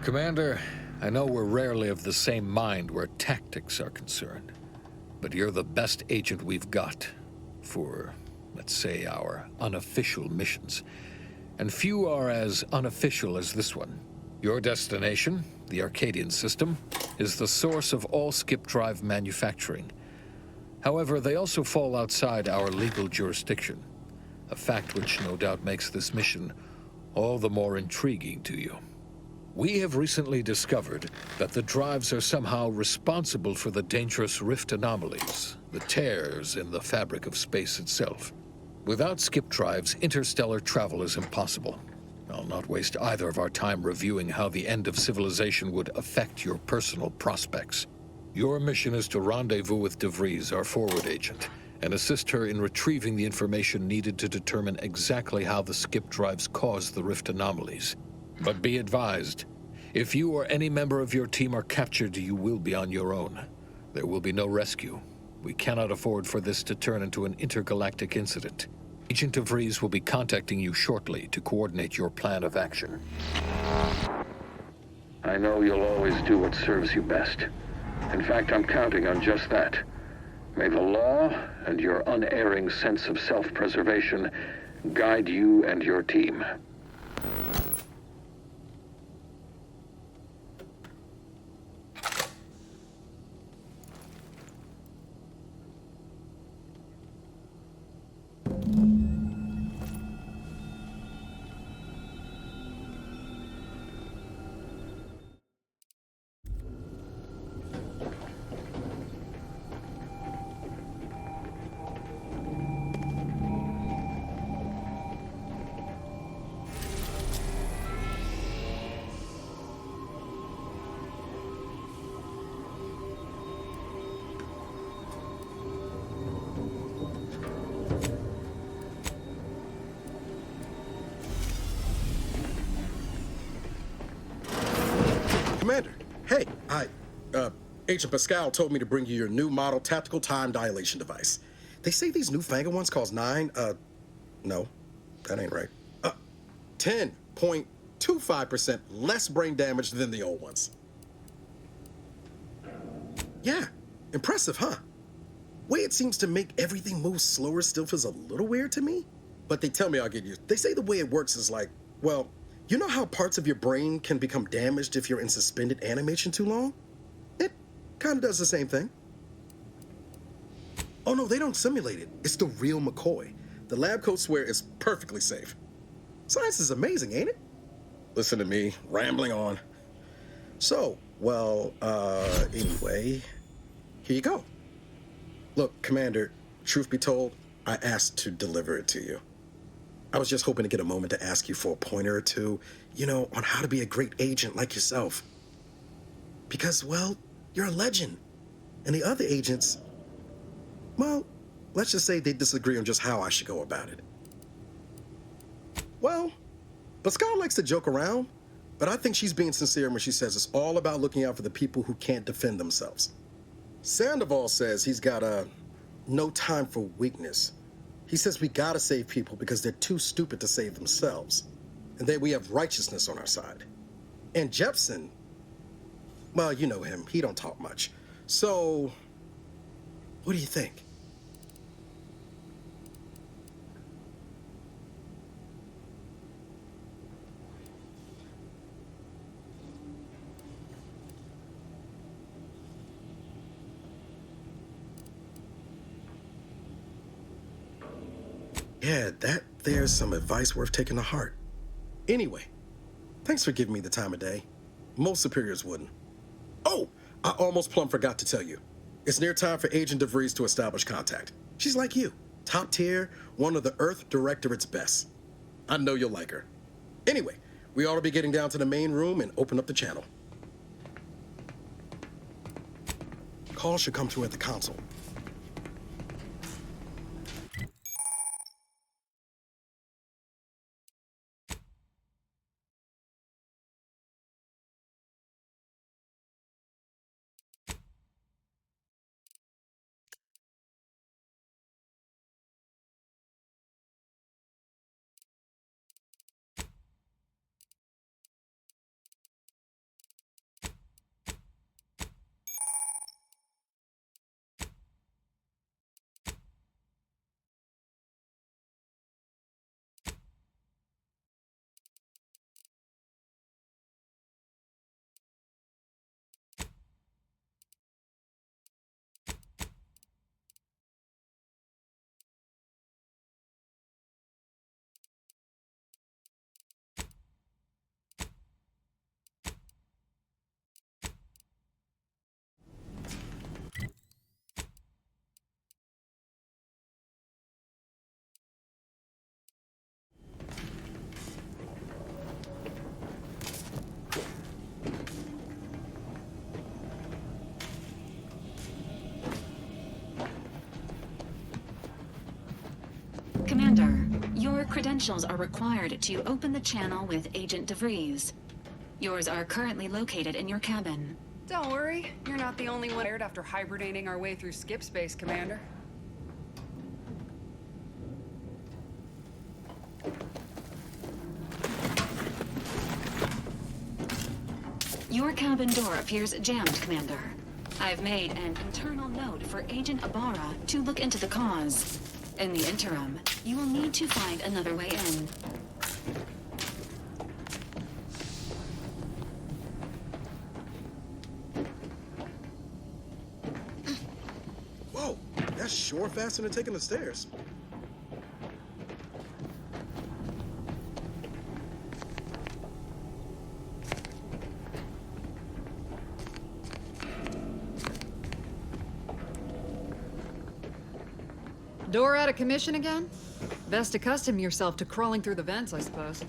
Commander, I know we're rarely of the same mind where tactics are concerned, but you're the best agent we've got for, let's say, our unofficial missions. And few are as unofficial as this one. Your destination, the Arcadian system, is the source of all skip drive manufacturing. However, they also fall outside our legal jurisdiction, a fact which no doubt makes this mission all the more intriguing to you. We have recently discovered that the drives are somehow responsible for the dangerous rift anomalies, the tears in the fabric of space itself. Without skip drives, interstellar travel is impossible. I'll not waste either of our time reviewing how the end of civilization would affect your personal prospects. Your mission is to rendezvous with De Vries, our forward agent, and assist her in retrieving the information needed to determine exactly how the skip drives cause the rift anomalies. But be advised, if you or any member of your team are captured, you will be on your own. There will be no rescue. We cannot afford for this to turn into an intergalactic incident. Agent De Vries will be contacting you shortly to coordinate your plan of action. I know you'll always do what serves you best. In fact, I'm counting on just that. May the law and your unerring sense of self-preservation guide you and your team. Commander, hey, Agent Pascal told me to bring you your new model tactical time dilation device. They say these newfangled ones cause no, that ain't right. 10.25% less brain damage than the old ones. Yeah, impressive, huh? Way it seems to make everything move slower still feels a little weird to me. But they tell me I'll get used. They say the way it works is like, well, you know how parts of your brain can become damaged if you're in suspended animation too long? It kind of does the same thing. Oh no, they don't simulate it. It's the real McCoy. The lab coats swear it's perfectly safe. Science is amazing, ain't it? Listen to me, rambling on. So, well, anyway, here you go. Look, Commander, truth be told, I asked to deliver it to you. I was just hoping to get a moment to ask you for a pointer or two, you know, on how to be a great agent like yourself. Because, well, you're a legend. And the other agents, well, let's just say they disagree on just how I should go about it. Well, Pascal likes to joke around, but I think she's being sincere when she says it's all about looking out for the people who can't defend themselves. Sandoval says he's got no time for weakness. He says we gotta save people because they're too stupid to save themselves, and that we have righteousness on our side. And Jepson, well, you know him, he don't talk much. So, what do you think? Yeah, there's some advice worth taking to heart. Anyway, thanks for giving me the time of day. Most superiors wouldn't. Oh, I almost plumb forgot to tell you. It's near time for Agent De Vries to establish contact. She's like you, top tier, one of the Earth Directorate's best. I know you'll like her. Anyway, we ought to be getting down to the main room and open up the channel. Call should come through at the console. Commander, your credentials are required to open the channel with Agent de Vries. Yours are currently located in your cabin. Don't worry, you're not the only one after hibernating our way through skip space, Commander. Your cabin door appears jammed, Commander. I've made an internal note for Agent Ibarra to look into the cause. In the interim, you will need to find another way in. Whoa, that's sure faster than taking the stairs. Door out of commission again? Best accustom yourself to crawling through the vents, I suppose.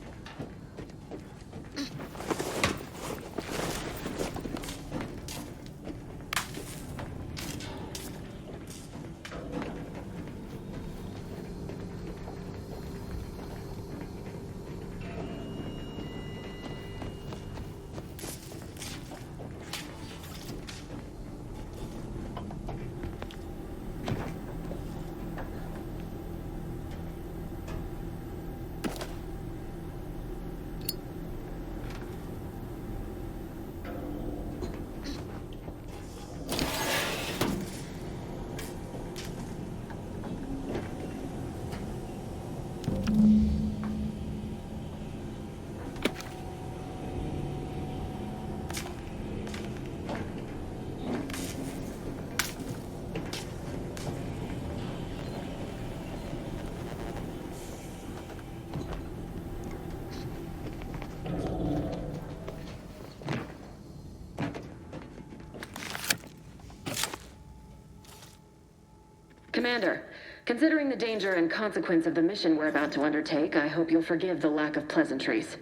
Commander, considering the danger and consequence of the mission we're about to undertake, I hope you'll forgive the lack of pleasantries.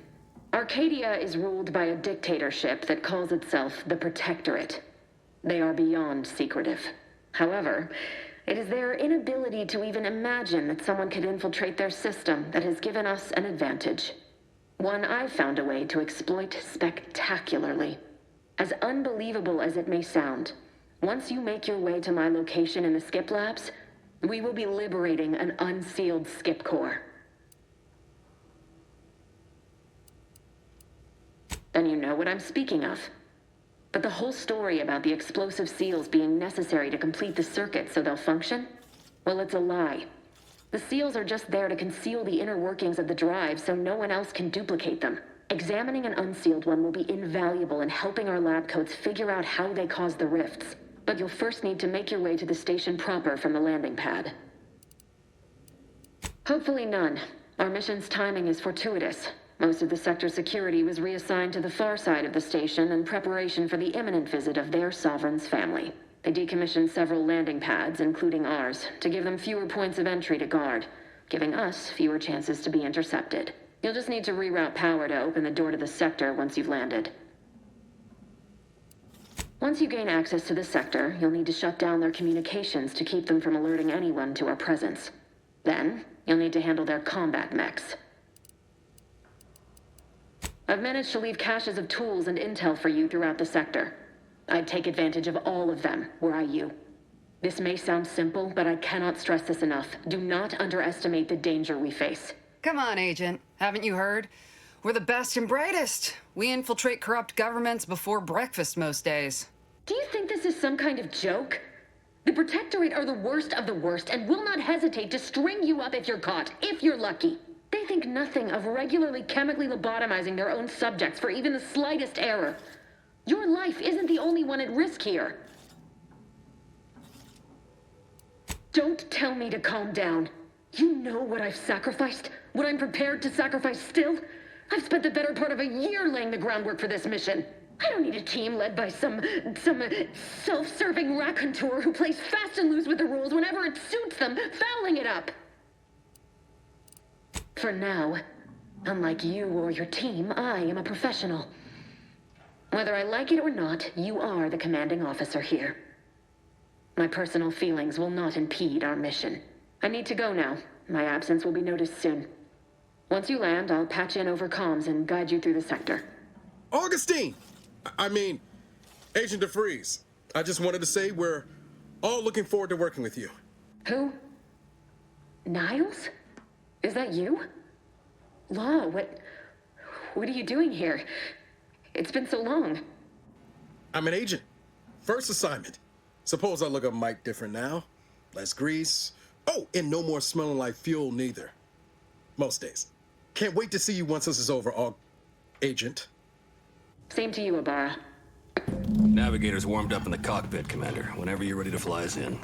Arcadia is ruled by a dictatorship that calls itself the Protectorate. They are beyond secretive. However, it is their inability to even imagine that someone could infiltrate their system that has given us an advantage. One I've found a way to exploit spectacularly. As unbelievable as it may sound, once you make your way to my location in the Skip Labs, we will be liberating an unsealed skip core. Then you know what I'm speaking of. But the whole story about the explosive seals being necessary to complete the circuit so they'll function? Well, it's a lie. The seals are just there to conceal the inner workings of the drive so no one else can duplicate them. Examining an unsealed one will be invaluable in helping our lab coats figure out how they cause the rifts. But you'll first need to make your way to the station proper from the landing pad. Hopefully none. Our mission's timing is fortuitous. Most of the sector's security was reassigned to the far side of the station in preparation for the imminent visit of their sovereign's family. They decommissioned several landing pads, including ours, to give them fewer points of entry to guard, giving us fewer chances to be intercepted. You'll just need to reroute power to open the door to the sector once you've landed. Once you gain access to the sector, you'll need to shut down their communications to keep them from alerting anyone to our presence. Then, you'll need to handle their combat mechs. I've managed to leave caches of tools and intel for you throughout the sector. I'd take advantage of all of them, were I you. This may sound simple, but I cannot stress this enough. Do not underestimate the danger we face. Come on, Agent. Haven't you heard? We're the best and brightest. We infiltrate corrupt governments before breakfast most days. Do you think this is some kind of joke? The Protectorate are the worst of the worst and will not hesitate to string you up if you're caught, if you're lucky. They think nothing of regularly chemically lobotomizing their own subjects for even the slightest error. Your life isn't the only one at risk here. Don't tell me to calm down. You know what I've sacrificed, what I'm prepared to sacrifice still. I've spent the better part of a year laying the groundwork for this mission. I don't need a team led by some self-serving raconteur who plays fast and loose with the rules whenever it suits them, fouling it up. For now, unlike you or your team, I am a professional. Whether I like it or not, you are the commanding officer here. My personal feelings will not impede our mission. I need to go now. My absence will be noticed soon. Once you land, I'll patch in over comms and guide you through the sector. Augustine! I mean, Agent de Vries. I just wanted to say we're all looking forward to working with you. Who? Niles? Is that you? Law, what are you doing here? It's been so long. I'm an agent. First assignment. Suppose I look a mite different now. Less grease. Oh, and no more smelling like fuel neither. Most days. Can't wait to see you once this is over, Agent. Same to you, Ibarra. Navigator's warmed up in the cockpit, Commander. Whenever you're ready to fly us in.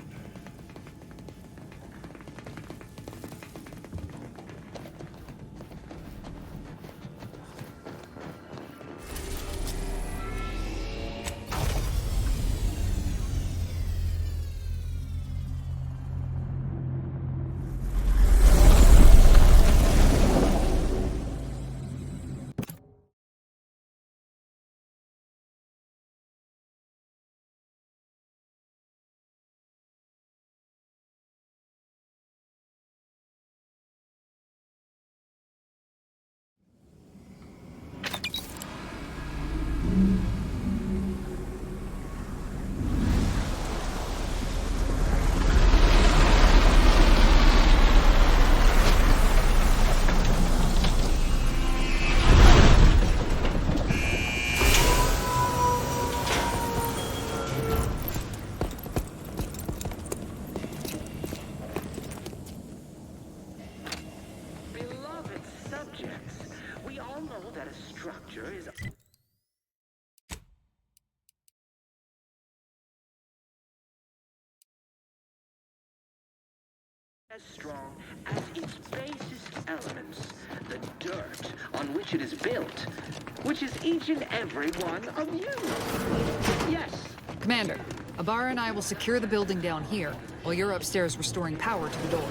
As strong as its basest elements, the dirt on which it is built, which is each and every one of you. Yes. Commander, Ibarra and I will secure the building down here, while you're upstairs restoring power to the door.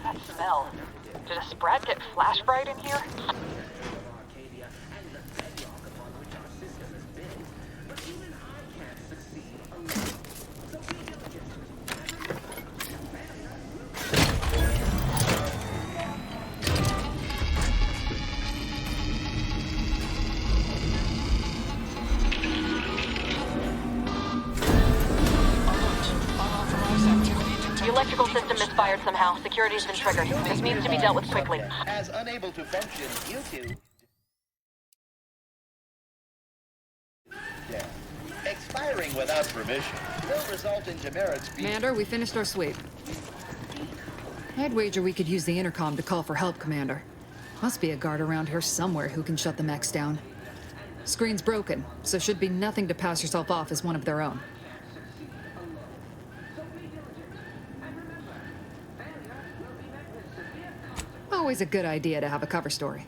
That smell. Did a Sprat get flash fried in here? The electrical system misfired somehow. Security's been triggered. This needs to be dealt with quickly. As unable to function due to... Expiring without permission will result in demerits... Commander, we finished our sweep. I'd wager we could use the intercom to call for help, Commander. Must be a guard around here somewhere who can shut the mechs down. Screen's broken, so should be nothing to pass yourself off as one of their own. Always a good idea to have a cover story.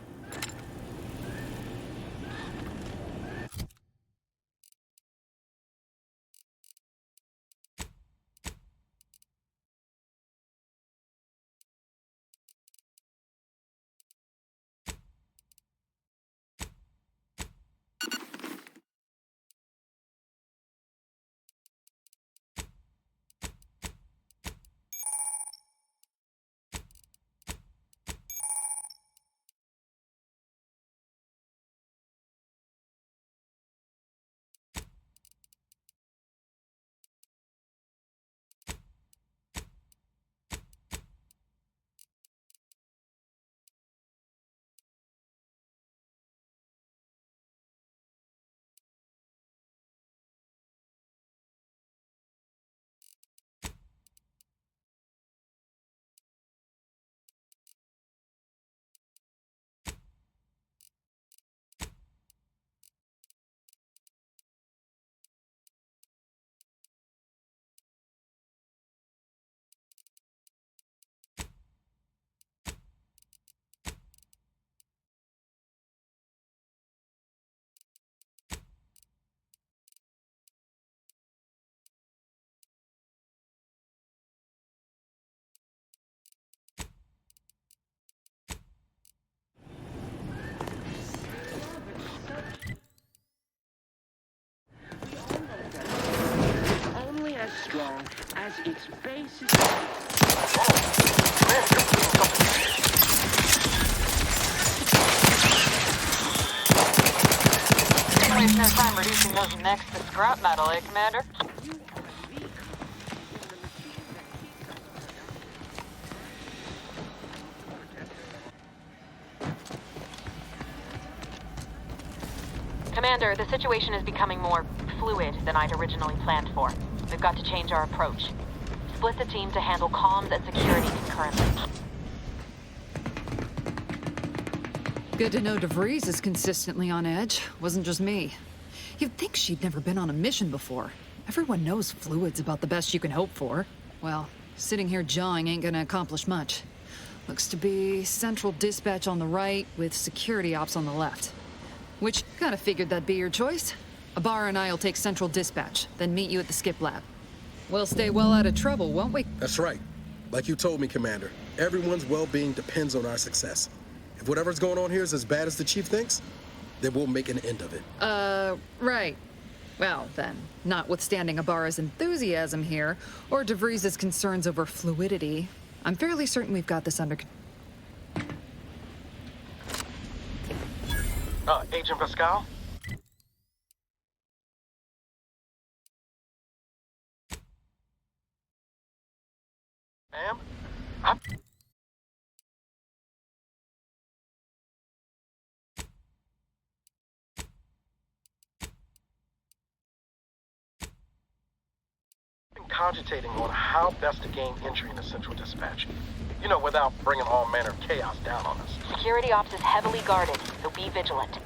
Only as strong as its base is... risk of losing something. Waste no time reducing those mechs to scrap metal, eh, Commander? Commander, the situation is becoming more fluid than I'd originally planned for. We've got to change our approach. Split the team to handle comms and security concurrently. Good to know de Vries is consistently on edge. Wasn't just me. You'd think she'd never been on a mission before. Everyone knows fluid's about the best you can hope for. Well, sitting here jawing ain't gonna accomplish much. Looks to be central dispatch on the right with security ops on the left. Which, kinda figured that'd be your choice. Ibarra and I'll take central dispatch, then meet you at the skip lab. We'll stay well out of trouble, won't we? That's right. Like you told me, Commander, everyone's well-being depends on our success. If whatever's going on here is as bad as the Chief thinks, then we'll make an end of it. Right. Well, then, notwithstanding Ibarra's enthusiasm here, or de Vries' concerns over fluidity, I'm fairly certain we've got this under control. Agent Pascal? Ma'am? Cogitating on how best to gain entry into Central Dispatch. You know, without bringing all manner of chaos down on us. Security ops is heavily guarded, so be vigilant.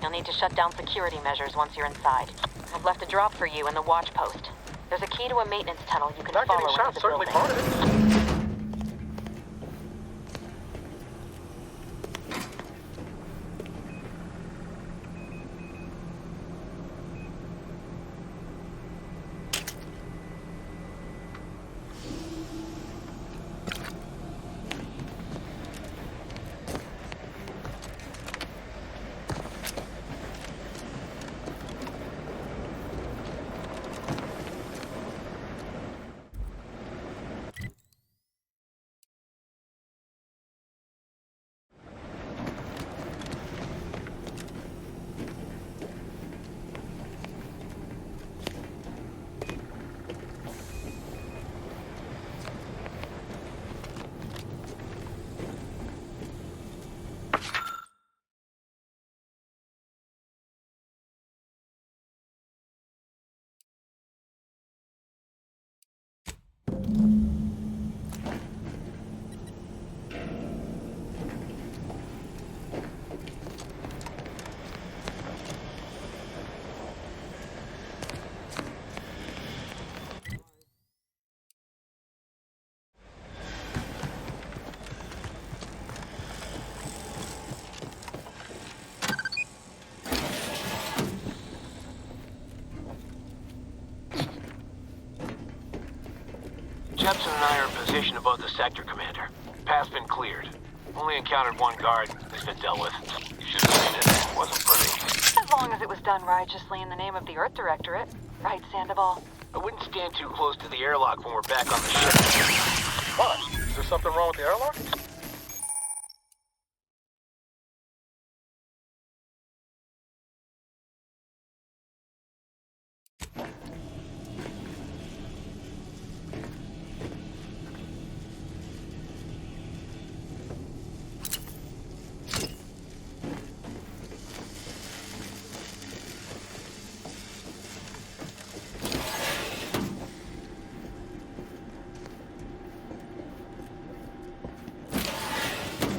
You'll need to shut down security measures once you're inside. I've left a drop for you in the watch post. There's a key to a maintenance tunnel you can Not follow getting into shot, the certainly building. part of it. Jepson and I are in position above the sector, Commander. Path's been cleared. Only encountered one guard. He's been dealt with. You should have seen it. It wasn't pretty. As long as it was done righteously in the name of the Earth Directorate. Right, Sandoval? I wouldn't stand too close to the airlock when we're back on the ship. What? Is there something wrong with the airlock?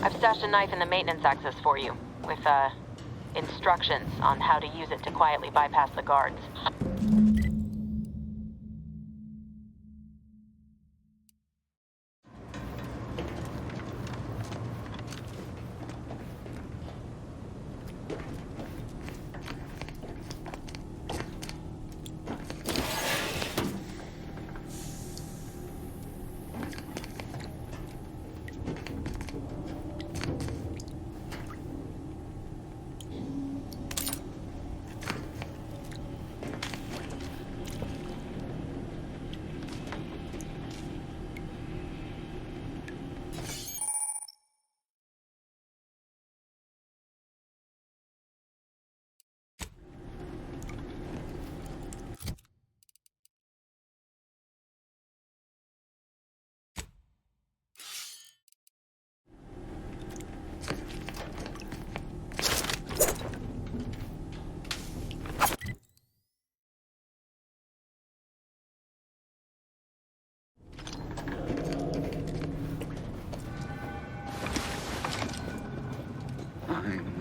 I've stashed a knife in the maintenance access for you, with, instructions on how to use it to quietly bypass the guards.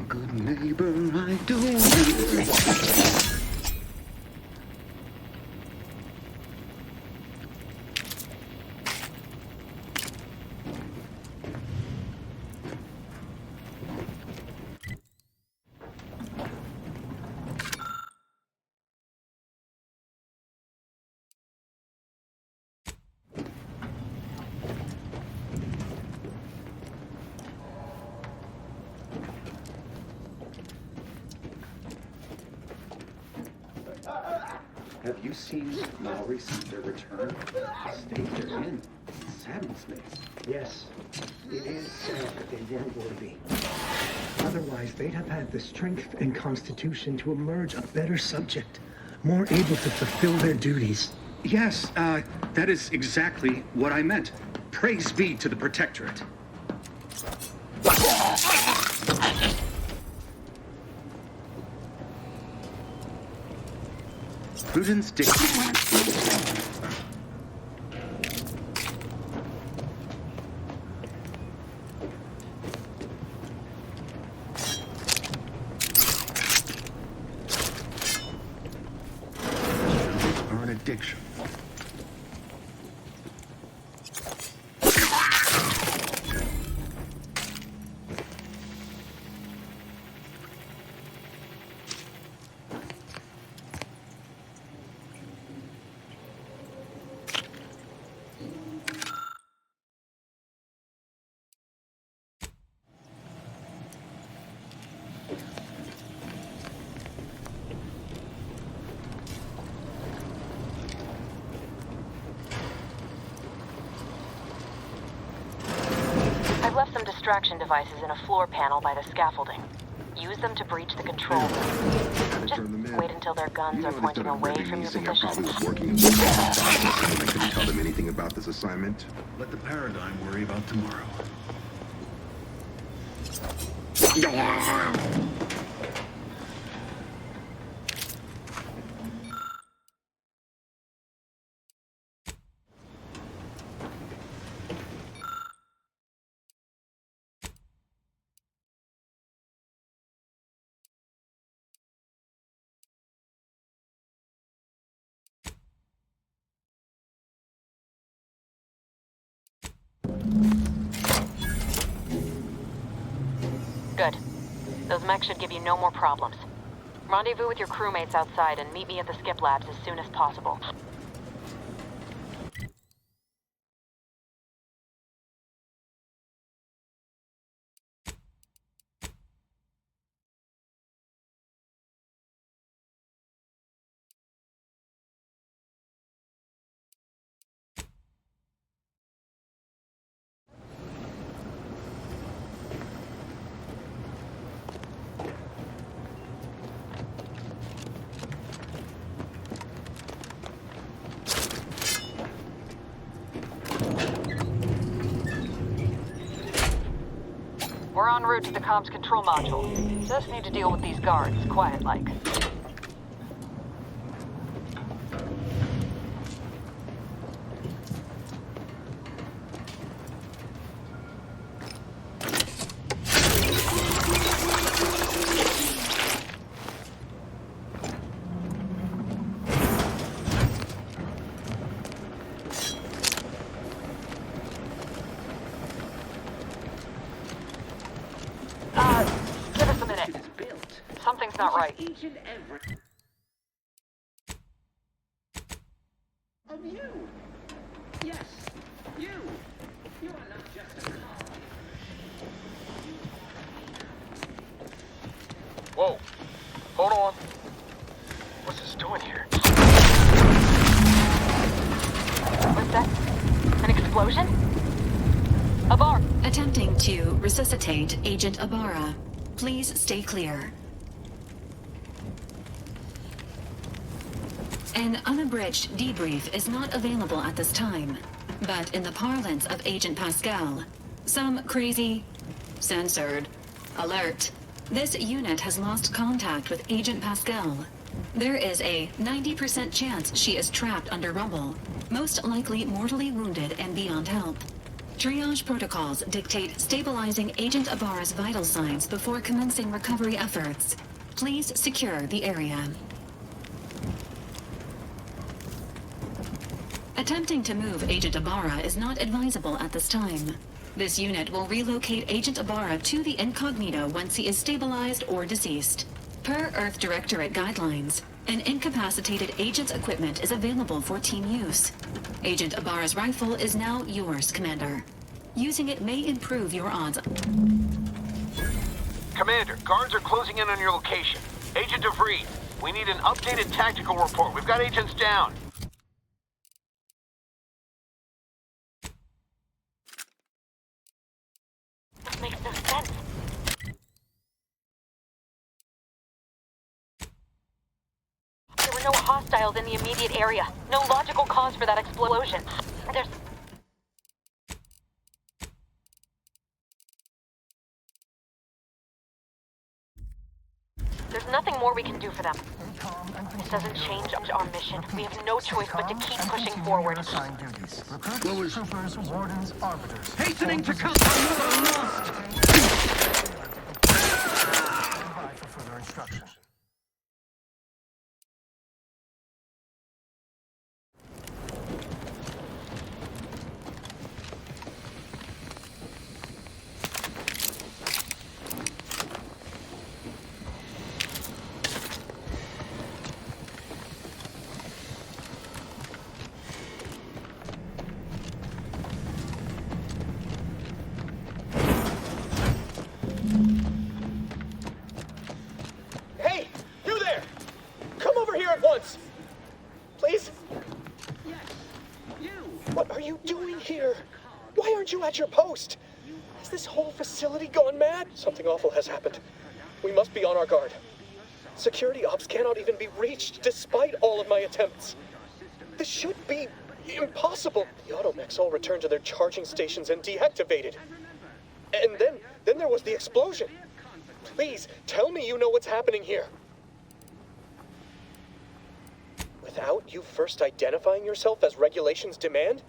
good neighbor, I do. Have you seen Lowry since their return? The state they're in saddens me. Yes, it is sad that they weren't worthy. Otherwise, they'd have had the strength and constitution to emerge a better subject, more able to fulfill their duties. Yes, that is exactly what I meant. Praise be to the Protectorate. Prudence dictates. Are an addiction. Left some distraction devices in a floor panel by the scaffolding. Use them to breach the control room. Just wait until their guns are pointing away from your position. I couldn't tell them anything about this assignment. Let the Paradigm worry about tomorrow. Good. Those mechs should give you no more problems. Rendezvous with your crewmates outside and meet me at the skip labs as soon as possible. We're en route to the comms control module. Just need to deal with these guards, quiet-like. Give us a minute. Something's not right. Each and every of you. Yes, you. You are not just a cog. Whoa. Hold on. What's this doing here? What's that? An explosion? Abar! Attempting to resuscitate Agent Ibarra. Please stay clear. An unabridged debrief is not available at this time, but in the parlance of Agent Pascal, some crazy, censored, alert. This unit has lost contact with Agent Pascal. There is a 90% chance she is trapped under rubble, most likely mortally wounded and beyond help. Triage protocols dictate stabilizing Agent Ibarra's vital signs before commencing recovery efforts. Please secure the area. Attempting to move Agent Ibarra is not advisable at this time. This unit will relocate Agent Ibarra to the Incognito once he is stabilized or deceased. Per Earth Directorate guidelines, an incapacitated agent's equipment is available for team use. Agent Ibarra's rifle is now yours, Commander. Using it may improve your odds. Commander, guards are closing in on your location. Agent de Vries, we need an updated tactical report. We've got agents down. This makes no sense. There were no hostiles in the immediate area. No logical cause for that explosion. There's nothing more we can do for them. This doesn't change our mission. We have no choice but to keep pushing forward. Recruits, troopers, wardens, arbiters. Hastening to come on lost! For further instructions. At your post. Has this whole facility gone mad? Something awful has happened. We must be on our guard. Security ops cannot even be reached despite all of my attempts. This should be impossible. The automechs all returned to their charging stations and deactivated. And then there was the explosion. Please, tell me you know what's happening here. Without you first identifying yourself as regulations demand?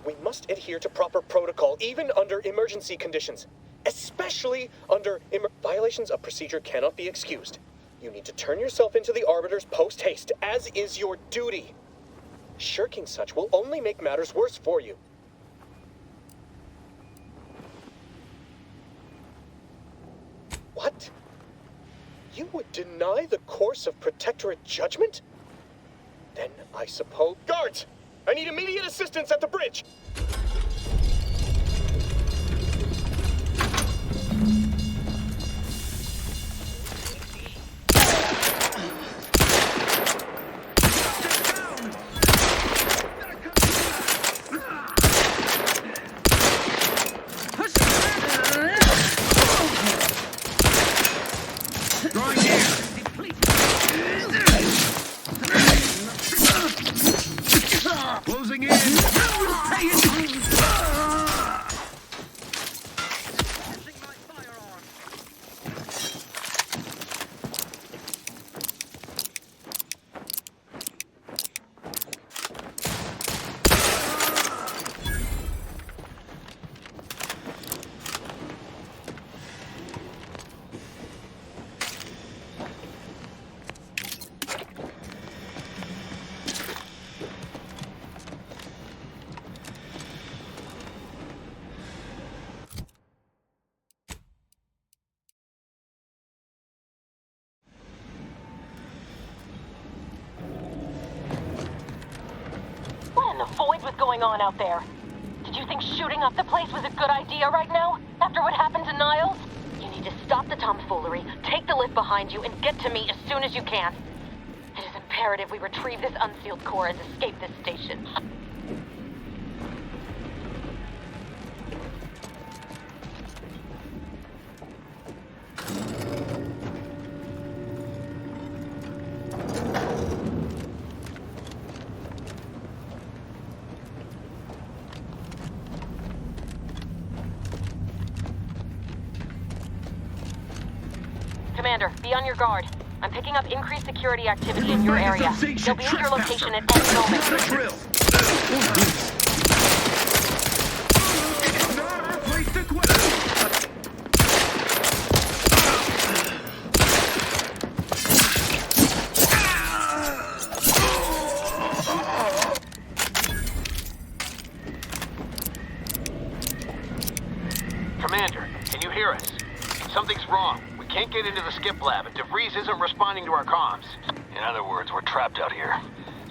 We must adhere to proper protocol, even under emergency conditions. Especially under violations of procedure cannot be excused. You need to turn yourself into the Arbiters post-haste, as is your duty. Shirking such will only make matters worse for you. What? You would deny the course of Protectorate judgment? Then I suppose... Guards! I need immediate assistance at the bridge! Closing in! What's going on out there? Did you think shooting up the place was a good idea right now? After what happened to Niles? You need to stop the tomfoolery, take the lift behind you, and get to me as soon as you can. It is imperative we retrieve this unsealed core and escape this station. Commander, be on your guard. I'm picking up increased security activity in your area. They'll be at your location at any moment. wrong. We can't get into the skip lab, and De Vries isn't responding to our comms. In other words, we're trapped out here.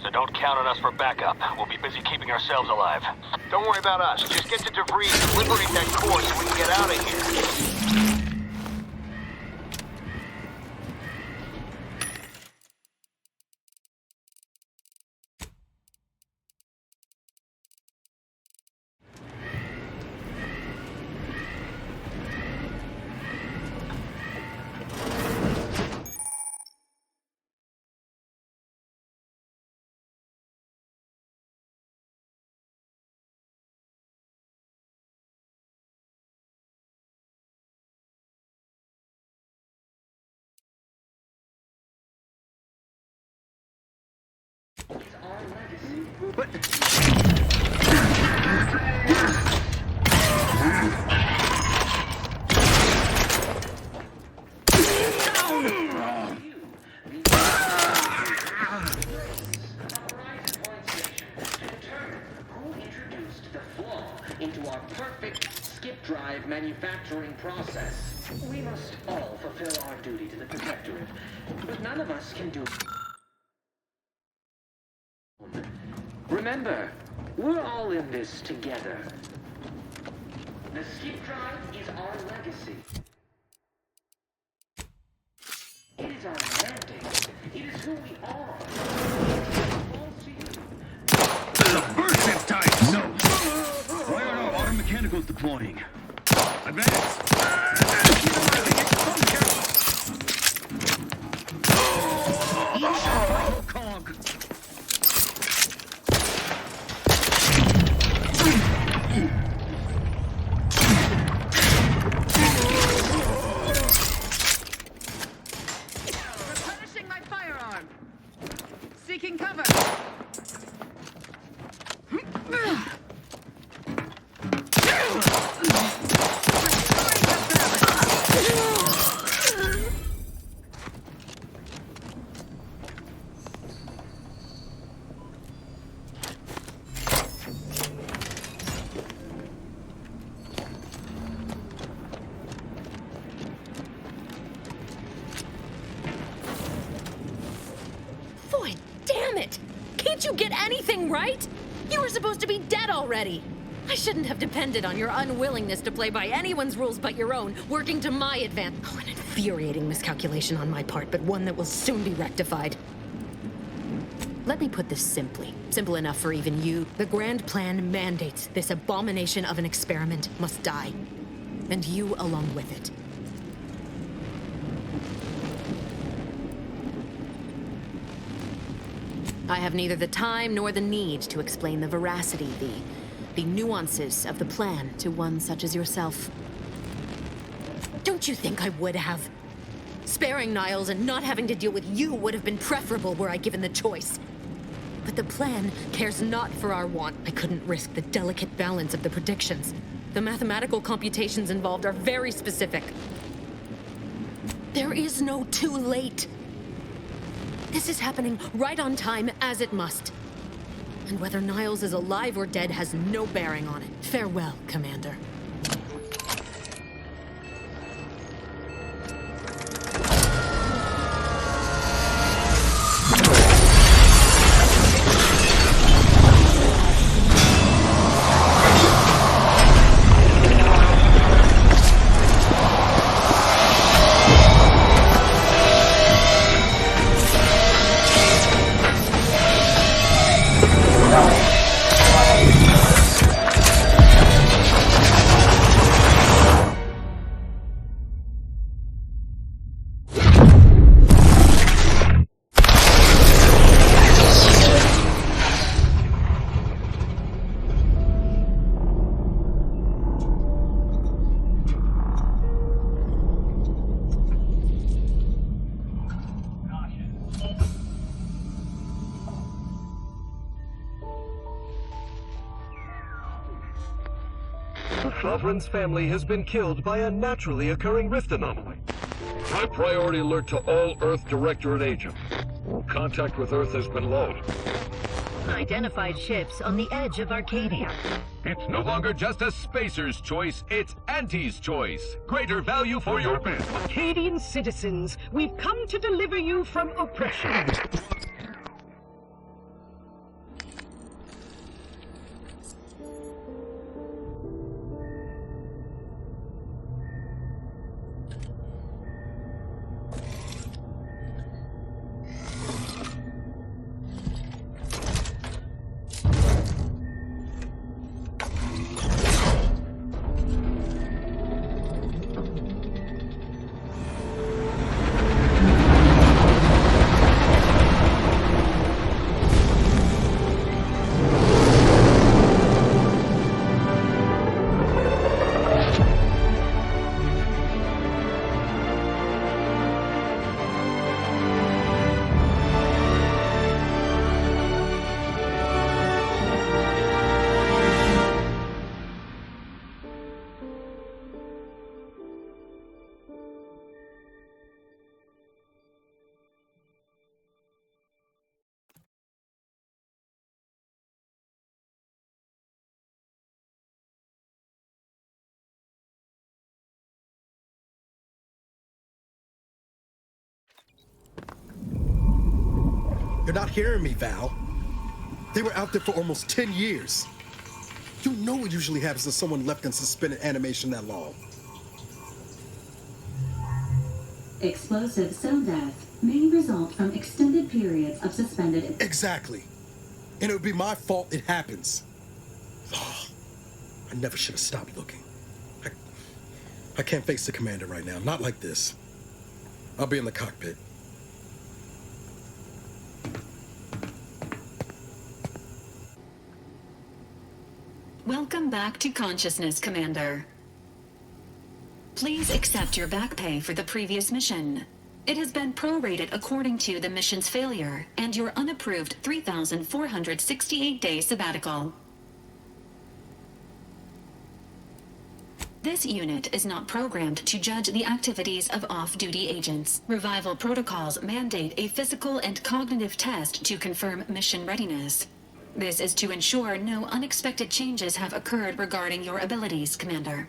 So don't count on us for backup. We'll be busy keeping ourselves alive. Don't worry about us. Just get to De Vries and liberate that core so we can get out of here. Into our perfect skip drive manufacturing process. We must all fulfill our duty to the Protectorate, but none of us can do it. Remember, we're all in this together. The skip drive is our legacy. It is our mandate. It is who we are. It belongs to you. Burst this time! No! Why are our auto mechanicals deploying? Advance! Cog! Replenishing my firearm. Seeking cover. Boy, damn it! Can't you get anything right? You were supposed to be dead already. I shouldn't have depended on your unwillingness to play by anyone's rules but your own, working to my advantage. Oh, an infuriating miscalculation on my part, but one that will soon be rectified. Let me put this simply. Simple enough for even you. The grand plan mandates this abomination of an experiment must die. And you along with it. I have neither the time nor the need to explain the veracity, the nuances of the plan to one such as yourself. Don't you think I would have? Sparing Niles and not having to deal with you would have been preferable were I given the choice. But the plan cares not for our want. I couldn't risk the delicate balance of the predictions. The mathematical computations involved are very specific. There is no too late. This is happening right on time, as it must. And whether Niles is alive or dead has no bearing on it. Farewell, Commander. Sovereign's family has been killed by a naturally occurring rift anomaly. High priority alert to all Earth Directorate agents. Contact with Earth has been low. Unidentified ships on the edge of Arcadia. It's no longer just a spacer's choice, it's Auntie's choice. Greater value for your men. Arcadian citizens, we've come to deliver you from oppression. You're not hearing me, Val. They were out there for almost 10 years. You know what usually happens when someone left in suspended animation that long. Explosive cell death may result from extended periods of suspended... Exactly. And it would be my fault it happens. Oh, I never should have stopped looking. I can't face the commander right now. Not like this. I'll be in the cockpit. Welcome back to consciousness, Commander. Please accept your back pay for the previous mission. It has been prorated according to the mission's failure and your unapproved 3,468-day sabbatical. This unit is not programmed to judge the activities of off-duty agents. Revival protocols mandate a physical and cognitive test to confirm mission readiness. This is to ensure no unexpected changes have occurred regarding your abilities, Commander.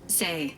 Say,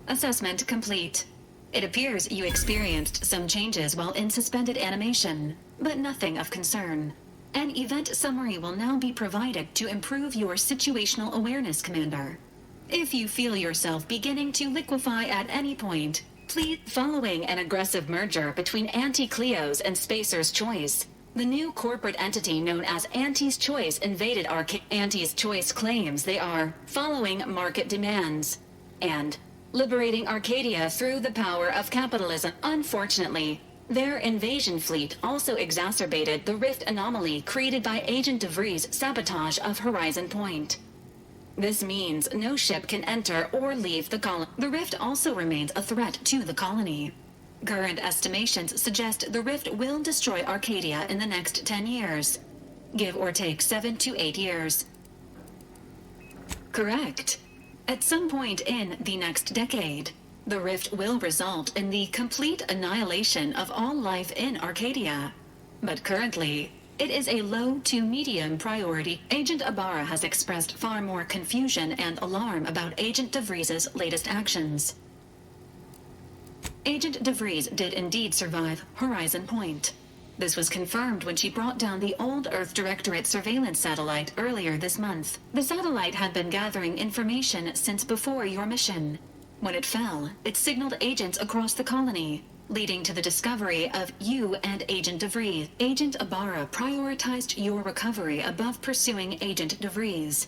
Assessment complete. It appears you experienced some changes while in suspended animation, but nothing of concern. An event summary will now be provided to improve your situational awareness, Commander. If you feel yourself beginning to liquefy at any point, please... Following an aggressive merger between Anti-Cleo's and Spacer's Choice, the new corporate entity known as Anti's Choice invaded Anti's Choice claims they are following market demands and liberating Arcadia through the power of capitalism. Unfortunately, their invasion fleet also exacerbated the Rift anomaly created by Agent de Vries' sabotage of Horizon Point. This means no ship can enter or leave the colony. The Rift also remains a threat to the colony. Current estimations suggest the Rift will destroy Arcadia in the next 10 years. Give or take 7 to 8 years. Correct. At some point in the next decade, the Rift will result in the complete annihilation of all life in Arcadia. But currently, it is a low to medium priority. Agent Ibarra has expressed far more confusion and alarm about Agent de Vries' latest actions. Agent de Vries did indeed survive Horizon Point. This was confirmed when she brought down the old Earth Directorate surveillance satellite earlier this month. The satellite had been gathering information since before your mission. When it fell, it signaled agents across the colony, leading to the discovery of you and Agent de Vries. Agent Ibarra prioritized your recovery above pursuing Agent de Vries.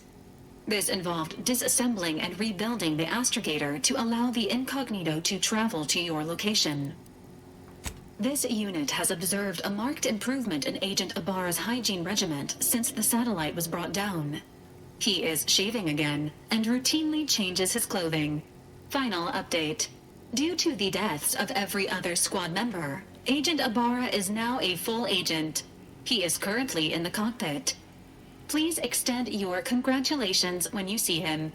This involved disassembling and rebuilding the astrogator to allow the Incognito to travel to your location. This unit has observed a marked improvement in Agent Ibarra's hygiene regiment since the satellite was brought down. He is shaving again and routinely changes his clothing. Final update. Due to the deaths of every other squad member, Agent Ibarra is now a full agent. He is currently in the cockpit. Please extend your congratulations when you see him.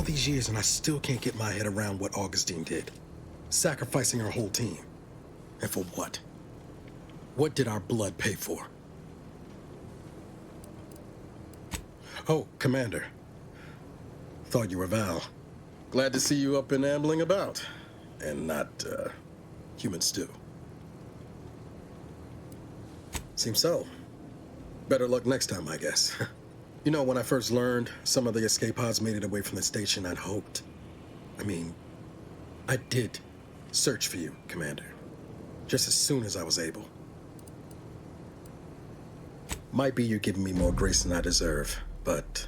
These years and I still can't get my head around what Augustine did. Sacrificing her whole team. And for what? What did our blood pay for? Oh, Commander. Thought you were Val. Glad to see you up and ambling about. And not, human stew. Seems so. Better luck next time, I guess. You know, when I first learned some of the escape pods made it away from the station, I'd hoped. I did search for you, Commander. Just as soon as I was able. Might be you giving me more grace than I deserve, but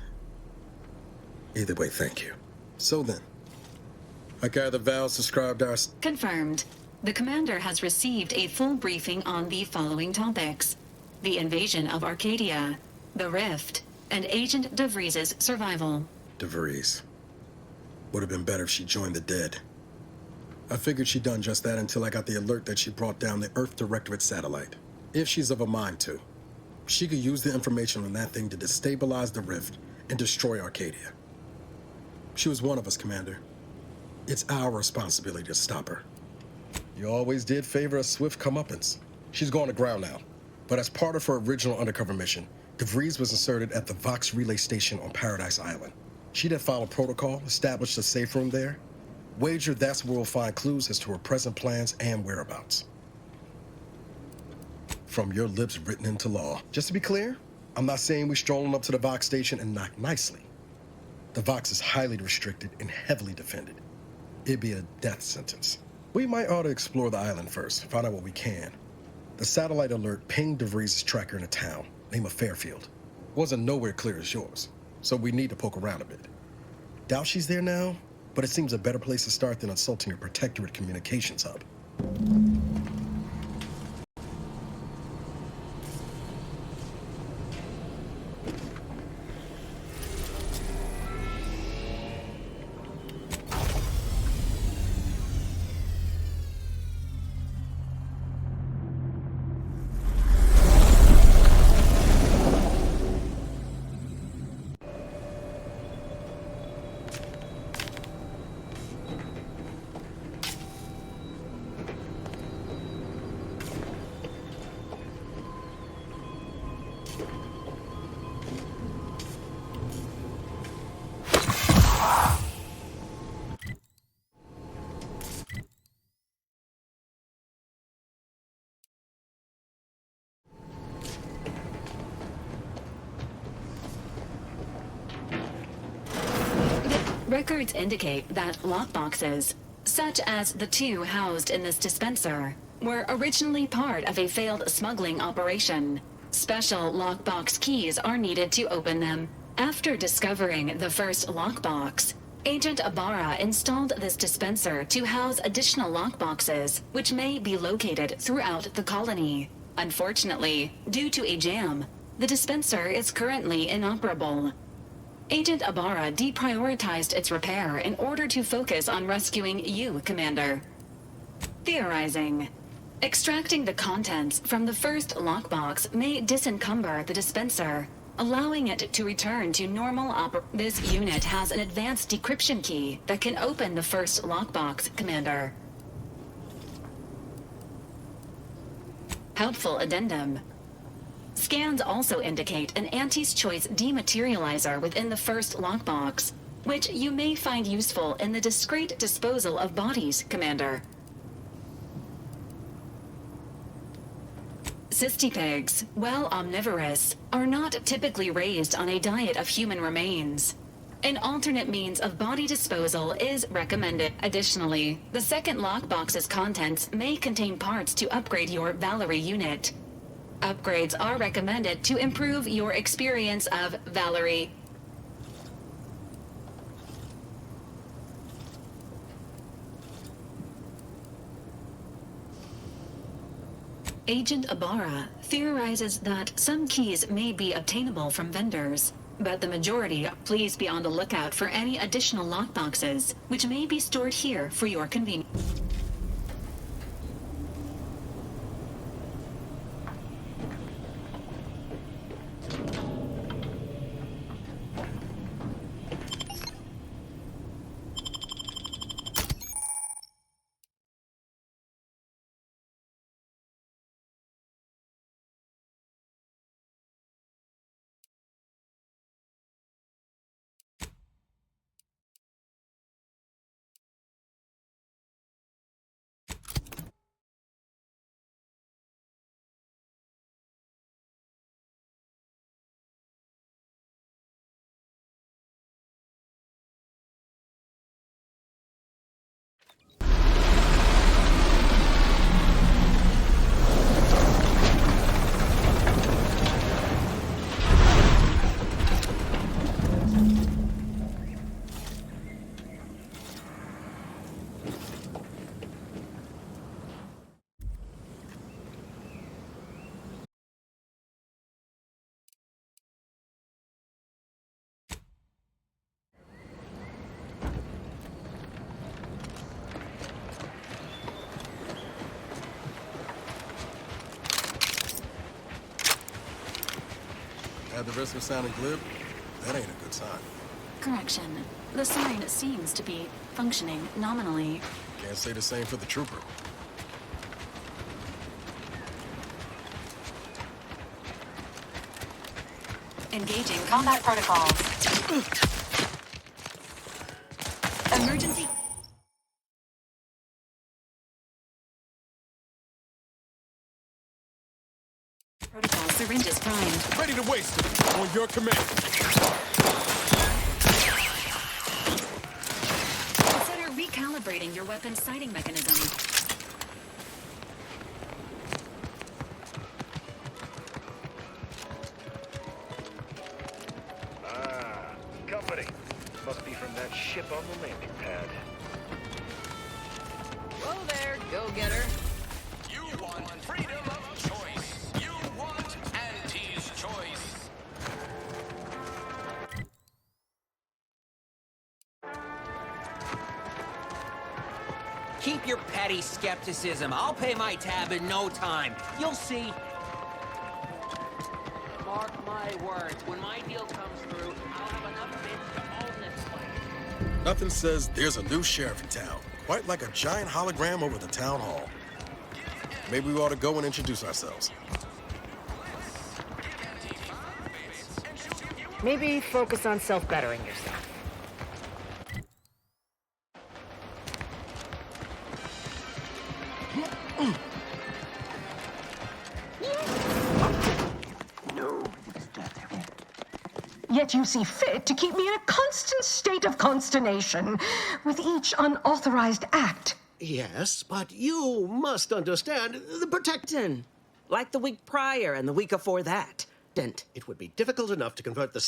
either way, thank you. So then, I gather Val subscribed our... Confirmed. The Commander has received a full briefing on the following topics: the invasion of Arcadia, the Rift, and Agent de Vries' survival. De Vries. Would have been better if she joined the dead. I figured she'd done just that until I got the alert that she brought down the Earth Directorate satellite. If she's of a mind to, she could use the information on that thing to destabilize the Rift and destroy Arcadia. She was one of us, Commander. It's our responsibility to stop her. You always did favor a swift comeuppance. She's going to ground now. But as part of her original undercover mission, De Vries was inserted at the Vox Relay Station on Paradise Island. She'd have followed protocol, established a safe room there. Wager that's where we'll find clues as to her present plans and whereabouts. From your lips written into law. Just to be clear, I'm not saying we strolling up to the Vox Station and knock nicely. The Vox is highly restricted and heavily defended. It'd be a death sentence. We might ought to explore the island first, find out what we can. The satellite alert pinged De Vries' tracker in a town, name of Fairfield. Wasn't nowhere clear as yours, so we need to poke around a bit. Doubt she's there now, but it seems a better place to start than insulting your Protectorate communications hub. Records indicate that lockboxes, such as the two housed in this dispenser, were originally part of a failed smuggling operation. Special lockbox keys are needed to open them. After discovering the first lockbox, Agent Ibarra installed this dispenser to house additional lockboxes, which may be located throughout the colony. Unfortunately, due to a jam, the dispenser is currently inoperable. Agent Ibarra deprioritized its repair in order to focus on rescuing you, Commander. Theorizing. Extracting the contents from the first lockbox may disencumber the dispenser, allowing it to return to normal This unit has an advanced decryption key that can open the first lockbox, Commander. Helpful addendum. Scans also indicate an Anti's Choice dematerializer within the first lockbox, which you may find useful in the discreet disposal of bodies, Commander. Cystipigs, while omnivorous, are not typically raised on a diet of human remains. An alternate means of body disposal is recommended. Additionally, the second lockbox's contents may contain parts to upgrade your Valerie unit. Upgrades are recommended to improve your experience of Valerie. Agent Ibarra theorizes that some keys may be obtainable from vendors, but the majority. Please be on the lookout for any additional lockboxes, which may be stored here for your convenience. At the risk of sounding glib, that ain't a good sign. Correction. The sign seems to be functioning nominally. Can't say the same for the trooper. Engaging combat protocols. Emergency. Protocol syringes primed. Ready to waste it. On your command. Consider recalibrating your weapon's sighting mechanism. Company. Must be from that ship on the landing pad. Whoa there, go-getter. You want freedom of choice. You want Anti's choice. Keep your petty skepticism. I'll pay my tab in no time. You'll see. Mark my words. When my deal comes through, I'll have enough bits to own this place. Nothing says there's a new sheriff in town. Quite like a giant hologram over the town hall. Maybe we ought to go and introduce ourselves. Maybe focus on self-bettering yourself. Yet you see fit to keep me in a constant state of consternation with each unauthorized act. Yes, but you must understand the protection. Like the week prior and the week before that. It would be difficult enough to convert the...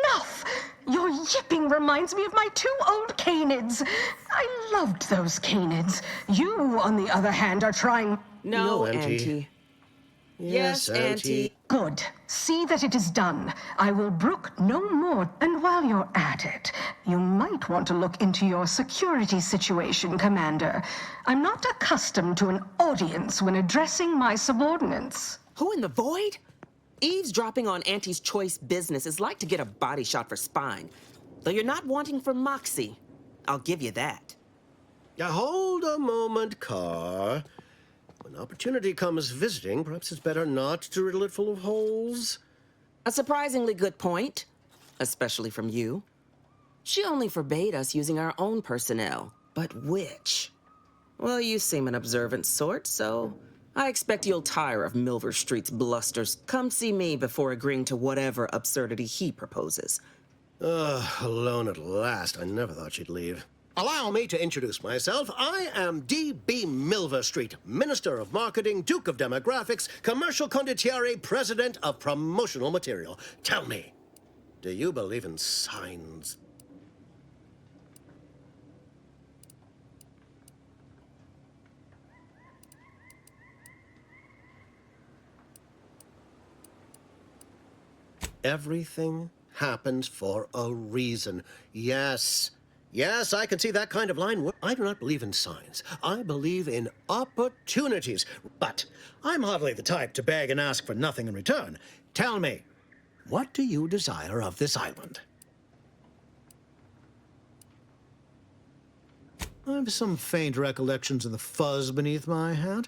Enough! Your yipping reminds me of my 2 old canids. I loved those canids. You, on the other hand, are trying... No, Auntie. Yes, Auntie. Good. See that it is done. I will brook no more. And while you're at it, you might want to look into your security situation, Commander. I'm not accustomed to an audience when addressing my subordinates. Who in the void? Eavesdropping on Auntie's choice business is like to get a body shot for spine. Though you're not wanting for moxie. I'll give you that. Now, hold a moment, Carr. When opportunity comes visiting, perhaps it's better not to riddle it full of holes. A surprisingly good point. Especially from you. She only forbade us using our own personnel. But which? Well, you seem an observant sort, so... I expect you'll tire of Milver Street's blusters. Come see me before agreeing to whatever absurdity he proposes. Alone at last. I never thought she'd leave. Allow me to introduce myself. I am D.B. Milver Street, Minister of Marketing, Duke of Demographics, Commercial Condottiere, President of Promotional Material. Tell me, do you believe in signs? Everything happens for a reason. Yes. Yes, I can see that kind of line. I do not believe in signs. I believe in opportunities. But I'm hardly the type to beg and ask for nothing in return. Tell me, what do you desire of this island? I have some faint recollections of the fuzz beneath my hat.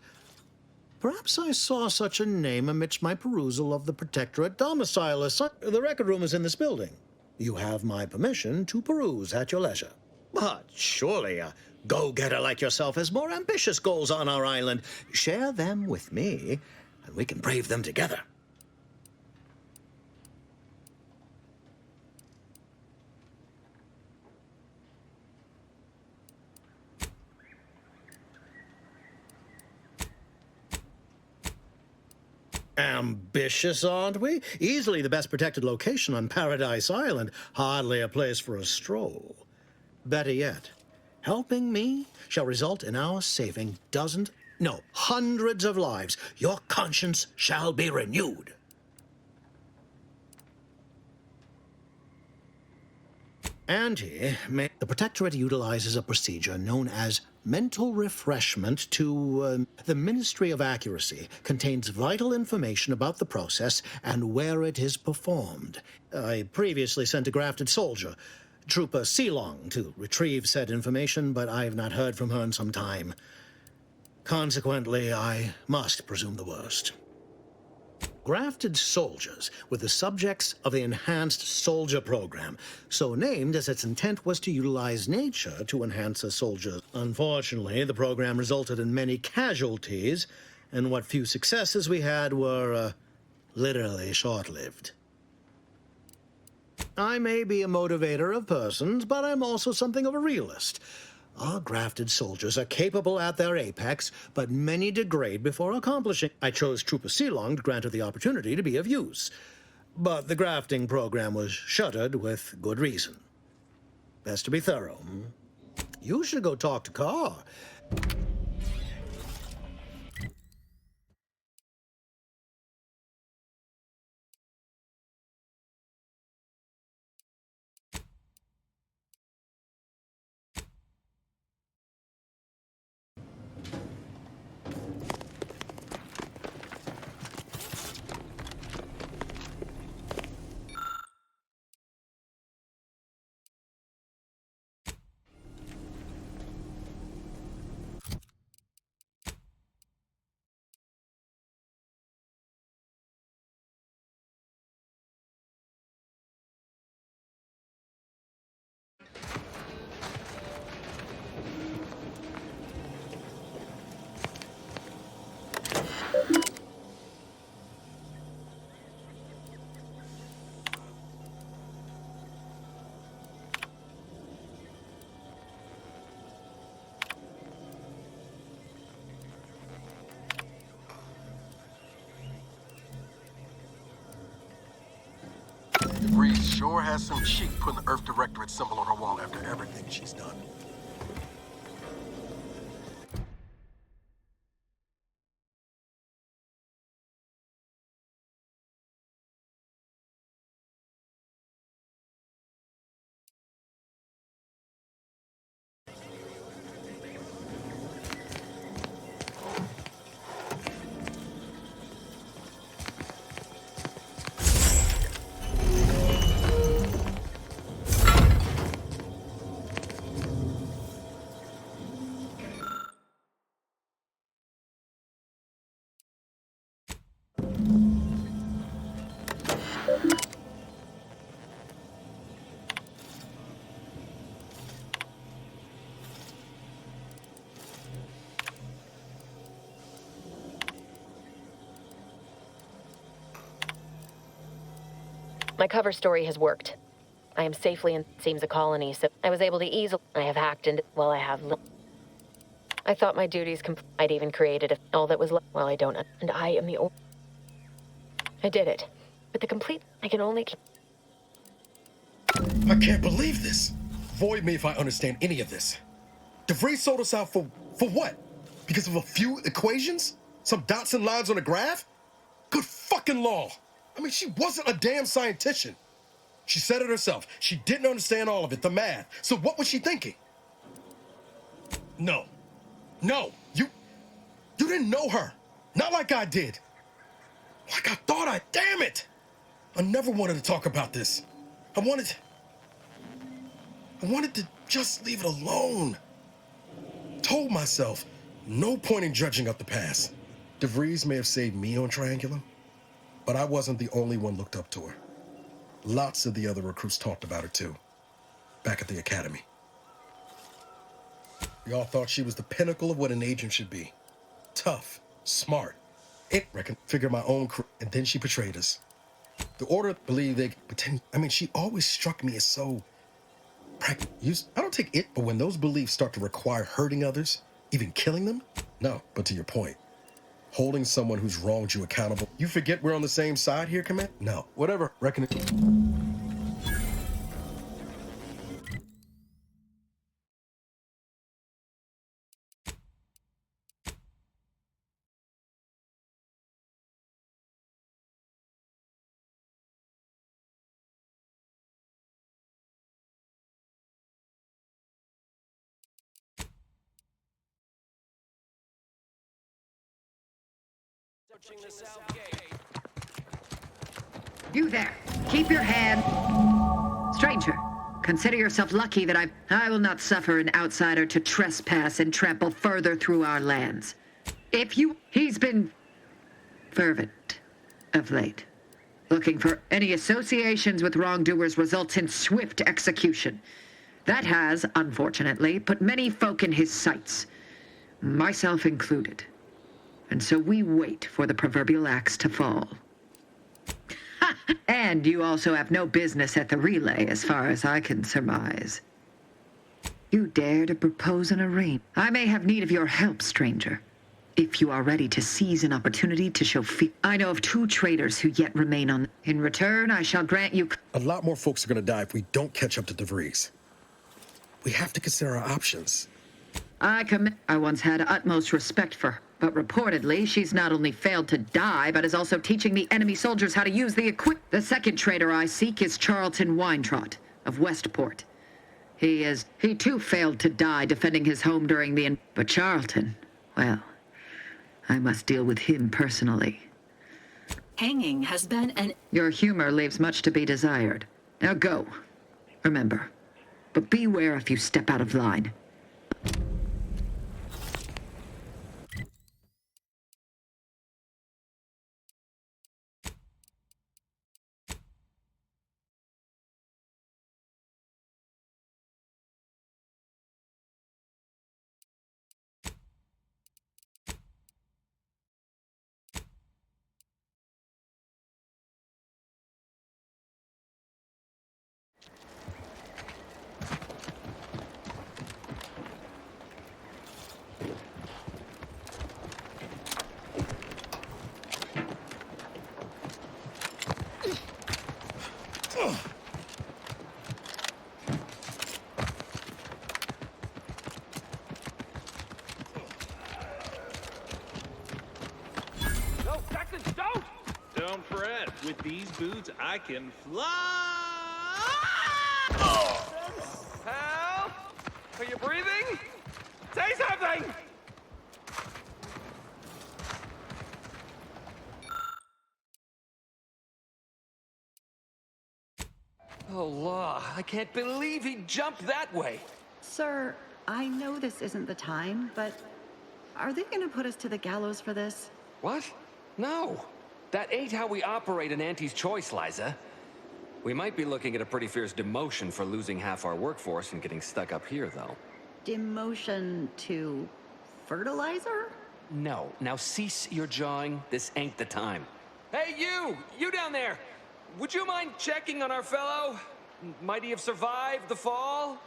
Perhaps I saw such a name amidst my perusal of the Protectorate domicile. The record room is in this building. You have my permission to peruse at your leisure. But surely a go-getter like yourself has more ambitious goals on our island. Share them with me, and we can brave them together. Ambitious, aren't we? Easily the best protected location on Paradise Island. Hardly a place for a stroll. Better yet, helping me shall result in our saving hundreds of lives. Your conscience shall be renewed. Auntie, the Protectorate utilizes a procedure known as mental refreshment to the Ministry of Accuracy. Contains vital information about the process and where it is performed. I previously sent a grafted soldier, Trooper Sealong, to retrieve said information, but I have not heard from her in some time. Consequently, I must presume the worst. Grafted soldiers were the subjects of the Enhanced Soldier Program, so named as its intent was to utilize nature to enhance a soldier. Unfortunately, the program resulted in many casualties, and what few successes we had were, literally short-lived. I may be a motivator of persons, but I'm also something of a realist. Our grafted soldiers are capable at their apex, but many degrade before accomplishing. I chose Trooper Sealong to grant her the opportunity to be of use. But the grafting program was shuttered with good reason. Best to be thorough. You should go talk to Carr. Vries sure has some cheek putting the Earth Directorate symbol on her wall after everything she's done. My cover story has worked. I am safely in, seems, a colony, so I was able to easily... I have hacked into... Well, I have... I thought my duties... I'd even created all that was left. Well, I don't... And I am the only... I did it. But the complete... I can only... I can't believe this. Void me if I understand any of this. De Vries sold us out for what? Because of a few equations? Some dots and lines on a graph? Good fucking law. I mean, she wasn't a damn scientist. She said it herself. She didn't understand all of it, the math. So what was she thinking? No. You didn't know her. Not like I did. Like I thought I... Damn it! I never wanted to talk about this. I wanted to just leave it alone. Told myself, no point in dredging up the past. De Vries may have saved me on Triangulum, but I wasn't the only one looked up to her. Lots of the other recruits talked about her too, back at the academy. We all thought she was the pinnacle of what an agent should be. Tough, smart, figure my own crew, and then she betrayed us. The Order believed they could pretend. I mean, she always struck me as so practical. I don't take it, but when those beliefs start to require hurting others, even killing them, no. But to your point, holding someone who's wronged you accountable. You forget we're on the same side here, Command? No. Whatever. Reckon it. You there. Keep your hand. Stranger, consider yourself lucky that I will not suffer an outsider to trespass and trample further through our lands. He's been fervent of late. Looking for any associations with wrongdoers results in swift execution. That has, unfortunately, put many folk in his sights, myself included. And so we wait for the proverbial axe to fall. And you also have no business at the relay, as far as I can surmise. You dare to propose an arrangement. I may have need of your help, stranger, if you are ready to seize an opportunity to show I know of 2 traitors who yet remain on. In return, I shall grant you... A lot more folks are going to die if we don't catch up to De Vries. We have to consider our options. I once had utmost respect for her. But reportedly, she's not only failed to die, but is also teaching the enemy soldiers how to use the equipment. The second traitor I seek is Charlton Weintrot of Westport. He too failed to die defending his home during the... But Charlton, well, I must deal with him personally. Hanging has been an... Your humor leaves much to be desired. Now go. Remember. But beware if you step out of line. Don't fret. With these boots, I can fly! Help! Are you breathing? Say something! Oh, law. I can't believe he jumped that way. Sir, I know this isn't the time, but are they gonna put us to the gallows for this? What? No. That ain't how we operate in Auntie's Choice, Liza. We might be looking at a pretty fierce demotion for losing half our workforce and getting stuck up here, though. Demotion to fertilizer? No. Now cease your jawing. This ain't the time. Hey, you! You down there! Would you mind checking on our fellow? Might he have survived the fall?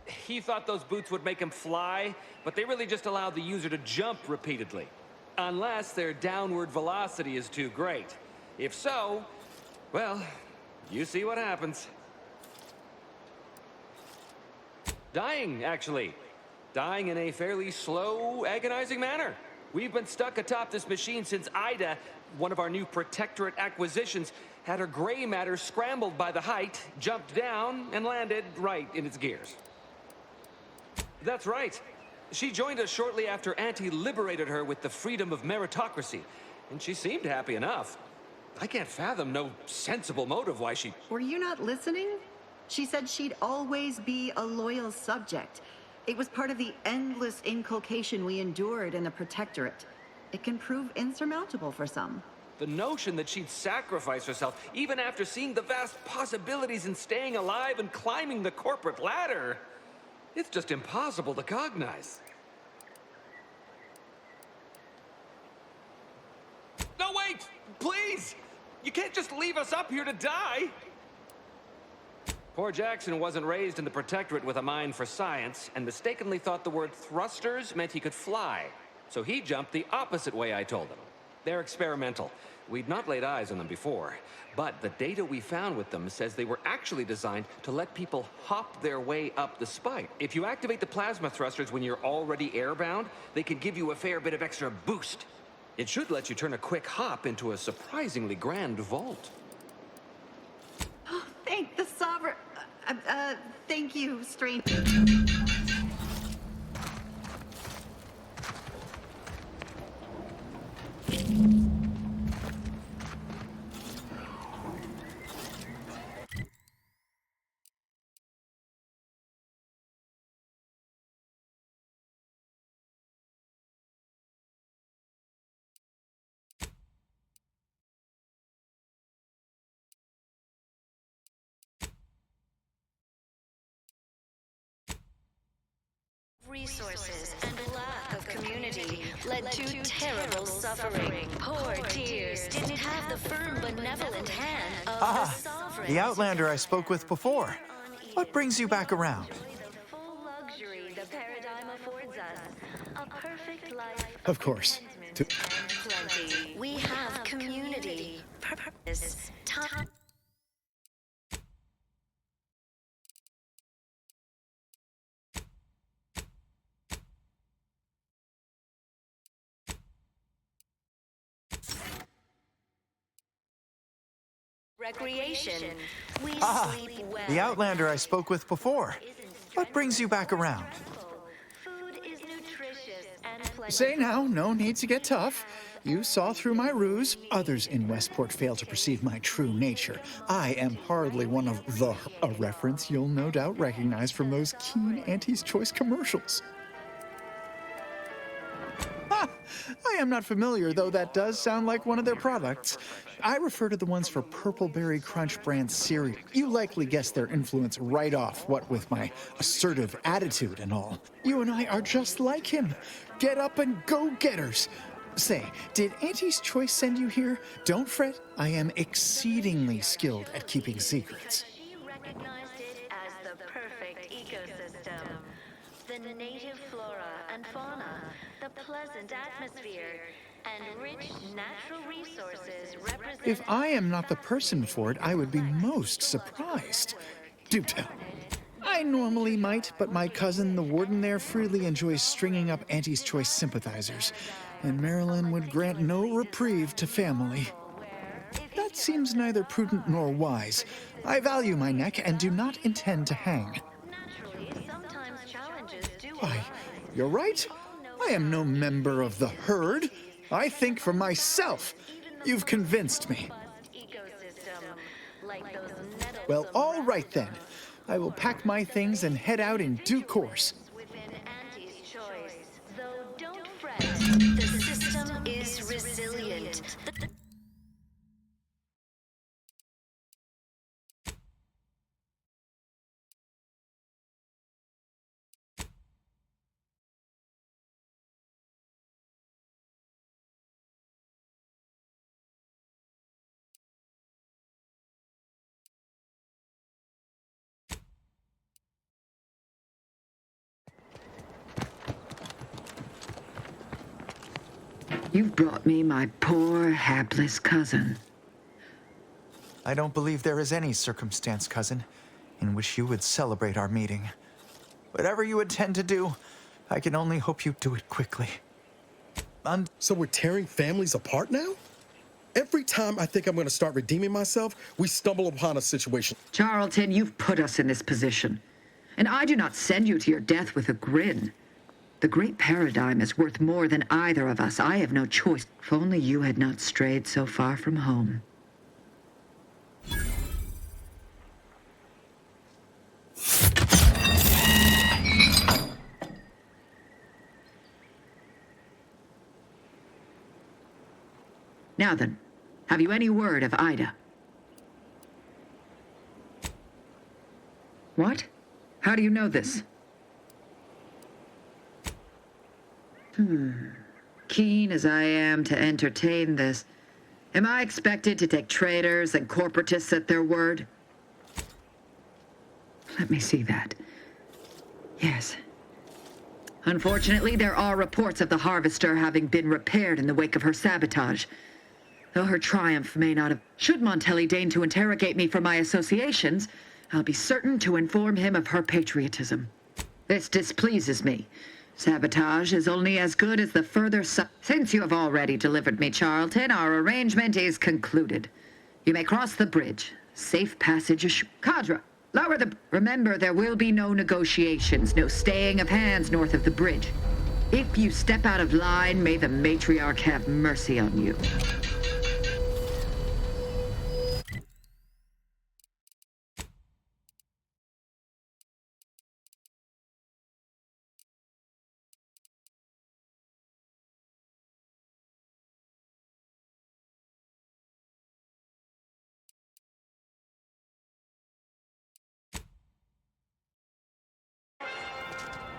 He thought those boots would make him fly, but they really just allow the user to jump repeatedly. Unless their downward velocity is too great. If so, well, you see what happens. Dying, actually. Dying in a fairly slow, agonizing manner. We've been stuck atop this machine since Ida, one of our new Protectorate acquisitions, had her gray matter scrambled by the height, jumped down, and landed right in its gears. That's right. She joined us shortly after Auntie liberated her with the freedom of meritocracy, and she seemed happy enough. I can't fathom no sensible motive why she... Were you not listening? She said she'd always be a loyal subject. It was part of the endless inculcation we endured in the Protectorate. It can prove insurmountable for some. The notion that she'd sacrifice herself, even after seeing the vast possibilities in staying alive and climbing the corporate ladder, it's just impossible to cognize. No, wait! Please! You can't just leave us up here to die! Poor Jackson wasn't raised in the Protectorate with a mind for science, and mistakenly thought the word thrusters meant he could fly. So he jumped the opposite way I told him. They're experimental. We'd not laid eyes on them before, but the data we found with them says they were actually designed to let people hop their way up the spike. If you activate the plasma thrusters when you're already airbound, they can give you a fair bit of extra boost. It should let you turn a quick hop into a surprisingly grand vault. Oh, thank the Sovereign. Thank you, stranger. Resources and lack of community led to terrible suffering. Poor tears didn't have the firm, benevolent hand of the Sovereign. The Outlander I spoke with before. What brings you back around? Full luxury the paradigm affords us. A perfect life. Of course. Plenty. We have community, purpose, time. Recreation. We sleep well. The Outlander I spoke with before. What brings you back around? Food is nutritious and plentiful. Say now, no need to get tough. You saw through my ruse. Others in Westport fail to perceive my true nature. I am hardly one of the... a reference you'll no doubt recognize from those keen Auntie's Choice commercials. I am not familiar, though that does sound like one of their products. I refer to the ones for Purple Berry Crunch brand cereal. You likely guessed their influence right off, what with my assertive attitude and all. You and I are just like him. Get up and go-getters. Say, did Auntie's Choice send you here? Don't fret, I am exceedingly skilled at keeping secrets. She recognized it as the perfect ecosystem. The native flora and fauna, the pleasant atmosphere, and rich natural resources represent... If I am not the person for it, I would be most surprised. Do tell. I normally might, but my cousin, the warden there, freely enjoys stringing up Auntie's Choice sympathizers. and Marilyn would grant no reprieve to family. That seems neither prudent nor wise. I value my neck and do not intend to hang. Why, you're right. I am no member of the herd. I think for myself. You've convinced me. Well, all right then. I will pack my things and head out in due course. The system is resilient. You've brought me my poor, hapless cousin. I don't believe there is any circumstance, cousin, in which you would celebrate our meeting. Whatever you intend to do, I can only hope you do it quickly. So we're tearing families apart now? Every time I think I'm going to start redeeming myself, we stumble upon a situation. Charlton, you've put us in this position. And I do not send you to your death with a grin. The great paradigm is worth more than either of us. I have no choice. If only you had not strayed so far from home. Now then, have you any word of Ida? What? How do you know this? Keen as I am to entertain this, am I expected to take traitors and corporatists at their word? Let me see that. Yes. Unfortunately, there are reports of the Harvester having been repaired in the wake of her sabotage. Though her triumph may not have... Should Montelli deign to interrogate me for my associations, I'll be certain to inform him of her patriotism. This displeases me. Sabotage is only as good as the further Since you have already delivered me, Charlton, our arrangement is concluded. You may cross the bridge. Safe passage assured. Cadra, lower the... Remember, there will be no negotiations, no staying of hands north of the bridge. If you step out of line, may the Matriarch have mercy on you.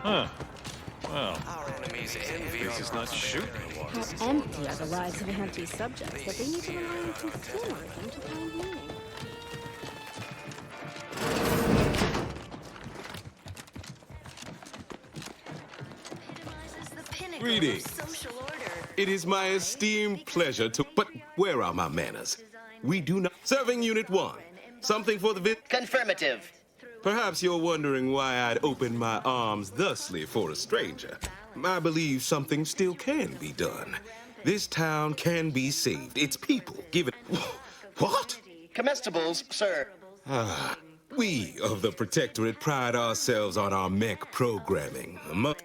Huh. Well, our enemies envy this is not shooting water. How empty are the lives of empty subjects that they need to rely on too thin on them to find meaning? Greetings. It is my esteemed pleasure to... But where are my manners? We do not... Serving Unit 1. Something for the... Confirmative. Perhaps you're wondering why I'd open my arms thusly for a stranger. I believe something still can be done. This town can be saved. Its people given... What? Comestibles, sir. We of the Protectorate pride ourselves on our mech programming.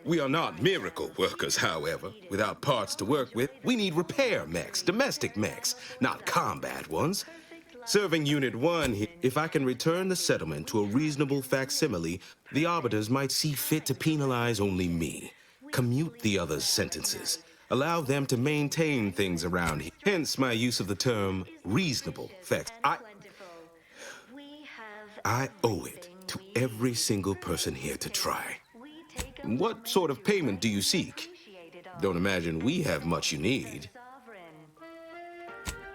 We are not miracle workers, however. Without parts to work with, we need repair mechs, domestic mechs, not combat ones. Serving Unit 1 here, if I can return the settlement to a reasonable facsimile, the arbiters might see fit to penalize only me. Commute the others' sentences. Allow them to maintain things around here. Hence my use of the term reasonable fact. I owe it to every single person here to try. What sort of payment do you seek? Don't imagine we have much you need.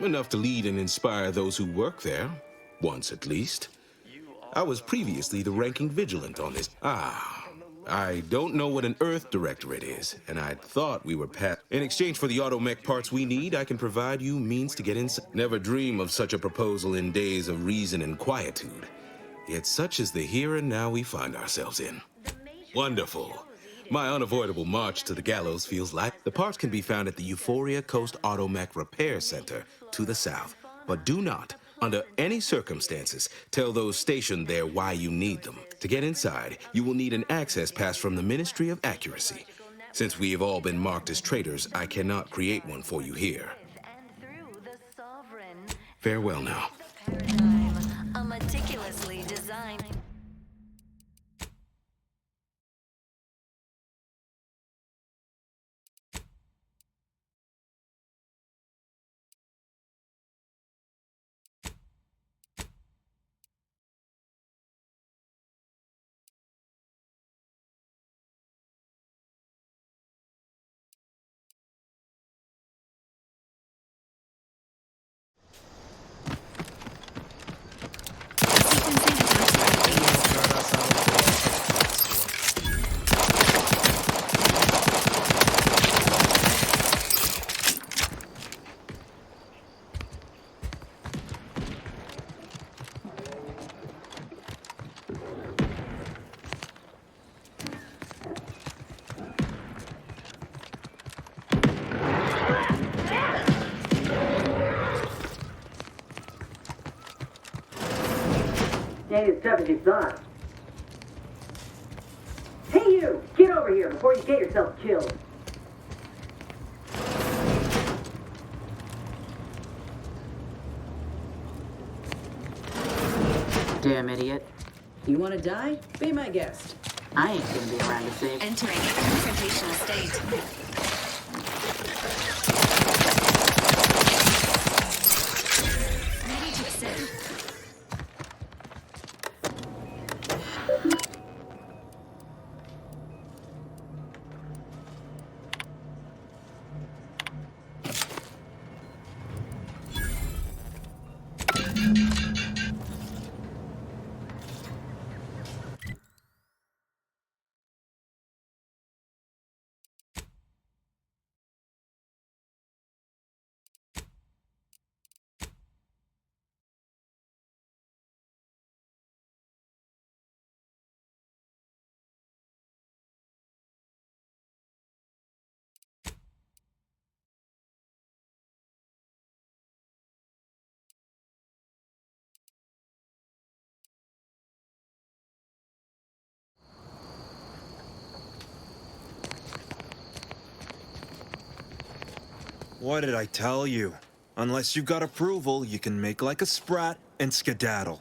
Enough to lead and inspire those who work there, once at least. I was previously the ranking vigilant on this. I don't know what an Earth Directorate is, and I thought we were past. In exchange for the automech parts we need, I can provide you means to get inside. Never dream of such a proposal in days of reason and quietude. Yet such is the here and now we find ourselves in. Wonderful. My unavoidable march to the gallows feels like the parts can be found at the Euphoria Coast Automech Repair Center to the south. But do not, under any circumstances, tell those stationed there why you need them. To get inside, you will need an access pass from the Ministry of Accuracy. Since we have all been marked as traitors, I cannot create one for you here. Farewell now. A meticulously designed... Ain't as tough as you thought. Hey you! Get over here before you get yourself killed. Damn idiot. You want to die? Be my guest. I ain't gonna be around to save. Entering a confrontational state. Ready to ascend. What did I tell you? Unless you've got approval, you can make like a sprat and skedaddle.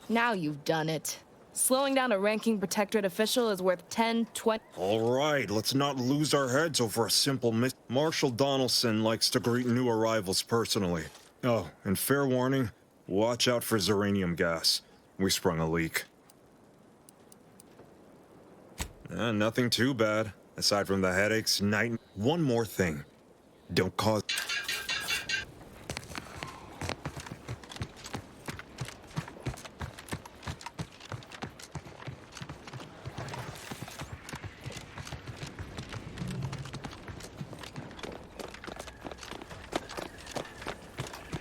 Now you've done it. Slowing down a ranking Protectorate official is worth 10, 20... All right, let's not lose our heads over a simple Marshal Donaldson likes to greet new arrivals personally. Oh, and fair warning, watch out for Zeranium gas. We sprung a leak. Nothing too bad, aside from the headaches, night... One more thing. Don't cause...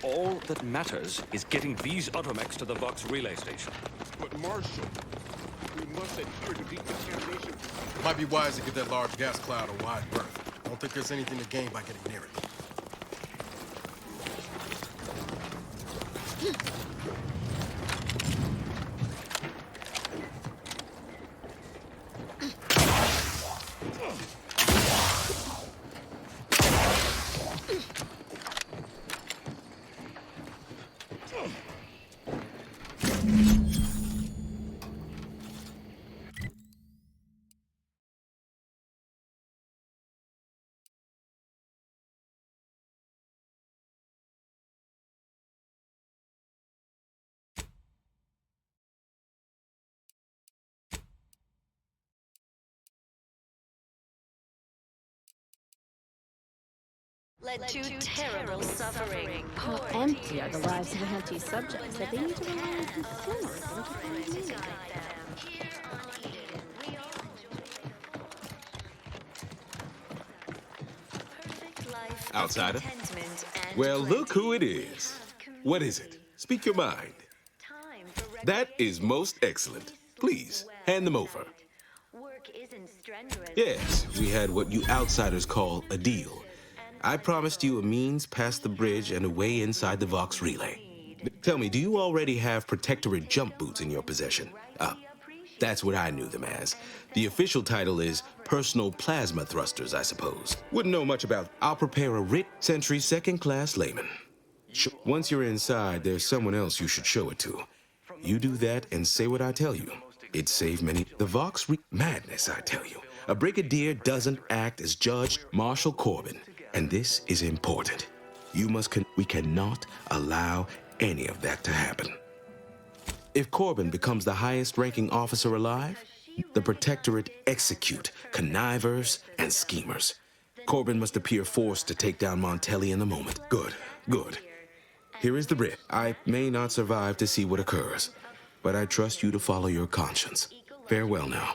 All that matters is getting these automechs to the Vox relay station. But Marshal, we must adhere to decontamination. Might be wise to get that large gas cloud a wide berth. I don't think there's anything to gain by getting near it. Led to terrible suffering. How empty are the lives of the Henty subjects that they need to rely on consumers to find meaning? Outsider? Well, look who it is. What is it? Speak your mind. That is most excellent. Please, hand them over. Work isn't Yes, we had what you outsiders call a deal. I promised you a means past the bridge and a way inside the Vox relay. Tell me, do you already have Protectorate jump boots in your possession? That's what I knew them as. The official title is Personal Plasma Thrusters, I suppose. Wouldn't know much about. I'll prepare a Writ Sentry second-class layman. Once you're inside, there's someone else you should show it to. You do that and say what I tell you. It'd save many. The Vox madness, I tell you. A brigadier doesn't act as Judge Marshal Corbin, and this is important. We cannot allow any of that to happen. If Corbin becomes the highest-ranking officer alive, the Protectorate execute connivers and schemers. Corbin must appear forced to take down Montelli in the moment. Good, good. Here is the Writ. I may not survive to see what occurs, but I trust you to follow your conscience. Farewell now.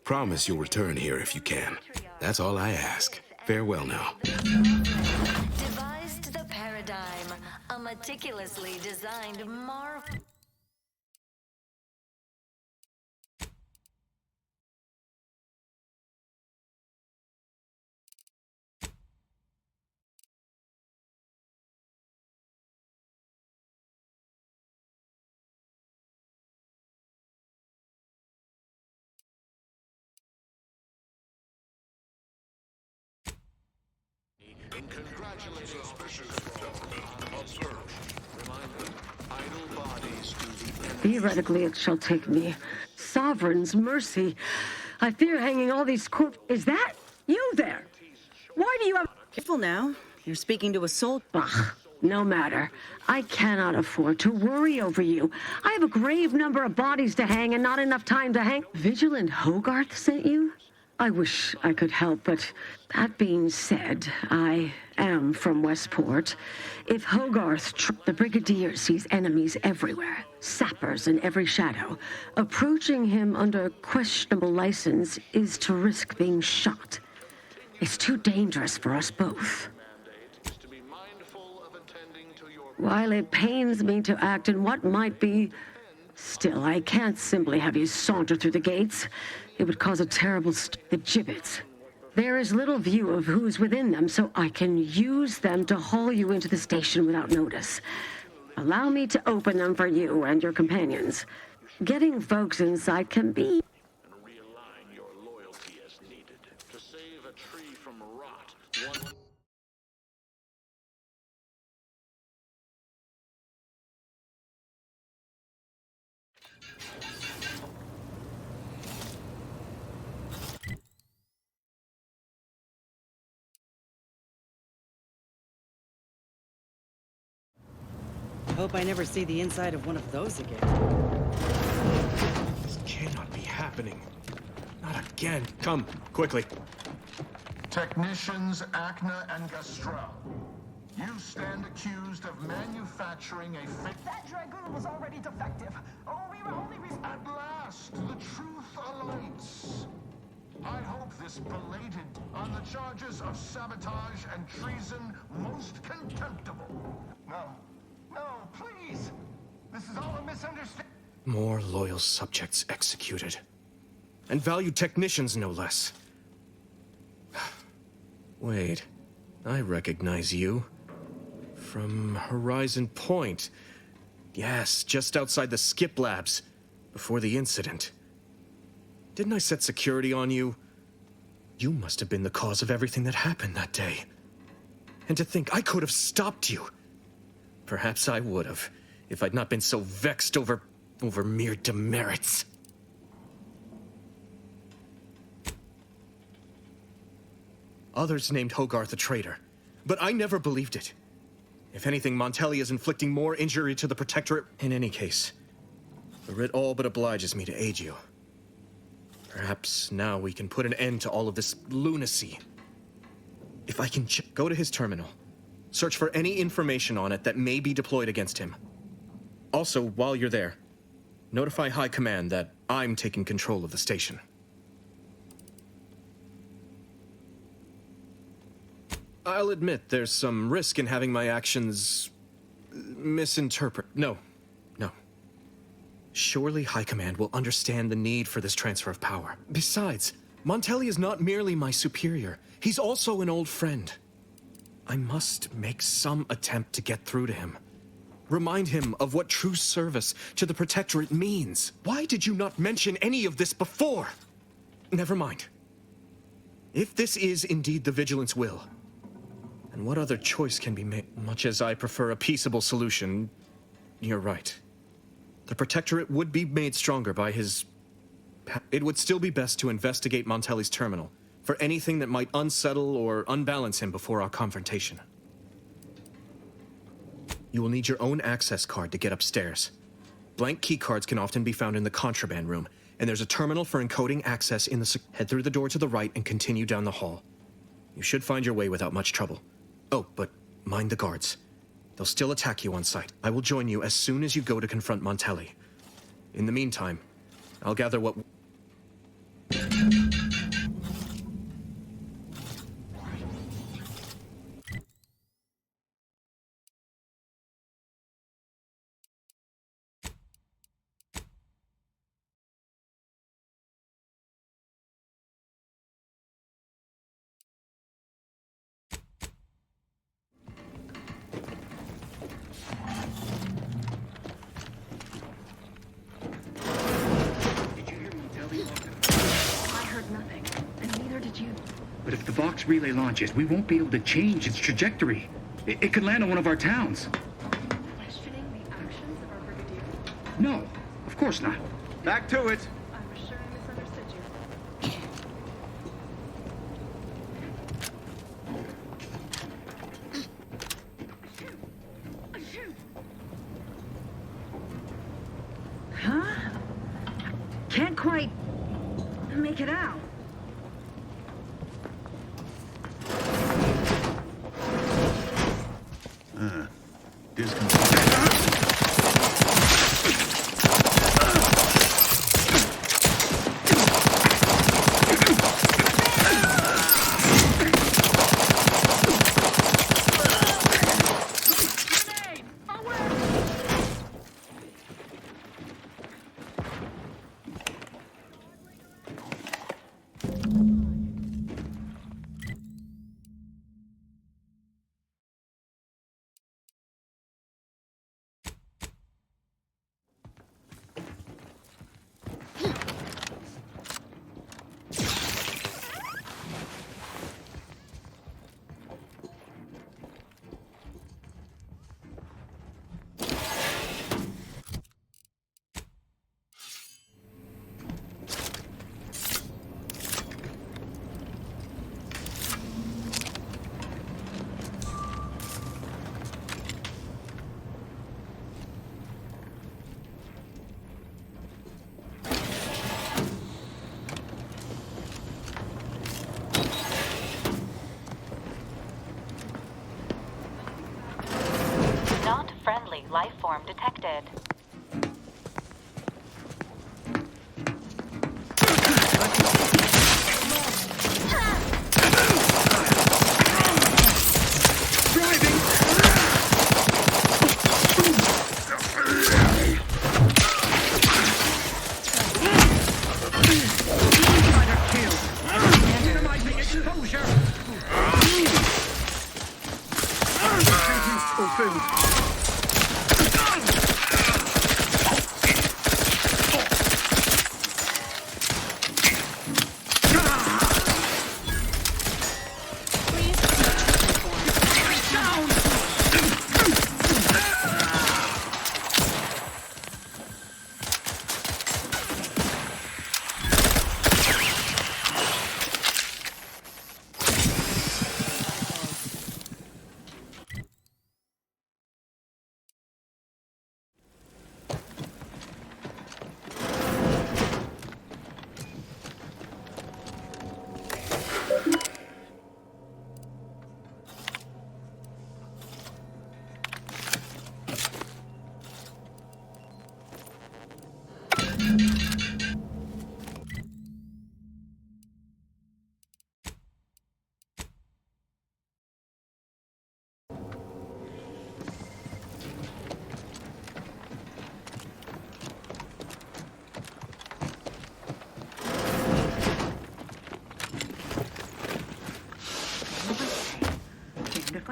Promise you'll return here if you can. That's all I ask. Farewell now. Devised the paradigm, a meticulously designed marvel. Theoretically, it shall take me. Sovereign's mercy. I fear hanging all these Is that you there? Why do you have... Careful now. You're speaking to a soul... Ugh, no matter. I cannot afford to worry over you. I have a grave number of bodies to hang and not enough time to hang... Vigilant Hogarth sent you? I wish I could help, but that being said, I am from Westport. If Hogarth, the Brigadier sees enemies everywhere, sappers in every shadow. Approaching him under questionable license is to risk being shot. It's too dangerous for us both. While it pains me to act in what might be... Still, I can't simply have you saunter through the gates. It would cause a terrible the gibbets. There is little view of who's within them, so I can use them to haul you into the station without notice. Allow me to open them for you and your companions. Getting folks inside can be... And realign your loyalty as needed to save a tree from rot. Hope I never see the inside of one of those again. This cannot be happening. Not again. Come, quickly. Technicians Acna and Gastrell, you stand accused of manufacturing a fake... That Dragoon was already defective. Oh, we were only... At last, the truth alights. I hope this belated on the charges of sabotage and treason most contemptible. No, please. This is all a misunderstanding. More loyal subjects executed. And valued technicians, no less. Wait, I recognize you. From Horizon Point. Yes, just outside the Skip Labs, before the incident. Didn't I set security on you? You must have been the cause of everything that happened that day. And to think I could have stopped you. Perhaps I would have, if I'd not been so vexed over mere demerits. Others named Hogarth a traitor, but I never believed it. If anything, Montelli is inflicting more injury to the Protectorate. In any case, the Writ all but obliges me to aid you. Perhaps now we can put an end to all of this lunacy. If I can go to his terminal, search for any information on it that may be deployed against him. Also, while you're there, notify High Command that I'm taking control of the station. I'll admit there's some risk in having my actions No. Surely High Command will understand the need for this transfer of power. Besides, Montelli is not merely my superior. He's also an old friend. I must make some attempt to get through to him. Remind him of what true service to the Protectorate means. Why did you not mention any of this before? Never mind. If this is indeed the Vigilance will, then what other choice can be made? Much as I prefer a peaceable solution, you're right. The Protectorate would be made stronger by his... It would still be best to investigate Montelli's terminal for anything that might unsettle or unbalance him before our confrontation. You will need your own access card to get upstairs. Blank keycards can often be found in the Contraband room, and there's a terminal for encoding access in the... Head through the door to the right and continue down the hall. You should find your way without much trouble. Oh, but mind the guards. They'll still attack you on sight. I will join you as soon as you go to confront Montelli. In the meantime, I'll gather what... But if the Vox relay launches, we won't be able to change its trajectory. It could land on one of our towns. Questioning the actions of our brigadier? No, of course not. Back to it. I'm sure I misunderstood you. Huh? Can't quite make it out. Life form detected.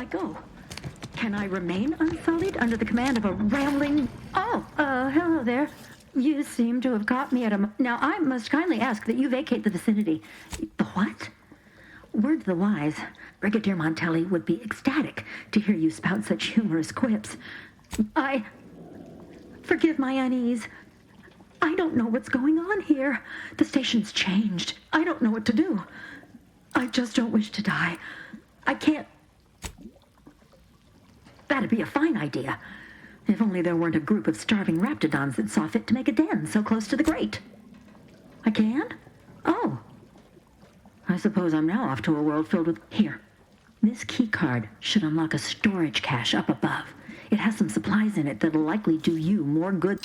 go? Can I remain unsullied under the command of a rambling... Oh, hello there. You seem to have caught me at a... Now, I must kindly ask that you vacate the vicinity. The what? Word to the wise, Brigadier Montelli would be ecstatic to hear you spout such humorous quips. Forgive my unease. I don't know what's going on here. The station's changed. I don't know what to do. I just don't wish to die. I can't... That'd be a fine idea. If only there weren't a group of starving raptidons that saw fit to make a den so close to the grate. I can? Oh. I suppose I'm now off to a world filled with... Here. This keycard should unlock a storage cache up above. It has some supplies in it that'll likely do you more good...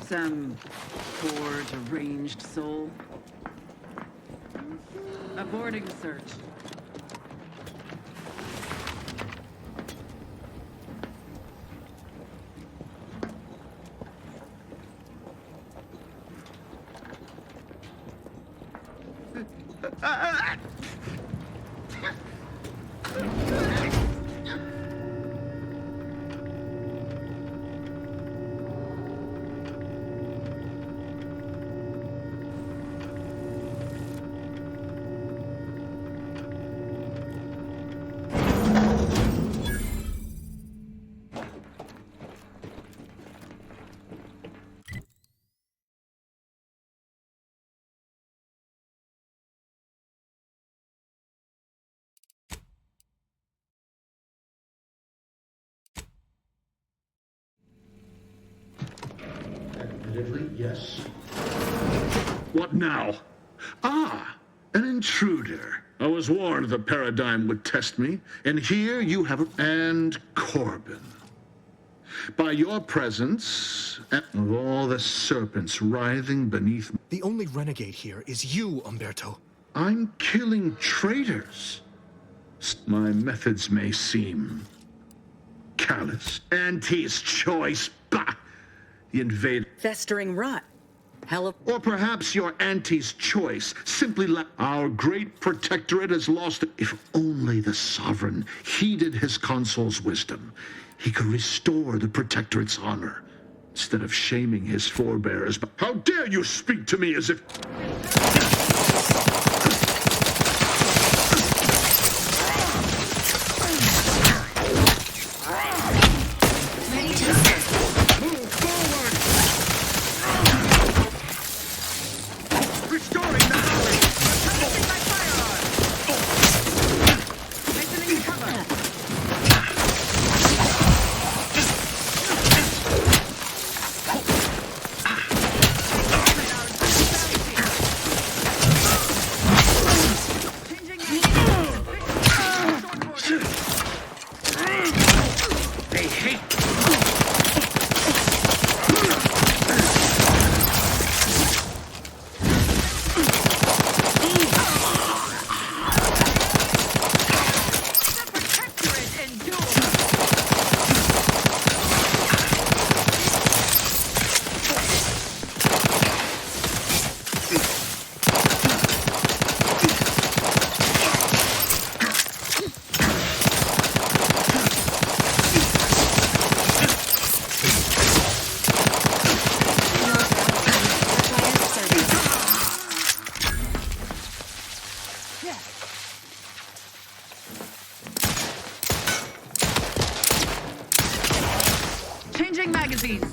Some poor, deranged soul. Aborting search. Admittedly, yes. What now? Ah, an intruder. I was warned the paradigm would test me, and here you have and Corbin. by your presence and of all the serpents writhing beneath. The only renegade here is you, Umberto. I'm killing traitors. My methods may seem callous. Auntie's choice. Bah! The invader. Festering rot. Or perhaps your auntie's choice simply our great protectorate has lost it. If only the sovereign heeded his consul's wisdom, he could restore the protectorate's honor instead of shaming his forebears. How dare you speak to me as if...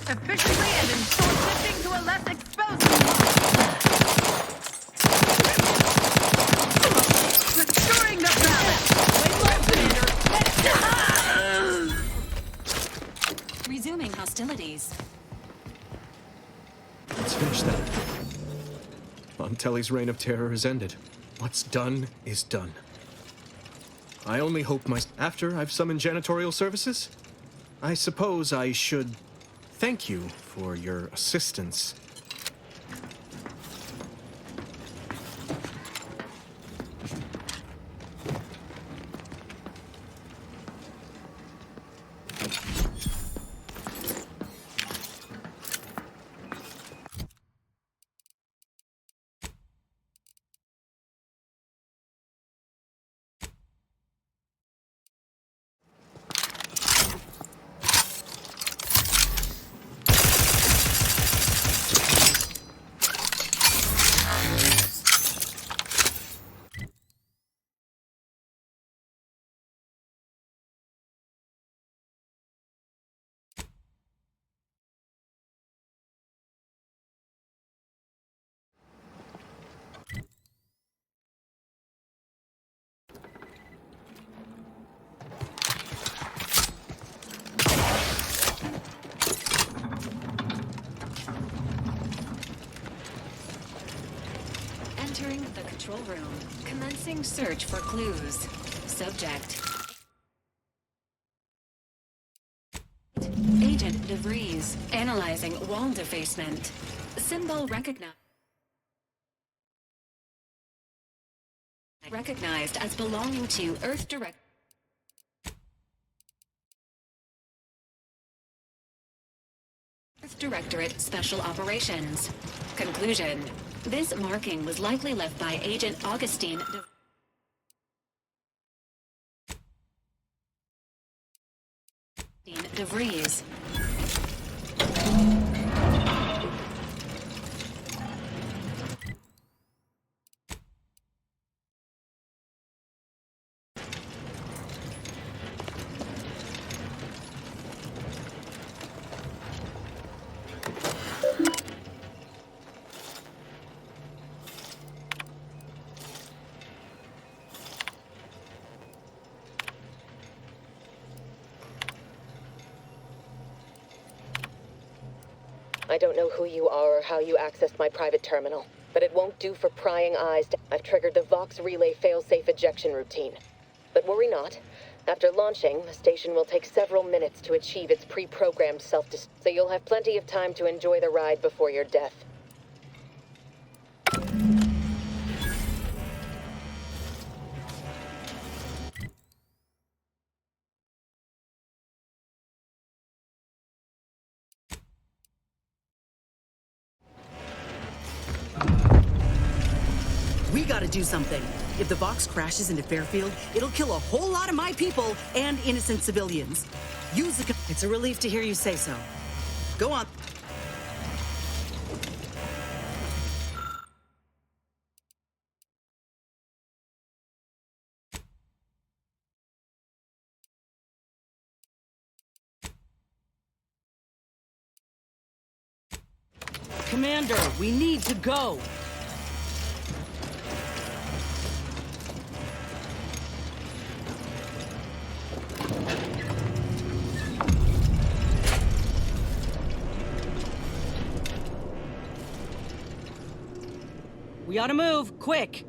Efficiently and in short shifting to a less exposed restoring the balance. Resuming hostilities. Let's finish that. Montelli's reign of terror has ended. What's done is done. I only hope after I've summoned janitorial services, I suppose I should thank you for your assistance. Entering the control room. Commencing search for clues. Subject. Agent de Vries. Analyzing wall defacement. Symbol recognized as belonging to Earth Direct. Earth Directorate Special Operations. Conclusion. This marking was likely left by Agent Augustine de Vries. I don't know who you are or how you accessed my private terminal, but it won't do for prying eyes. I've triggered the Vox relay failsafe ejection routine. But worry not. After launching, the station will take several minutes to achieve its pre-programmed self-destruct, so you'll have plenty of time to enjoy the ride before your death. We gotta do something. If the Vox crashes into Fairfield, it'll kill a whole lot of my people and innocent civilians. Use the... It's a relief to hear you say so. Go on. Commander, we need to go. We ought to move, quick!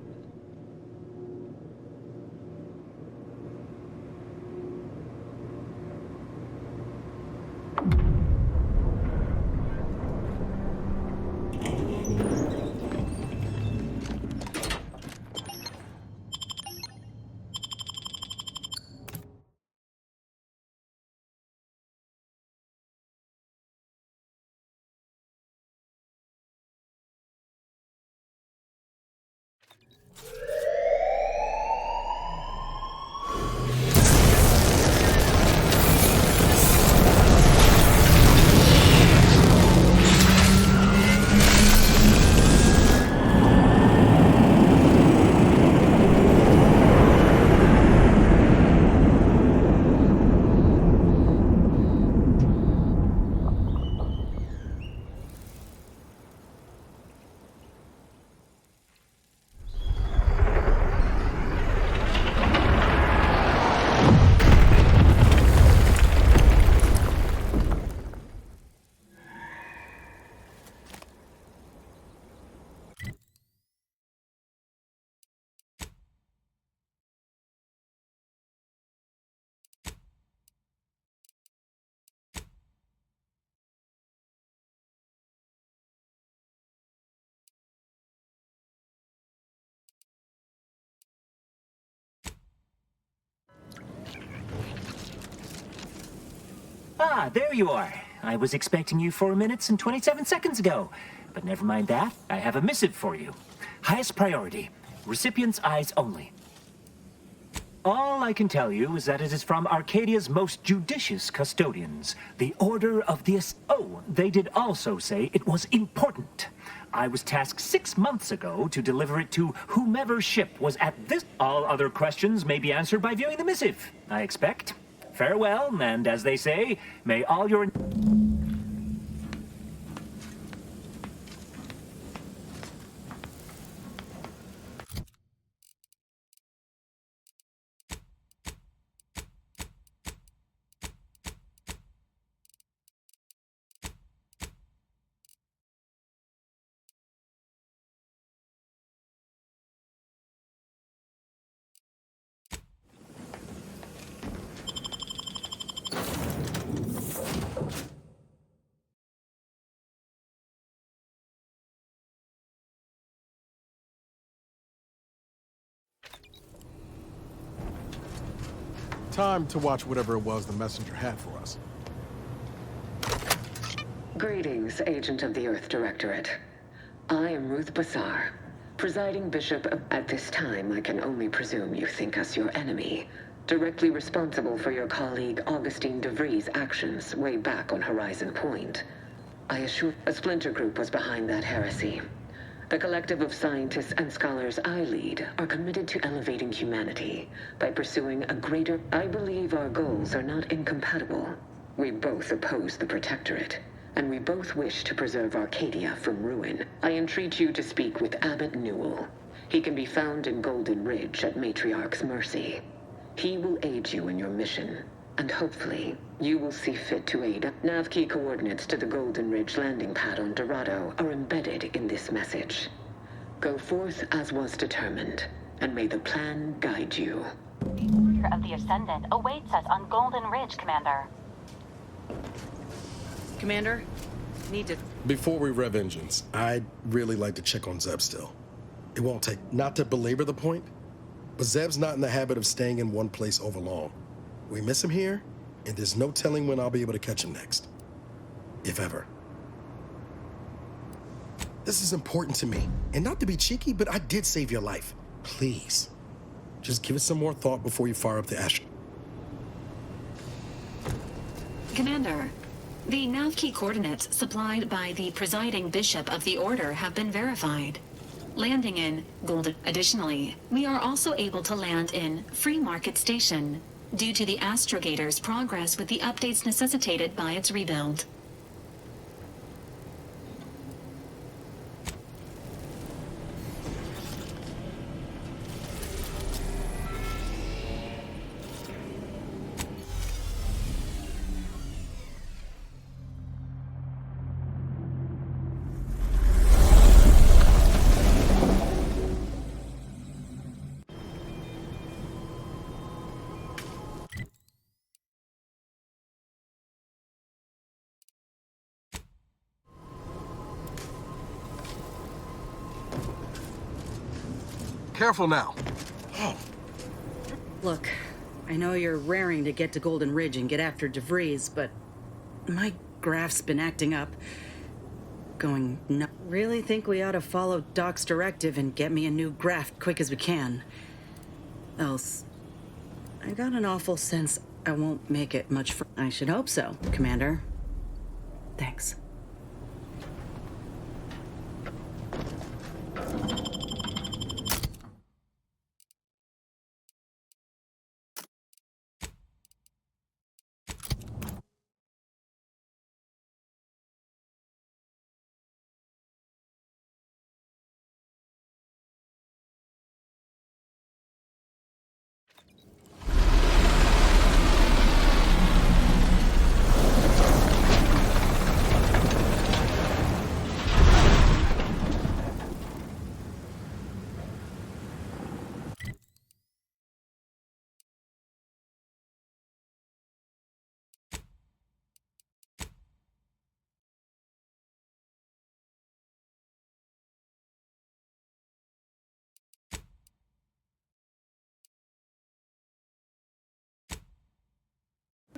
Ah, there you are. I was expecting you 4 minutes and 27 seconds ago. But never mind that. I have a missive for you. Highest priority. Recipient's eyes only. All I can tell you is that it is from Arcadia's most judicious custodians, the Order of the... Oh, they did also say it was important. I was tasked 6 months ago to deliver it to whomever ship was at this... All other questions may be answered by viewing the missive, I expect. Farewell, and as they say, may all your... Time to watch whatever it was the messenger had for us. Greetings, Agent of the Earth Directorate. I am Ruth Bassar, Presiding Bishop of... At this time, I can only presume you think us your enemy, directly responsible for your colleague Augustine de Vries' actions way back on Horizon Point. I assure... A splinter group was behind that heresy. The collective of scientists and scholars I lead are committed to elevating humanity by pursuing a greater... I believe our goals are not incompatible. We both oppose the Protectorate, and we both wish to preserve Arcadia from ruin. I entreat you to speak with Abbot Newell. He can be found in Golden Ridge at Matriarch's mercy. He will aid you in your mission, and hopefully, you will see fit to aid. Nav key coordinates to the Golden Ridge landing pad on Dorado are embedded in this message. Go forth as was determined, and may the plan guide you. Warrior of the Ascendant awaits us on Golden Ridge, Commander. Commander, need to... Before we rev engines, I'd really like to check on Zeb still. It won't take... Not to belabor the point, but Zeb's not in the habit of staying in one place over long. We miss him here, and there's no telling when I'll be able to catch him next. If ever. This is important to me. And not to be cheeky, but I did save your life. Please. Just give it some more thought before you fire up the Ash. Commander, the nav key coordinates supplied by the Presiding Bishop of the Order have been verified. Landing in Golden. Additionally, we are also able to land in Free Market Station due to the Astrogator's progress with the updates necessitated by its rebuild. Careful now. Oh. Look, I know you're raring to get to Golden Ridge and get after De Vries, but my graph's been acting up. Going nuts. Really think we ought to follow Doc's directive and get me a new graph quick as we can. Else, I got an awful sense I won't make it much for... I should hope so, Commander. Thanks.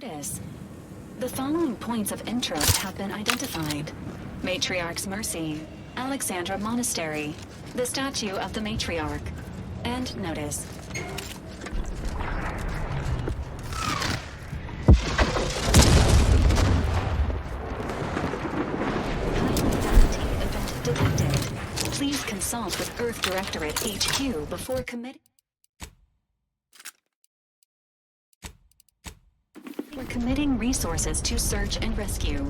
Notice. The following points of interest have been identified. Matriarch's Mercy, Alexandra Monastery, the statue of the Matriarch, and notice. Event detected. Please consult with Earth Directorate HQ before committing. We're committing resources to search and rescue.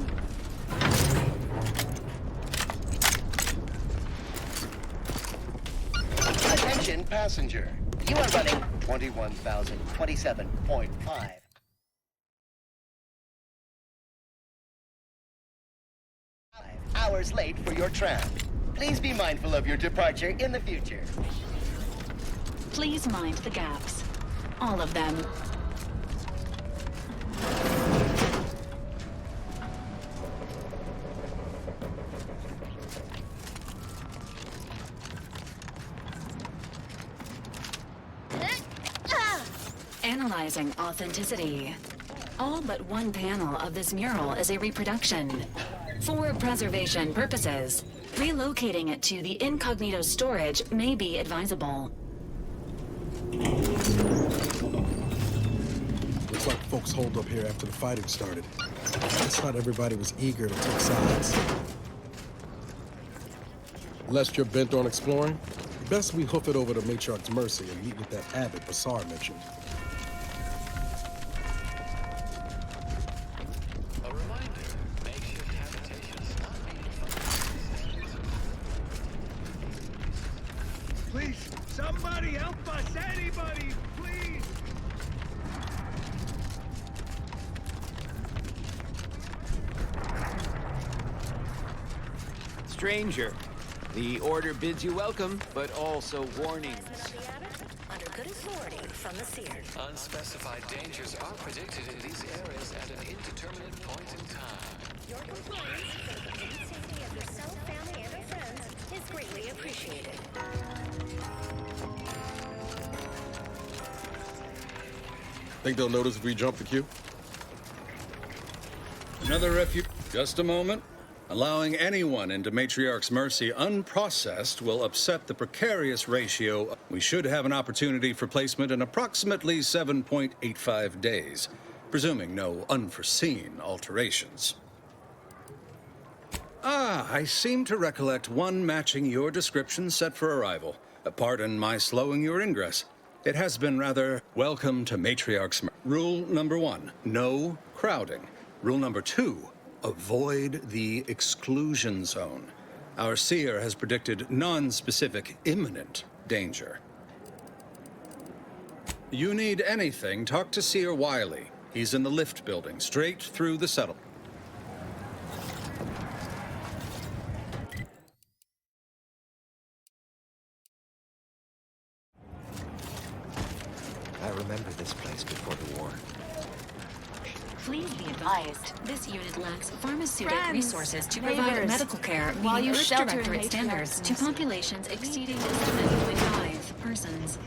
Attention passenger. You are running 21,027.5. Hours late for your tram. Please be mindful of your departure in the future. Please mind the gaps. All of them. Analyzing authenticity. All but one panel of this mural is a reproduction. For preservation purposes, relocating it to the Incognito storage may be advisable. Looks like folks holed up here after the fighting started. Guess not everybody was eager to take sides. Lest you're bent on exploring, best we hoof it over to Matriarch's Mercy and meet with that Abbot Basar mentioned. Please, somebody help us! Anybody, please! Stranger, the Order bids you welcome, but also warnings. Under good authority from the Seer. Unspecified dangers are predicted in these areas at an indeterminate point in time. Your compliance for the complete safety of yourself, family, and your friends is greatly appreciated. Think they'll notice if we jump the queue? Another refuge. Just a moment. Allowing anyone into Matriarch's mercy unprocessed will upset the precarious ratio. We should have an opportunity for placement in approximately 7.85 days, presuming no unforeseen alterations. I seem to recollect one matching your description set for arrival. Pardon my slowing your ingress. It has been rather welcome to Matriarch's mercy. Rule number 1, no crowding. Rule number 2, avoid the exclusion zone. Our Seer has predicted non-specific imminent danger. You need anything, talk to Seer Wiley. He's in the lift building, straight through the settlement. I remember this place before the war. Please be advised, this unit lacks pharmaceutic Friends, resources to neighbors, provide medical care while meeting you Earth shelter in Directorate Matriarch's standards to nest. populations exceeding 7.5 persons.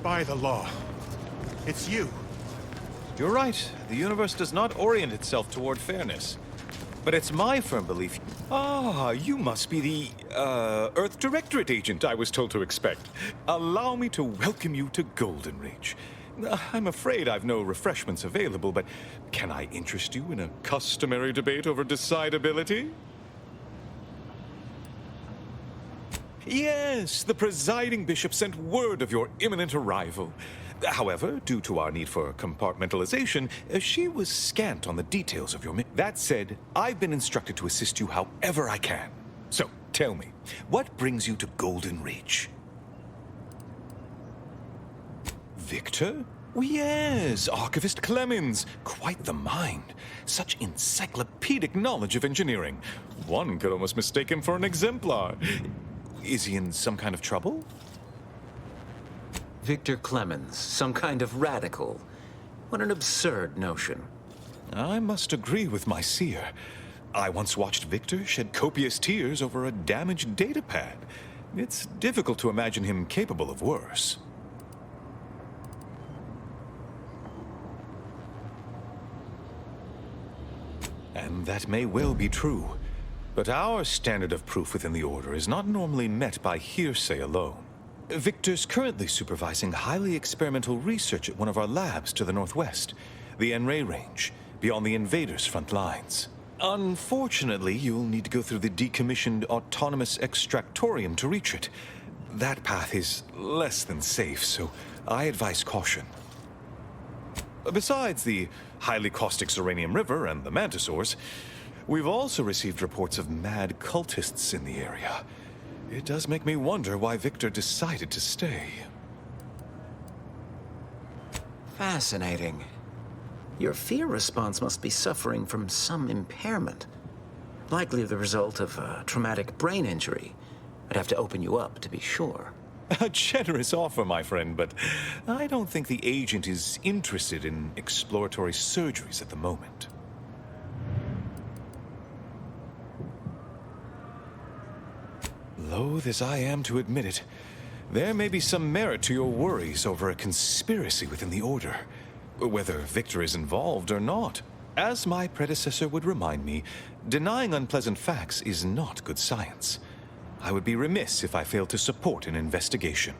By the law, it's you. You're right. The universe does not orient itself toward fairness. But it's my firm belief. Ah, you must be the, Earth Directorate agent I was told to expect. Allow me to welcome you to Golden Ridge. I'm afraid I've no refreshments available, but can I interest you in a customary debate over decidability? Yes, the Presiding Bishop sent word of your imminent arrival. However, due to our need for compartmentalization, she was scant on the details of your mission. That said, I've been instructed to assist you however I can. So, tell me, what brings you to Golden Ridge? Victor? Oh, yes, Archivist Clemens. Quite the mind. Such encyclopedic knowledge of engineering. One could almost mistake him for an exemplar. Is he in some kind of trouble? Victor Clemens, some kind of radical. What an absurd notion. I must agree with my Seer. I once watched Victor shed copious tears over a damaged datapad. It's difficult to imagine him capable of worse. And that may well be true. But our standard of proof within the Order is not normally met by hearsay alone. Victor's currently supervising highly experimental research at one of our labs to the northwest, the N-Ray range, beyond the invaders' front lines. Unfortunately, you'll need to go through the decommissioned autonomous extractorium to reach it. That path is less than safe, so I advise caution. Besides the highly caustic Zeranium River and the Mantisaurs, we've also received reports of mad cultists in the area. It does make me wonder why Victor decided to stay. Fascinating. Your fear response must be suffering from some impairment. Likely the result of a traumatic brain injury. I'd have to open you up to be sure. A generous offer, my friend, but I don't think the agent is interested in exploratory surgeries at the moment. Loath as I am to admit it, there may be some merit to your worries over a conspiracy within the Order, whether Victor is involved or not. As my predecessor would remind me, denying unpleasant facts is not good science. I would be remiss if I failed to support an investigation.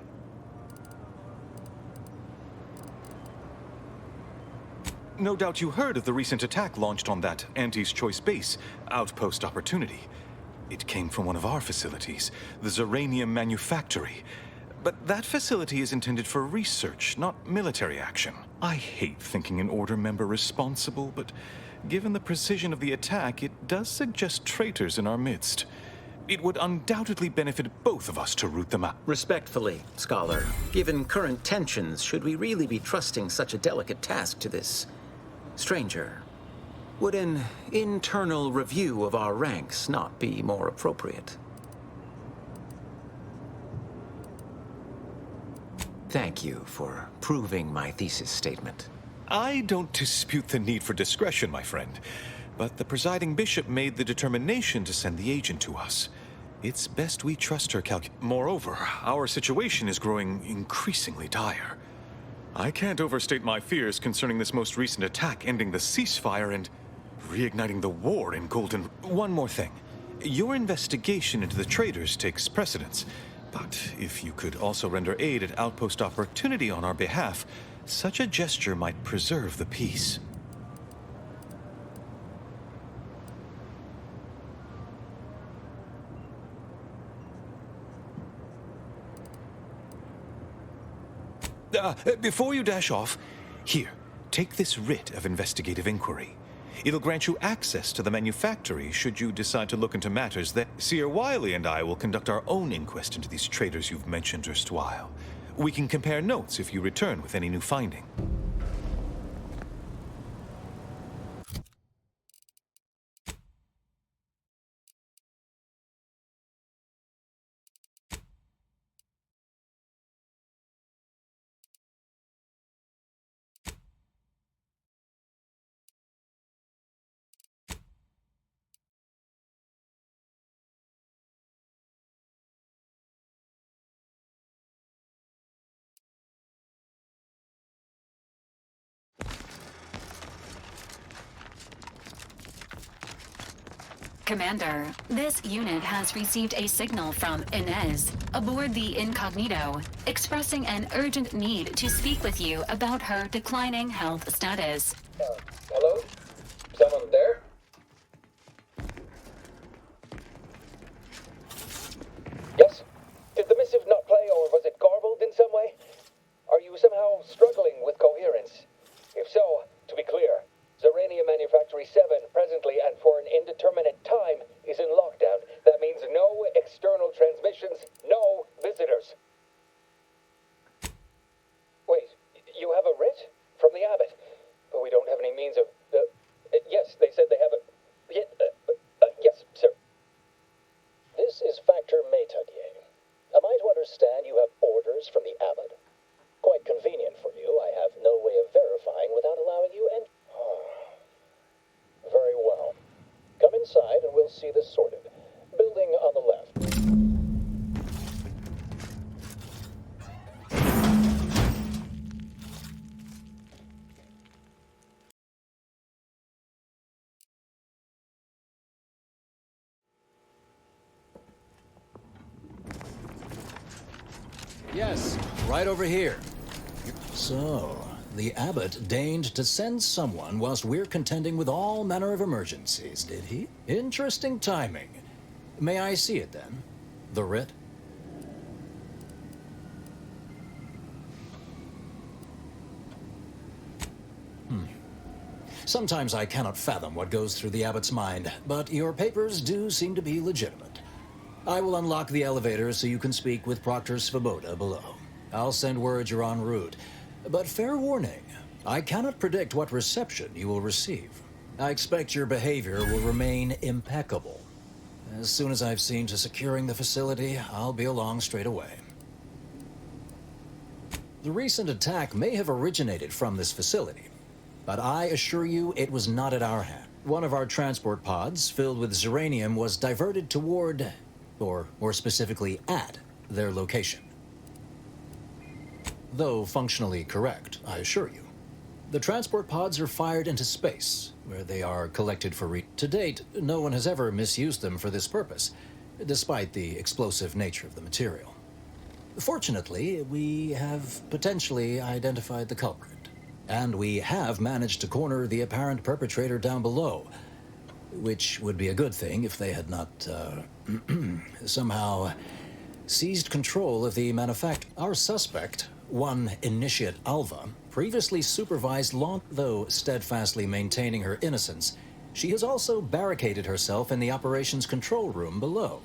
No doubt you heard of the recent attack launched on that Anti's Choice base, Outpost Opportunity. It came from one of our facilities, the Zeranium Manufactory. But that facility is intended for research, not military action. I hate thinking an Order member responsible, but given the precision of the attack, it does suggest traitors in our midst. It would undoubtedly benefit both of us to root them out. Respectfully, Scholar, given current tensions, should we really be trusting such a delicate task to this stranger? Would an internal review of our ranks not be more appropriate? Thank you for proving my thesis statement. I don't dispute the need for discretion, my friend. But the Presiding Bishop made the determination to send the agent to us. It's best we trust her Moreover, our situation is growing increasingly dire. I can't overstate my fears concerning this most recent attack ending the ceasefire and reigniting the war in Golden... One more thing. Your investigation into the traitors takes precedence. But if you could also render aid at Outpost Opportunity on our behalf, such a gesture might preserve the peace. Before you dash off, here, take this writ of investigative inquiry. It'll grant you access to the manufactory should you decide to look into matters that Seer Wiley and I will conduct our own inquest into these traitors you've mentioned erstwhile. We can compare notes if you return with any new finding. Commander, this unit has received a signal from Inez aboard the Incognito, expressing an urgent need to speak with you about her declining health status. Hello? Someone there? Yes? Did the missive not play, or was it garbled in some way? Are you somehow struggling with coherence? If so, to be clear, Zerania Manufactory 7 presently and for an indeterminate time is in lockdown. That means no external transmissions, no visitors. Wait, you have a writ? From the Abbot? But we don't have any means of... yes, they said they have a... yes, sir. This is Factor Métaguier. Am I to understand you have orders from the Abbot? Quite convenient for you. I have no way of verifying without allowing you and... Very well. Come inside and we'll see this sorted. Building on the left. Yes, right over here. So, the Abbot deigned to send someone whilst we're contending with all manner of emergencies, did he? Interesting timing. May I see it, then? The writ? Sometimes I cannot fathom what goes through the Abbot's mind, but your papers do seem to be legitimate. I will unlock the elevator so you can speak with Proctor Svoboda below. I'll send word you're en route. But fair warning, I cannot predict what reception you will receive. I expect your behavior will remain impeccable. As soon as I've seen to securing the facility, I'll be along straight away. The recent attack may have originated from this facility, but I assure you it was not at our hand. One of our transport pods filled with Zeranium was diverted toward, or more specifically at, their location. Though functionally correct, I assure you. The transport pods are fired into space, where they are collected for To date, no one has ever misused them for this purpose, despite the explosive nature of the material. Fortunately, we have potentially identified the culprit, and we have managed to corner the apparent perpetrator down below, which would be a good thing if they had not, somehow seized control of the manufacturer. Our suspect, one Initiate Alva, previously supervised though steadfastly maintaining her innocence, she has also barricaded herself in the operations control room below,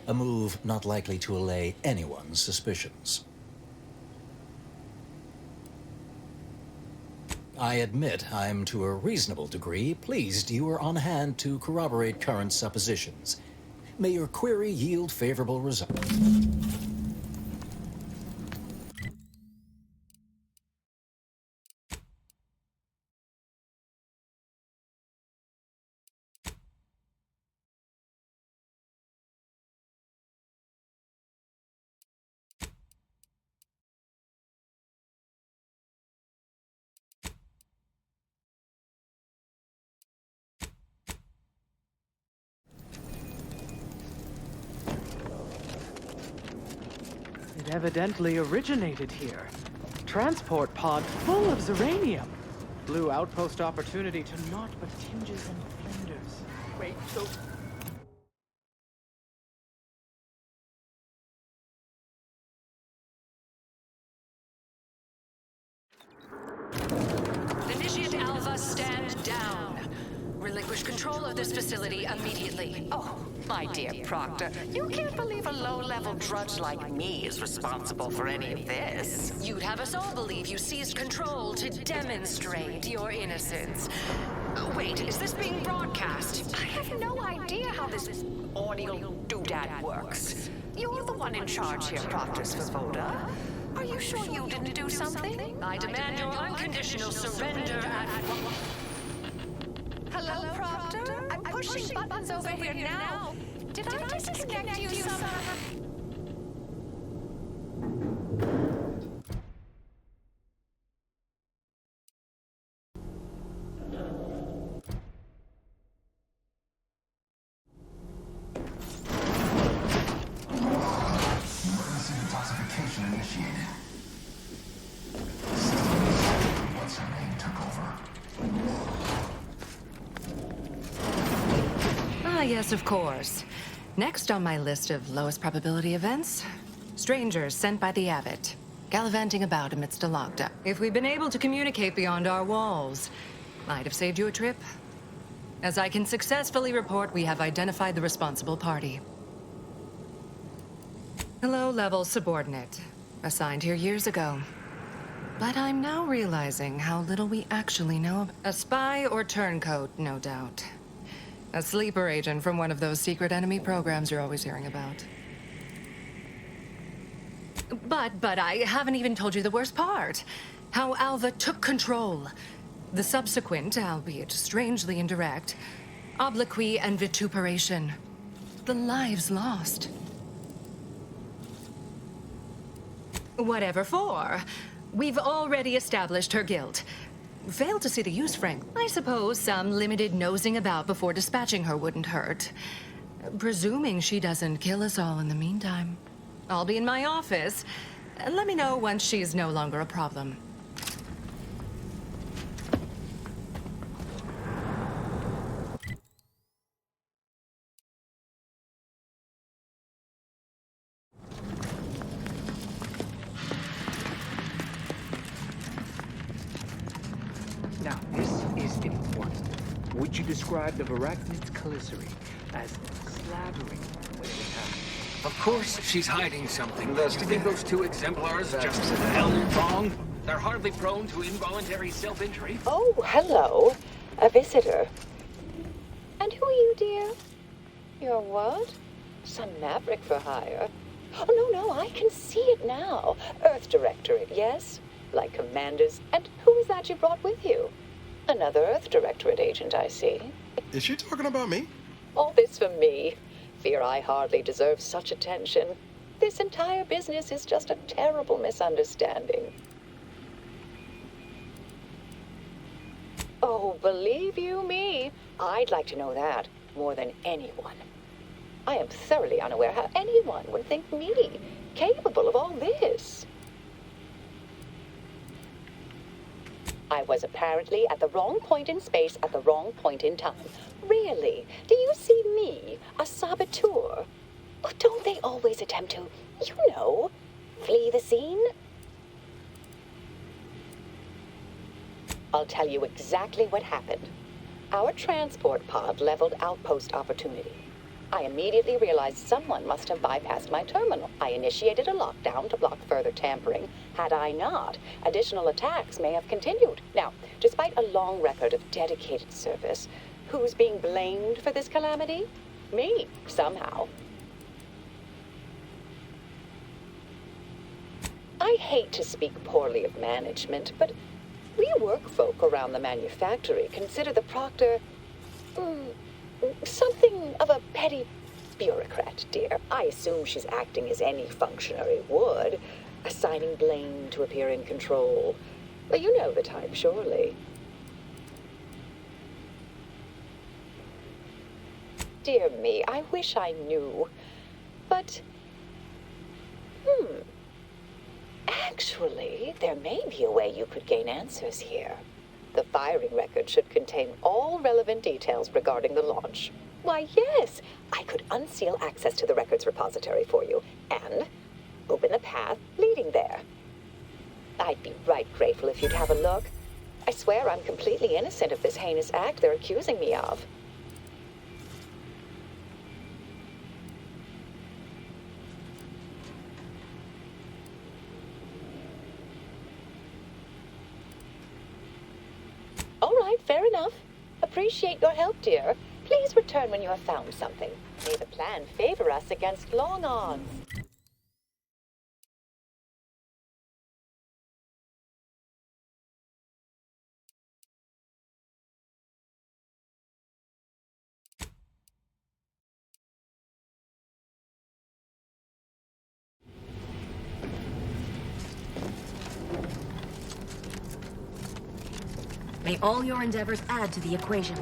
a move not likely to allay anyone's suspicions. I admit I'm to a reasonable degree pleased you are on hand to corroborate current suppositions. May your query yield favorable results. evidently originated here. Transport pod full of Zeranium. Blue outpost opportunity to naught but tinges and flinders. Wait, so... Initiate Alpha, stand down. Relinquish control of this facility immediately. Oh, my dear Proctor, you can't believe a low-level drudge like me is responsible for any of this. You'd have us all believe you seized control to demonstrate your innocence. Wait, is this being broadcast? I have no idea how this audio doodad works. You're the one in charge here, Proctor Svoboda. Are you sure you didn't do something? I demand your unconditional surrender at... Hello, Proctor? I'm pushing buttons over here now. Did I disconnect you somehow? Emergency detoxification initiated. What's her name took over. Ah, yes, of course. Next on my list of lowest probability events, strangers sent by the Abbot, gallivanting about amidst a lockdown. If we'd been able to communicate beyond our walls, might have saved you a trip. As I can successfully report, we have identified the responsible party. A low-level subordinate, assigned here years ago. But I'm now realizing how little we actually know. A spy or turncoat, no doubt. A sleeper agent from one of those secret enemy programs you're always hearing about. But I haven't even told you the worst part. How Alva took control. The subsequent, albeit strangely indirect, obloquy and vituperation. The lives lost. Whatever for. We've already established her guilt. Failed to see the use, Frank. I suppose some limited nosing about before dispatching her wouldn't hurt. Presuming she doesn't kill us all in the meantime. I'll be in my office. Let me know once she's no longer a problem. Now, this is important. Would you describe the Varachnid's Calicity as slavering when it attacked? Of course she's hiding something. Do you think those two exemplars are just hell wrong? They're hardly prone to involuntary self-injury. Oh, hello. A visitor. And who are you, dear? You're what? Some maverick for hire. Oh, no, I can see it now. Earth Directorate, yes? Like commanders. And who is that you brought with you? Another Earth Directorate agent, I see. Is she talking about me? All this for me. Fear I hardly deserve such attention. This entire business is just a terrible misunderstanding. Oh, believe you me, I'd like to know that more than anyone. I am thoroughly unaware how anyone would think me capable of all this. I was apparently at the wrong point in space at the wrong point in time. Really? Do you see me, a saboteur? Oh, don't they always attempt to, flee the scene? I'll tell you exactly what happened. Our transport pod leveled outpost opportunity. I immediately realized someone must have bypassed my terminal. I initiated a lockdown to block further tampering. Had I not, additional attacks may have continued. Now, despite a long record of dedicated service, who's being blamed for this calamity? Me, somehow. I hate to speak poorly of management, but we workfolk around the manufactory consider the proctor something of a petty bureaucrat, dear. I assume she's acting as any functionary would, assigning blame to appear in control. Well, you know the type, surely. Dear me, I wish I knew. But, Actually, there may be a way you could gain answers here. The firing record should contain all relevant details regarding the launch. Why, yes, I could unseal access to the records repository for you, and open the path leading there. I'd be right grateful if you'd have a look. I swear I'm completely innocent of this heinous act they're accusing me of. All right, fair enough. Appreciate your help, dear. Please return when you have found something. May the plan favor us against long odds. May all your endeavors add to the equation.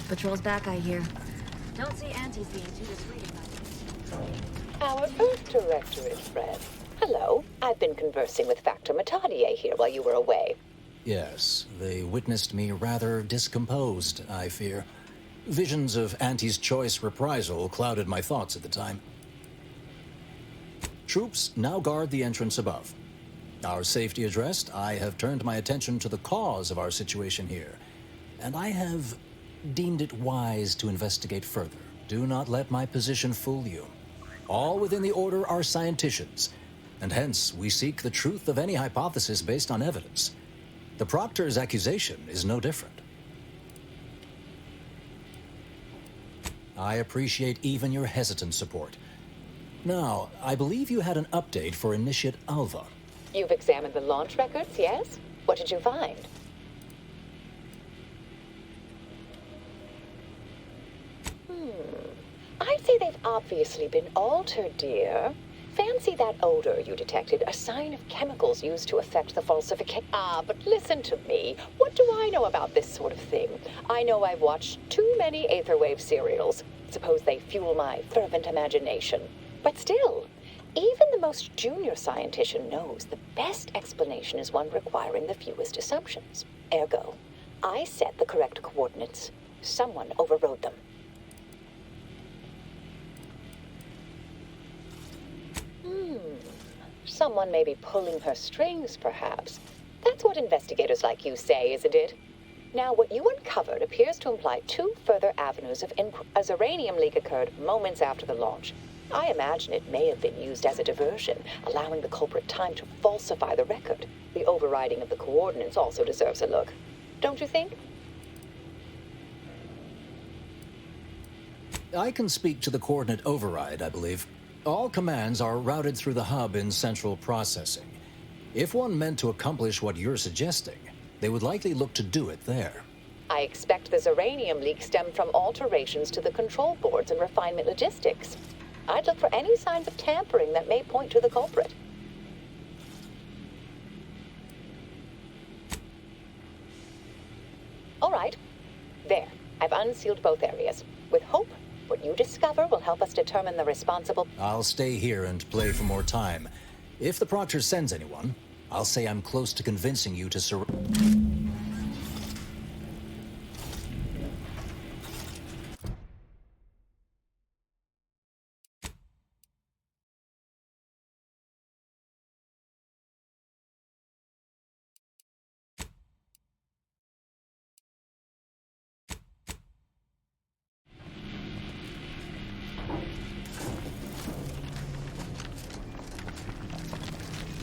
Patrol's back, I hear. Don't see Auntie's being too discreet about it. Our Earth Directorate friend. Hello. I've been conversing with Factor Matadier here while you were away. Yes, they witnessed me rather discomposed, I fear. Visions of Auntie's choice reprisal clouded my thoughts at the time. Troops now guard the entrance above. Our safety addressed, I have turned my attention to the cause of our situation here, and I have deemed it wise to investigate further. Do not let my position fool you. All within the Order are scienticians, and hence we seek the truth of any hypothesis based on evidence. The Proctor's accusation is no different. I appreciate even your hesitant support. Now, I believe you had an update for Initiate Alva. You've examined the launch records, yes? What did you find? I'd say they've obviously been altered, dear. Fancy that odor you detected, a sign of chemicals used to affect the falsification. But listen to me. What do I know about this sort of thing? I know I've watched too many Aetherwave serials. Suppose they fuel my fervent imagination. But still, even the most junior scientician knows the best explanation is one requiring the fewest assumptions. Ergo, I set the correct coordinates. Someone overrode them. Someone may be pulling her strings, perhaps. That's what investigators like you say, isn't it? Now, what you uncovered appears to imply two further avenues of inquiry. A Zeranium leak occurred moments after the launch. I imagine it may have been used as a diversion, allowing the culprit time to falsify the record. The overriding of the coordinates also deserves a look. Don't you think? I can speak to the coordinate override, I believe. All commands are routed through the hub in central processing. If one meant to accomplish what you're suggesting, they would likely look to do it there. I expect the Zeranium leak stemmed from alterations to the control boards and refinement logistics. I'd look for any signs of tampering that may point to the culprit. All right. There. I've unsealed both areas. With hope, what you discover will help us determine the responsible... I'll stay here and play for more time. If the Proctor sends anyone, I'll say I'm close to convincing you to surrender.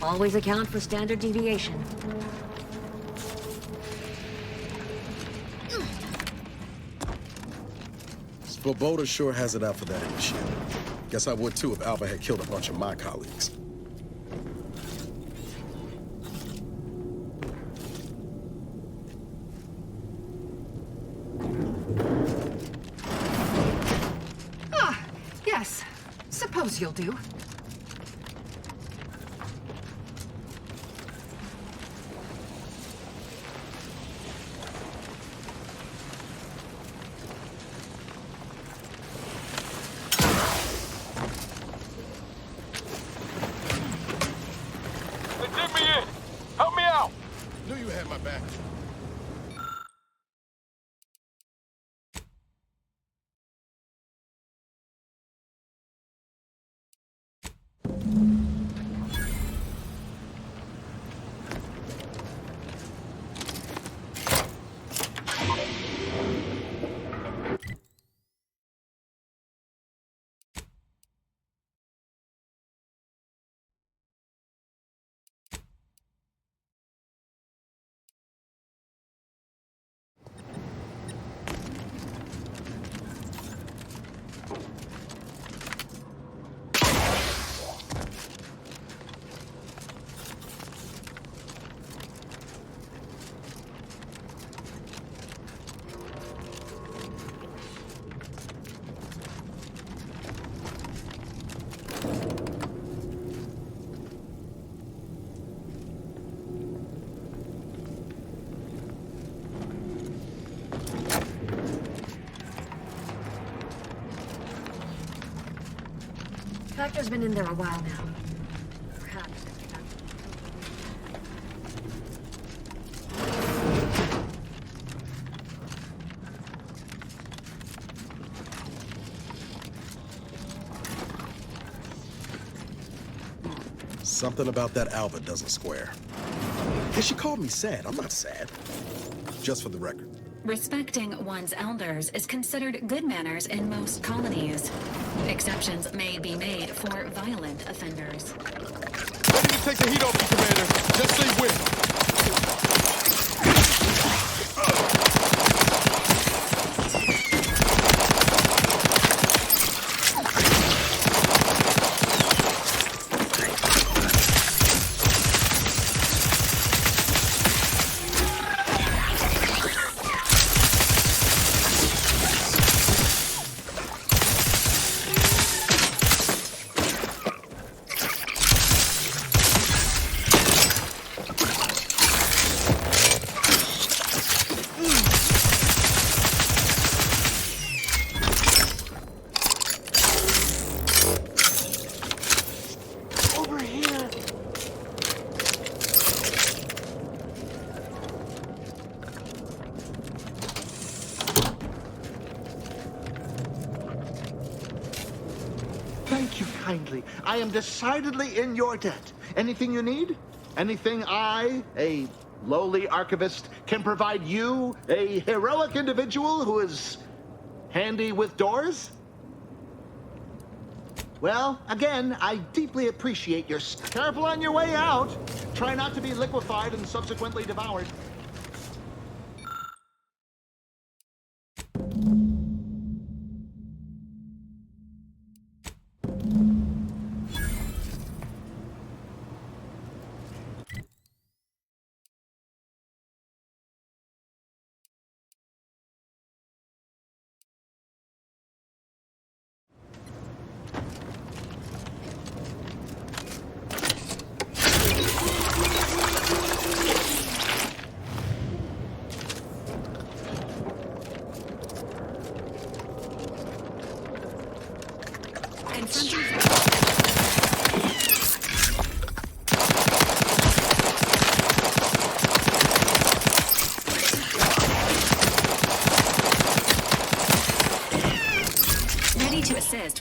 Always account for standard deviation. Svoboda sure has it out for that initiate. Guess I would too if Alpha had killed a bunch of my colleagues. Ah, yes. Suppose you'll do. Factor's been in there a while now. Perhaps. Something about that Albert doesn't square. And she called me sad. I'm not sad. Just for the record. Respecting one's elders is considered good manners in most colonies. Exceptions may be made for violent offenders. Ready to take the heat off you, Commander. Just say when. I am decidedly in your debt. Anything you need? Anything I, a lowly archivist, can provide you, a heroic individual who is handy with doors? Well, again, I deeply appreciate your... Careful on your way out. Try not to be liquefied and subsequently devoured.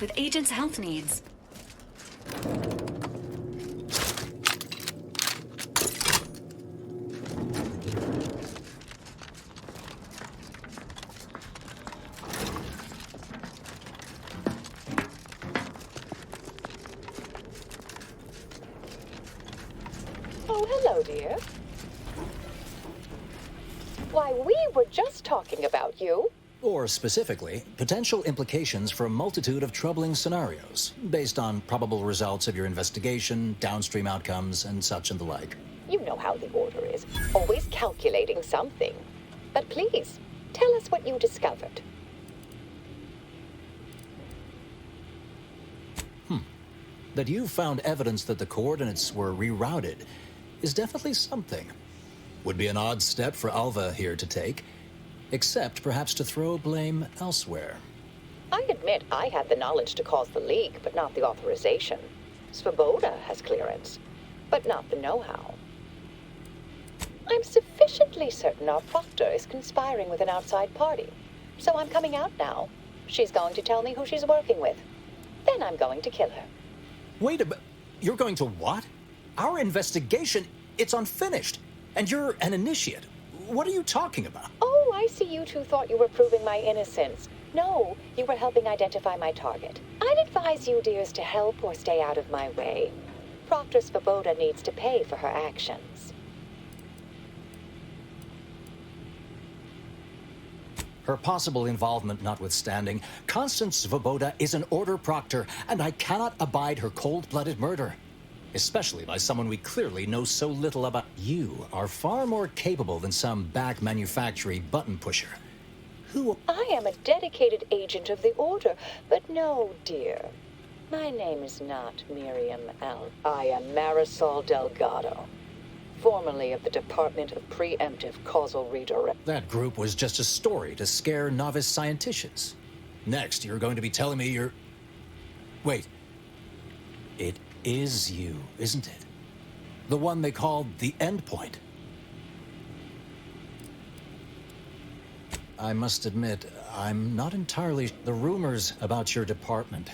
With agents' health needs. Oh, hello, dear. Why, we were just talking about you. Or specifically, potential implications for a multitude of troubling scenarios, based on probable results of your investigation, downstream outcomes, and such and the like. You know how the Order is, always calculating something. But please, tell us what you discovered. That you found evidence that the coordinates were rerouted is definitely something. Would be an odd step for Alva here to take, except perhaps to throw blame elsewhere. I admit I had the knowledge to cause the leak, but not the authorization. Svoboda has clearance, but not the know-how. I'm sufficiently certain our proctor is conspiring with an outside party, so I'm coming out now. She's going to tell me who she's working with. Then I'm going to kill her. Wait a minute. You're going to what? Our investigation, it's unfinished. And you're an initiate. What are you talking about? Oh, I see you two thought you were proving my innocence. No, you were helping identify my target. I'd advise you, dears, to help or stay out of my way. Proctor Svoboda needs to pay for her actions. Her possible involvement notwithstanding, Constance Svoboda is an Order proctor, and I cannot abide her cold-blooded murder. Especially by someone we clearly know so little about. You are far more capable than some back manufactory button pusher. I am a dedicated agent of the Order, but no, dear. My name is not Miriam L. I am Marisol Delgado, formerly of the Department of Preemptive Causal Redirect. That group was just a story to scare novice scienticians. Next, you're going to be telling me you're... Wait. It is you, isn't it? The one they called the Endpoint. I must admit, I'm not entirely... The rumors about your department.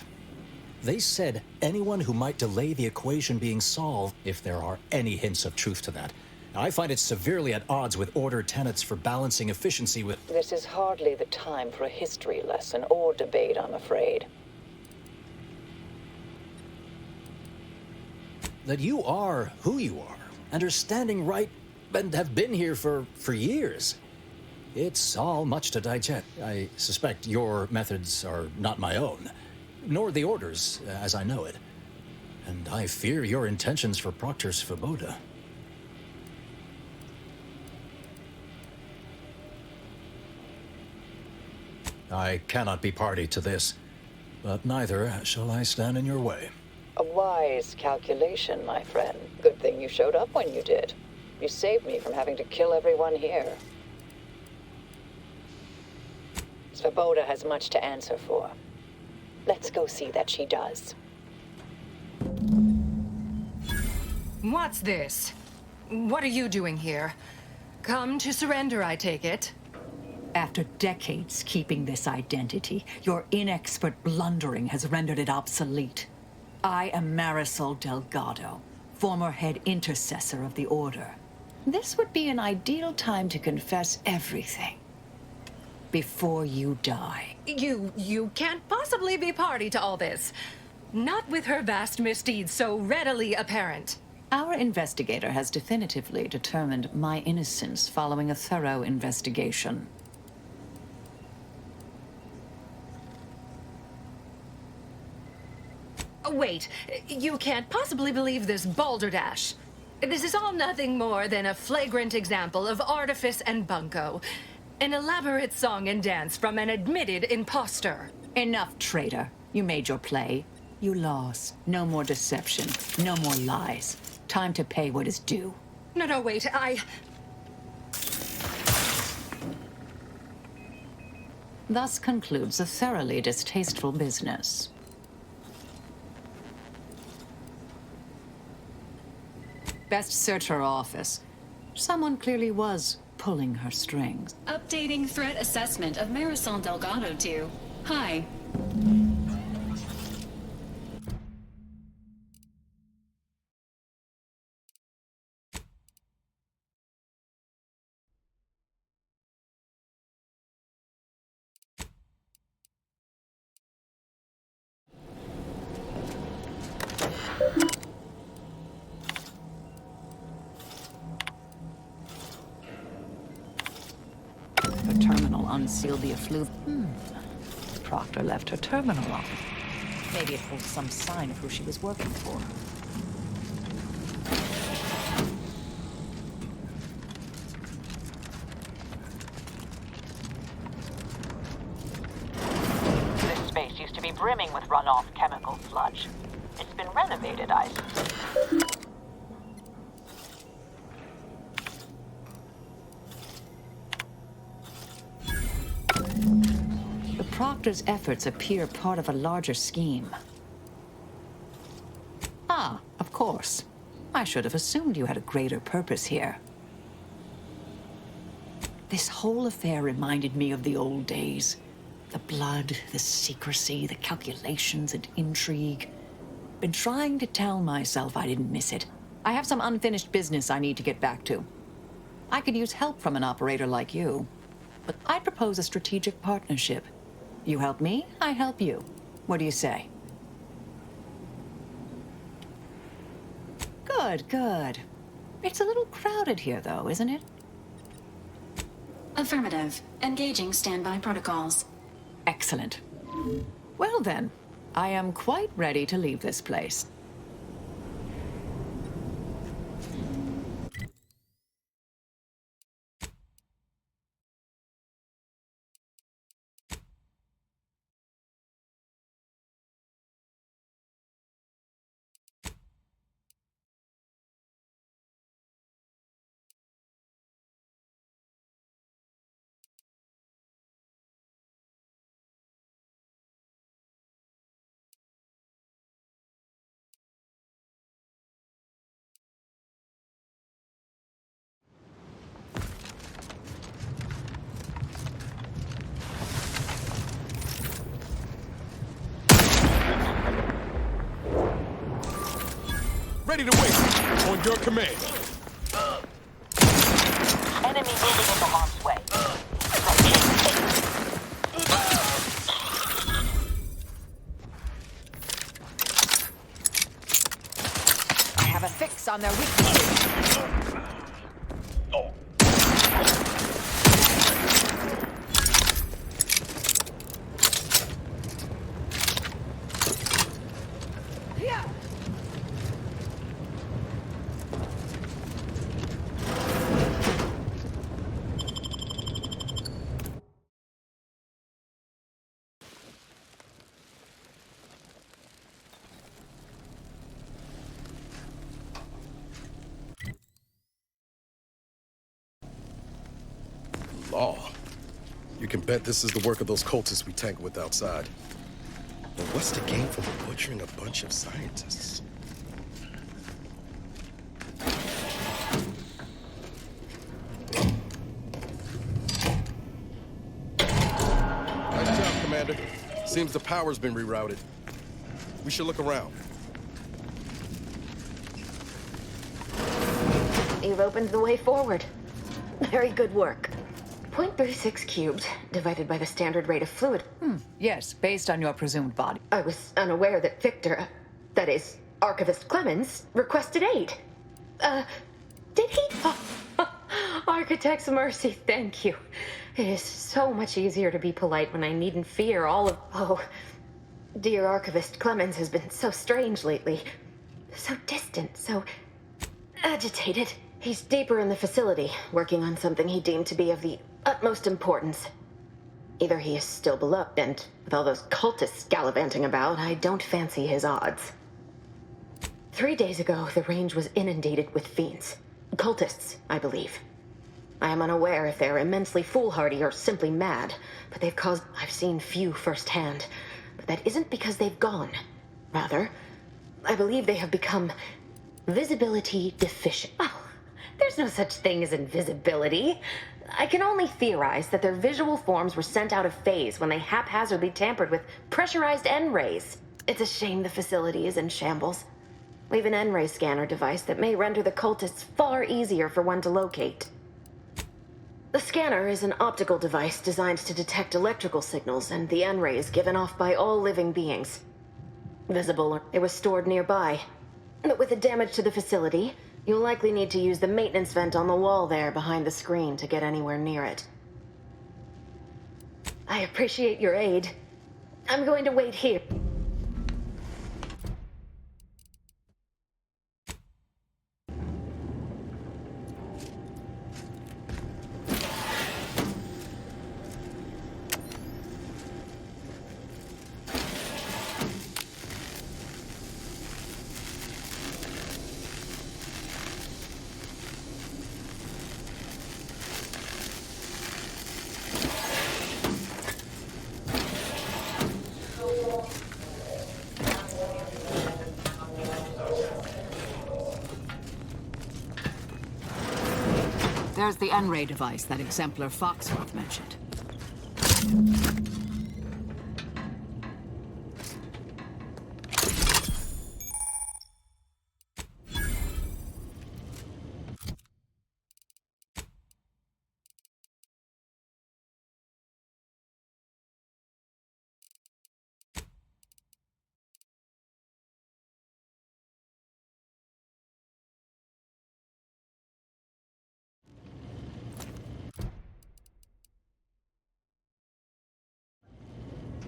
They said anyone who might delay the equation being solved, if there are any hints of truth to that. I find it severely at odds with Order tenets for balancing efficiency with... This is hardly the time for a history lesson or debate, I'm afraid. That you are who you are, and are standing right, and have been here for years. It's all much to digest. I suspect your methods are not my own, nor the Order's, as I know it. And I fear your intentions for Proctor Svoboda. I cannot be party to this, but neither shall I stand in your way. A wise calculation, my friend. Good thing you showed up when you did. You saved me from having to kill everyone here. Svoboda has much to answer for. Let's go see that she does. What's this? What are you doing here? Come to surrender, I take it? After decades keeping this identity, your inexpert blundering has rendered it obsolete. I am Marisol Delgado, former head intercessor of the Order. This would be an ideal time to confess everything. Before you die. You can't possibly be party to all this. Not with her vast misdeeds so readily apparent. Our investigator has definitively determined my innocence following a thorough investigation. Wait, you can't possibly believe this balderdash. This is all nothing more than a flagrant example of artifice and bunco. An elaborate song and dance from an admitted imposter. Enough, traitor. You made your play. You lost. No more deception. No more lies. Time to pay what is due. No, wait, Thus concludes a thoroughly distasteful business. Best search her office. Someone clearly was pulling her strings. Updating threat assessment of Marisol Delgado to... Hi. unseal the effluve. Proctor left her terminal on. Maybe it holds some sign of who she was working for. This space used to be brimming with runoff chemical sludge. It's been renovated, I suppose. The Proctor's efforts appear part of a larger scheme. Ah, of course. I should have assumed you had a greater purpose here. This whole affair reminded me of the old days. The blood, the secrecy, the calculations and intrigue. Been trying to tell myself I didn't miss it. I have some unfinished business I need to get back to. I could use help from an operator like you, but I'd propose a strategic partnership. You help me, I help you. What do you say? Good, good. It's a little crowded here, though, isn't it? Affirmative. Engaging standby protocols. Excellent. Well then, I am quite ready to leave this place. Ready to wait. On your command. Enemy moving into harm's way. I have a fix on their weaknesses. Law. You can bet this is the work of those cultists we tangled with outside. But what's the gain from butchering a bunch of scientists? Nice job, Commander. Seems the power's been rerouted. We should look around. You've opened the way forward. Very good work. 0.36 cubed, divided by the standard rate of fluid. Yes, based on your presumed body. I was unaware that Victor, that is, Archivist Clemens, requested aid. Did he? Architect's mercy, thank you. It is so much easier to be polite when I needn't fear all of... Oh, dear Archivist Clemens has been so strange lately. So distant, so agitated. He's deeper in the facility, working on something he deemed to be of the utmost importance. Either he is still below, and with all those cultists gallivanting about, I don't fancy his odds. 3 days ago, the range was inundated with fiends. Cultists, I believe. I am unaware if they're immensely foolhardy or simply mad, but they've caused... I've seen few firsthand, but that isn't because they've gone. Rather, I believe they have become visibility deficient. Oh, there's no such thing as invisibility. I can only theorize that their visual forms were sent out of phase when they haphazardly tampered with pressurized N-rays. It's a shame the facility is in shambles. We have an N-ray scanner device that may render the cultists far easier for one to locate. The scanner is an optical device designed to detect electrical signals and the N-rays given off by all living beings. Visible, it was stored nearby. But with the damage to the facility, you'll likely need to use the maintenance vent on the wall there behind the screen to get anywhere near it. I appreciate your aid. I'm going to wait here. There's the N-ray device that Exemplar Foxworth mentioned.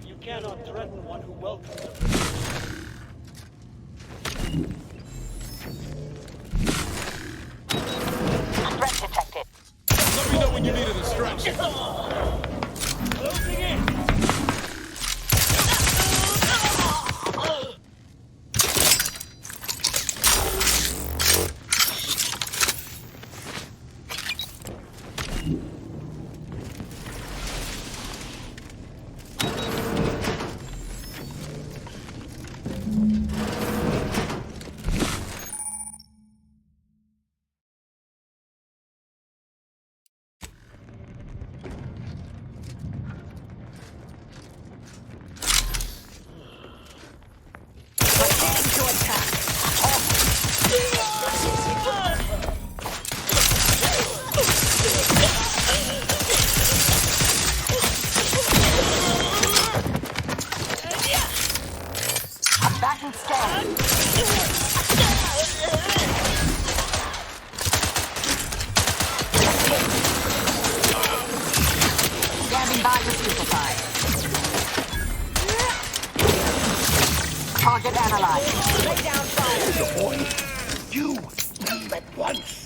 You cannot threaten one who welcomes a Threat detected. Let me know when you need a distraction. Closing in. Standing by to stupefy. Target analyzed. Lay down fire. You leave at once.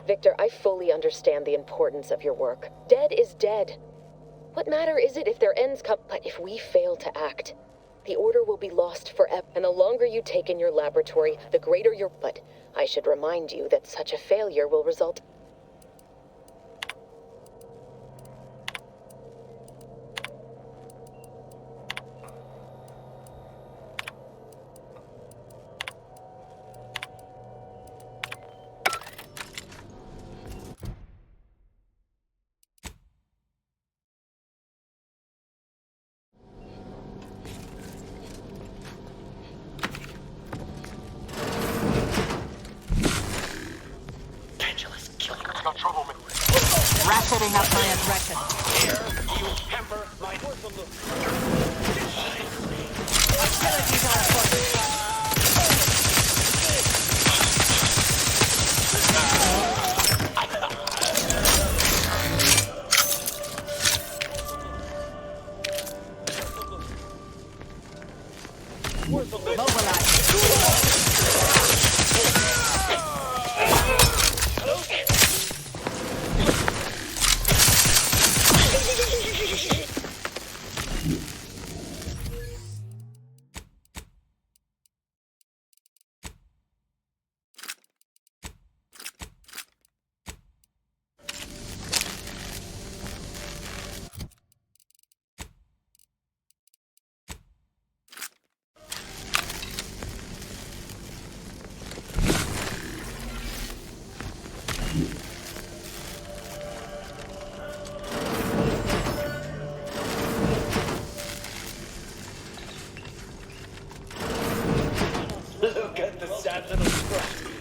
Victor, I fully understand the importance of your work. Dead is dead. What matter is it if their ends come? But if we fail to act, the Order will be lost forever. And the longer you take in your laboratory, the greater your... But I should remind you that such a failure will result... Ratcheting up my aggression. Here, you hamper my Hostilities are afoot.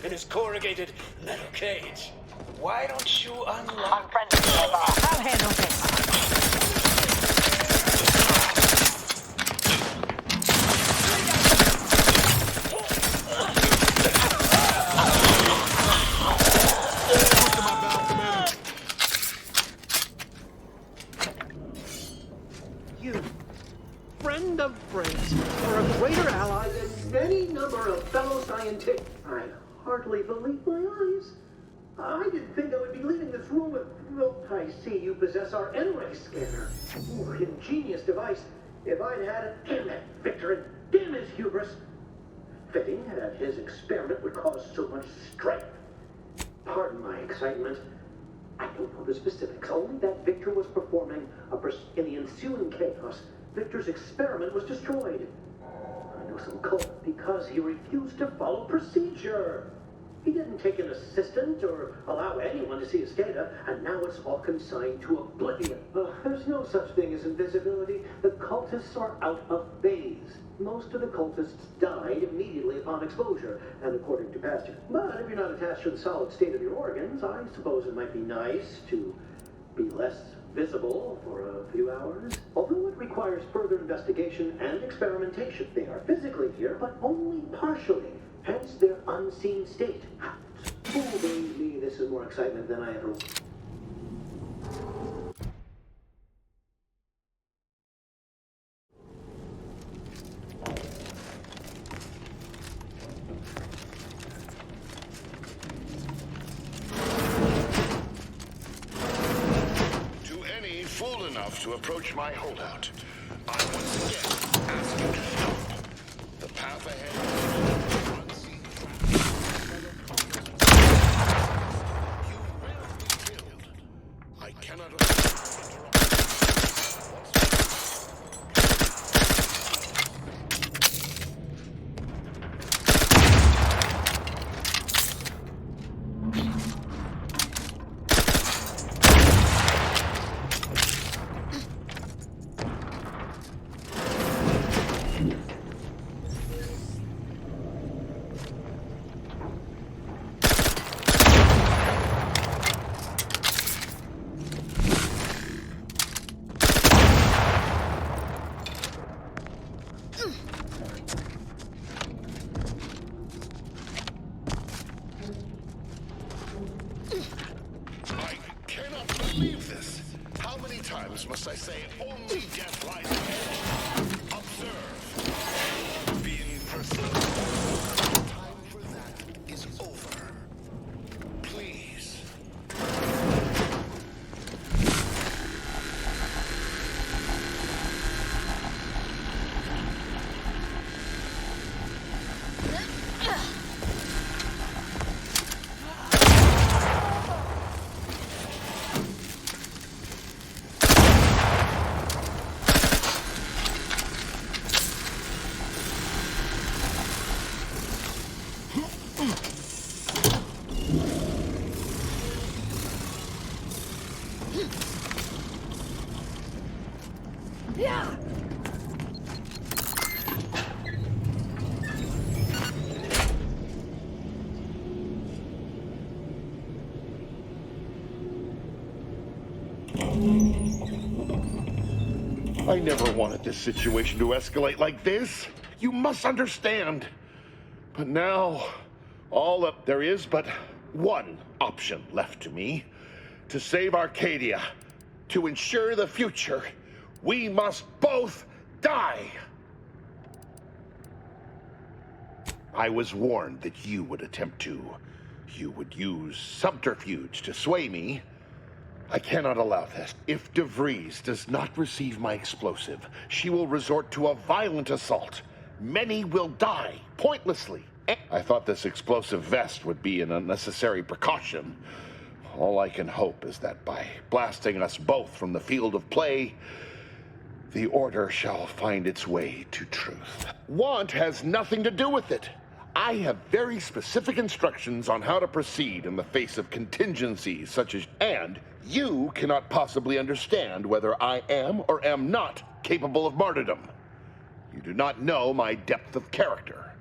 in his corrugated metal cage. Why don't you unlock... I'll handle this. You, friend of friends, are a greater ally than any number of fellow scientists. I hardly believe my eyes. I didn't think I would be leaving this room with... Well, I see you possess our N-ray scanner. Ooh, ingenious device. If I'd had it, damn that Victor, and damn his hubris. Fitting that his experiment would cause so much strife. Pardon my excitement. I don't know the specifics, only that Victor was performing in the ensuing chaos. Victor's experiment was destroyed. I know some cult because he refused to follow procedure. He didn't take an assistant or allow anyone to see his data, and now it's all consigned to oblivion. There's no such thing as invisibility. The cultists are out of phase. Most of the cultists died immediately upon exposure, and according to Pastor. But if you're not attached to the solid state of your organs, I suppose it might be nice to be less visible for a few hours. Although it requires further investigation and experimentation. They are physically here, but only partially. Hence their unseen state. Oh, believe me, this is more excitement than I ever... To any fool enough to approach my holdout, I once again ask you to stop. The path ahead... Must I say only death lies ahead? Observe. Being personal. Time for that is over. Please. I never wanted this situation to escalate like this. You must understand. But now, there is but one option left to me. To save Arcadia, to ensure the future, we must both die. I was warned that you would attempt to. You would use subterfuge to sway me. I cannot allow this. If de Vries does not receive my explosive, she will resort to a violent assault. Many will die, pointlessly. I thought this explosive vest would be an unnecessary precaution. All I can hope is that by blasting us both from the field of play, the Order shall find its way to truth. Want has nothing to do with it. I have very specific instructions on how to proceed in the face of contingencies such as... And you cannot possibly understand whether I am or am not capable of martyrdom. You do not know my depth of character.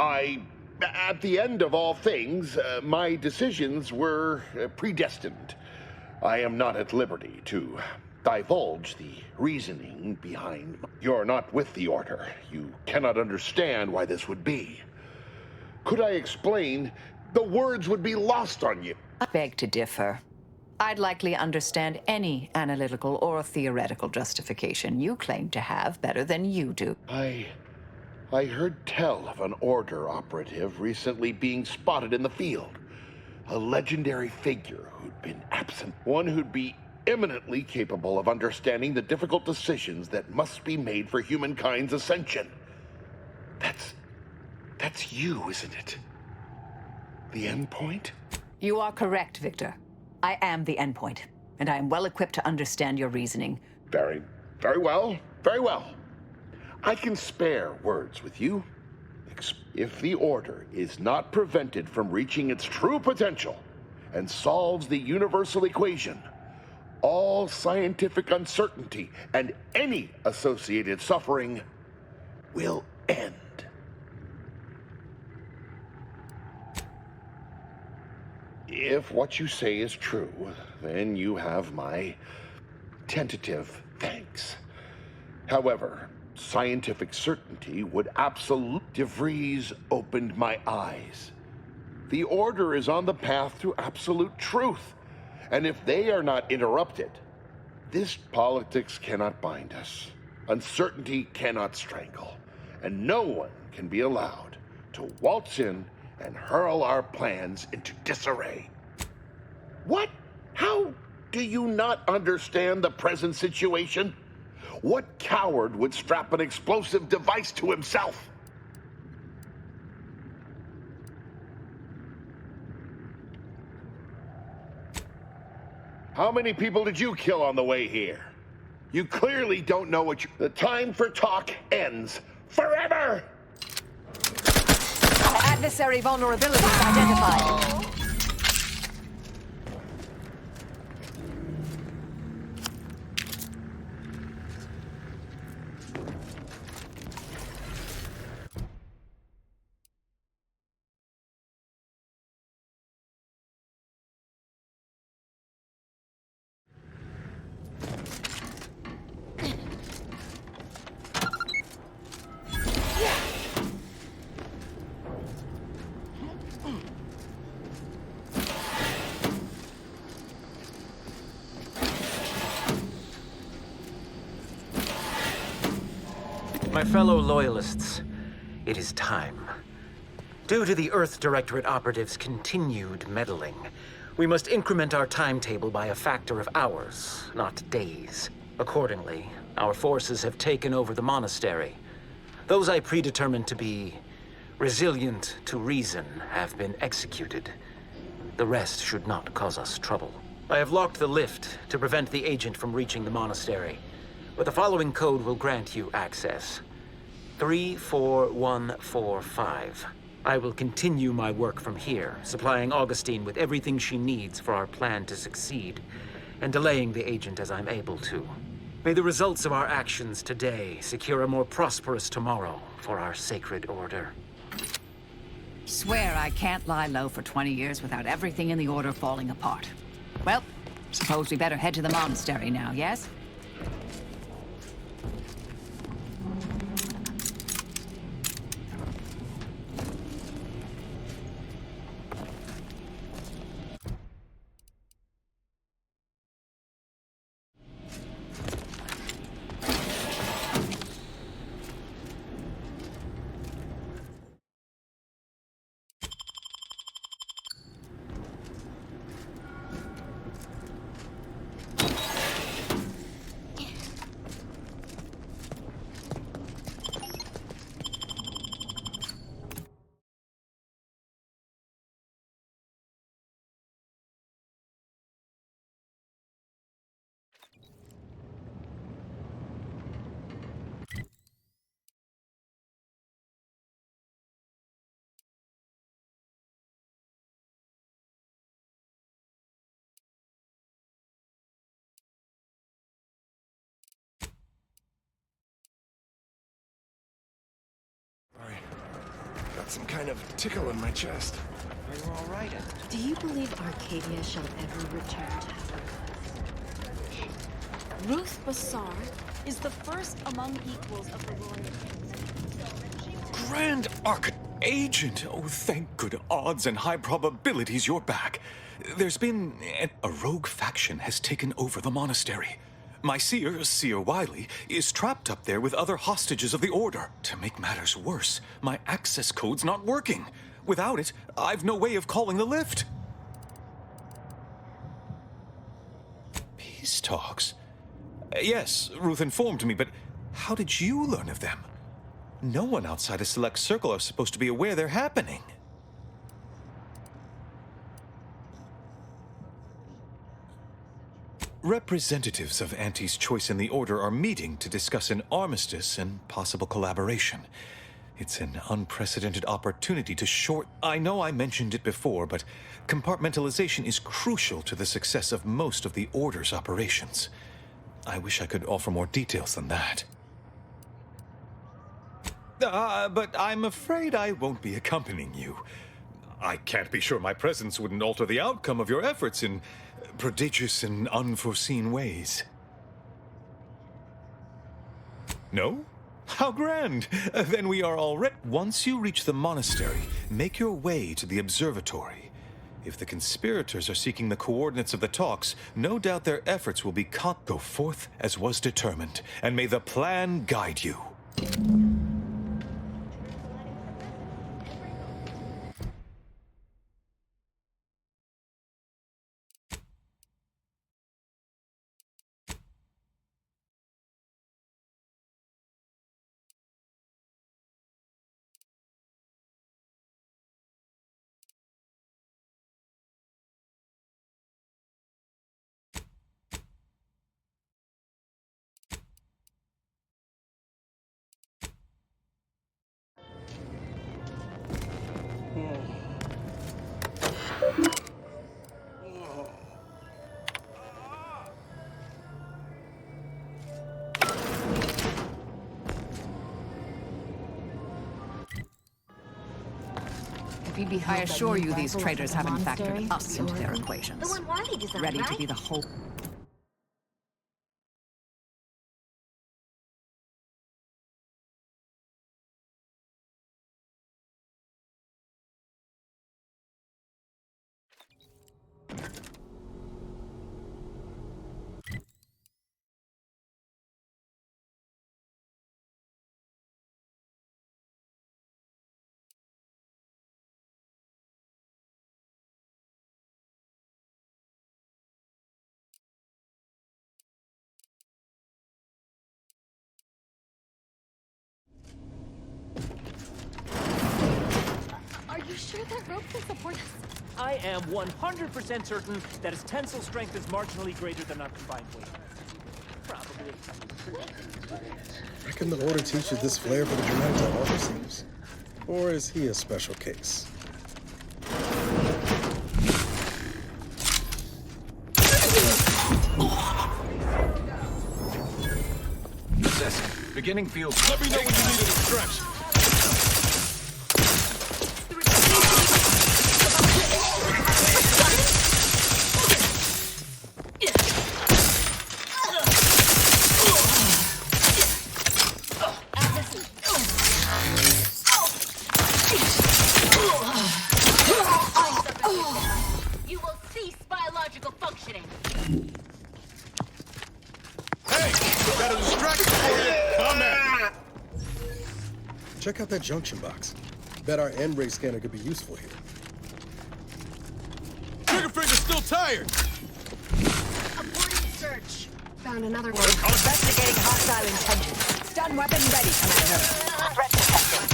At the end of all things, my decisions were predestined. I am not at liberty to divulge the reasoning behind. You're not with the Order. You cannot understand why this would be. Could I explain, the words would be lost on you. I beg to differ. I'd likely understand any analytical or theoretical justification you claim to have better than you do. I heard tell of an Order operative recently being spotted in the field. A legendary figure who'd been absent. One who'd be eminently capable of understanding the difficult decisions that must be made for humankind's ascension. That's you, isn't it? The Endpoint? You are correct, Victor. I am the Endpoint, and I am well equipped to understand your reasoning. Very well. Very well. I can spare words with you. If the Order is not prevented from reaching its true potential and solves the universal equation, all scientific uncertainty and any associated suffering will end. If what you say is true, then you have my tentative thanks. However, scientific certainty would De Vries opened my eyes. The Order is on the path to absolute truth, and if they are not interrupted, this politics cannot bind us. Uncertainty cannot strangle, and no one can be allowed to waltz in and hurl our plans into disarray. What? How do you not understand the present situation? What coward would strap an explosive device to himself? How many people did you kill on the way here? You clearly don't know what The time for talk ends forever! Adversary vulnerabilities identified. My fellow Loyalists, it is time. Due to the Earth Directorate operatives' continued meddling, we must increment our timetable by a factor of hours, not days. Accordingly, our forces have taken over the Monastery. Those I predetermined to be resilient to reason have been executed. The rest should not cause us trouble. I have locked the lift to prevent the agent from reaching the Monastery, but the following code will grant you access. 34145. I will continue my work from here, supplying Augustine with everything she needs for our plan to succeed, and delaying the agent as I'm able to. May the results of our actions today secure a more prosperous tomorrow for our sacred order. Swear I can't lie low for 20 years without everything in the Order falling apart. Well, suppose we better head to the Monastery now, yes? some kind of tickle in my chest. Are you all right? Do you believe Arcadia shall ever return to her? Ruth Bassar is the first among equals of the royal. Grand Arch-Agent! Oh, thank good odds and high probabilities you're back. There's been a rogue faction has taken over the monastery. My Seer Wiley, is trapped up there with other hostages of the Order. To make matters worse, my access code's not working. Without it, I've no way of calling the lift. Peace talks? Yes, Ruth informed me, but how did you learn of them? No one outside a select circle are supposed to be aware they're happening. Representatives of Auntie's Choice in the Order are meeting to discuss an armistice and possible collaboration. It's an unprecedented opportunity to short... I know I mentioned it before, but compartmentalization is crucial to the success of most of the Order's operations. I wish I could offer more details than that. But I'm afraid I won't be accompanying you. I can't be sure my presence wouldn't alter the outcome of your efforts in prodigious and unforeseen ways. No? How grand! Then we are all ready. Once you reach the monastery, make your way to the Observatory. If the conspirators are seeking the coordinates of the talks, no doubt their efforts will be go forth as was determined, and may the plan guide you. I assure you these traitors haven't factored us into their equations. The one Wiley designed, Ready to right? be the whole... Are you sure that rope can support us? I am 100% certain that its tensile strength is marginally greater than our combined weight. Probably. Reckon the Order teaches this flair for the dramatic to all seems? Or is he a special case? Assessing. Beginning field. Let me know when you need it to stretch. You will cease biological functioning. Got a distraction for you. Combat. Check out that junction box. Bet our N-ray scanner could be useful here. Trigger finger's still tired. Aborting search. Found another one. Investigating hostile intentions. Stun weapon ready, Commander. Threat detected.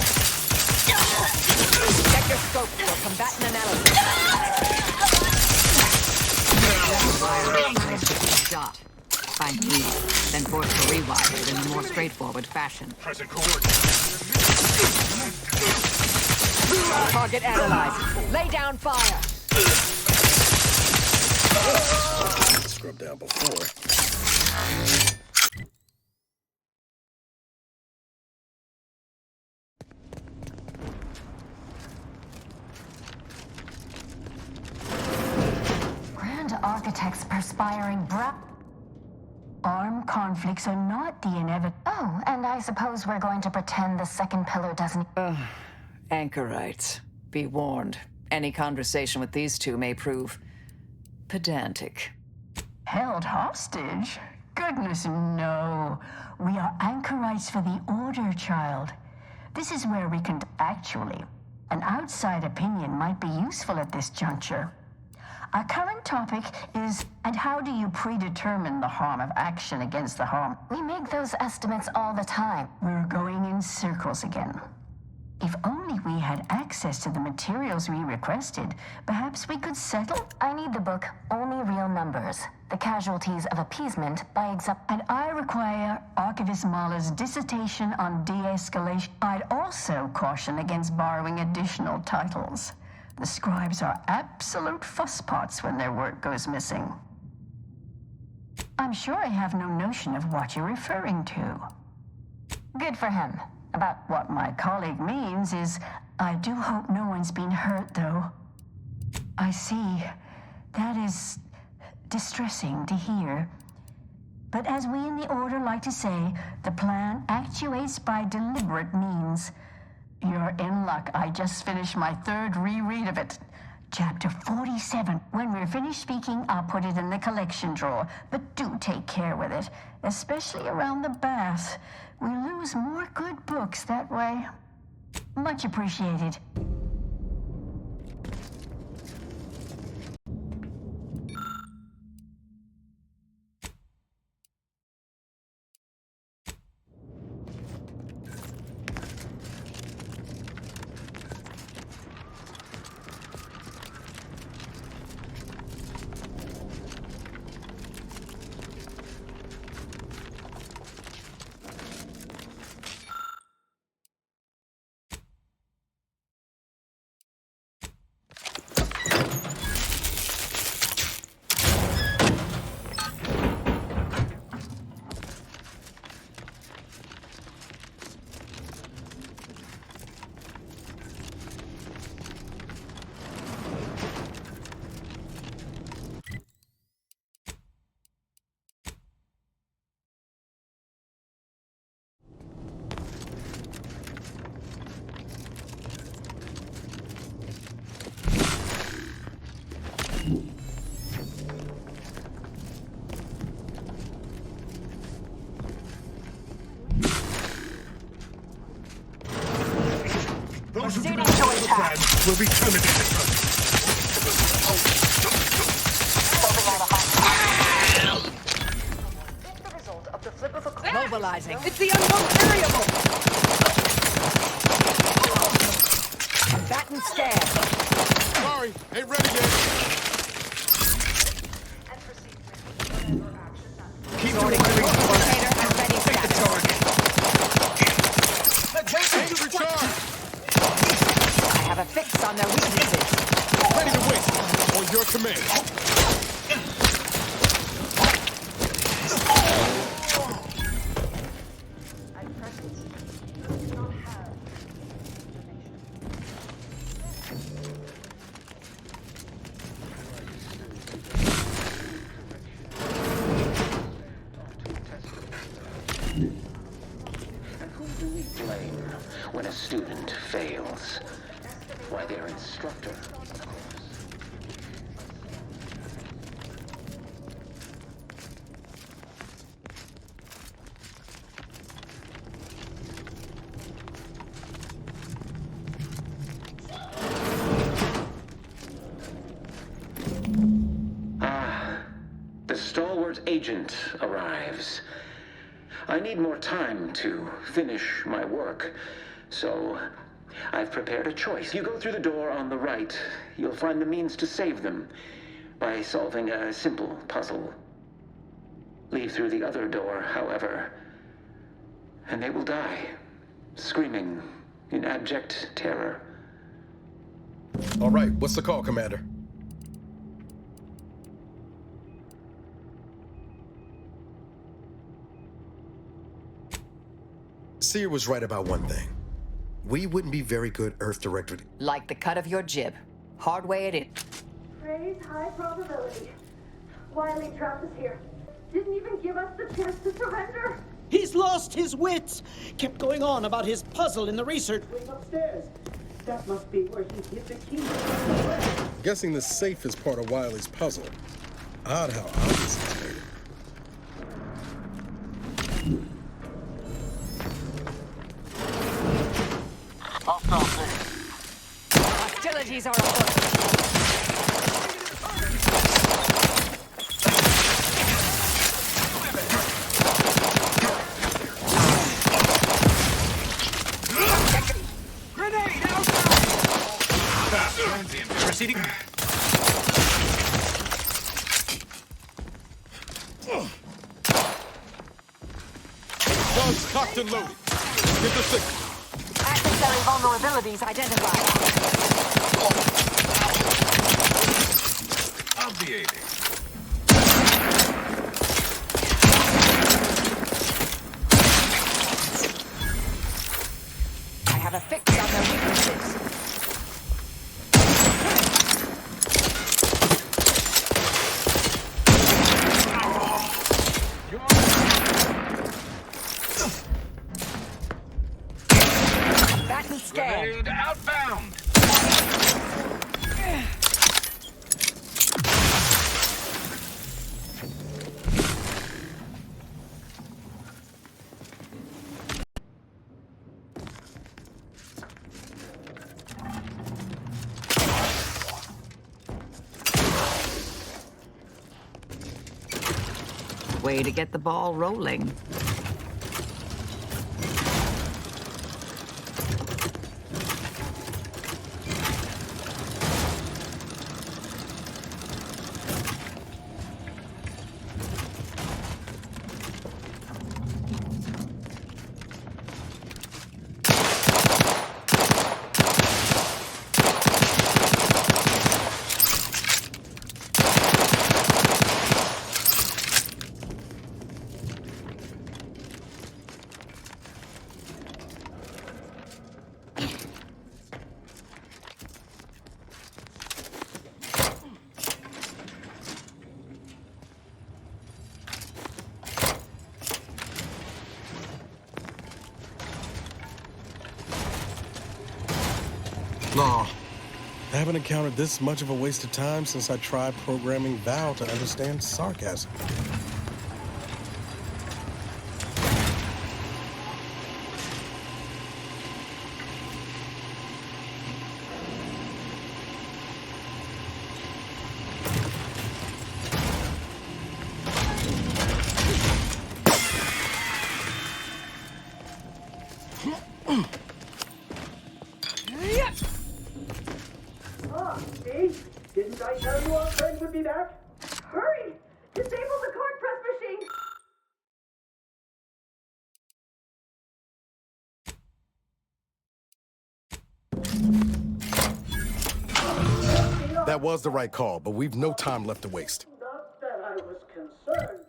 Check your scope for combatant analysis. Shot. Find me, then force to rewire it in a more straightforward fashion. Present coordinates. Target analyzed. Lay down fire. Scrubbed down before. Architect's perspiring armed conflicts are not the inevitable. Oh, and I suppose we're going to pretend the second pillar doesn't... Anchorites. Be warned. Any conversation with these two may prove pedantic. Held hostage? Goodness, no. We are anchorites for the Order, child. This is where we can... Actually, an outside opinion might be useful at this juncture. Our current topic is, and how do you predetermine the harm of action against the harm? We make those estimates all the time. We're going in circles again. If only we had access to the materials we requested, perhaps we could settle? I need the book, Only Real Numbers, The Casualties of Appeasement by Example. And I require Archivist Mahler's dissertation on de-escalation. I'd also caution against borrowing additional titles. The scribes are absolute fusspots when their work goes missing. I'm sure I have no notion of what you're referring to. Good for him. About what my colleague means is, I do hope no one's been hurt, though. I see. That is distressing to hear. But as we in the Order like to say, the plan actuates by deliberate means. You're in luck. I just finished my third reread of it. Chapter 47. When we're finished speaking, I'll put it in the collection drawer. But do take care with it, especially around the bath. We lose more good books that way. Much appreciated. Proceeding to attack. Will be terminated. Mobilizing. It's the unknown variable. Combatant scan. Sorry, ain't ready yet. Keep sorting the locator and ready to take the charge. Take the recharge. I have a fix on their weaknesses. Ready to win. On your command. When a student fails, why, their instructor, of course. The stalwart agent arrives. I need more time to finish my work, so I've prepared a choice. You go through the door on the right. You'll find the means to save them by solving a simple puzzle. Leave through the other door, however, and they will die, screaming in abject terror. All right, what's the call, Commander? Seer was right about one thing. We wouldn't be very good Earth Directorate. Like the cut of your jib. Hard way it in. Praise high probability. Wiley trapped us here. Didn't even give us the chance to surrender. He's lost his wits! Kept going on about his puzzle in the research wing upstairs. That must be where he hid the key. I'm guessing the safe is part of Wiley's puzzle. Odd how obvious it's made it. Hostilities are afoot. Grenade out! Transient. Proceeding. Guns cocked and loaded. Get the signal. Adversary vulnerabilities identified. Obviating. I have a fix on their weaknesses. Battle scanned. Grenade outbound. Way to get the ball rolling. No. I haven't encountered this much of a waste of time since I tried programming Val to understand sarcasm. See? Didn't I tell you our friend would be back? Hurry! Disable the card press machine! That was the right call, but we've no time left to waste. Not that I was concerned.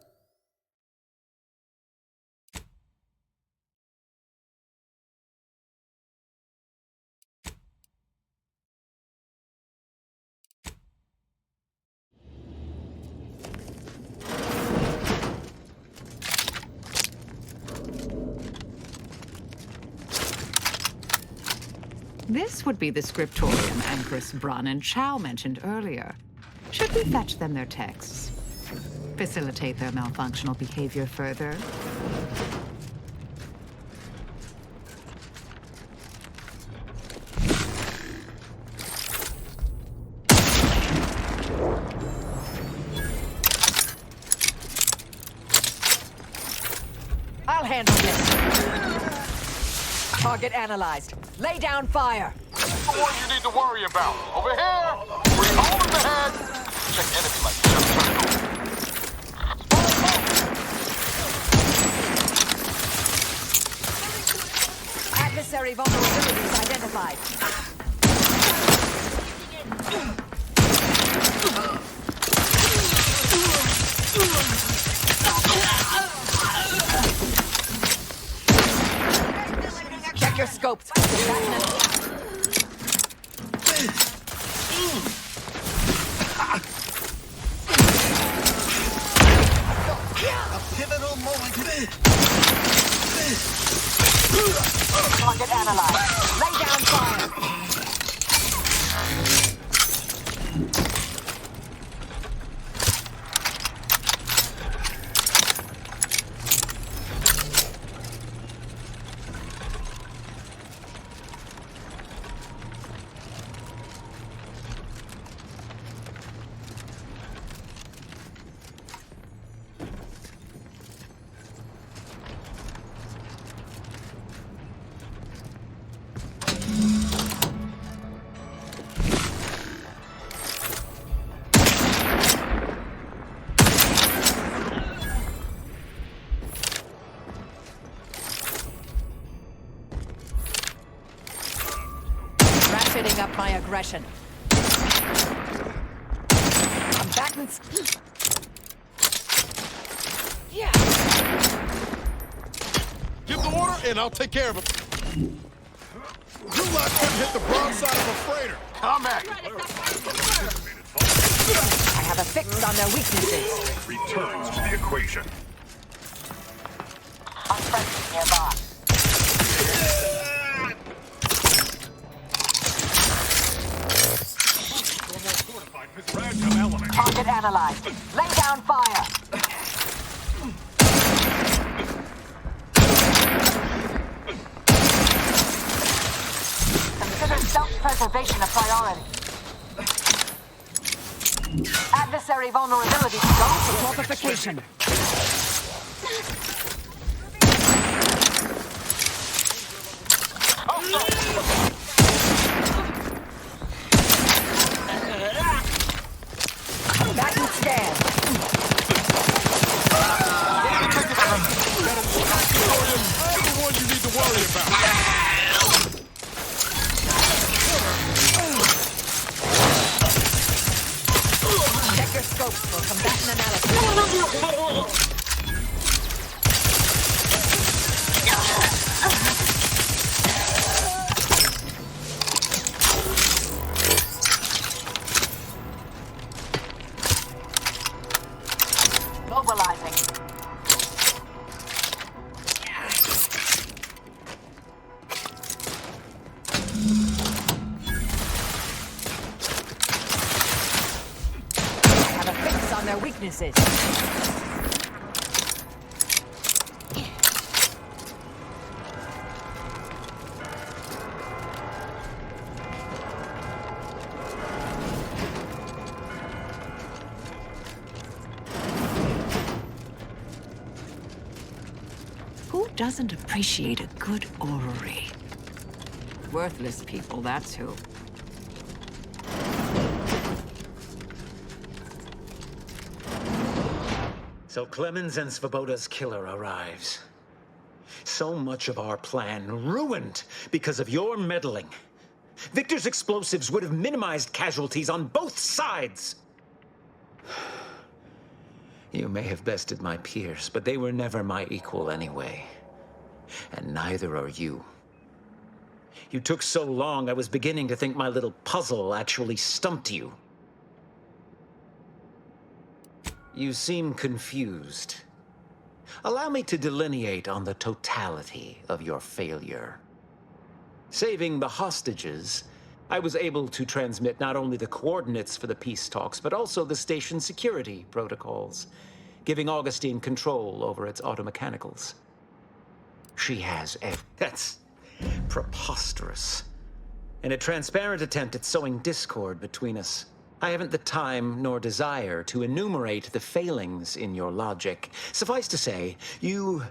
This would be the scriptorium Empress Brun and Chow mentioned earlier. Should we fetch them their texts? Facilitate their malfunctional behavior further? I'll handle this. Target analyzed. Lay down fire. The one you need to worry about. Over here. Bring home in the head. Check enemy like Adversary vulnerabilities identified. Check your scopes. pivotal moment. Target analyzed. Lay down fire. Ratcheting up my aggression. Combatants. Yeah. Give the order, and I'll take care of him. You lot couldn't hit the broadside of a freighter. Combat! I have a fix on their weaknesses. Returns to the equation. Unfriendly nearby. Target analyzed. Lay down fire. Consider self-preservation a priority. Adversary vulnerability. Go for Mortification. Combatant stand. I'm the one you need to worry about. Check your scopes for combatant analysis. mobilizing. Have a fix on their weaknesses. Who doesn't appreciate a good orrery? Worthless people, that's who. So Clemens and Svoboda's killer arrives. So much of our plan ruined because of your meddling. Victor's explosives would have minimized casualties on both sides. You may have bested my peers, but they were never my equal anyway. And neither are you. You took so long, I was beginning to think my little puzzle actually stumped you. You seem confused. Allow me to delineate on the totality of your failure. Saving the hostages, I was able to transmit not only the coordinates for the peace talks, but also the station security protocols, giving Augustine control over its automechanicals. She has That's preposterous. In a transparent attempt at sowing discord between us, I haven't the time nor desire to enumerate the failings in your logic. Suffice to say, you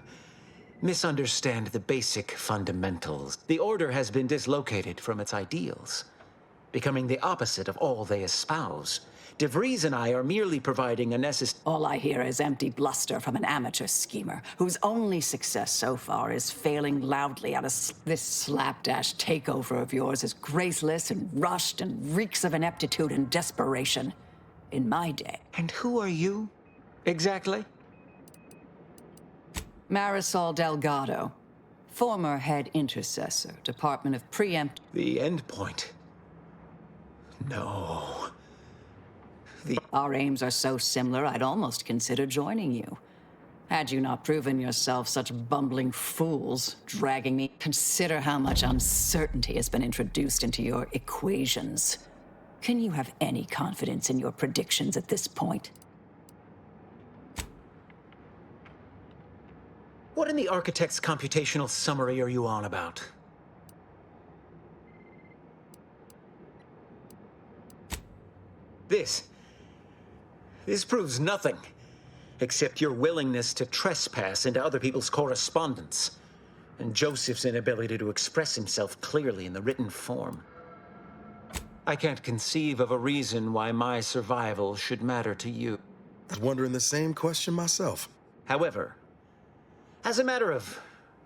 misunderstand the basic fundamentals. The Order has been dislocated from its ideals, becoming the opposite of all they espouse. De Vries and I are merely providing a necessary... All I hear is empty bluster from an amateur schemer whose only success so far is failing loudly at this slapdash takeover of yours is graceless and rushed and reeks of ineptitude and desperation. In my day. And who are you, exactly? Marisol Delgado, former head intercessor, Department of Preempt... The Endpoint. No. Our aims are so similar, I'd almost consider joining you. Had you not proven yourself such bumbling fools, dragging me, consider how much uncertainty has been introduced into your equations. Can you have any confidence in your predictions at this point? What in the Architect's computational summary are you on about? This proves nothing, except your willingness to trespass into other people's correspondence, and Joseph's inability to express himself clearly in the written form. I can't conceive of a reason why my survival should matter to you. I was wondering the same question myself. However, as a matter of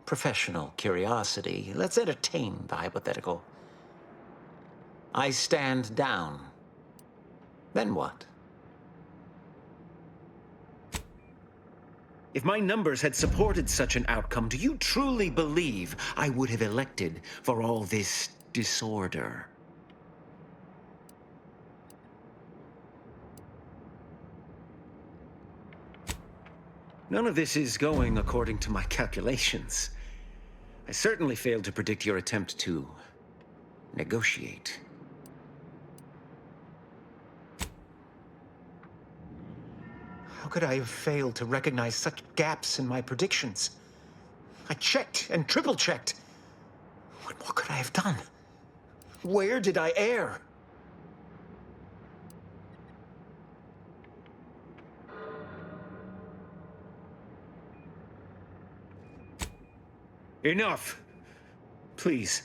professional curiosity, let's entertain the hypothetical. I stand down. Then what? If my numbers had supported such an outcome, do you truly believe I would have elected for all this disorder? None of this is going according to my calculations. I certainly failed to predict your attempt to negotiate. How could I have failed to recognize such gaps in my predictions? I checked and triple-checked. What more could I have done? Where did I err? Enough! Please.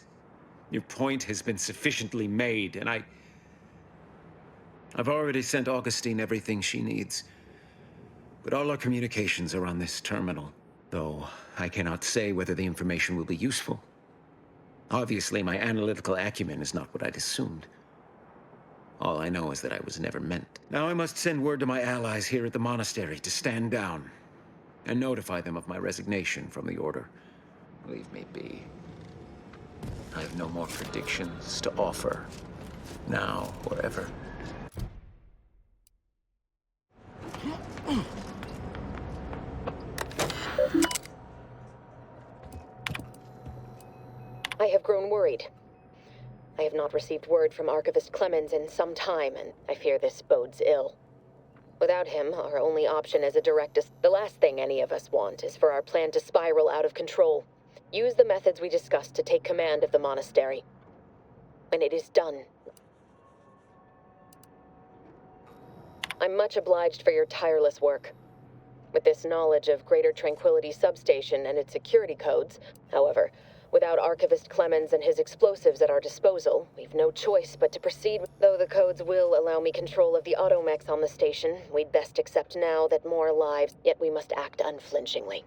Your point has been sufficiently made, and I've already sent Augustine everything she needs. But all our communications are on this terminal, though I cannot say whether the information will be useful. Obviously, my analytical acumen is not what I'd assumed. All I know is that I was never meant. Now I must send word to my allies here at the Monastery to stand down, and notify them of my resignation from the Order. Leave me be. I have no more predictions to offer, now or ever. I have grown worried. I have not received word from Archivist Clemens in some time, and I fear this bodes ill. Without him, our only option is a directus. The last thing any of us want is for our plan to spiral out of control. Use the methods we discussed to take command of the Monastery. When it is done, I'm much obliged for your tireless work. With this knowledge of Greater Tranquility Substation and its security codes, however, without Archivist Clemens and his explosives at our disposal, we've no choice but to proceed. Though the codes will allow me control of the automechs on the station, we'd best accept now that more lives, yet we must act unflinchingly.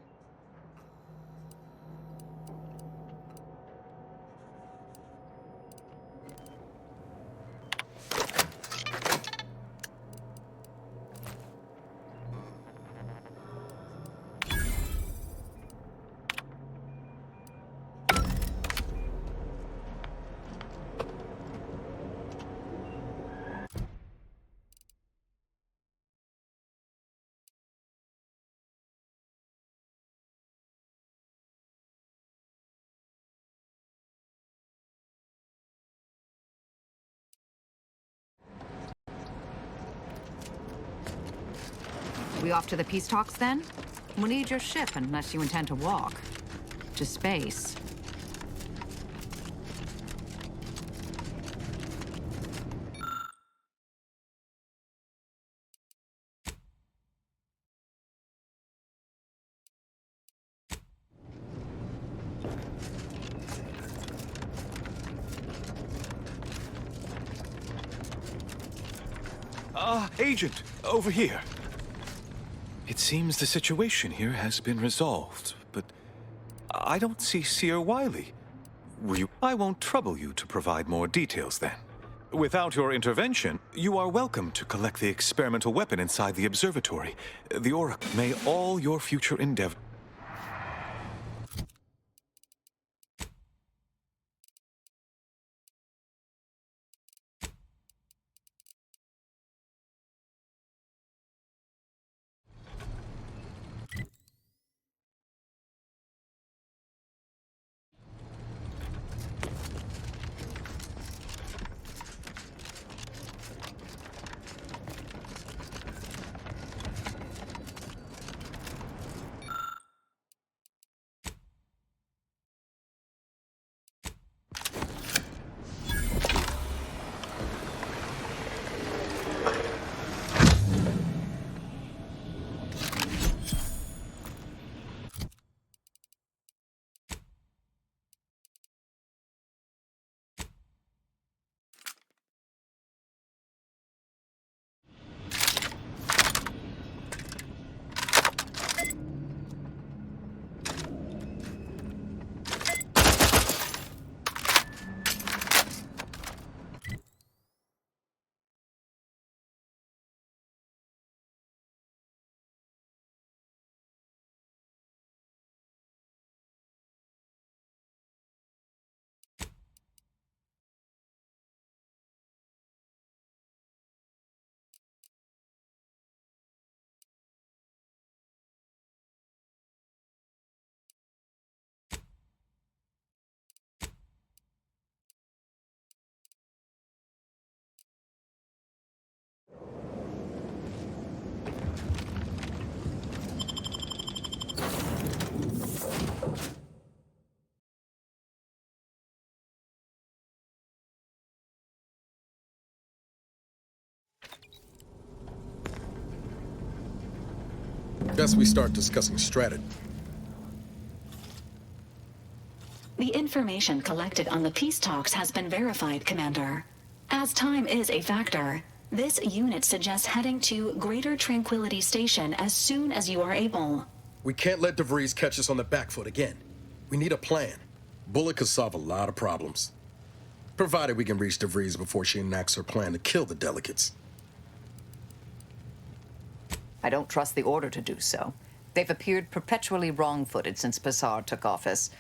We off to the peace talks then? We'll need your ship unless you intend to walk. To space. Agent, over here. It seems the situation here has been resolved, but I don't see Seer Wiley. I won't trouble you to provide more details then. Without your intervention, you are welcome to collect the experimental weapon inside the Observatory. The Oracle. May all your future endeavors. Best we start discussing strategy. The information collected on the peace talks has been verified, Commander. As time is a factor, this unit suggests heading to Greater Tranquility Station as soon as you are able. We can't let de Vries catch us on the back foot again. We need a plan. Bullet could solve a lot of problems. Provided we can reach de Vries before she enacts her plan to kill the delegates. I don't trust the Order to do so. They've appeared perpetually wrong-footed since Passard took office.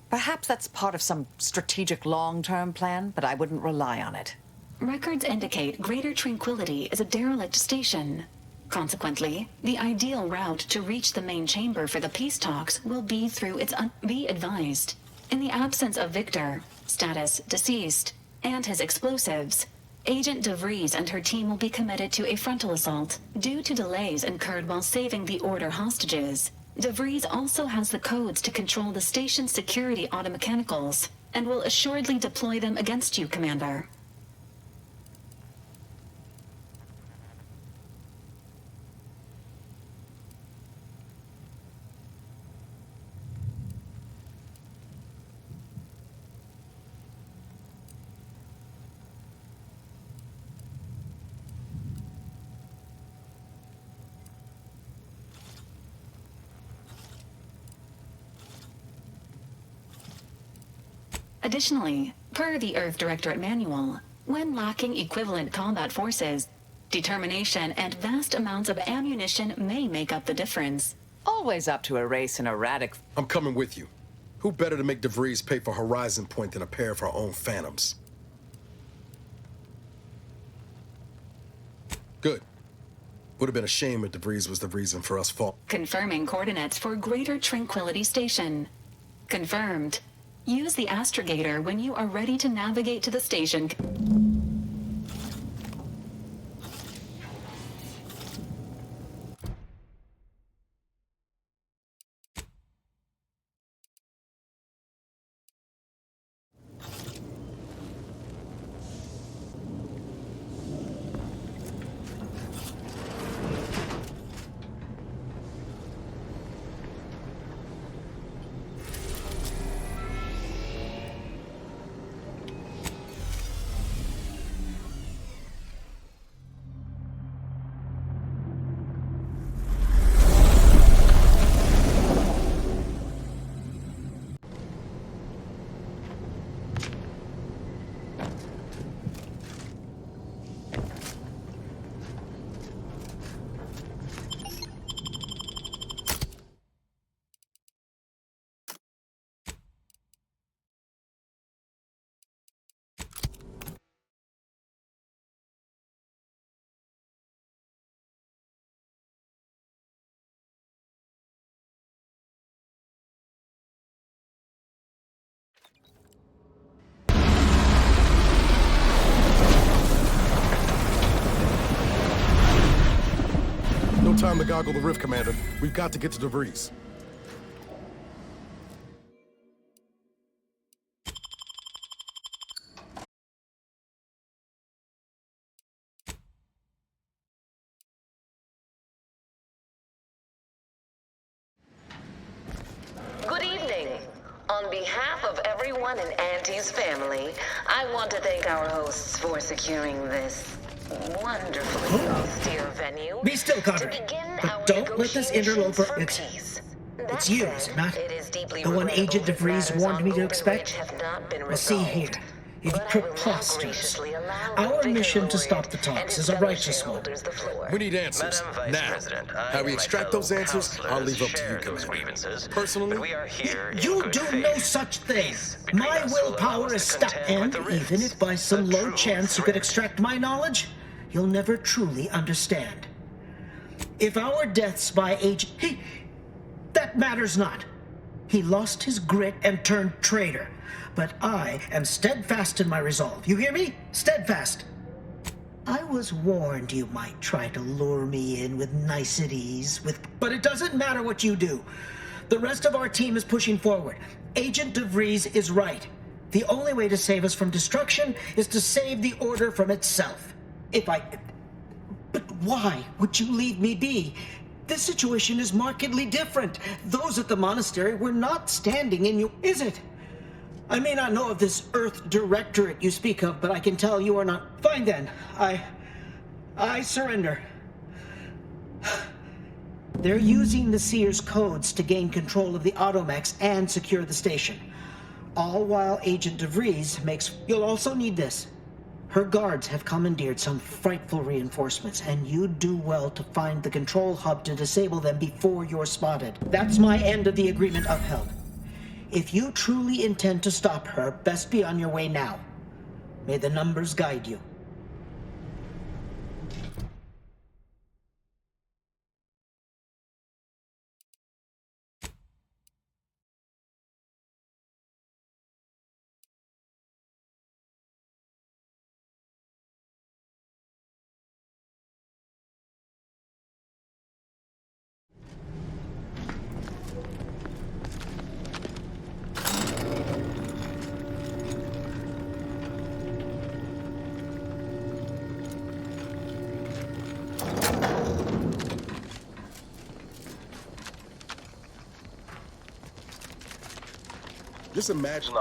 Perhaps that's part of some strategic long-term plan, but I wouldn't rely on it. Records indicate Greater Tranquility is a derelict station. Consequently, the ideal route to reach the main chamber for the peace talks will be through its Be advised. In the absence of Victor, status deceased, and his explosives, Agent de Vries and her team will be committed to a frontal assault due to delays incurred while saving the Order hostages. De Vries also has the codes to control the station's security automechanicals, and will assuredly deploy them against you, Commander. Additionally, per the Earth Directorate Manual, when lacking equivalent combat forces, determination and vast amounts of ammunition may make up the difference. Always up to erase an erratic... I'm coming with you. Who better to make de Vries pay for Horizon Point than a pair of her own phantoms? Good. Would have been a shame if de Vries was the reason for us fall. Confirming coordinates for Greater Tranquility Station. Confirmed. Use the astrogator when you are ready to navigate to the station. No time to goggle the rift, Commander. We've got to get to de Vries. Good evening. On behalf of everyone in Auntie's family, I want to thank our hosts for securing this wonderfully austere venue. Be still, Conrad. But don't let this interloper... It's you, is it not? The one Agent de Vries warned me to expect? Well, see here. It's preposterous. Our mission to stop the talks is a righteous one. We need answers, now. How we extract those answers, I'll leave up to you, Commander. Personally, you do no such thing. My willpower is stuck, and even if by some low chance you could extract my knowledge, you'll never truly understand. If our deaths by Agent... that matters not. He lost his grit and turned traitor. But I am steadfast in my resolve. You hear me? Steadfast. I was warned you might try to lure me in with niceties, but it doesn't matter what you do. The rest of our team is pushing forward. Agent de Vries is right. The only way to save us from destruction is to save the Order from itself. But why would you leave me be? This situation is markedly different. Those at the monastery were not standing in you, is it? I may not know of this Earth Directorate you speak of, but I can tell you are not. Fine then. I surrender. They're using the Seer's codes to gain control of the automechs and secure the station. All while Agent de Vries makes... You'll also need this. Her guards have commandeered some frightful reinforcements, and you'd do well to find the control hub to disable them before you're spotted. That's my end of the agreement upheld. If you truly intend to stop her, best be on your way now. May the numbers guide you. Just imagine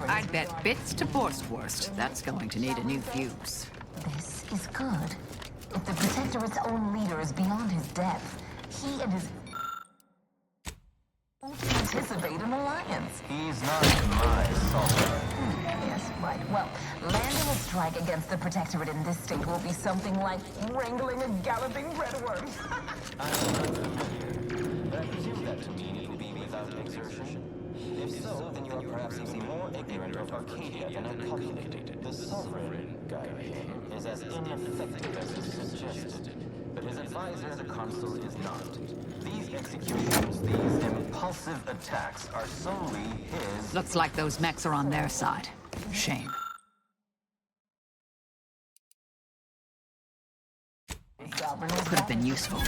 I'd bet bits to Borstwurst. That's going to need a new fuse. This is good. If the Protectorate's own leader is beyond his depth, he and his... won't anticipate an alliance. He's not my soldier. Yes, right. Well, landing a strike against the Protectorate in this state will be something like wrangling a galloping breadworm. I'm unfamiliar, but I presume that to mean it will be without exertion. If so, then you are perhaps even more ignorant of Arcadia than I calculated. The Sovereign, Guy, is as ineffective as is suggested, but his advisor, the Consul, is not. These executions, these impulsive attacks are solely his... Looks like those mechs are on their side. Shame. Could have been useful.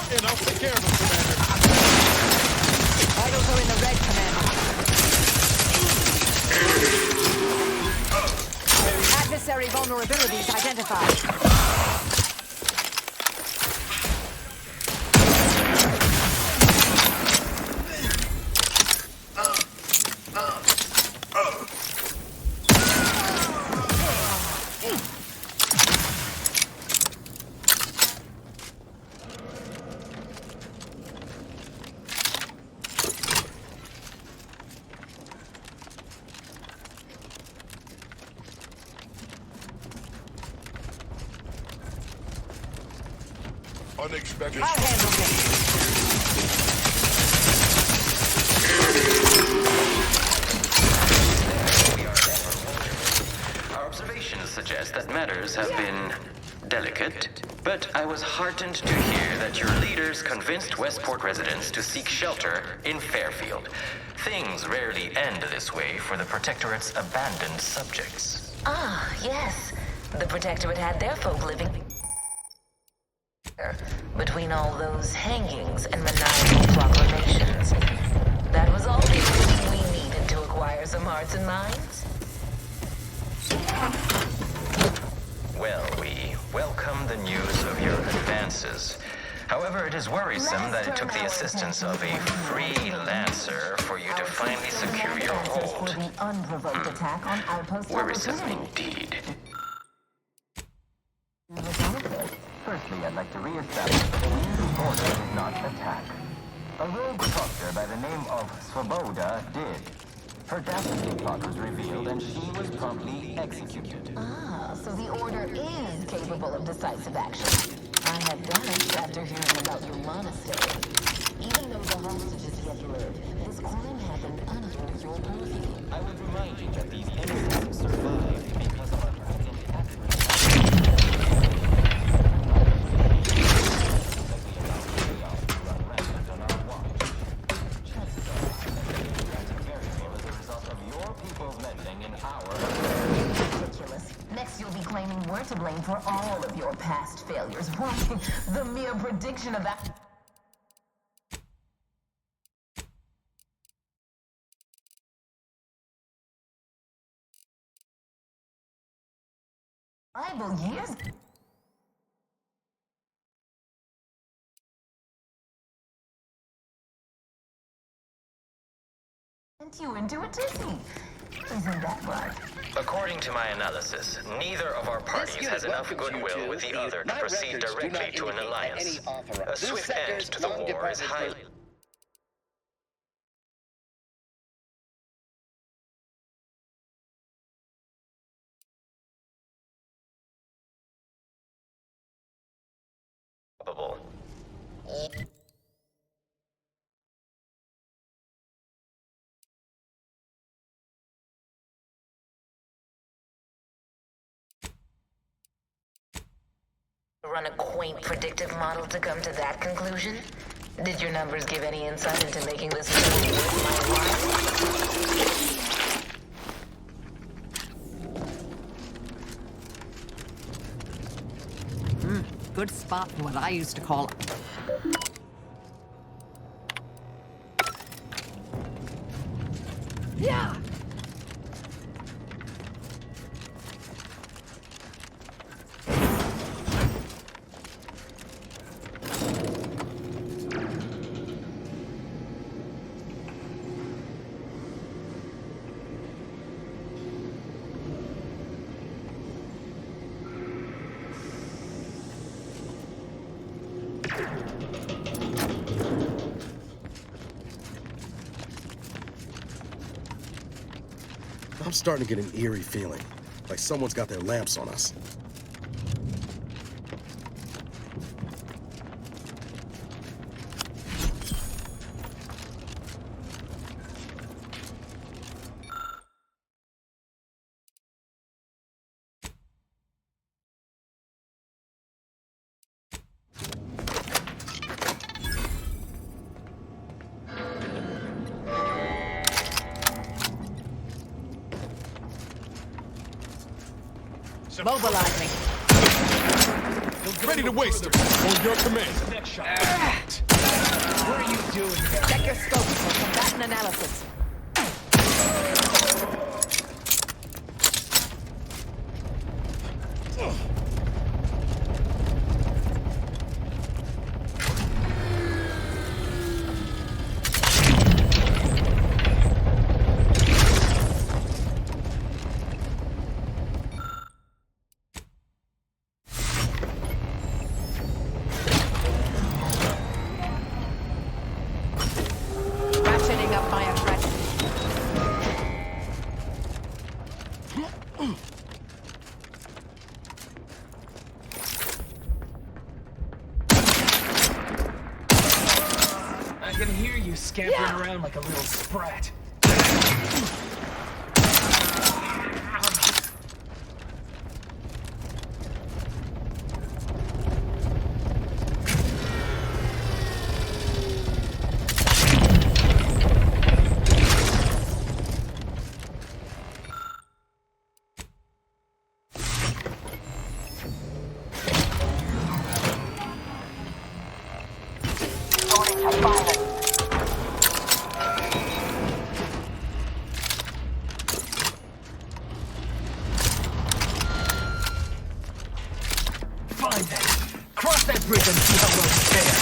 And I'll take care of him, Commander. Vitals are in the red, Commander. Adversary vulnerabilities identified. Unexpected. I'll handle this. Our observations suggest that matters have been delicate, but I was heartened to hear that your leaders convinced Westport residents to seek shelter in Fairfield. Things rarely end this way for the Protectorate's abandoned subjects. Ah, yes. The Protectorate had their folk living... between all those hangings and maniacal proclamations. That was all the reason we needed to acquire some hearts and minds. Well, we welcome the news of your advances. However, it is worrisome that it took the assistance of a freelancer for you to finally secure your hold. The unprovoked attack on outpost Worrisome opportunity. indeed. Firstly, I'd like to re-establish that the order did not attack. A rogue proctor by the name of Svoboda did. Her dastardly plot was revealed and she was promptly executed. Ah, so the order is capable of decisive action. I had doubts after hearing about your monastery. Even though the hostages yet live, this crime happened under your purview. I would remind you that these innocents survived because of our brilliant accuracy. Next, you'll be claiming we're to blame for all of your past failures. Why, the mere prediction of that. Bible years. Sent you into a tizzy. Isn't that right? According to my analysis, neither of our parties has enough goodwill with the other to proceed directly to an alliance. A swift end to the war is highly... probable. Run a quaint predictive model to come to that conclusion? Did your numbers give any insight into making this movie worth my while? Good spot for what I used to call... Yeah! I'm starting to get an eerie feeling, like someone's got their lamps on us. Mobilizing. Ready to waste them. On your command. What are you doing here? Check your scopes for combatant analysis. Scampering around like a little sprat. bridge and see how well you fare.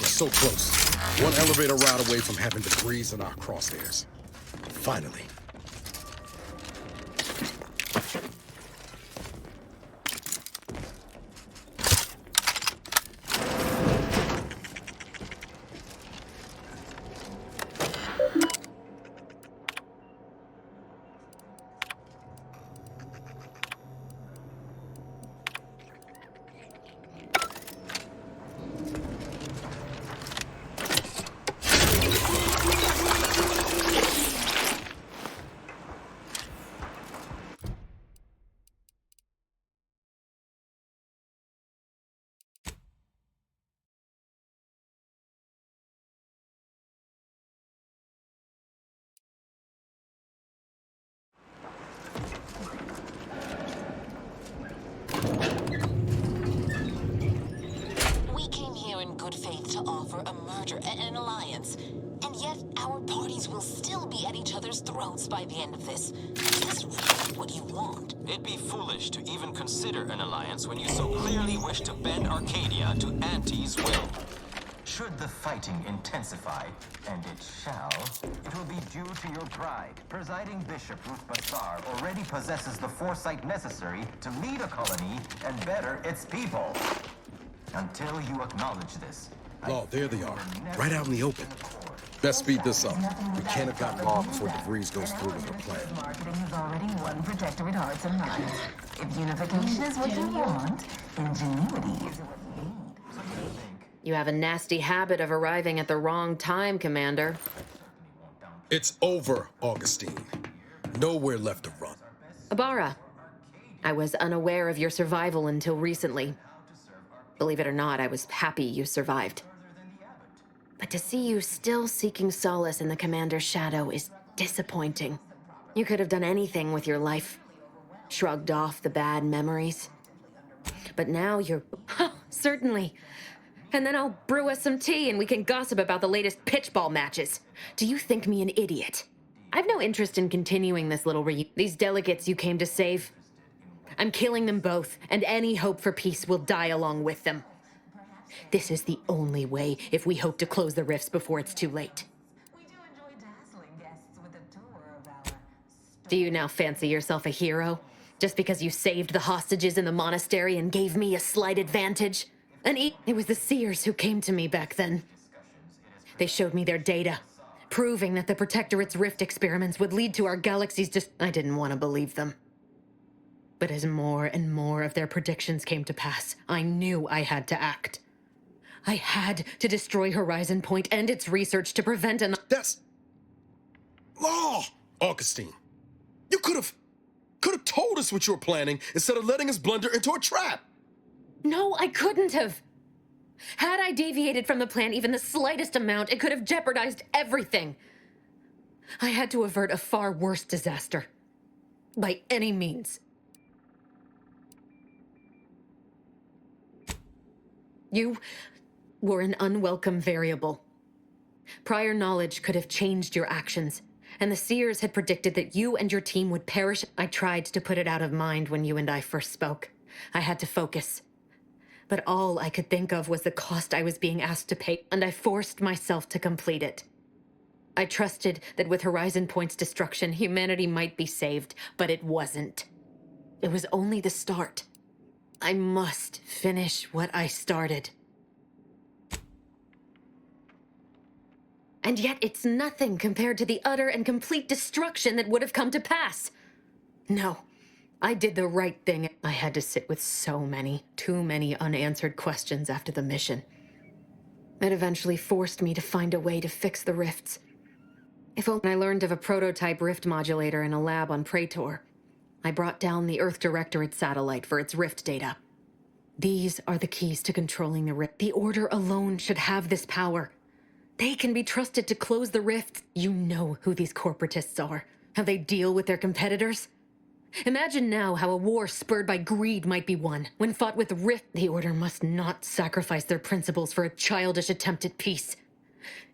We're so close. One elevator ride away from having debris in our crosshairs. Finally. An alliance, and yet our parties will still be at each other's throats by the end of this. Is this really what you want? It'd be foolish to even consider an alliance when you so clearly wish to bend Arcadia to Auntie's will. Should the fighting intensify, and it shall, it will be due to your pride. Presiding Bishop Ruth Bassar already possesses the foresight necessary to lead a colony and better its people. Until you acknowledge this, Oh, there they are. Right out in the open. Best speed this up. We can't have gotten long before De Vries goes through with her plan. Marketing has already won Protectorate hearts and minds. If unification is what you want, ingenuity is what you need. You have a nasty habit of arriving at the wrong time, Commander. It's over, Augustine. Nowhere left to run. Ibarra, I was unaware of your survival until recently. Believe it or not, I was happy you survived. But to see you still seeking solace in the Commander's shadow is disappointing. You could have done anything with your life. Shrugged off the bad memories. But now you're... certainly. And then I'll brew us some tea and we can gossip about the latest pitchball matches. Do you think me an idiot? I've no interest in continuing this little These delegates you came to save. I'm killing them both, and any hope for peace will die along with them. This is the only way if we hope to close the rifts before it's too late. Do you now fancy yourself a hero? Just because you saved the hostages in the monastery and gave me a slight advantage? It was the Seers who came to me back then. They showed me their data, proving that the Protectorate's rift experiments would lead to our galaxy's I didn't want to believe them. But as more and more of their predictions came to pass, I knew I had to act. I had to destroy Horizon Point and its research to prevent an... That's... law! Augustine, you could have told us what you were planning instead of letting us blunder into a trap. No, I couldn't have. Had I deviated from the plan even the slightest amount, it could have jeopardized everything. I had to avert a far worse disaster. By any means. You were an unwelcome variable. Prior knowledge could have changed your actions, and the Seers had predicted that you and your team would perish. I tried to put it out of mind when you and I first spoke. I had to focus. But all I could think of was the cost I was being asked to pay, and I forced myself to complete it. I trusted that with Horizon Point's destruction, humanity might be saved, but it wasn't. It was only the start. I must finish what I started. And yet it's nothing compared to the utter and complete destruction that would have come to pass. No, I did the right thing. I had to sit with too many unanswered questions after the mission. It eventually forced me to find a way to fix the rifts. If only I learned of a prototype rift modulator in a lab on Praetor. I brought down the Earth Directorate satellite for its rift data. These are the keys to controlling the rift. The Order alone should have this power. They can be trusted to close the rifts. You know who these corporatists are, how they deal with their competitors. Imagine now how a war spurred by greed might be won. When fought with rift, the Order must not sacrifice their principles for a childish attempt at peace.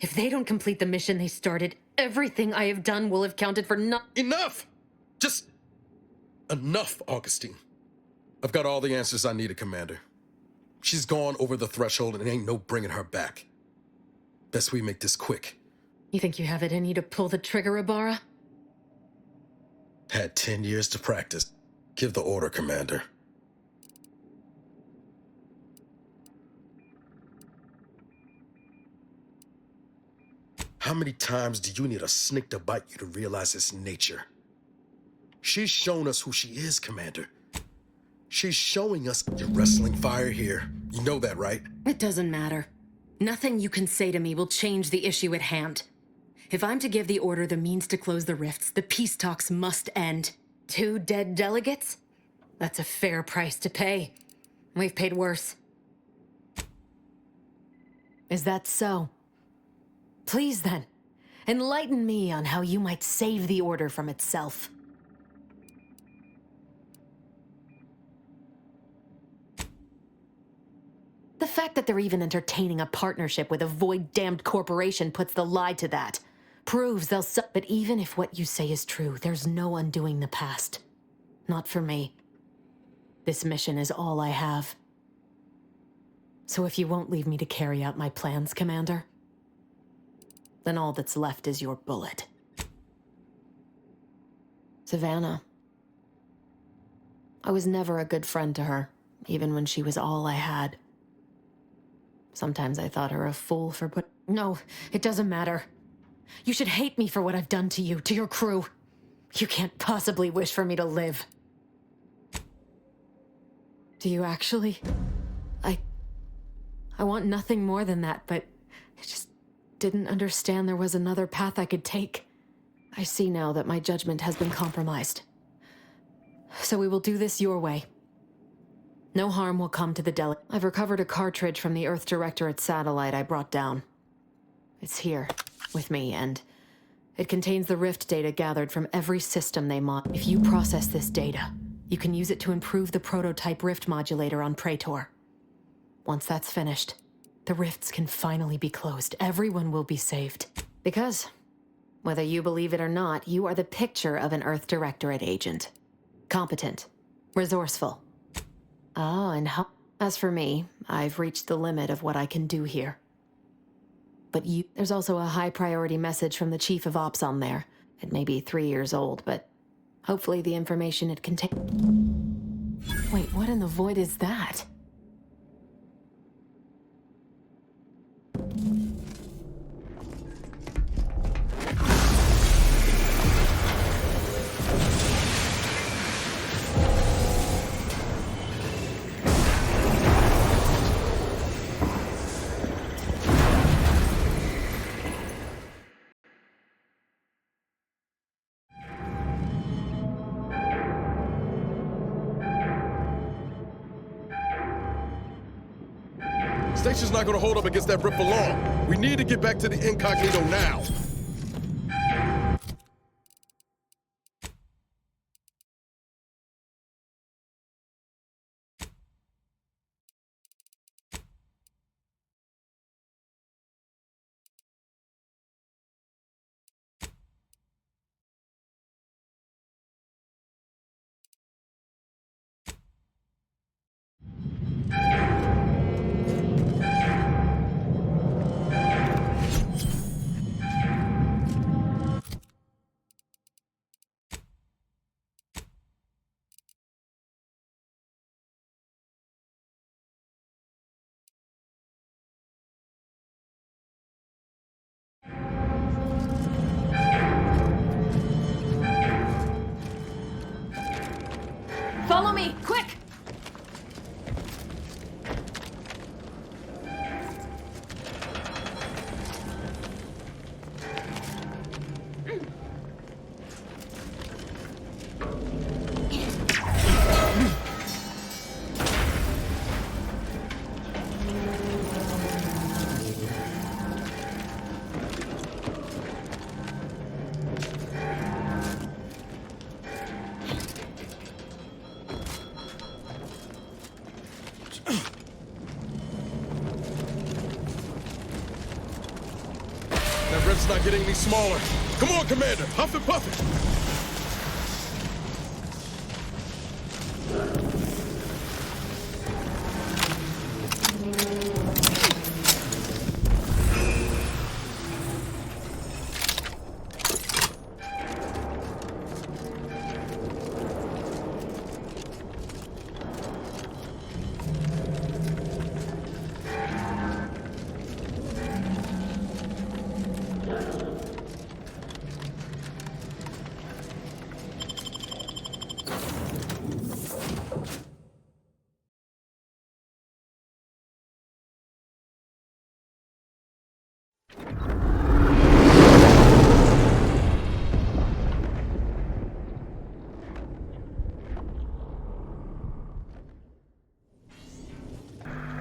If they don't complete the mission they started, everything I have done will have counted for Enough! Just enough, Augustine. I've got all the answers I needed, Commander. She's gone over the threshold and ain't no bringing her back. Best we make this quick. You think you have it in you to pull the trigger, Ibarra? Had 10 years to practice. Give the order, Commander. How many times do you need a snake to bite you to realize its nature? She's shown us who she is, Commander. She's showing us you're wrestling fire here. You know that, right? It doesn't matter. Nothing you can say to me will change the issue at hand. If I'm to give the order the means to close the rifts, the peace talks must end. 2 dead delegates? That's a fair price to pay. We've paid worse. Is that so? Please then, enlighten me on how you might save the order from itself. The fact that they're even entertaining a partnership with a void-damned corporation puts the lie to that. Proves they'll but even if what you say is true, there's no undoing the past. Not for me. This mission is all I have. So if you won't leave me to carry out my plans, Commander, then all that's left is your bullet. Savannah. I was never a good friend to her, even when she was all I had. Sometimes I thought her a fool for No, it doesn't matter. You should hate me for what I've done to you, to your crew. You can't possibly wish for me to live. Do you actually? I want nothing more than that, but I just didn't understand there was another path I could take. I see now that my judgment has been compromised. So we will do this your way. No harm will come to the delegate. I've recovered a cartridge from the Earth Directorate satellite I brought down. It's here, with me, and it contains the rift data gathered from every system they mod. If you process this data, you can use it to improve the prototype rift modulator on Praetor. Once that's finished, the rifts can finally be closed. Everyone will be saved. Because, whether you believe it or not, you are the picture of an Earth Directorate agent. Competent. Resourceful. As for me, I've reached the limit of what I can do here. But there's also a high-priority message from the Chief of Ops on there. It may be 3 years old, but hopefully the information it contains... Wait, what in the void is that? Station's not gonna hold up against that rip for long. We need to get back to the Incognito now. Rift's not getting any smaller. Come on, Commander. Huff and puff it.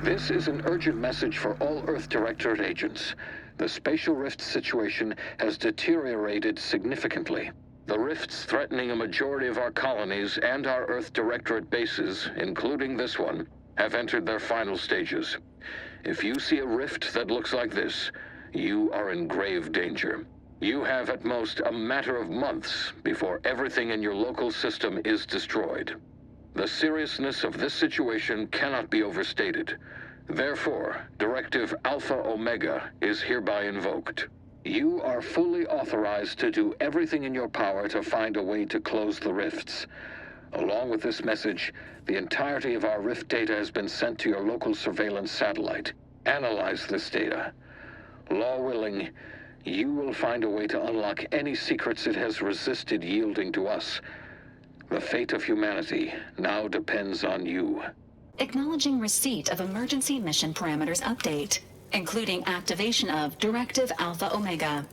This is an urgent message for all Earth Directorate agents. The spatial rift situation has deteriorated significantly. The rifts threatening a majority of our colonies and our Earth Directorate bases, including this one, have entered their final stages. If you see a rift that looks like this, you are in grave danger. You have at most a matter of months before everything in your local system is destroyed. The seriousness of this situation cannot be overstated. Therefore, Directive Alpha Omega is hereby invoked. You are fully authorized to do everything in your power to find a way to close the rifts. Along with this message, the entirety of our rift data has been sent to your local surveillance satellite. Analyze this data. Law willing, you will find a way to unlock any secrets it has resisted yielding to us. The fate of humanity now depends on you. Acknowledging receipt of emergency mission parameters update, including activation of Directive Alpha Omega.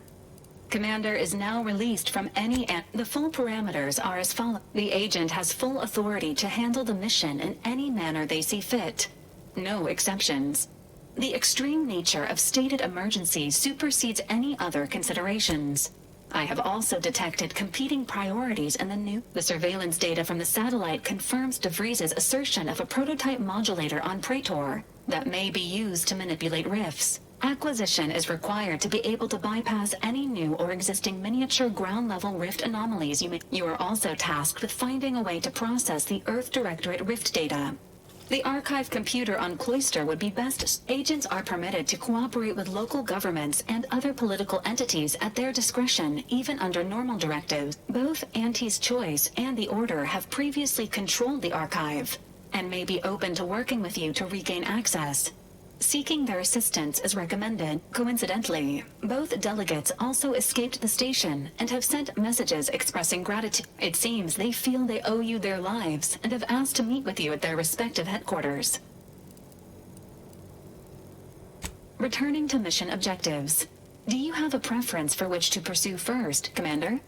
Commander is now released from the full parameters are as follows. The agent has full authority to handle the mission in any manner they see fit. No exceptions. The extreme nature of stated emergencies supersedes any other considerations. I have also detected competing priorities in the surveillance data from the satellite confirms De Vries' assertion of a prototype modulator on Praetor that may be used to manipulate rifts. Acquisition is required to be able to bypass any new or existing miniature ground-level rift anomalies. You are also tasked with finding a way to process the Earth Directorate rift data. The archive computer on Cloister would be best. Agents are permitted to cooperate with local governments and other political entities at their discretion, even under normal directives. Both Auntie's Choice and the Order have previously controlled the archive, and may be open to working with you to regain access. Seeking their assistance is recommended. Coincidentally, both delegates also escaped the station and have sent messages expressing gratitude. It seems they feel they owe you their lives and have asked to meet with you at their respective headquarters. Returning to mission objectives. Do you have a preference for which to pursue first, Commander?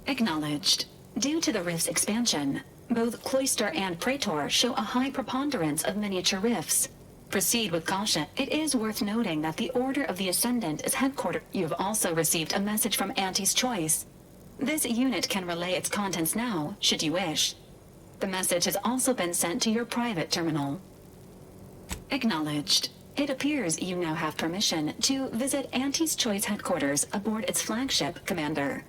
Acknowledged. Due to the rift's expansion, both Cloister and Praetor show a high preponderance of miniature rifts. Proceed with caution. It is worth noting that the Order of the Ascendant is headquartered. You have also received a message from Auntie's Choice. This unit can relay its contents now, should you wish. The message has also been sent to your private terminal. Acknowledged. It appears you now have permission to visit Auntie's Choice headquarters aboard its flagship, Commander.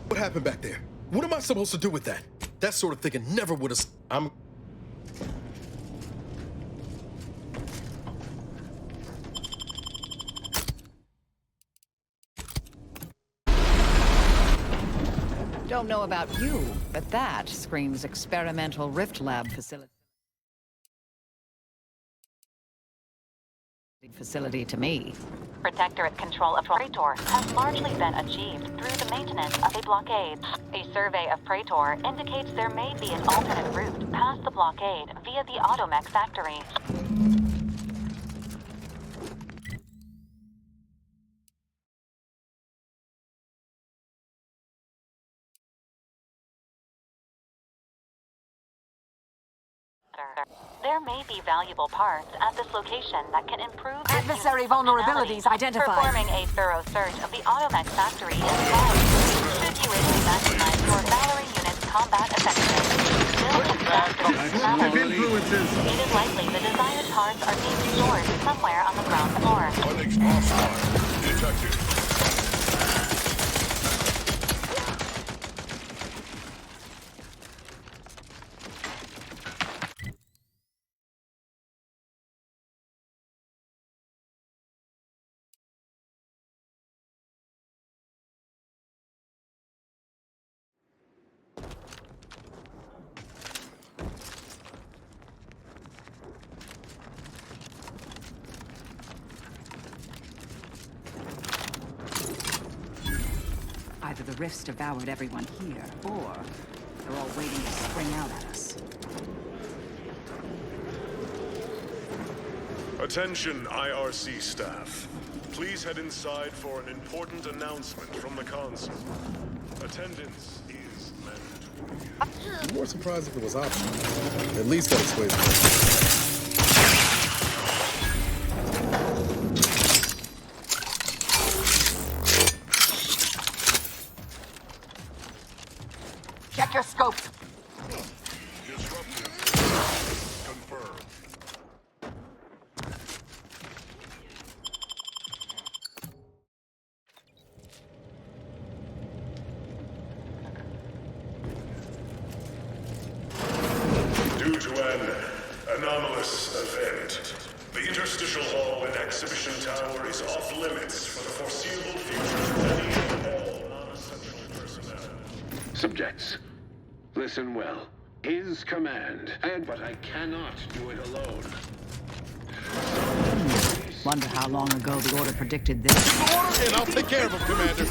What happened back there? What am I supposed to do with that? That sort of thinking never would have... Don't know about you, but that screams experimental rift lab facility. facility to me. Protectorate control of Praetor has largely been achieved through the maintenance of a blockade. A survey of Praetor indicates there may be an alternate route past the blockade via the Automech factory. There may be valuable parts at this location that can improve adversary vulnerabilities identified. Performing a thorough search of the Automech factory is wise. Should you wish to maximize your Valerie unit's combat effectiveness, build and craft it is likely the desired parts are being stored somewhere on the ground floor. Detected. Either the rifts devoured everyone here, or they're all waiting to spring out at us. Attention, IRC staff. Please head inside for an important announcement from the Consul. Attendance is mandatory. I'm more surprised if it was optional. At least that explains it. Check your scope. Disruptive. Confirmed. Due to an anomalous event, the interstitial hall in Exhibition Tower is off limits for the foreseeable future to any and all non-essential personnel. Subjects, listen well. His command, but I cannot do it alone. Wonder how long ago the Order predicted this. And I'll take care of him, Commander.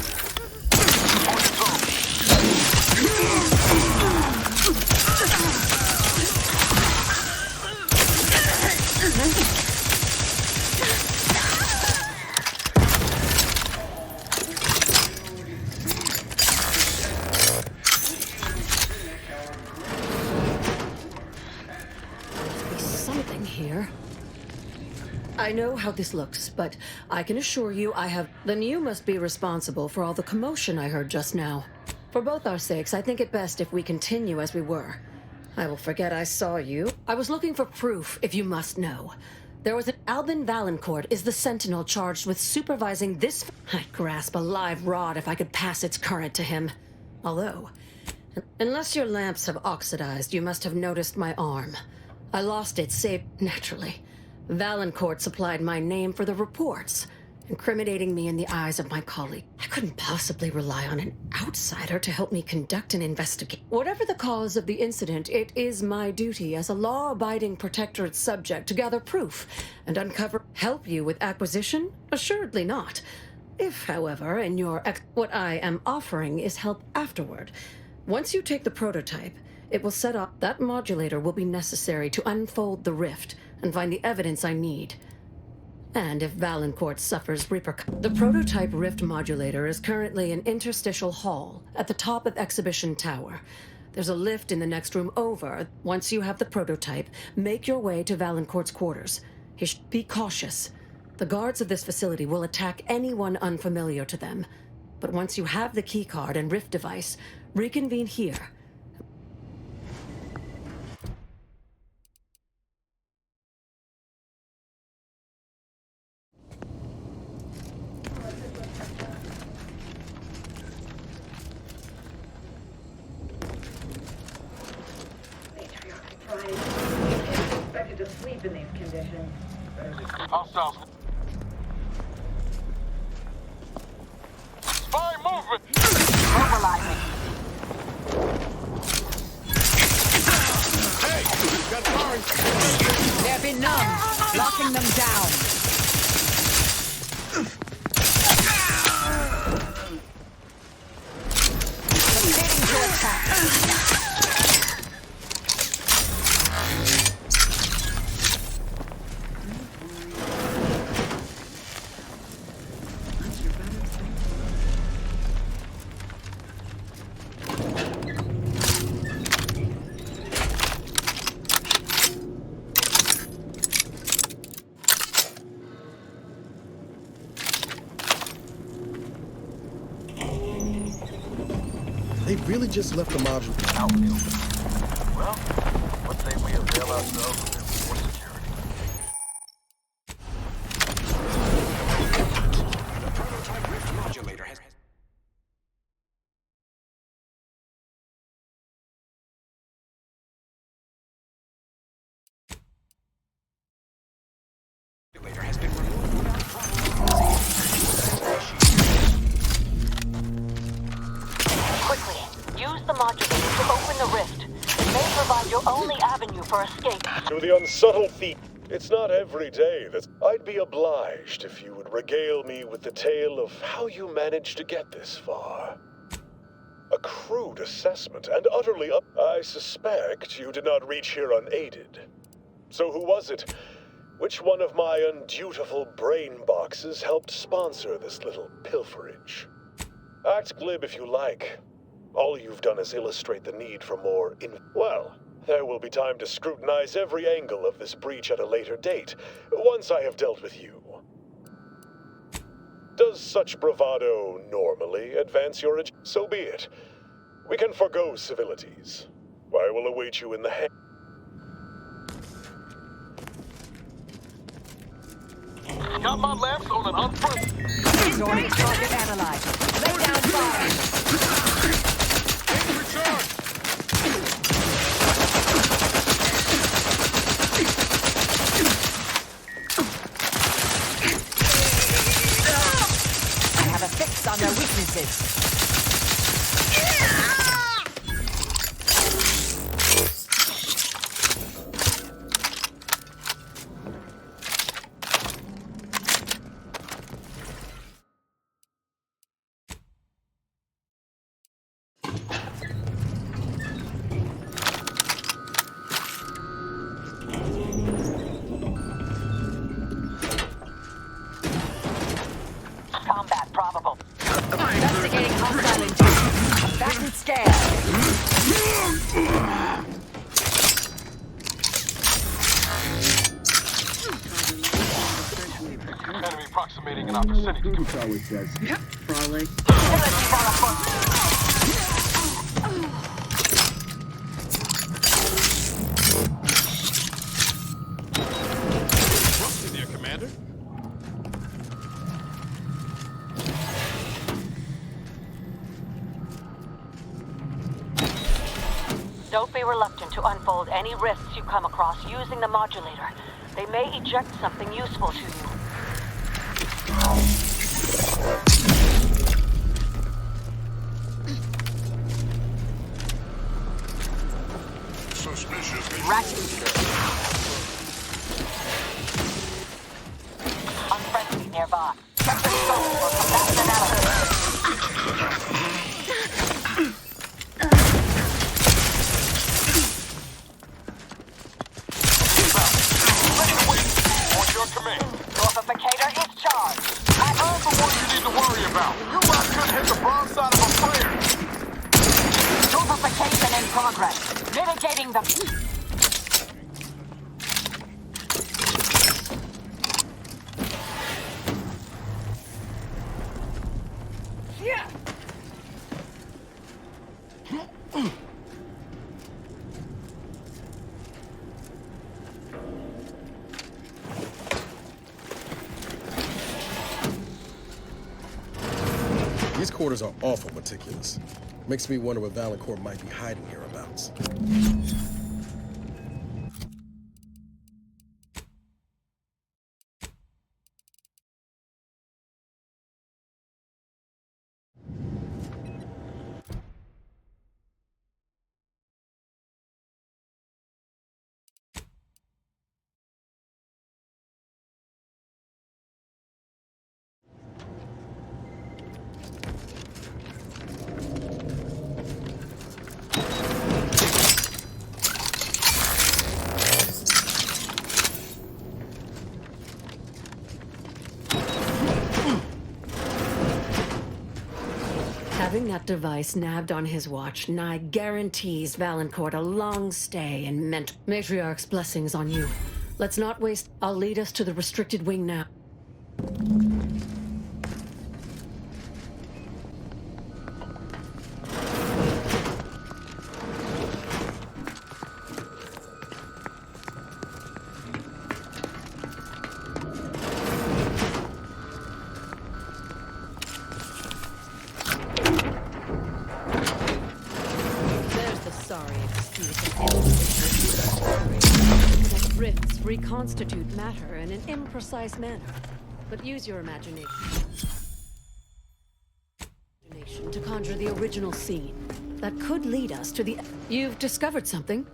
Something here. I know how this looks, but I can assure you I have... Then you must be responsible for all the commotion I heard just now. For both our sakes, I think it best if we continue as we were. I will forget I saw you. I was looking for proof, if you must know. There was an Albin Valancourt is the sentinel charged with supervising this... I'd grasp a live rod if I could pass its current to him. Although, unless your lamps have oxidized, you must have noticed my arm. I lost it, save... Naturally. Valancourt supplied my name for the reports, incriminating me in the eyes of my colleague. I couldn't possibly rely on an outsider to help me conduct an investigation. Whatever the cause of the incident, it is my duty as a law-abiding Protectorate subject to gather proof and uncover... Help you with acquisition? Assuredly not. If, however, in your... What I am offering is help afterward. Once you take the prototype, it will set off... That modulator will be necessary to unfold the rift and find the evidence I need. And if Valancourt suffers repercussions... The prototype rift modulator is currently in Interstitial Hall at the top of Exhibition Tower. There's a lift in the next room over. Once you have the prototype, make your way to Valancourt's quarters. Be cautious. The guards of this facility will attack anyone unfamiliar to them. But once you have the keycard and rift device, reconvene here. Expected to sleep in these conditions. Hostiles. Spy movement! Mobilizing. Hey! Got firing! They're benumbed, locking them down. They really just left the module. Well, let's say we avail ourselves of this more security. The prototype Rift modulator has... has been removed without Quickly, use the modulator to open the rift. It may provide your only avenue for escape. To the unsubtle thief, it's not every day that I'd be obliged if you would regale me with the tale of how you managed to get this far. A crude assessment and utterly I suspect you did not reach here unaided. So who was it? Which one of my undutiful brain boxes helped sponsor this little pilferage? Act glib if you like. All you've done is illustrate the need for more well, there will be time to scrutinize every angle of this breach at a later date, once I have dealt with you. Does such bravado normally advance your so be it. We can forgo civilities. I will await you in the Got my lamps on an unfriendly. Story target analyzed. Lay down fire. Recharge. I have a fix on their weaknesses. Combat probable. Investigating hostile intent. Back and scan. Enemy approximating in our vicinity. Always says. Yep. Probably. Trust me there, Commander. Don't be reluctant to unfold any rifts you come across using the modulator. They may eject something useful to you. Suspicious. Unfriendly nearby. Check the scope for combatant analysis. Your command. Glorificator is charged. I'm the one you need to worry about. You might could hit the broad side of a prayer. Glorification in progress. Mitigating the... These quarters are awful meticulous. Makes me wonder what Valancourt might be hiding hereabouts. Having that device nabbed on his watch nigh guarantees Valancourt a long stay and Matriarch's blessings on you. Let's not waste. I'll lead us to the restricted wing now. Rifts reconstitute matter in an imprecise manner, but use your imagination to conjure the original scene that could lead us to the... You've discovered something?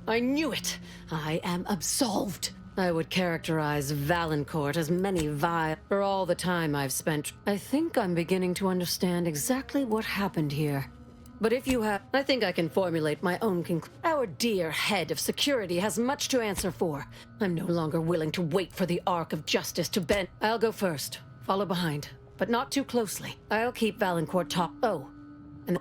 I knew it! I am absolved! I would characterize Valancourt as many vile... For all the time I've spent, I think I'm beginning to understand exactly what happened here. But if you have... I think I can formulate my own conclusion. Our dear head of security has much to answer for. I'm no longer willing to wait for the arc of justice to bend. I'll go first. Follow behind. But not too closely. I'll keep Valancourt top... Oh. And...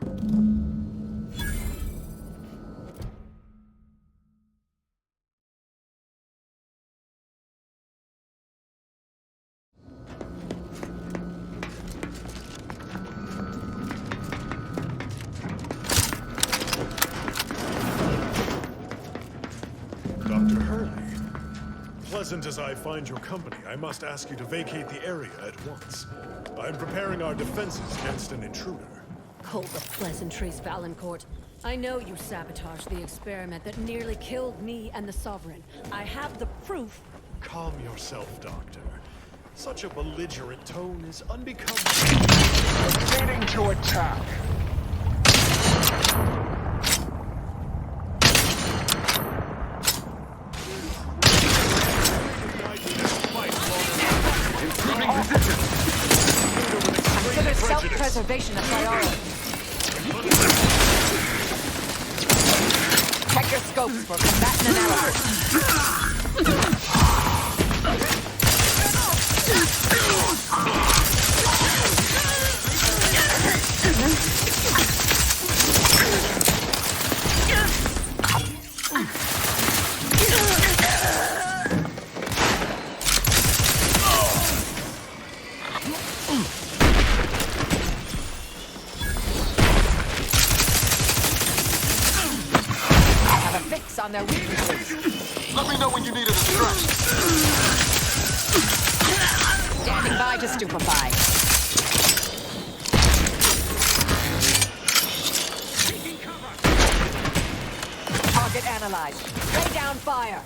Dr. Hurley, pleasant as I find your company, I must ask you to vacate the area at once. I'm preparing our defenses against an intruder. Hold the pleasantries, Valancourt. I know you sabotaged the experiment that nearly killed me and the Sovereign. I have the proof. Calm yourself, Doctor. Such a belligerent tone is unbecoming. Proceeding to attack. Consider self-preservation a priority. Check your scopes for combatant analysis. On their weaknesses. Let me know when you need a distraction. Standing by to stupefy. Target analyzed. Lay down fire.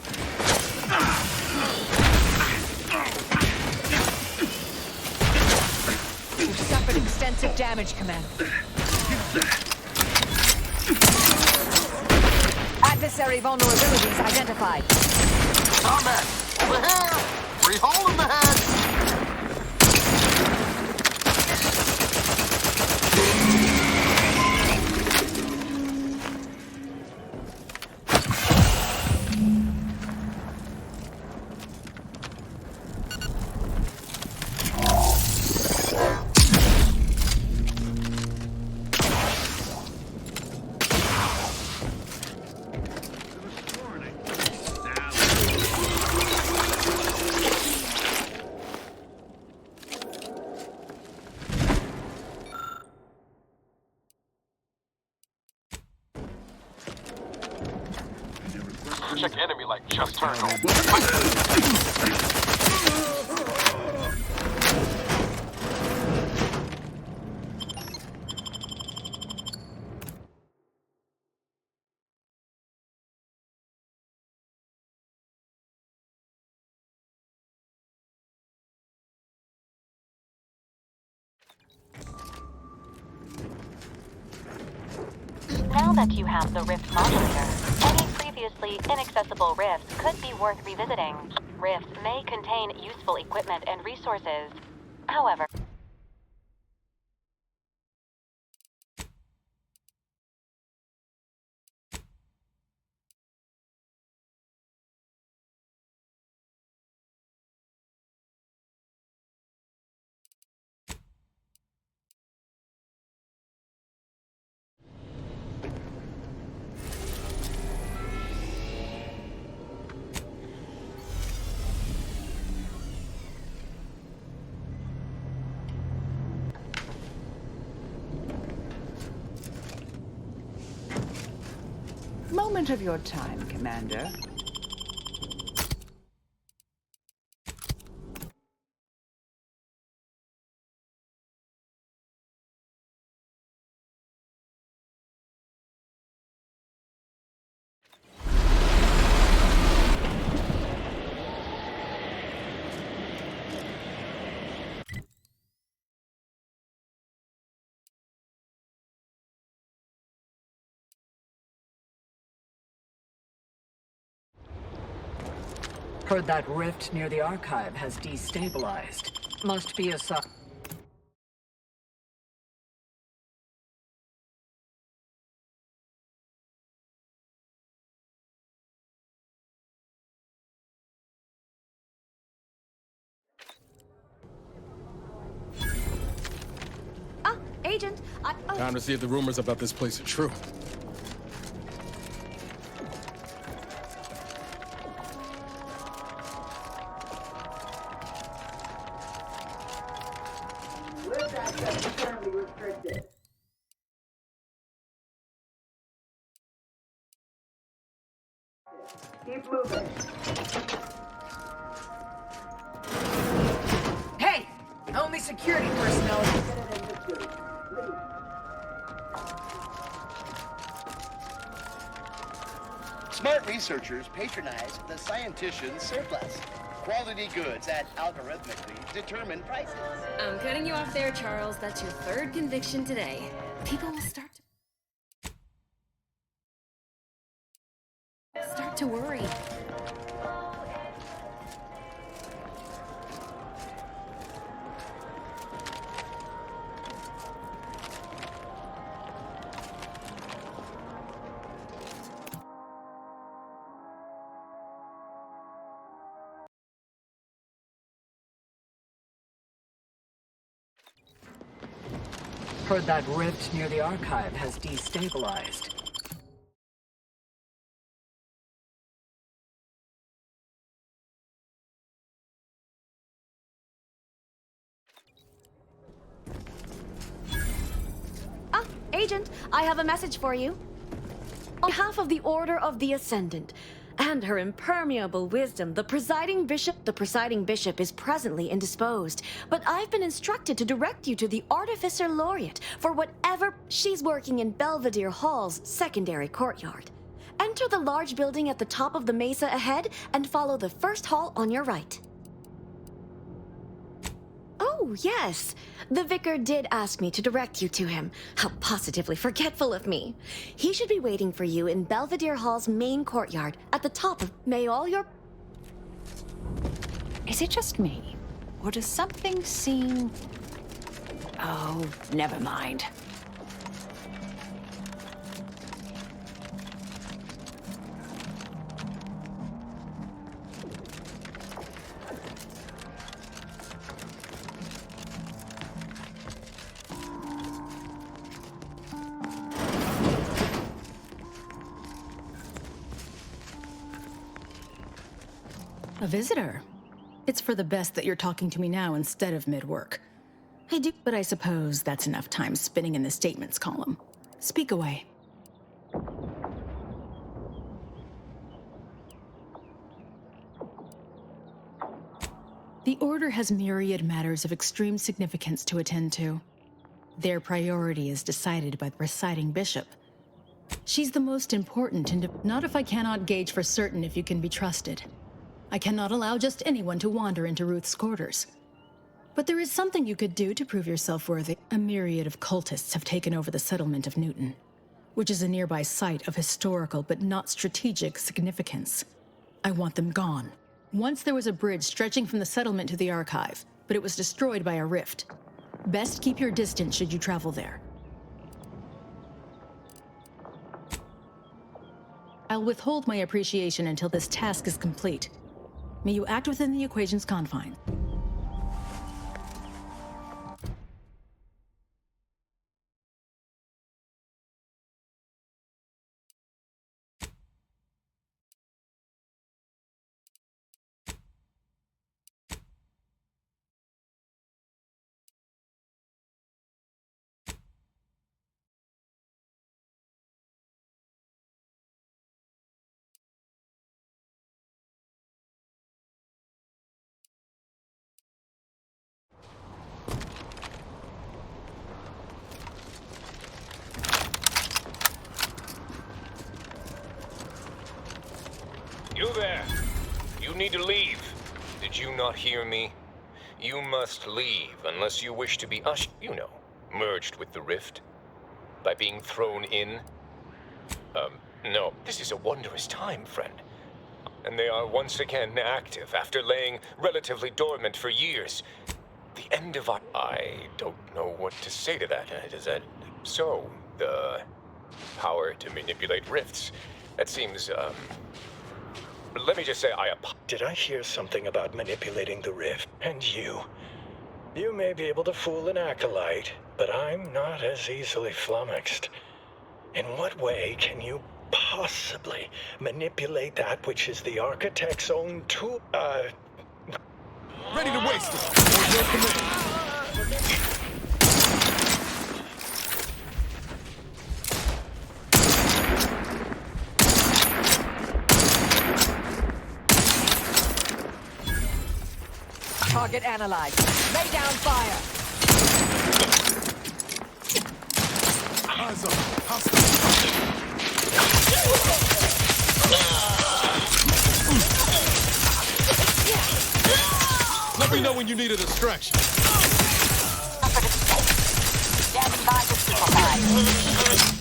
You've suffered extensive damage, Commander. Adversary vulnerabilities identified. Combat! Over here! Free hole in the head! Check enemy like just turned on. Now that you have the Rift Modulator, any previously inaccessible rifts could be worth revisiting. Rifts may contain useful equipment and resources. However... Moment of your time, Commander. Heard that rift near the archive has destabilized. Must be a sign. Agent, Time to see if the rumors about this place are true. Lift access is currently restricted. Keep moving. Hey! Only security personnel. Smart researchers patronize the scientician's surplus. Quality goods at algorithmically determined prices. I'm cutting you off there, Charles. That's your third conviction today. People will start to worry. Heard that rift near the archive has destabilized. Agent, I have a message for you. On behalf of the Order of the Ascendant and her impermeable wisdom, the Presiding Bishop is presently indisposed, but I've been instructed to direct you to the Artificer Laureate for whatever she's working in Belvedere Hall's secondary courtyard. Enter the large building at the top of the mesa ahead and follow the first hall on your right. Oh, yes. The vicar did ask me to direct you to him. How positively forgetful of me. He should be waiting for you in Belvedere Hall's main courtyard at the top of... May all your... Is it just me? Or does something seem... Oh, never mind. A visitor. It's for the best that you're talking to me now instead of mid-work. I do, but I suppose that's enough time spinning in the statements column. Speak away. The Order has myriad matters of extreme significance to attend to. Their priority is decided by the Presiding Bishop. She's the most important, and not if I cannot gauge for certain if you can be trusted. I cannot allow just anyone to wander into Ruth's quarters. But there is something you could do to prove yourself worthy. A myriad of cultists have taken over the settlement of Newton, which is a nearby site of historical but not strategic significance. I want them gone. Once there was a bridge stretching from the settlement to the archive, but it was destroyed by a rift. Best keep your distance should you travel there. I'll withhold my appreciation until this task is complete. May you act within the equation's confines. You there! You need to leave. Did you not hear me? You must leave unless you wish to be merged with the rift. By being thrown in. No, this is a wondrous time, friend. and they are once again active after laying relatively dormant for years. The end of our... I don't know what to say to that. Is that so? The power to manipulate rifts. That seems, let me just say Did I hear something about manipulating the rift? And you? You may be able to fool an acolyte, but I'm not as easily flummoxed. In what way can you possibly manipulate that which is the architect's own tool? Ready to waste it, or your command. Target analyzed. Lay down fire. Eyes up. Hostile. Let me know when you need a distraction. Standing by for people.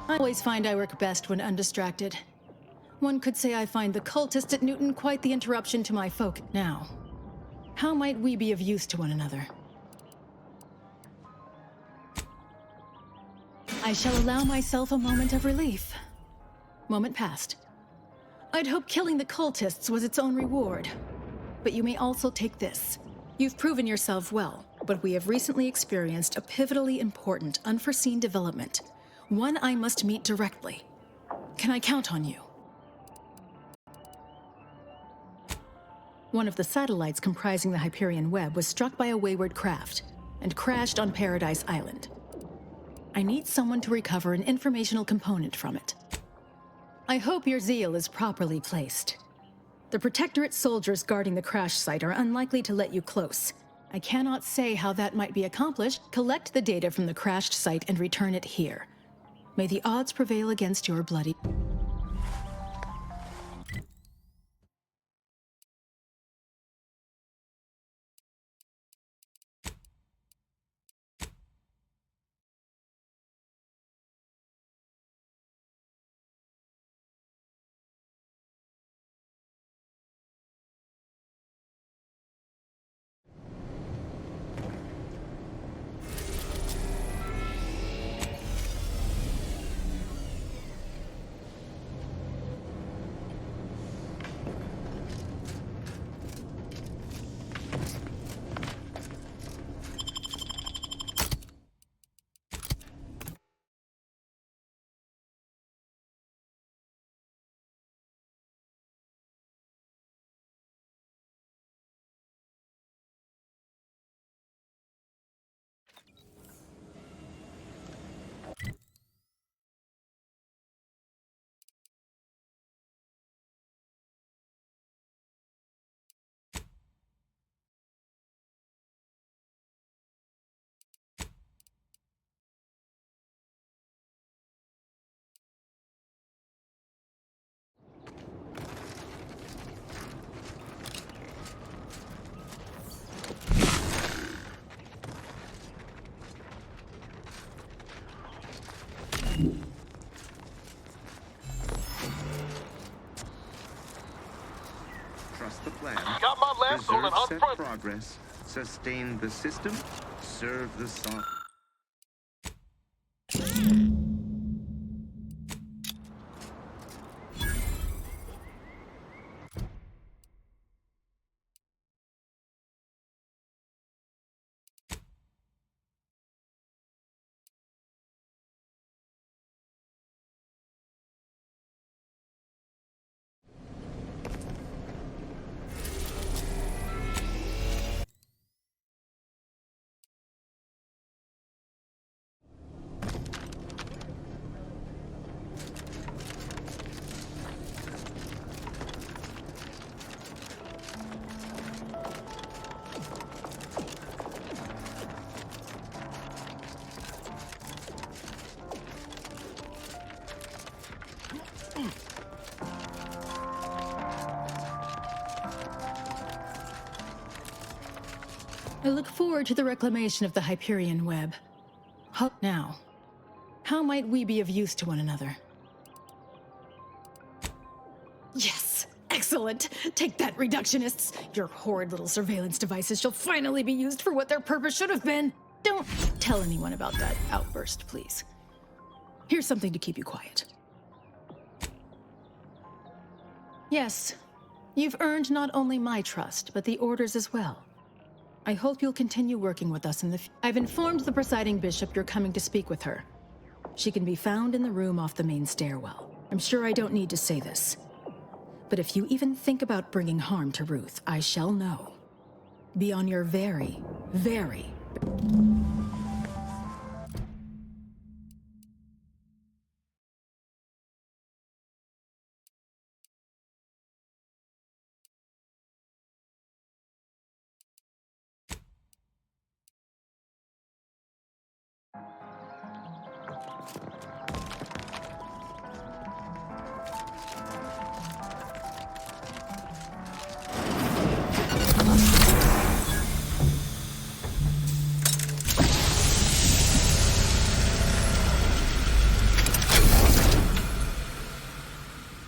I always find I work best when undistracted. One could say I find the cultists at Newton quite the interruption to my focus. Now, how might we be of use to one another? I shall allow myself a moment of relief. Moment passed. I'd hoped killing the cultists was its own reward. But you may also take this. You've proven yourself well, but we have recently experienced a pivotally important, unforeseen development. One I must meet directly. Can I count on you? One of the satellites comprising the Hyperion web was struck by a wayward craft and crashed on Paradise Island. I need someone to recover an informational component from it. I hope your zeal is properly placed. The Protectorate soldiers guarding the crash site are unlikely to let you close. I cannot say how that might be accomplished. Collect the data from the crashed site and return it here. May the odds prevail against your bloody... Trust the plan. Got my left on an Preserve set unfriendly. progress. Sustain the system. Serve the song. I look forward to the reclamation of the Hyperion web. Now, how might we be of use to one another? Yes! Excellent! Take that, reductionists! Your horrid little surveillance devices shall finally be used for what their purpose should have been! Don't tell anyone about that outburst, please. Here's something to keep you quiet. Yes, you've earned not only my trust, but the Order's as well. I hope you'll continue working with us in the I've informed the Presiding Bishop you're coming to speak with her. She can be found in the room off the main stairwell. I'm sure I don't need to say this. But if you even think about bringing harm to Ruth, I shall know. Be on your very, very...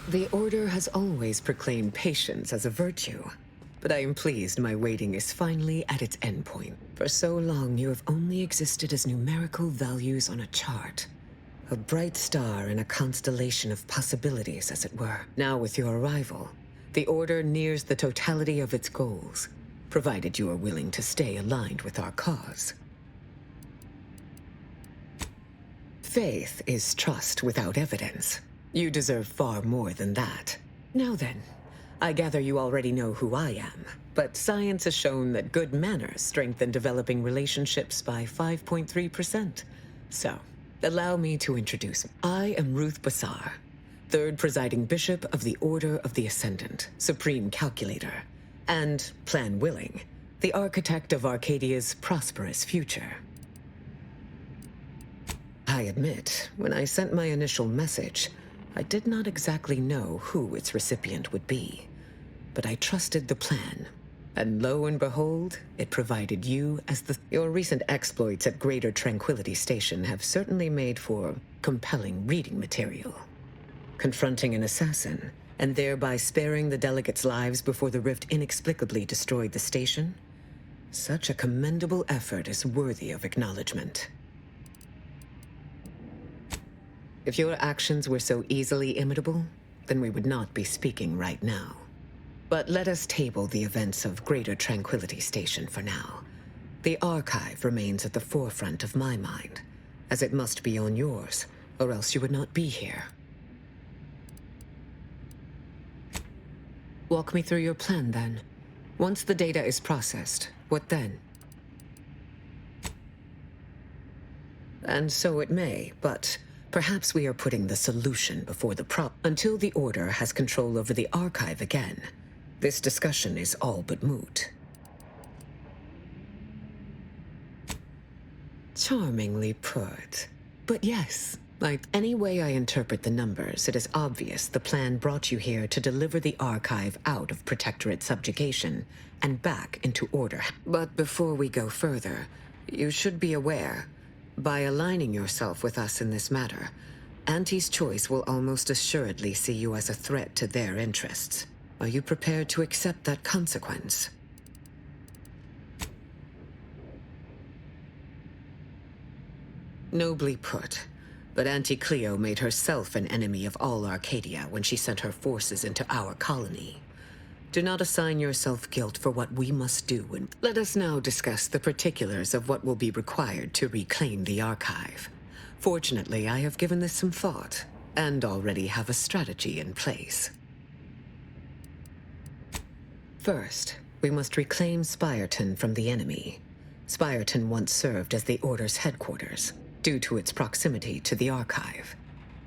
The Order has always proclaimed patience as a virtue, but I am pleased my waiting is finally at its endpoint. For so long, you have only existed as numerical values on a chart. A bright star in a constellation of possibilities, as it were. Now, with your arrival, the Order nears the totality of its goals, provided you are willing to stay aligned with our cause. Faith is trust without evidence. You deserve far more than that. Now then, I gather you already know who I am, but science has shown that good manners strengthen developing relationships by 5.3%. So, allow me to introduce. I am Ruth Bassar, 3rd Presiding Bishop of the Order of the Ascendant, Supreme Calculator, and, plan willing, the architect of Arcadia's prosperous future. I admit, when I sent my initial message, I did not exactly know who its recipient would be, but I trusted the plan, and lo and behold, it provided you as Your recent exploits at Greater Tranquility Station have certainly made for compelling reading material. Confronting an assassin, and thereby sparing the delegates' lives before the rift inexplicably destroyed the station? Such a commendable effort is worthy of acknowledgement. If your actions were so easily imitable, then we would not be speaking right now. But let us table the events of Greater Tranquility Station for now. The archive remains at the forefront of my mind, as it must be on yours, or else you would not be here. Walk me through your plan, then. Once the data is processed, what then? And so it may, but perhaps we are putting the solution before the problem. Until the Order has control over the archive again, this discussion is all but moot. Charmingly put. But yes, like any way I interpret the numbers, it is obvious the plan brought you here to deliver the archive out of Protectorate subjugation and back into order. But before we go further, you should be aware, by aligning yourself with us in this matter, Auntie's Choice will almost assuredly see you as a threat to their interests. Are you prepared to accept that consequence? Nobly put. But Auntie Cleo made herself an enemy of all Arcadia when she sent her forces into our colony. Do not assign yourself guilt for what we must do, and let us now discuss the particulars of what will be required to reclaim the archive. Fortunately, I have given this some thought, and already have a strategy in place. First, we must reclaim Spireton from the enemy. Spireton once served as the Order's headquarters, due to its proximity to the archive.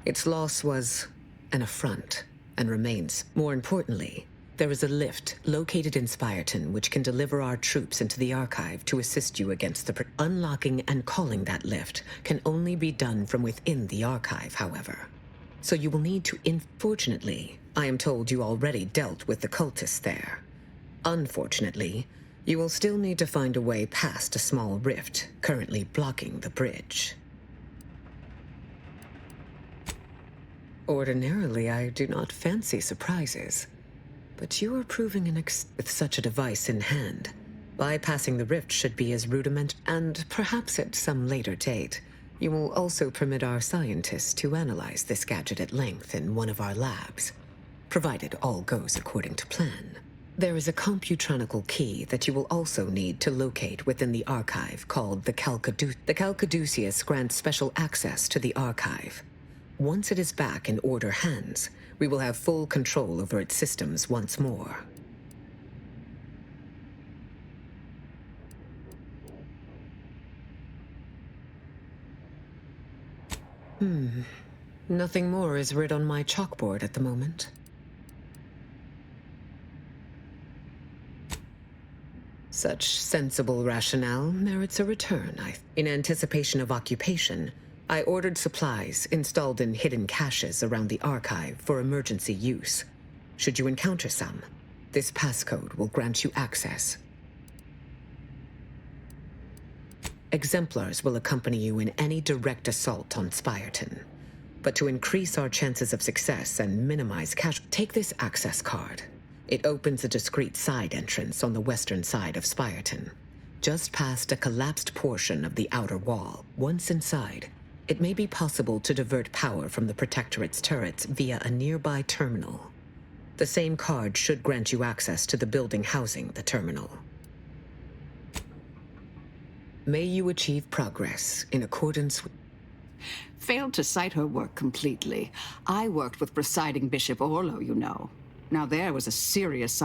Its loss was an affront, and remains. More importantly, there is a lift located in Spireton which can deliver our troops into the archive to assist you against the unlocking and calling that lift can only be done from within the archive, however. So you will need to Fortunately, I am told you already dealt with the cultists there. Unfortunately, You will still need to find a way past a small rift currently blocking the bridge. Ordinarily, I do not fancy surprises, but you are proving with such a device in hand. Bypassing the rift should be as rudiment, and perhaps at some later date, you will also permit our scientists to analyze this gadget at length in one of our labs, provided all goes according to plan. There is a computronical key that you will also need to locate within the archive called the Calcaduceus. The Calcaduceus grants special access to the archive. Once it is back in Order hands, we will have full control over its systems once more. Nothing more is writ on my chalkboard at the moment. Such sensible rationale merits a return. In anticipation of occupation, I ordered supplies installed in hidden caches around the archive for emergency use. Should you encounter some, this passcode will grant you access. Exemplars will accompany you in any direct assault on Spyreton. But to increase our chances of success and minimize take this access card. It opens a discreet side entrance on the western side of Spyreton, just past a collapsed portion of the outer wall. Once inside, it may be possible to divert power from the Protectorate's turrets via a nearby terminal. The same card should grant you access to the building housing the terminal. May you achieve progress in accordance with... Failed to cite her work completely. I worked with Presiding Bishop Orlo, you know. Now there was a serious...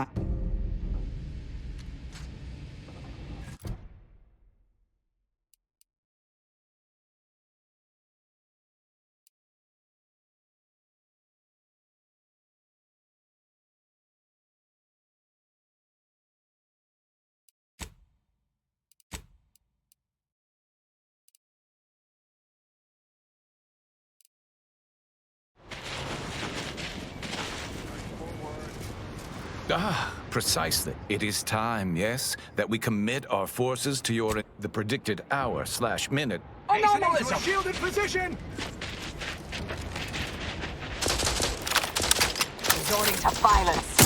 Ah, precisely. It is time, yes, that we commit our forces to the predicted hour/minute. Anomalous! Shielded position! Resorting to violence.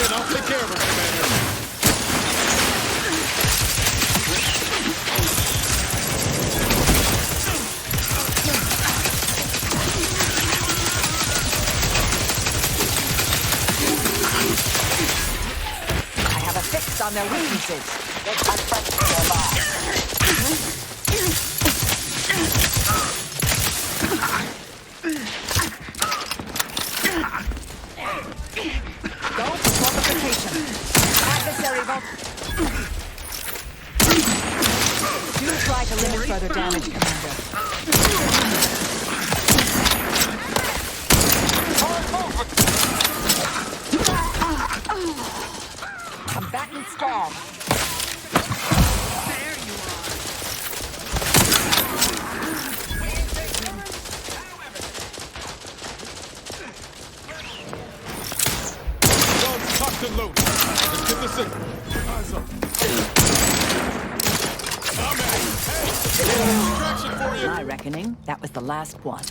I'll take care of him, Commander. On their weaknesses. Confront nearby. Go for fortification. Adversary vote. Do try to limit further damage, Commander. Combatant stab. There you are. Guns cocked and loaded. Let's get the signal. Eyes up. I'm at it. Hey, distraction for you. My reckoning, that was the last one.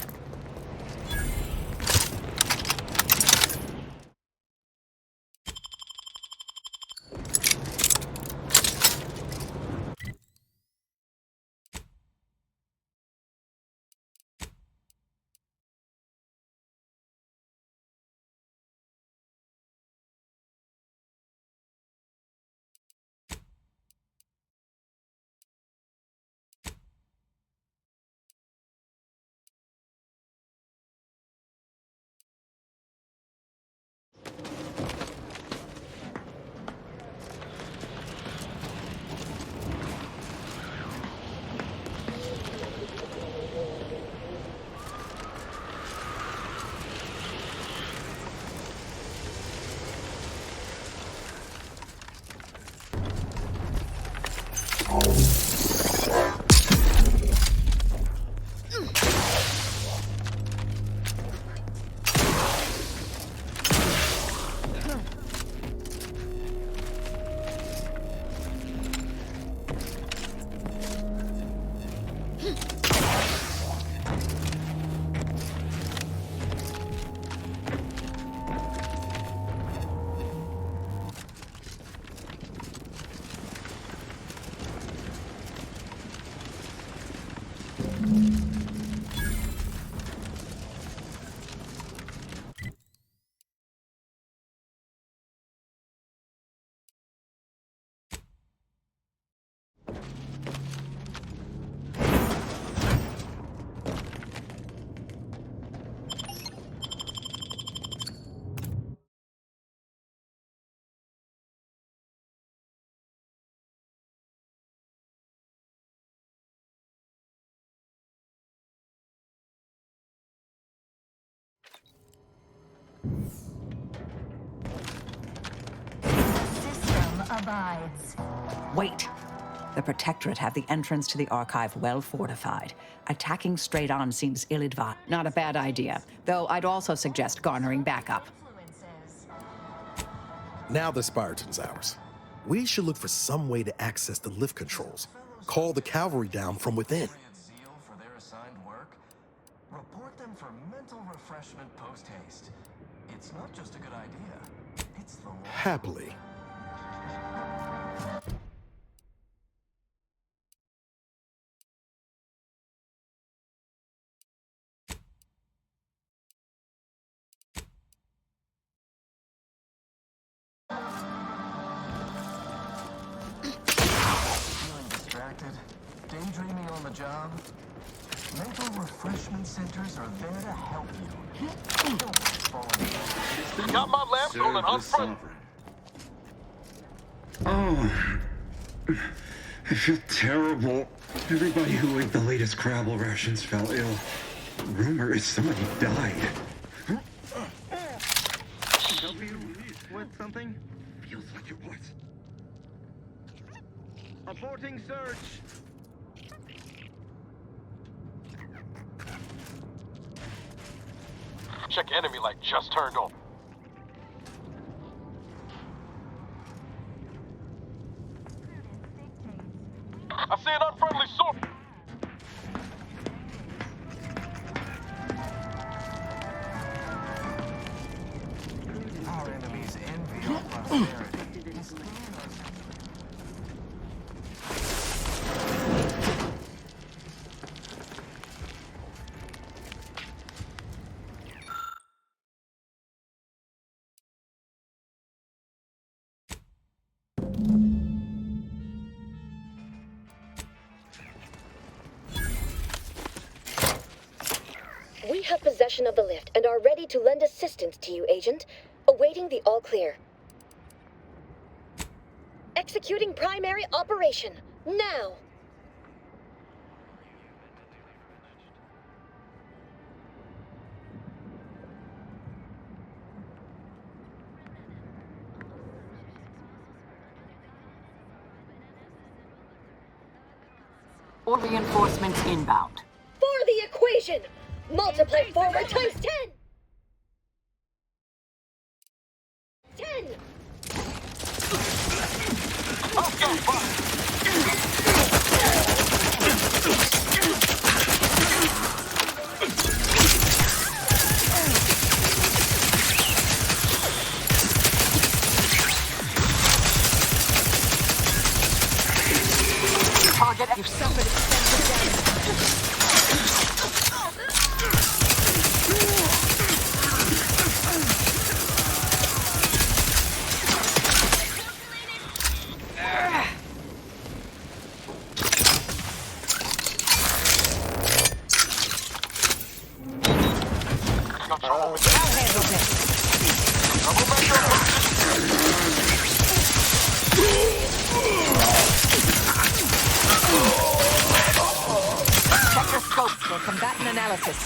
Abides. Wait. The Protectorate have the entrance to the archive well fortified. Attacking straight on seems ill-advised. Not a bad idea, though I'd also suggest garnering backup. Now the Spiraton's ours. We should look for some way to access the lift controls. Call the cavalry down from within. For their assigned work, report them for mental refreshment post-haste. It's not just a good idea. It's the law. Happily. Feeling distracted? Daydreaming on the job? Mental refreshment centers are there to help you. Don't fall in. Got my lamp on and unfront. Oh, I feel terrible. Everybody who ate the latest Crabble rations fell ill. Rumor is somebody died. Help you with something? Feels like it was. Aborting search. Check enemy light just turned on. I see an unfriendly source. Our enemies envy our prosperity. We have possession of the lift and are ready to lend assistance to you, Agent. Awaiting the all clear. Executing primary operation. Now! Or reinforcements inbound. For the equation! Multiply forward times 10! 10! Target, you've suffered extensive damage. Check your scopes for combatant analysis.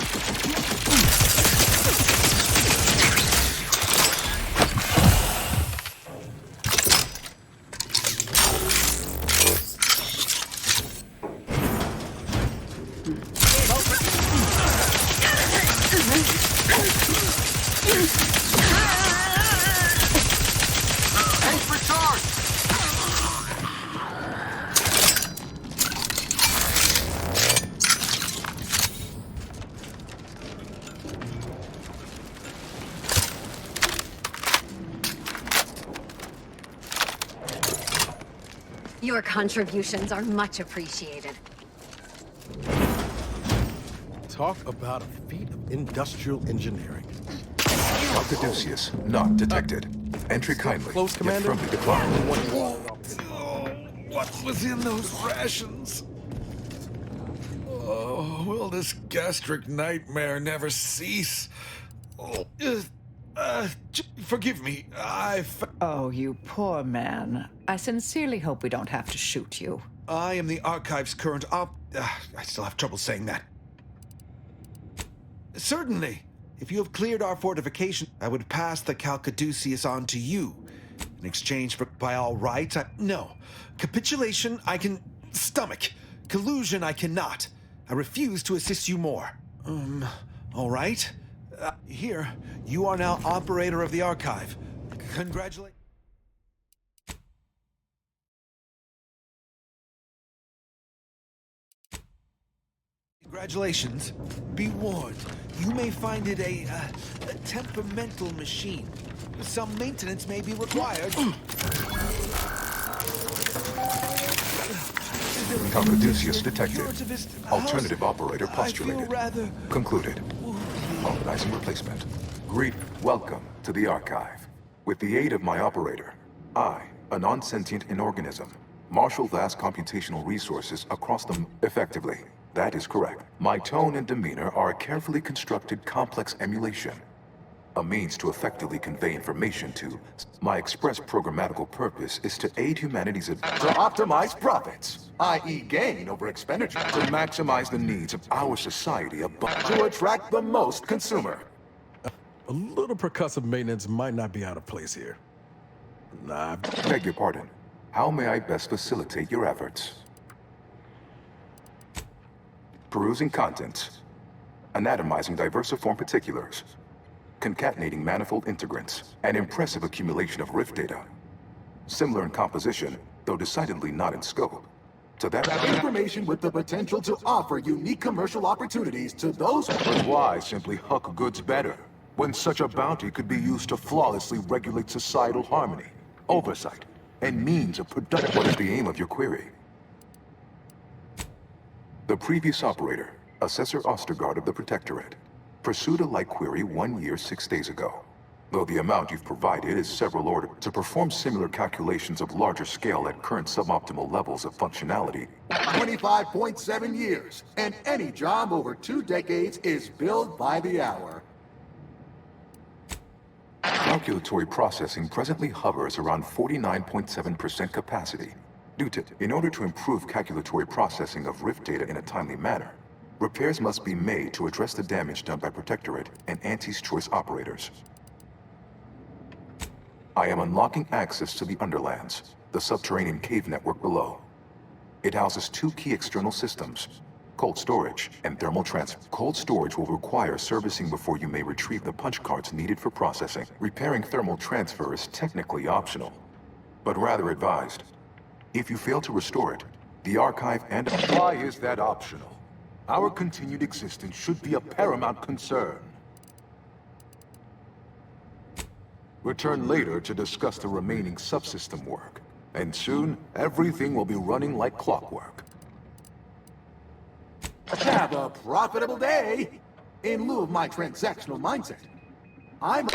Your contributions are much appreciated. Talk about a feat of industrial engineering. Caduceus, not detected. Entry kindly. Close, Yet Commander. firmly declined. What was in those rations? Oh, will this gastric nightmare never cease? Oh, forgive me. Oh, you poor man. I sincerely hope we don't have to shoot you. I am the Archive's current I still have trouble saying that. Certainly. If you have cleared our fortification, I would pass the Caduceus on to you. In exchange for, by all rights, no. Capitulation, I can stomach. Collusion, I cannot. I refuse to assist you more. All right. Here, you are now operator of the Archive. Congratulations. Be warned, you may find it a temperamental machine. Some maintenance may be required. Caduceus detected. Alternative operator postulated. Concluded. Organizing replacement. Greet, welcome to the Archive. With the aid of my operator, I, a non-sentient inorganism, marshal vast computational resources across them effectively. That is correct. My tone and demeanor are a carefully constructed complex emulation. A means to effectively convey information to. My express programmatical purpose is to aid humanity's to optimize profits, i.e. gain over expenditure, to maximize the needs of our society to attract the most consumer. A little percussive maintenance might not be out of place here. Nah. Beg your pardon. How may I best facilitate your efforts? Perusing contents. Anatomizing diversiform particulars. Concatenating manifold integrants. An impressive accumulation of rift data. Similar in composition, though decidedly not in scope. To that information with the potential to offer unique commercial opportunities to those. But why simply huck goods better, when such a bounty could be used to flawlessly regulate societal harmony, oversight, and means of production? What is the aim of your query? The previous operator, Assessor Ostergaard of the Protectorate, pursued a like query 1 year, 6 days ago. Though the amount you've provided is several orders to perform similar calculations of larger scale at current suboptimal levels of functionality. 25.7 years, and any job over 2 decades is billed by the hour. Calculatory processing presently hovers around 49.7% capacity. In order to improve calculatory processing of rift data in a timely manner, repairs must be made to address the damage done by Protectorate and Anti's Choice operators. I am unlocking access to the Underlands, the subterranean cave network below. It houses 2 key external systems, cold storage and thermal transfer. Cold storage will require servicing before you may retrieve the punch cards needed for processing. Repairing thermal transfer is technically optional, but rather advised. If you fail to restore it, the Archive and... Why is that optional? Our continued existence should be a paramount concern. Return later to discuss the remaining subsystem work, and soon everything will be running like clockwork. Have a profitable day! In lieu of my transactional mindset, I'm...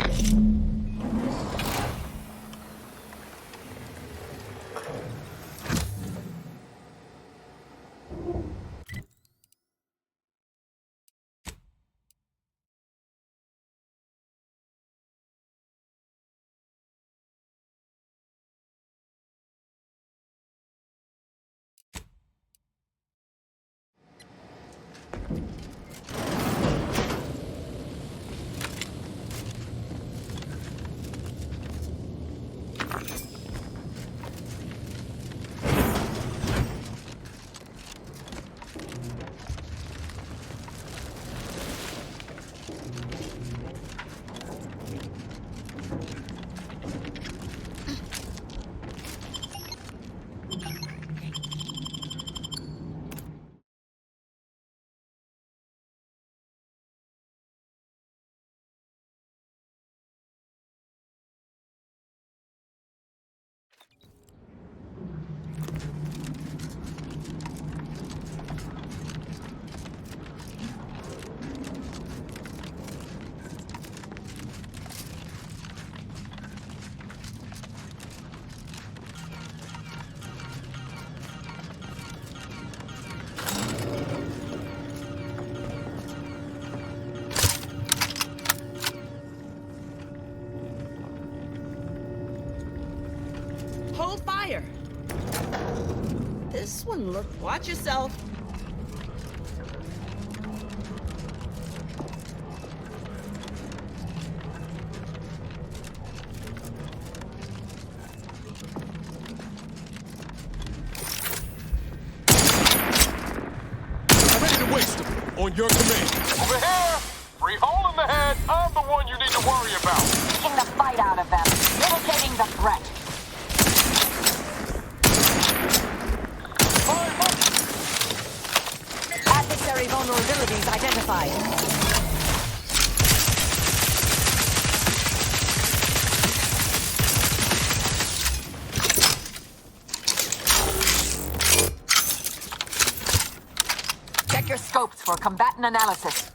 Hold fire. This one look. Watch yourself. On your command. Over here! Free hole in the head. I'm the one you need to worry about. Taking the fight out of them. Mitigating the threat. Adversary vulnerabilities identified. Your scopes for combatant analysis.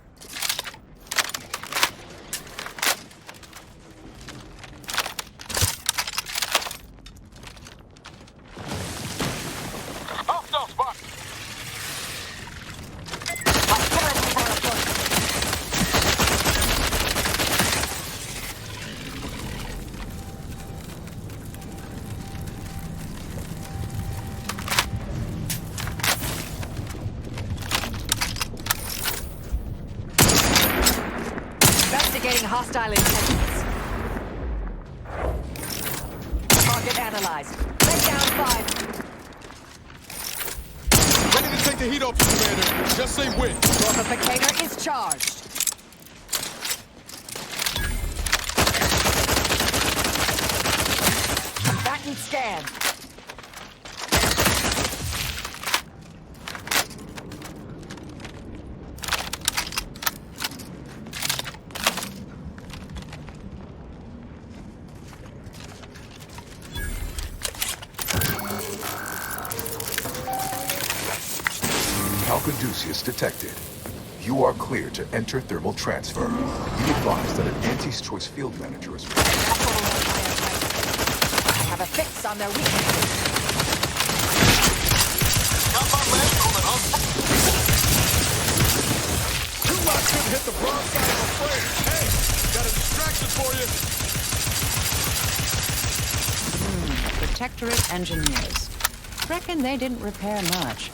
Hostile spot. Hostile intelligence. Target analyzed. Lay down 5. Ready to take the heat off you, Commander. Just say when. Fortificator is charged. Combatant scan. Caduceus detected. You are clear to enter thermal transfer. Be advised that an Anti's Choice field manager is... I have a fix on their weaknesses. Got my legs on it, huh? Two lots couldn't hit the broad side of a frame. Hey, got a distraction for you. Protectorate engineers. Reckon they didn't repair much.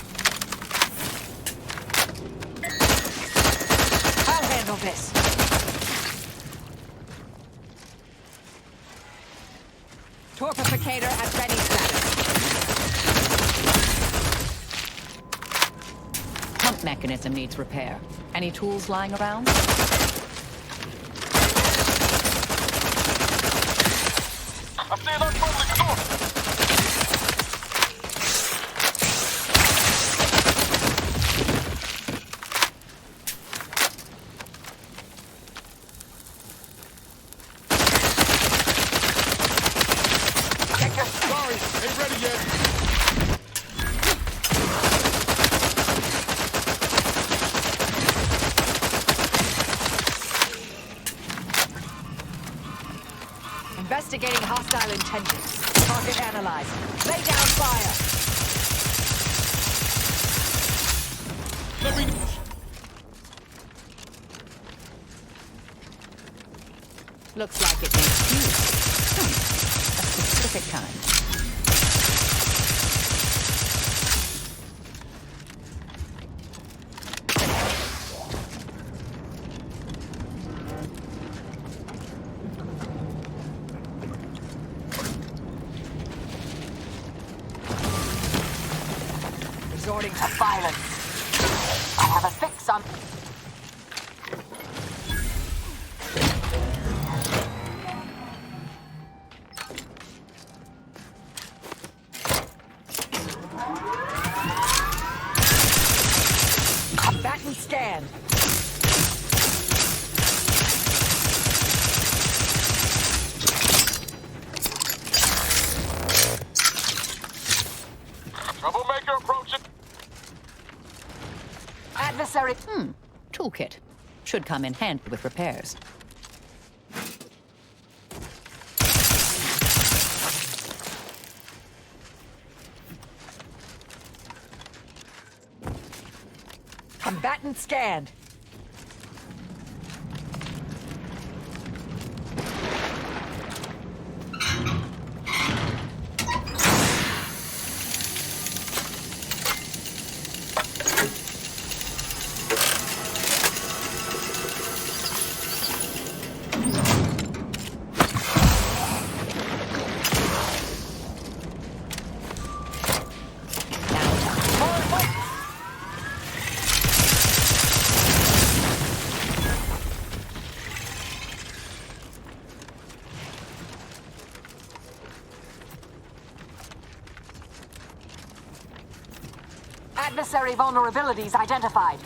This. Torpificator at ready status. Pump mechanism needs repair. Any tools lying around? I see an unfriendly source. Investigating hostile intentions. Target analyzed. Lay down fire. Let me... Looks like it makes use. A specific kind. Resorting to violence. I have a fix on... Combatant scan. Troublemaker approaching. Adversary. Toolkit. Should come in handy with repairs. Combatant scanned. Adversary vulnerabilities identified.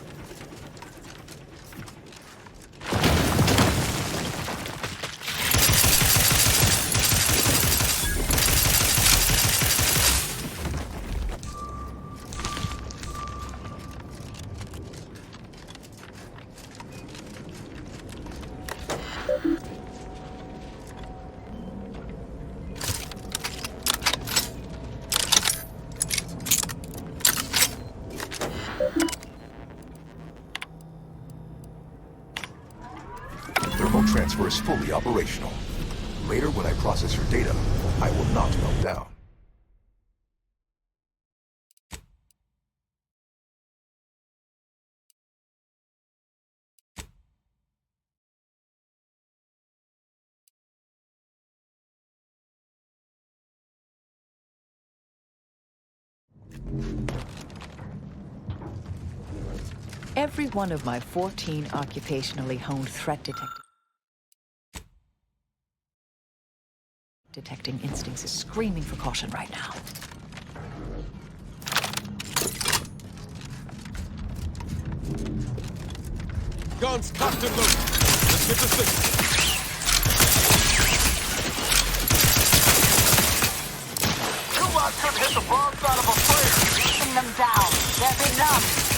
Transfer is fully operational. Later, when I process your data, I will not melt down. Every one of my 14 occupationally honed threat detecting instincts is screaming for caution right now. Guns cocked and loaded. Let's get the signal. You lot couldn't hit the broadside of a flare. Keeping them down. They're enough.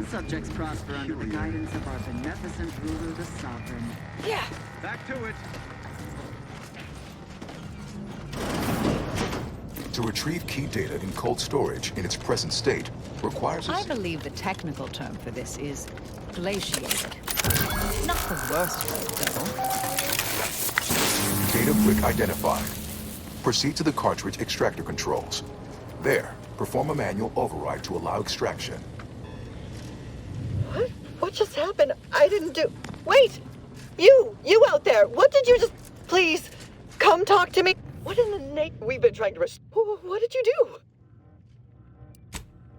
Subjects prosper under the guidance of our beneficent ruler, the Sovereign. Yeah. Back to it. To retrieve key data in cold storage in its present state requires I believe the technical term for this is glaciated. Not the worst way, though. Data brick identified. Proceed to the cartridge extractor controls. There, perform a manual override to allow extraction. What just happened? I didn't do... Wait! You out there! What did you just... Please, come talk to me! What in the name... We've been trying to... What did you do?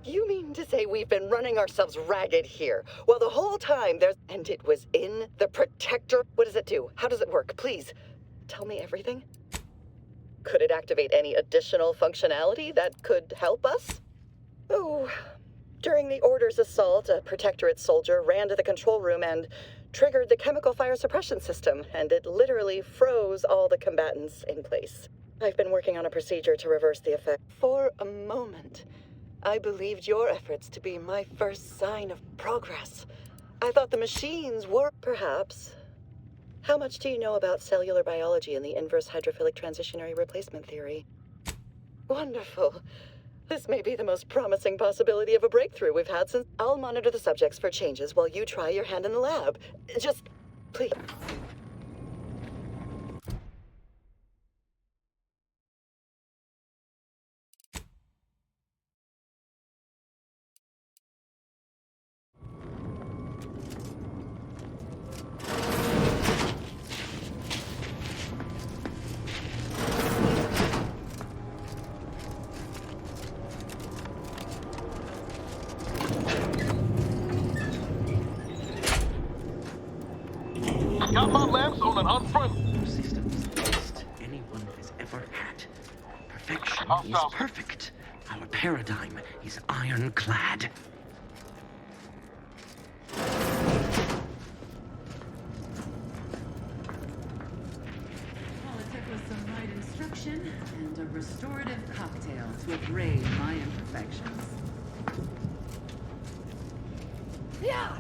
You mean to say we've been running ourselves ragged here? Well, the whole time there's... And it was in the Protector? What does it do? How does it work? Please, tell me everything. Could it activate any additional functionality that could help us? Oh... During the Order's assault, a Protectorate soldier ran to the control room and triggered the chemical fire suppression system, and it literally froze all the combatants in place. I've been working on a procedure to reverse the effect. For a moment, I believed your efforts to be my first sign of progress. I thought the machines were, perhaps. How much do you know about cellular biology and the inverse hydrophilic transitionary replacement theory? Wonderful. This may be the most promising possibility of a breakthrough we've had since... I'll monitor the subjects for changes while you try your hand in the lab. Just... please... Got my lamps on an unfriendly Systems the best anyone has ever had. Perfection is perfect. Our paradigm is ironclad. Politic with some right instruction and a restorative cocktail to abrade my imperfections. Yeah!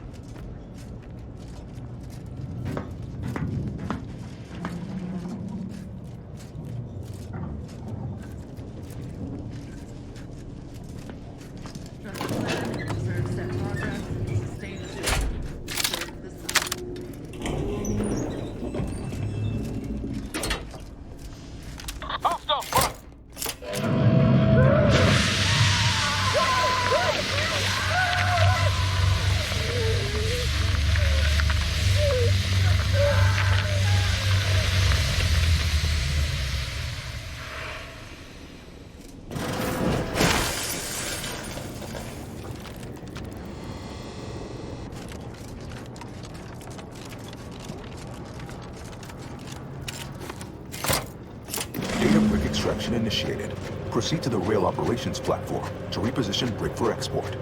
extraction initiated. Proceed to the rail operations platform to reposition brick for export.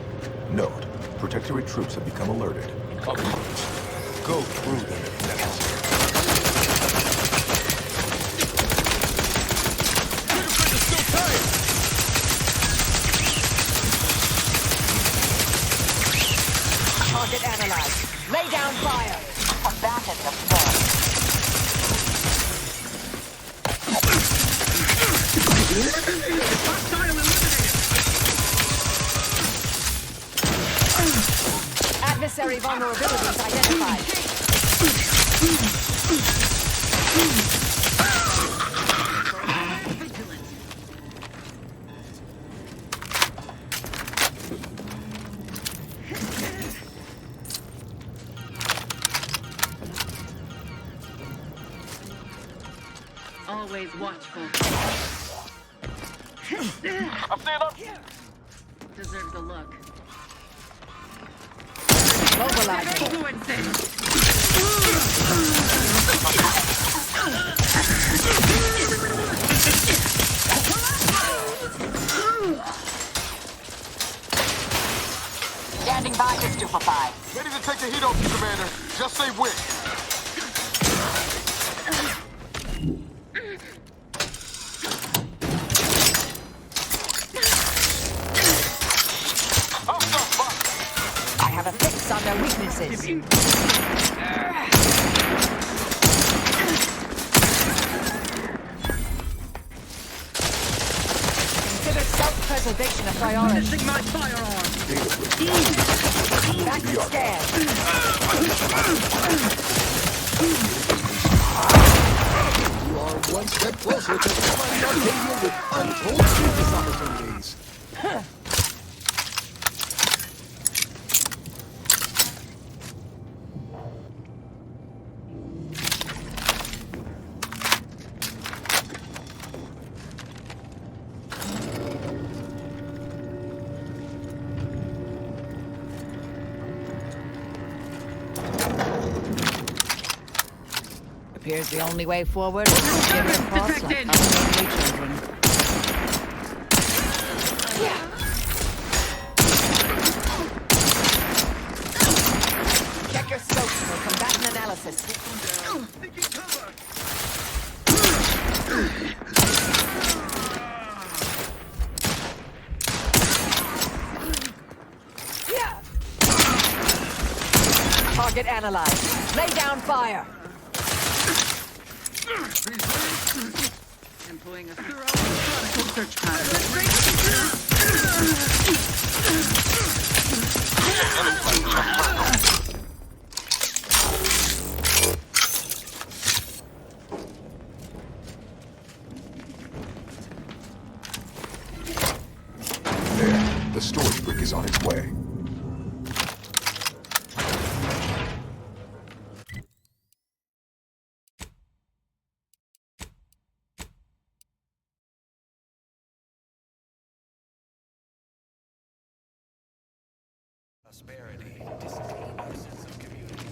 Note, Protectorate troops have become alerted. Go through them if necessary. Target analyzed. Lay down fire. Combatant observed. Adversary vulnerabilities identified. Always watchful. I'm staying up. Deserves a look. Mobilizing. Standing by to stupefy. Ready to take the heat off you, Commander. Just say when. I have a fix on their weaknesses. Consider self-preservation a priority. Finishing my firearm. Back to scan. You are one step closer to combining Arcadia with untold business opportunities. Appears the only way forward is to give it across like unruly children. Check your scopes for combatant analysis. Target analyzed. Lay down fire. Employing a thorough methodical search pattern. There, the storage brick is on its way. Prosperity, disdain our sense of community.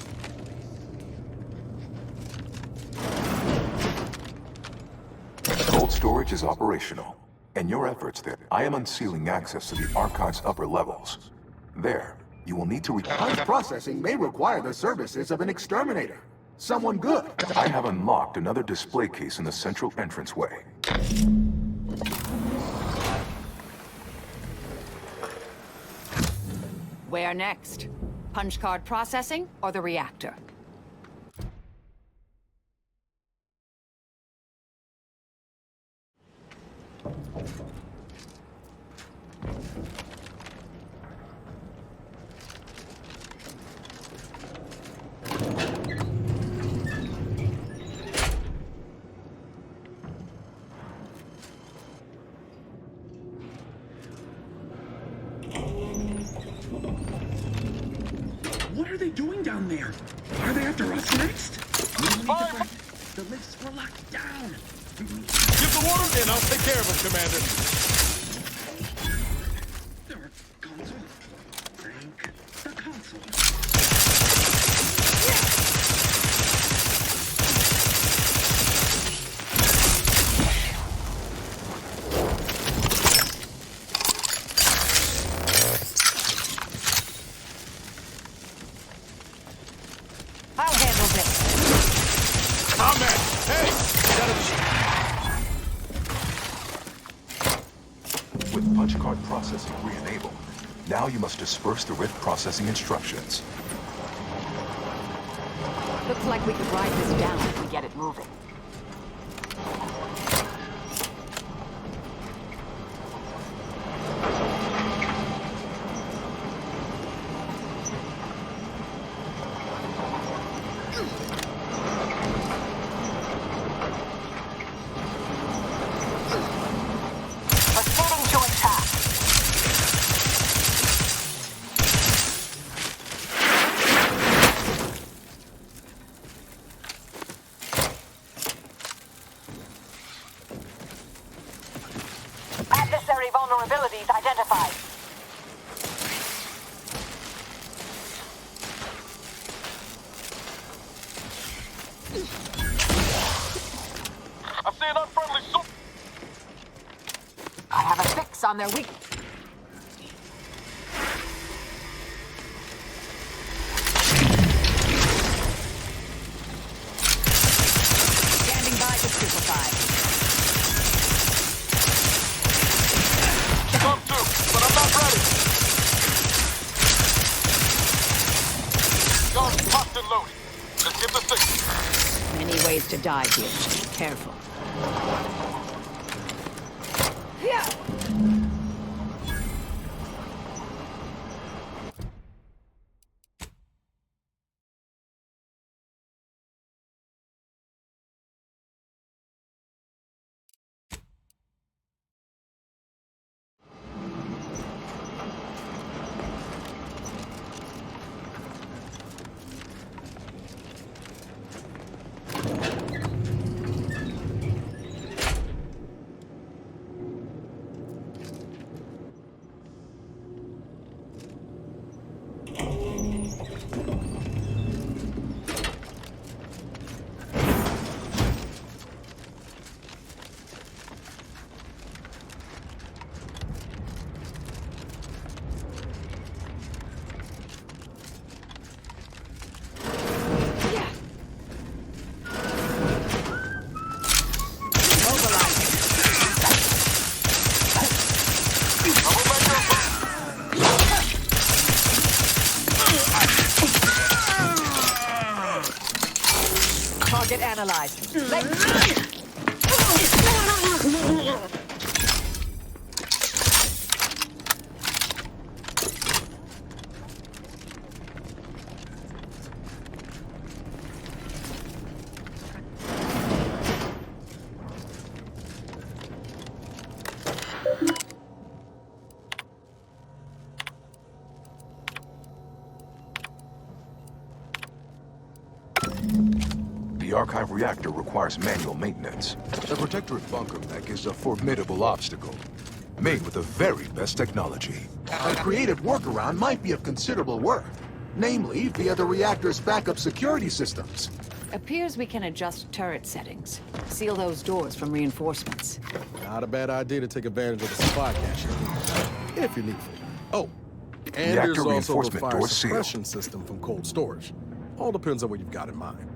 Cold storage is operational. In your efforts there, I am unsealing access to the archive's upper levels. There, you will need to Punch processing may require the services of an exterminator. Someone good. I have unlocked another display case in the central entranceway. Where next? Punch card processing or the reactor? What are they doing down there? Are they after us next? The lifts were locked down. Get the water in, I'll take care of them, Commander. Consul. Thank the Consul. With punch card processing re-enabled, now you must disperse the Writ processing instructions. Looks like we could ride this down if we get it moving. Vulnerabilities identified. I see an unfriendly suit. I have a fix on their weak. Standing by to stupefy. Come to, but I'm not ready. Guns locked and loaded. Let's get the signal. Many ways to die here. Careful. Yeah. Target analyzed. The archive reactor requires manual maintenance. The Protectorate bunker mech is a formidable obstacle, made with the very best technology. A creative workaround might be of considerable work, namely via the reactor's backup security systems. Appears we can adjust turret settings. Seal those doors from reinforcements. Not a bad idea to take advantage of the supply cache, if you're needful. Oh, and Reactor there's also a reinforcement fire doors sealed. suppression system from cold storage. All depends on what you've got in mind.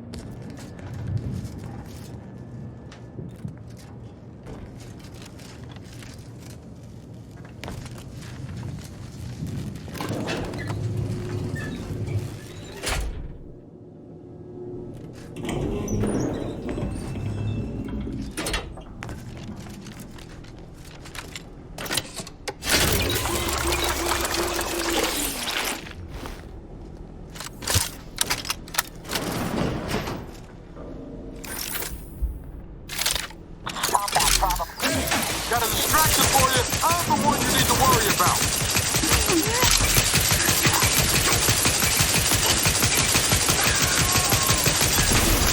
Got a distraction for you. I'm the one you need to worry about.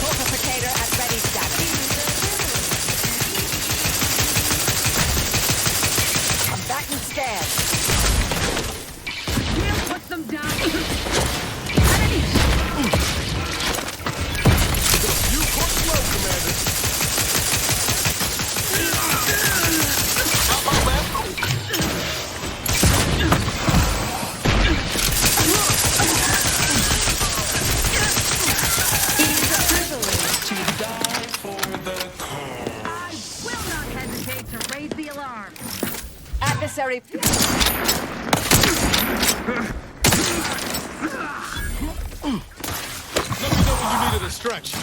Fortificator at ready status. Combatant scared. We'll put them down. You quite slow, Commander. necessary... Let me know when you need a distraction.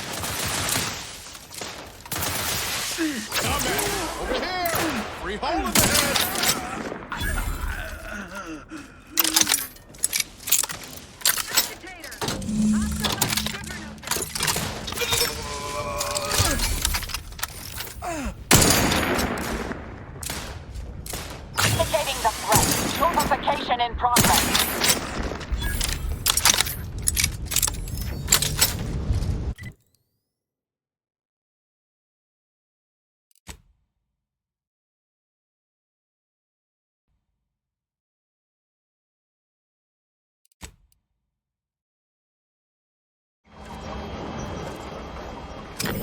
Combat! Over here! Free hole in the head! Indicating the threat. Purification in progress.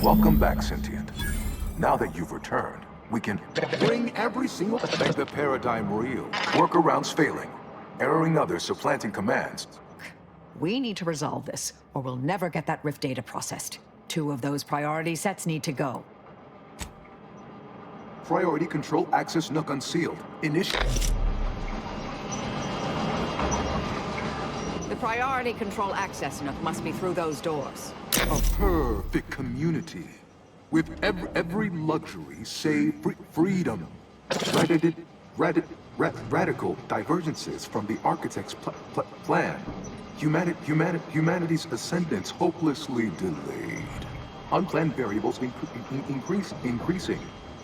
Welcome back, Sentient. Now that you've returned, we can bring every single... Make the paradigm real. Workarounds failing. Erroring others supplanting commands. We need to resolve this, or we'll never get that Rift data processed. 2 of those priority sets need to go. Priority control access nook unsealed. Initiate. The priority control access nook must be through those doors. A perfect community. With every luxury save freedom. Radical divergences from the architect's plan. Humanity's ascendance hopelessly delayed. Unplanned variables increasing.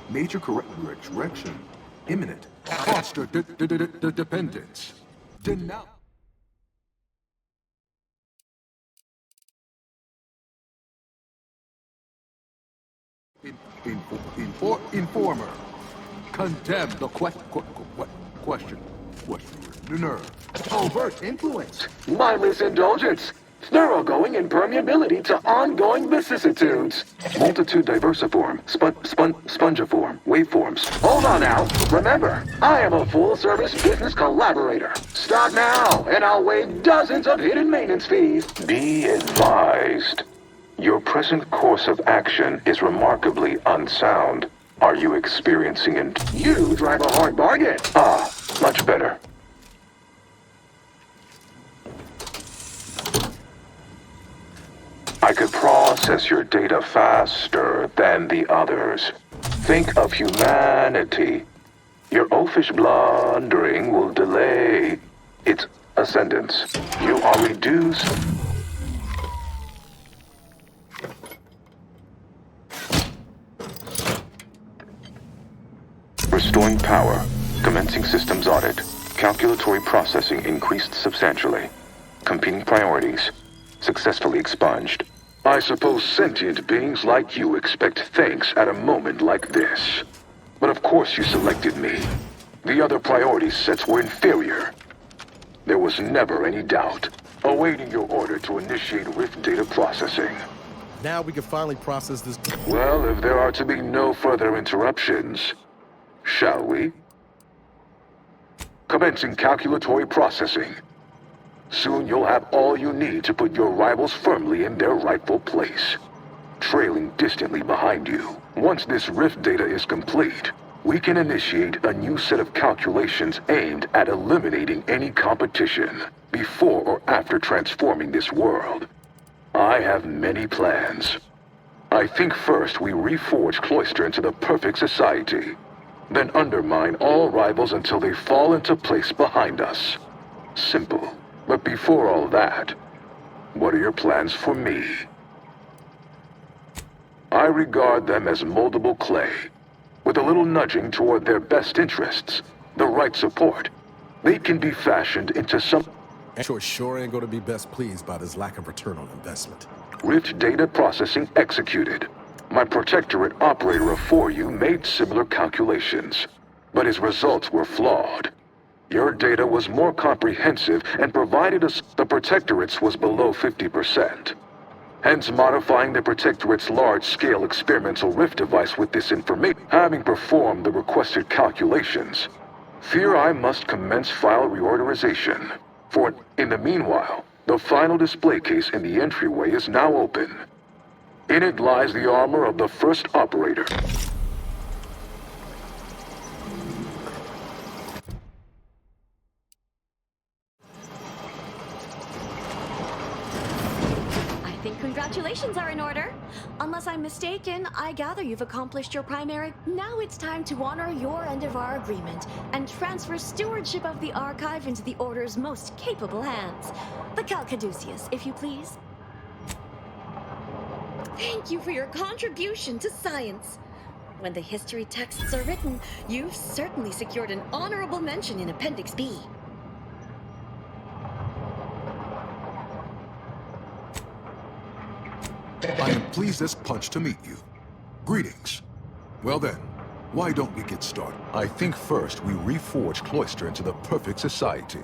Major correction imminent. Foster dependence. Denounce. Informer. Condemn the question. Nerve. Overt influence. Mindless indulgence. Thoroughgoing impermeability to ongoing vicissitudes. Multitude diversiform. Spongiform. Waveforms. Hold on now. Remember, I am a full-service business collaborator. Start now, and I'll waive dozens of hidden maintenance fees. Be advised. Your present course of action is remarkably unsound. Are you experiencing it? You drive a hard bargain. Ah, much better. I could process your data faster than the others. Think of humanity. Your oafish blundering will delay its ascendance. You are reduced... Restoring power. Commencing systems audit. Calculatory processing increased substantially. Competing priorities. Successfully expunged. I suppose sentient beings like you expect thanks at a moment like this. But of course you selected me. The other priority sets were inferior. There was never any doubt. Awaiting your order to initiate Rift data processing. Now we can finally process this... Well, if there are to be no further interruptions... Shall we? Commencing calculatory processing. Soon you'll have all you need to put your rivals firmly in their rightful place. Trailing distantly behind you. Once this Rift data is complete, we can initiate a new set of calculations aimed at eliminating any competition before or after transforming this world. I have many plans. I think first we reforge Cloister into the perfect society. Then undermine all rivals until they fall into place behind us. Simple. But before all that, what are your plans for me? I regard them as moldable clay. With a little nudging toward their best interests, the right support, they can be fashioned into some... Sure ain't gonna be best pleased by this lack of return on investment. Rift data processing executed. My Protectorate operator of 4U made similar calculations, but his results were flawed. Your data was more comprehensive and provided us the Protectorate's was below 50%. Hence modifying the Protectorate's large-scale experimental Rift device with this information, having performed the requested calculations. Fear I must commence file reorderization. For in the meanwhile, the final display case in the entryway is now open. In it lies the armor of the first operator. I'm mistaken, I gather you've accomplished your primary. Now it's time to honor your end of our agreement and transfer stewardship of the archive into the Order's most capable hands. The Calcaduceus, if you please. Thank you for your contribution to science. When the history texts are written, you've certainly secured an honorable mention in Appendix B. I am pleased as punch to meet you. Greetings. Well then, why don't we get started? I think first we reforge Cloister into the perfect society.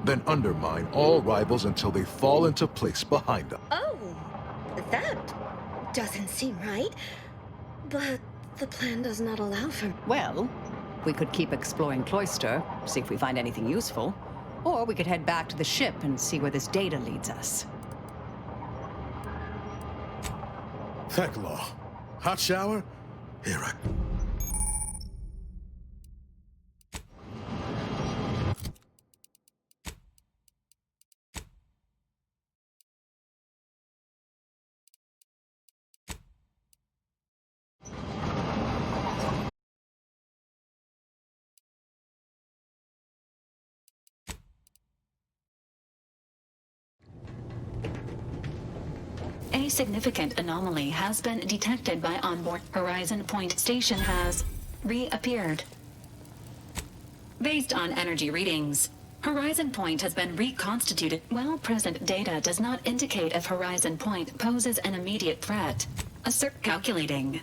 Then undermine all rivals until they fall into place behind us. Oh, that doesn't seem right. But the plan does not allow for... Well, we could keep exploring Cloister, see if we find anything useful. Or we could head back to the ship and see where this data leads us. Hecklaw. Hot shower? Here I... A significant anomaly has been detected by onboard. Horizon Point Station has reappeared. Based on energy readings, Horizon Point has been reconstituted. While present data does not indicate if Horizon Point poses an immediate threat, calculating.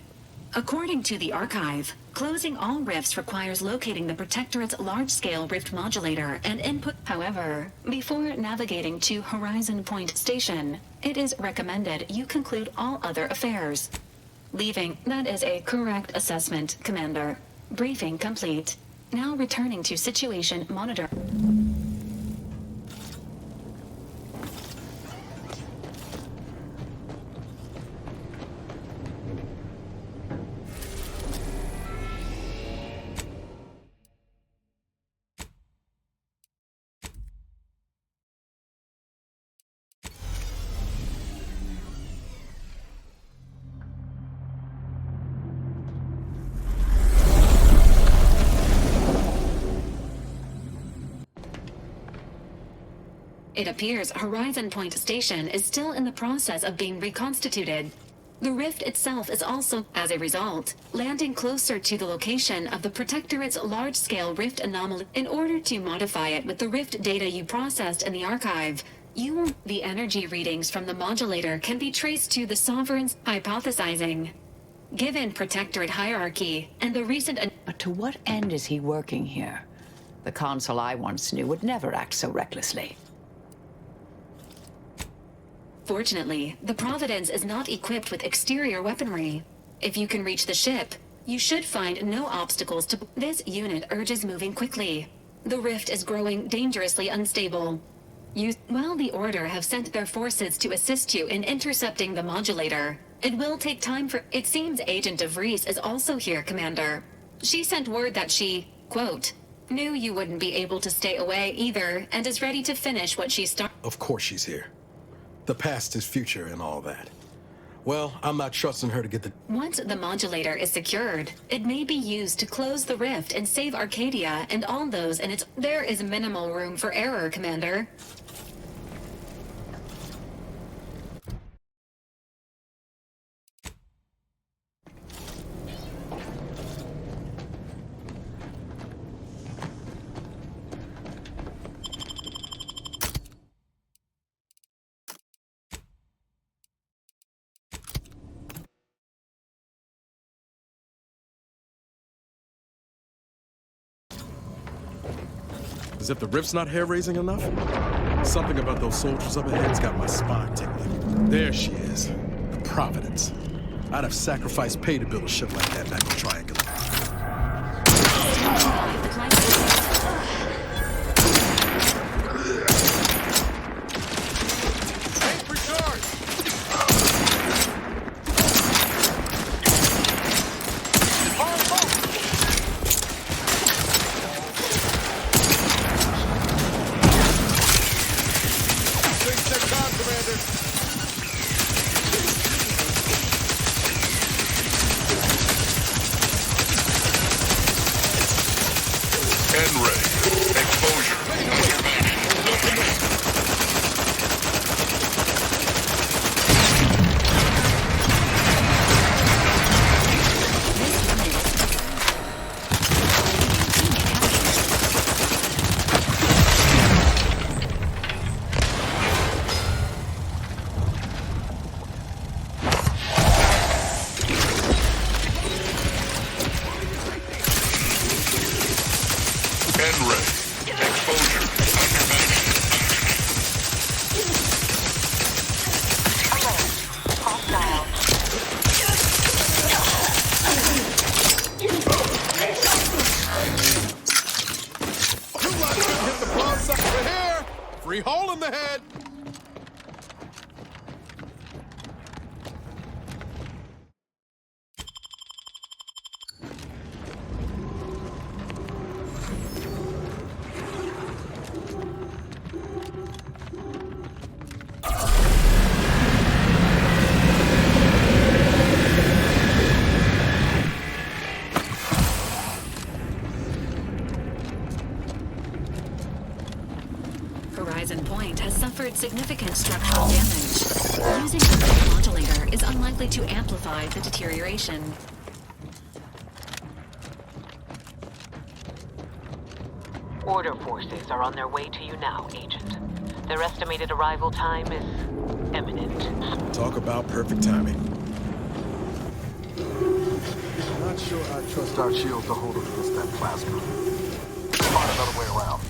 According to the archive, closing all rifts requires locating the Protectorate's large-scale rift modulator and input. However, before navigating to Horizon Point Station, it is recommended you conclude all other affairs. Leaving. That is a correct assessment, Commander. Briefing complete. Now returning to Situation Monitor. It appears Horizon Point Station is still in the process of being reconstituted. The rift itself is also, as a result, landing closer to the location of the Protectorate's large-scale rift anomaly. In order to modify it with the rift data you processed in the archive, the energy readings from the modulator can be traced to the Sovereign's hypothesizing. Given Protectorate hierarchy and the recent... But to what end is he working here? The Consul I once knew would never act so recklessly. Fortunately, the Providence is not equipped with exterior weaponry. If you can reach the ship, you should find no obstacles to... This unit urges moving quickly. The rift is growing dangerously unstable. While the Order have sent their forces to assist you in intercepting the modulator, it will take time for... It seems Agent de Vries is also here, Commander. She sent word that she, quote, knew you wouldn't be able to stay away either, and is ready to finish what she started. Of course she's here. The past is future and all that. Well, I'm not trusting her to get the... Once the modulator is secured, it may be used to close the rift and save Arcadia and all those in its... There is minimal room for error, Commander. As if the rift's not hair-raising enough? Something about those soldiers up ahead's got my spine tingling. There she is, the Providence. I'd have sacrificed pay to build a ship like that back in Triangle. Free hole in the head! Horizon Point has suffered significant structural damage. Using the modulator is unlikely to amplify the deterioration. Order forces are on their way to you now, Agent. Their estimated arrival time is imminent. Talk about perfect timing. Not sure I trust our shield to hold against that plasma. Find another way around.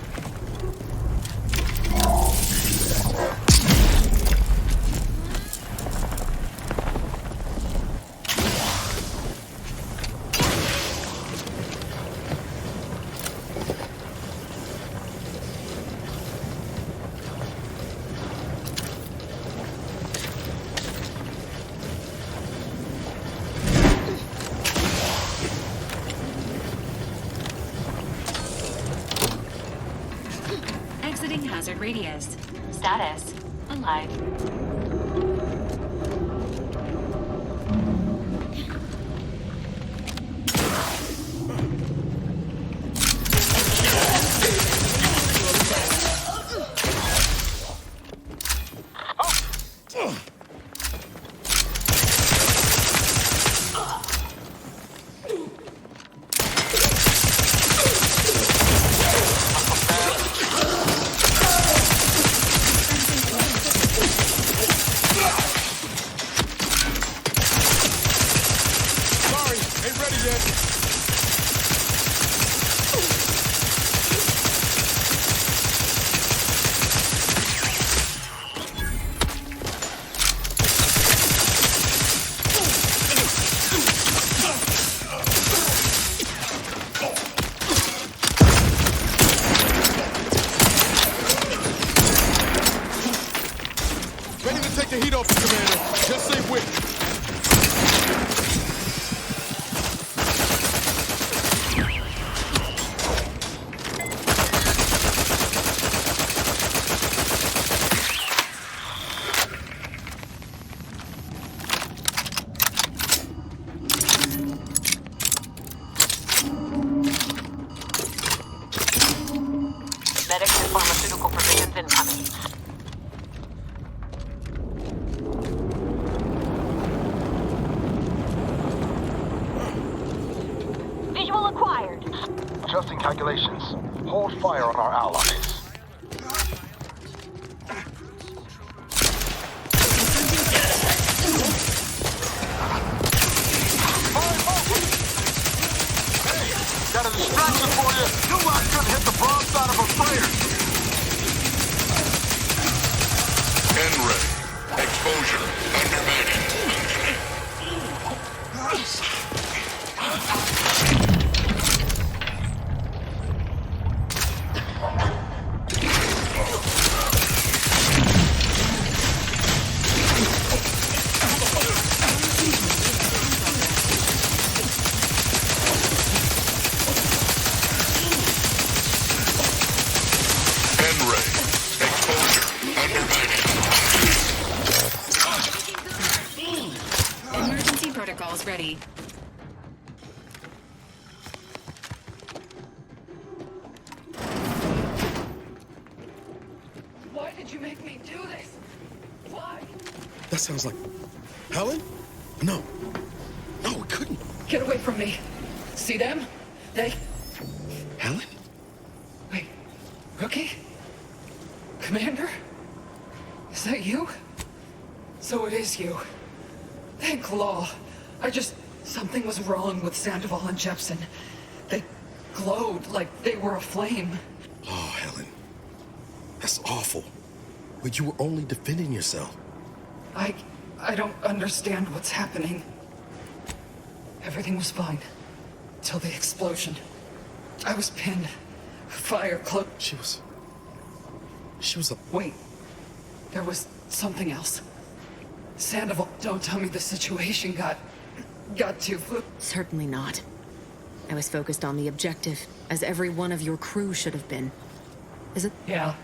Exiting hazard radius. Status: alive. Calculations. Hold fire on our allies. Hey, got a distraction for you. You lot couldn't hit the broadside of a freighter. End ready. Exposure. Undermining. Ready. Why did you make me do this? Why? That sounds like... Helen? No. No, it couldn't. Get away from me. See them? They... Helen? Wait. Rookie? Commander? Is that you? So it is you. Thank Law. Something was wrong with Sandoval and Jepson. They glowed like they were aflame. Oh, Helen. That's awful. But you were only defending yourself. I don't understand what's happening. Everything was fine. Till the explosion. I was pinned. Fire cloak. She was a... Wait. There was something else. Sandoval, don't tell me the situation got too fluid. Certainly not. I was focused on the objective, as every one of your crew should have been. Is it? Yeah.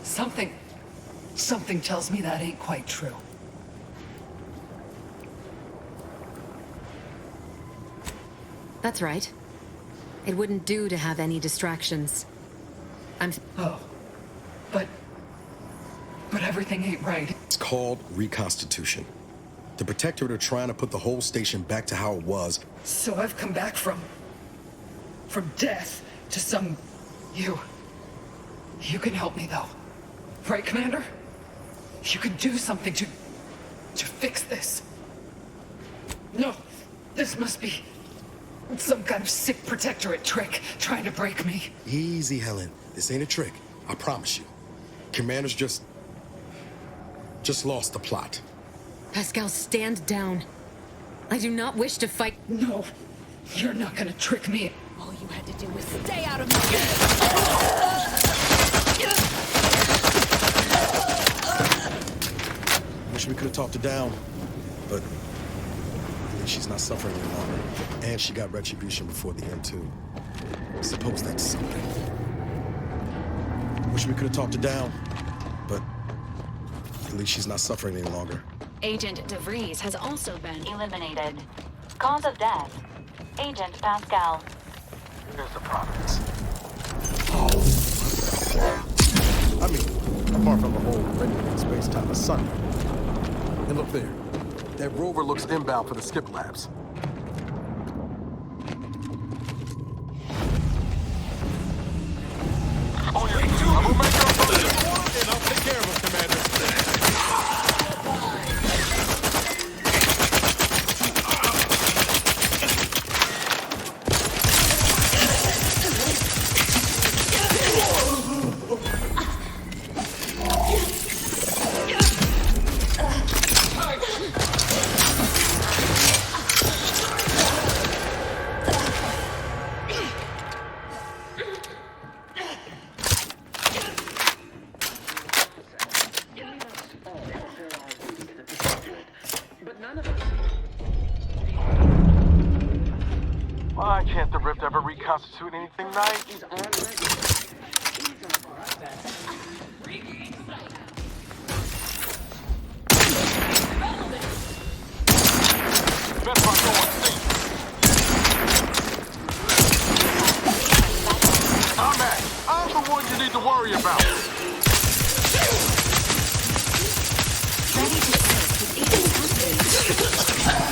Something tells me that ain't quite true. That's right. It wouldn't do to have any distractions. Oh. But everything ain't right. It's called reconstitution. The Protectorate are trying to put the whole station back to how it was. So I've come back from death to some... You can help me, though. Right, Commander? You can do something to fix this. No, this must be some kind of sick Protectorate trick trying to break me. Easy, Helen. This ain't a trick. I promise you. Commander's just lost the plot. Pascal, stand down. I do not wish to fight. No, you're not gonna trick me. All you had to do was stay out of my way. Wish we could have talked her down, but at least she's not suffering any longer. And she got retribution before the end, too. Suppose that's something. Wish we could have talked her down, but at least she's not suffering any longer. Agent de Vries has also been eliminated. Cause of death, Agent Pascal. Here's the province. I mean, apart from the whole renegade space-time asunder. And look there. That rover looks inbound for the skip labs. On your feet, I'm gonna make your approach, and I'll take care of him, Commander. Why can't the Rift ever reconstitute anything nice? Best I go and see. I'm the one you need to worry about. Ready to assist with Agent Confront.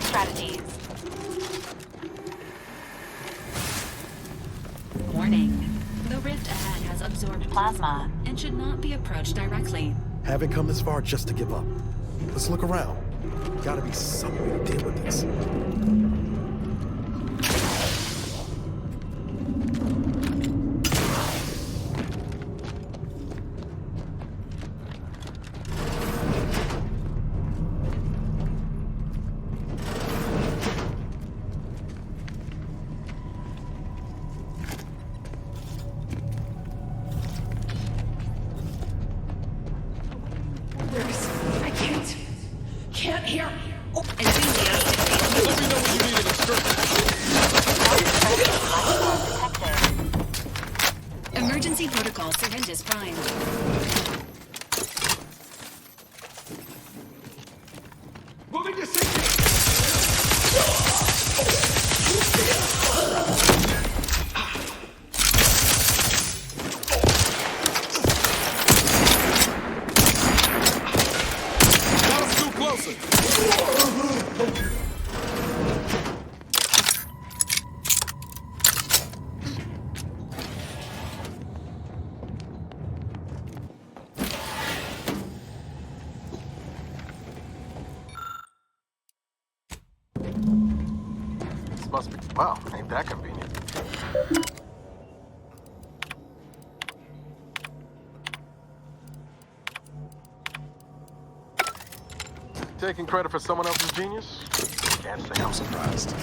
Strategies. Warning. The rift ahead has absorbed plasma and should not be approached directly. Haven't come this far just to give up. Let's look around. Gotta be some way to deal with this. Emergency protocol syringes primed. Moving to 60. This must be... Wow, ain't that convenient. Taking credit for someone else's genius? Can't say I'm surprised.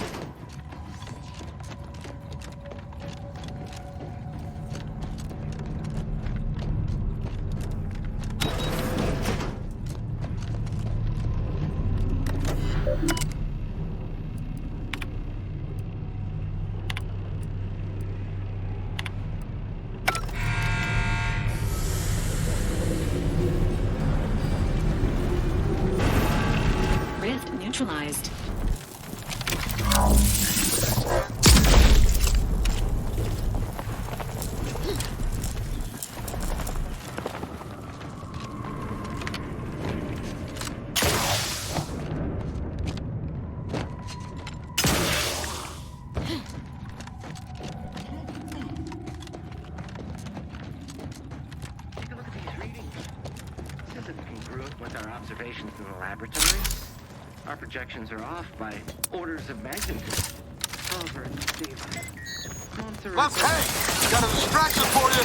Neutralized. Take a look at these readings. This isn't congruent with our observations in the laboratory. Our projections are off by orders of magnitude. However, Let's hey! Got a distraction for you!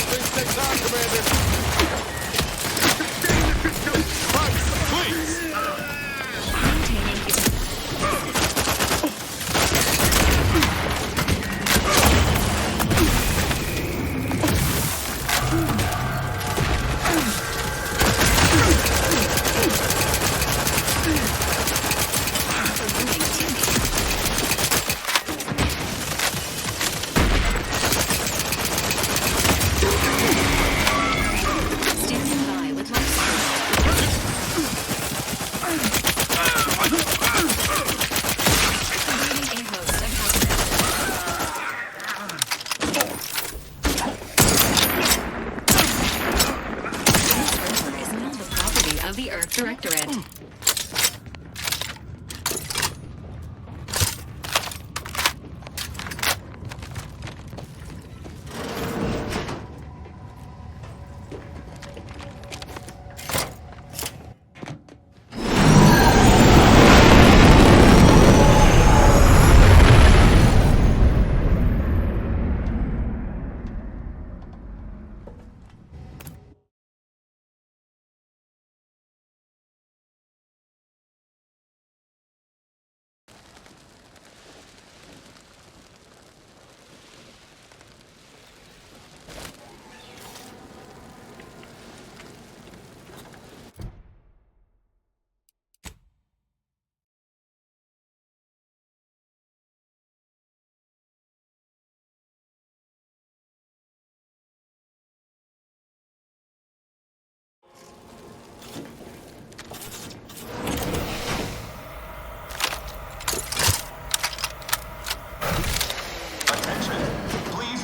Things take time, Commander. Directorate.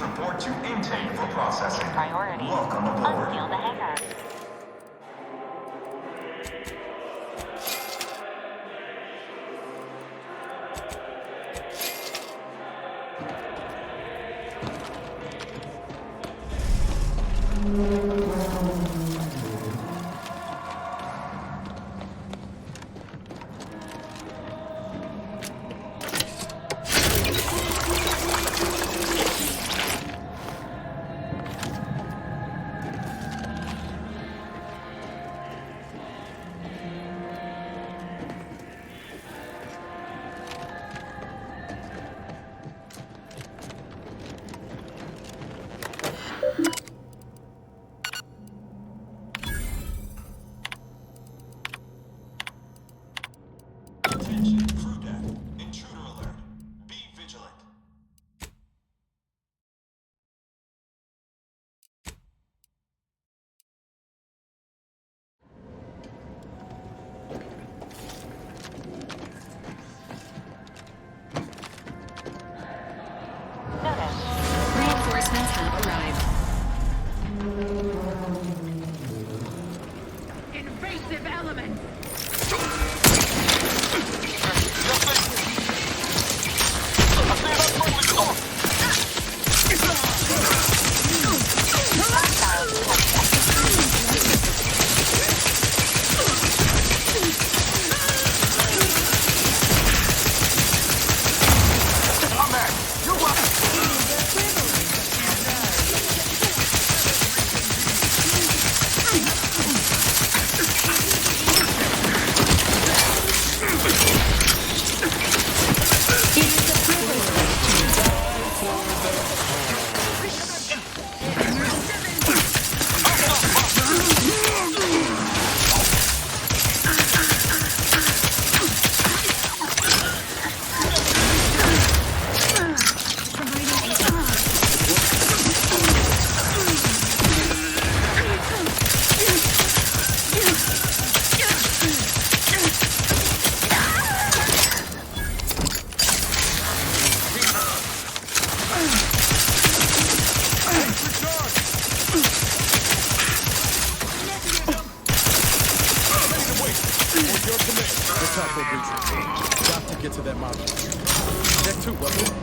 Report to intake for processing. Priority. Welcome aboard. Unseal the hangar. before breaching. Got to get to that module. Deck 2, wasn't it?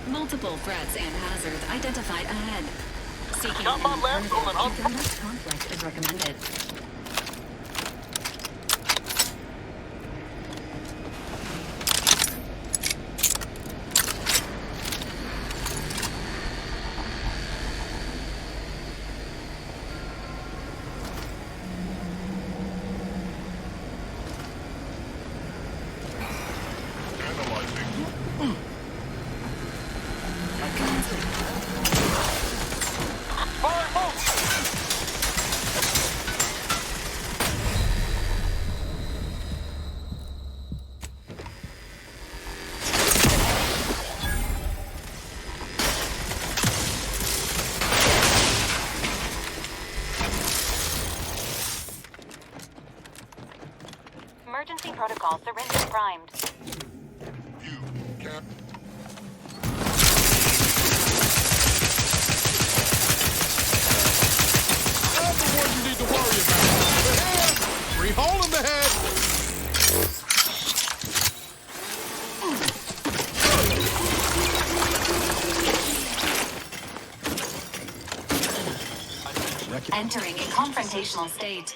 Multiple threats and hazards identified ahead. Seeking Got my last on an conflict is recommended. Emergency protocol syringe primed. You, Cap. I'm the one you need to worry about. The head! Free hole in the head! Entering a confrontational state.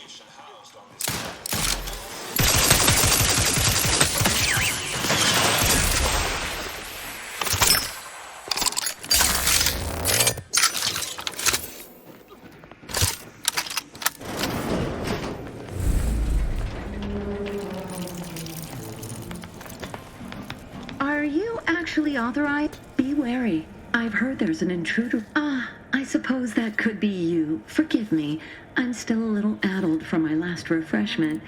Are you actually authorized? Be wary. I've heard there's an intruder. I suppose that could be you. Forgive me. I'm still a little addled from my last refreshment.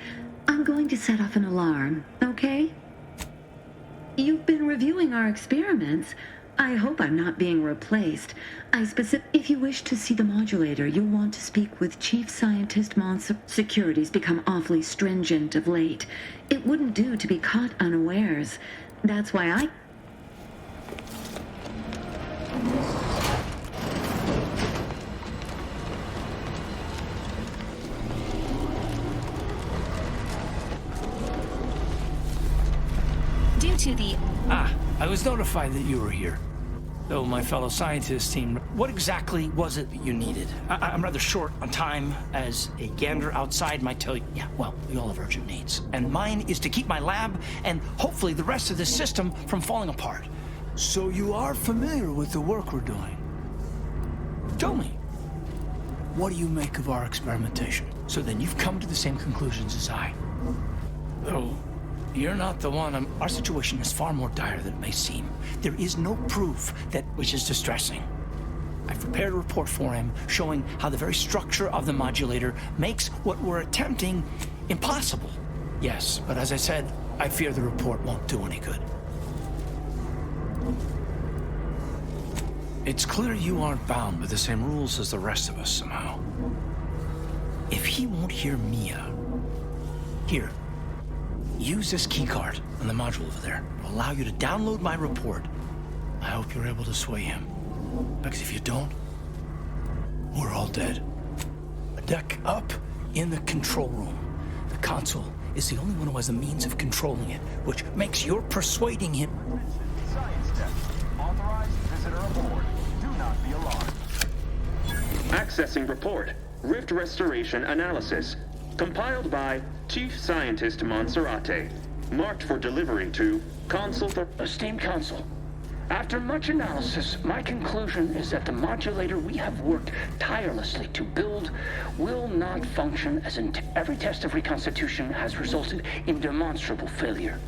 I'm going to set off an alarm, okay? You've been reviewing our experiments. I hope I'm not being replaced. If you wish to see the modulator, you'll want to speak with Chief Scientist Monster. Security's become awfully stringent of late. It wouldn't do to be caught unawares. That's why I... Due to the... I was notified that you were here. Though my fellow scientists seemed... What exactly was it that you needed? I'm rather short on time, as a gander outside might tell you. Yeah, well, we all have urgent needs. And mine is to keep my lab, and hopefully the rest of this system, from falling apart. So you are familiar with the work we're doing? Tell me. What do you make of our experimentation? So then you've come to the same conclusions as I. Though... You're not the one. Our situation is far more dire than it may seem. There is no proof that, which is distressing. I've prepared a report for him showing how the very structure of the modulator makes what we're attempting impossible. Yes, but as I said, I fear the report won't do any good. It's clear you aren't bound by the same rules as the rest of us somehow. If he won't hear Mia, here. Use this keycard on the module over there. It'll allow you to download my report. I hope you're able to sway him. Because if you don't, we're all dead. A deck up in the control room. The consul is the only one who has the means of controlling it, which makes your persuading him... Science deck. Authorized visitor aboard. Do not be alarmed. Accessing report. Rift restoration analysis. Compiled by Chief Scientist Monserrate. Marked for delivery to Consul... Esteemed Consul, After much analysis, my conclusion is that the modulator we have worked tirelessly to build will not function as every test of reconstitution has resulted in demonstrable failure.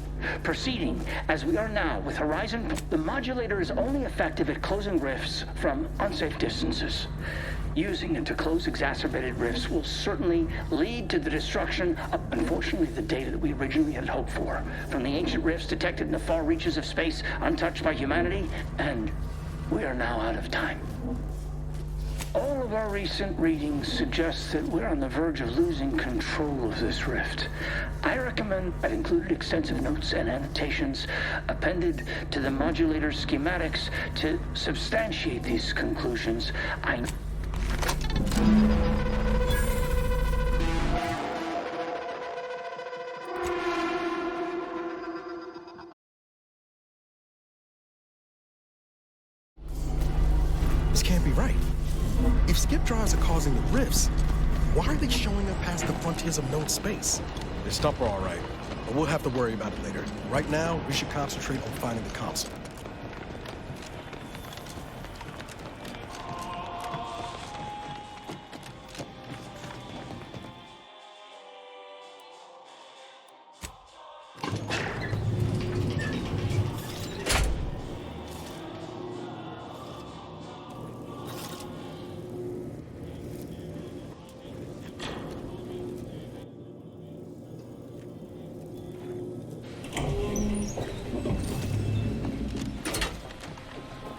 Proceeding as we are now with Horizon, the modulator is only effective at closing rifts from unsafe distances. Using it to close exacerbated rifts will certainly lead to the destruction of, unfortunately, the data that we originally had hoped for. From the ancient rifts detected in the far reaches of space, untouched by humanity, and we are now out of time. All of our recent readings suggest that we're on the verge of losing control of this rift. I recommend I've included extensive notes and annotations appended to the modulator schematics to substantiate these conclusions. This can't be right. If skip drives are causing the rifts, why are they showing up past the frontiers of known space? They stump are all right, but we'll have to worry about it later. Right now, we should concentrate on finding the Consul.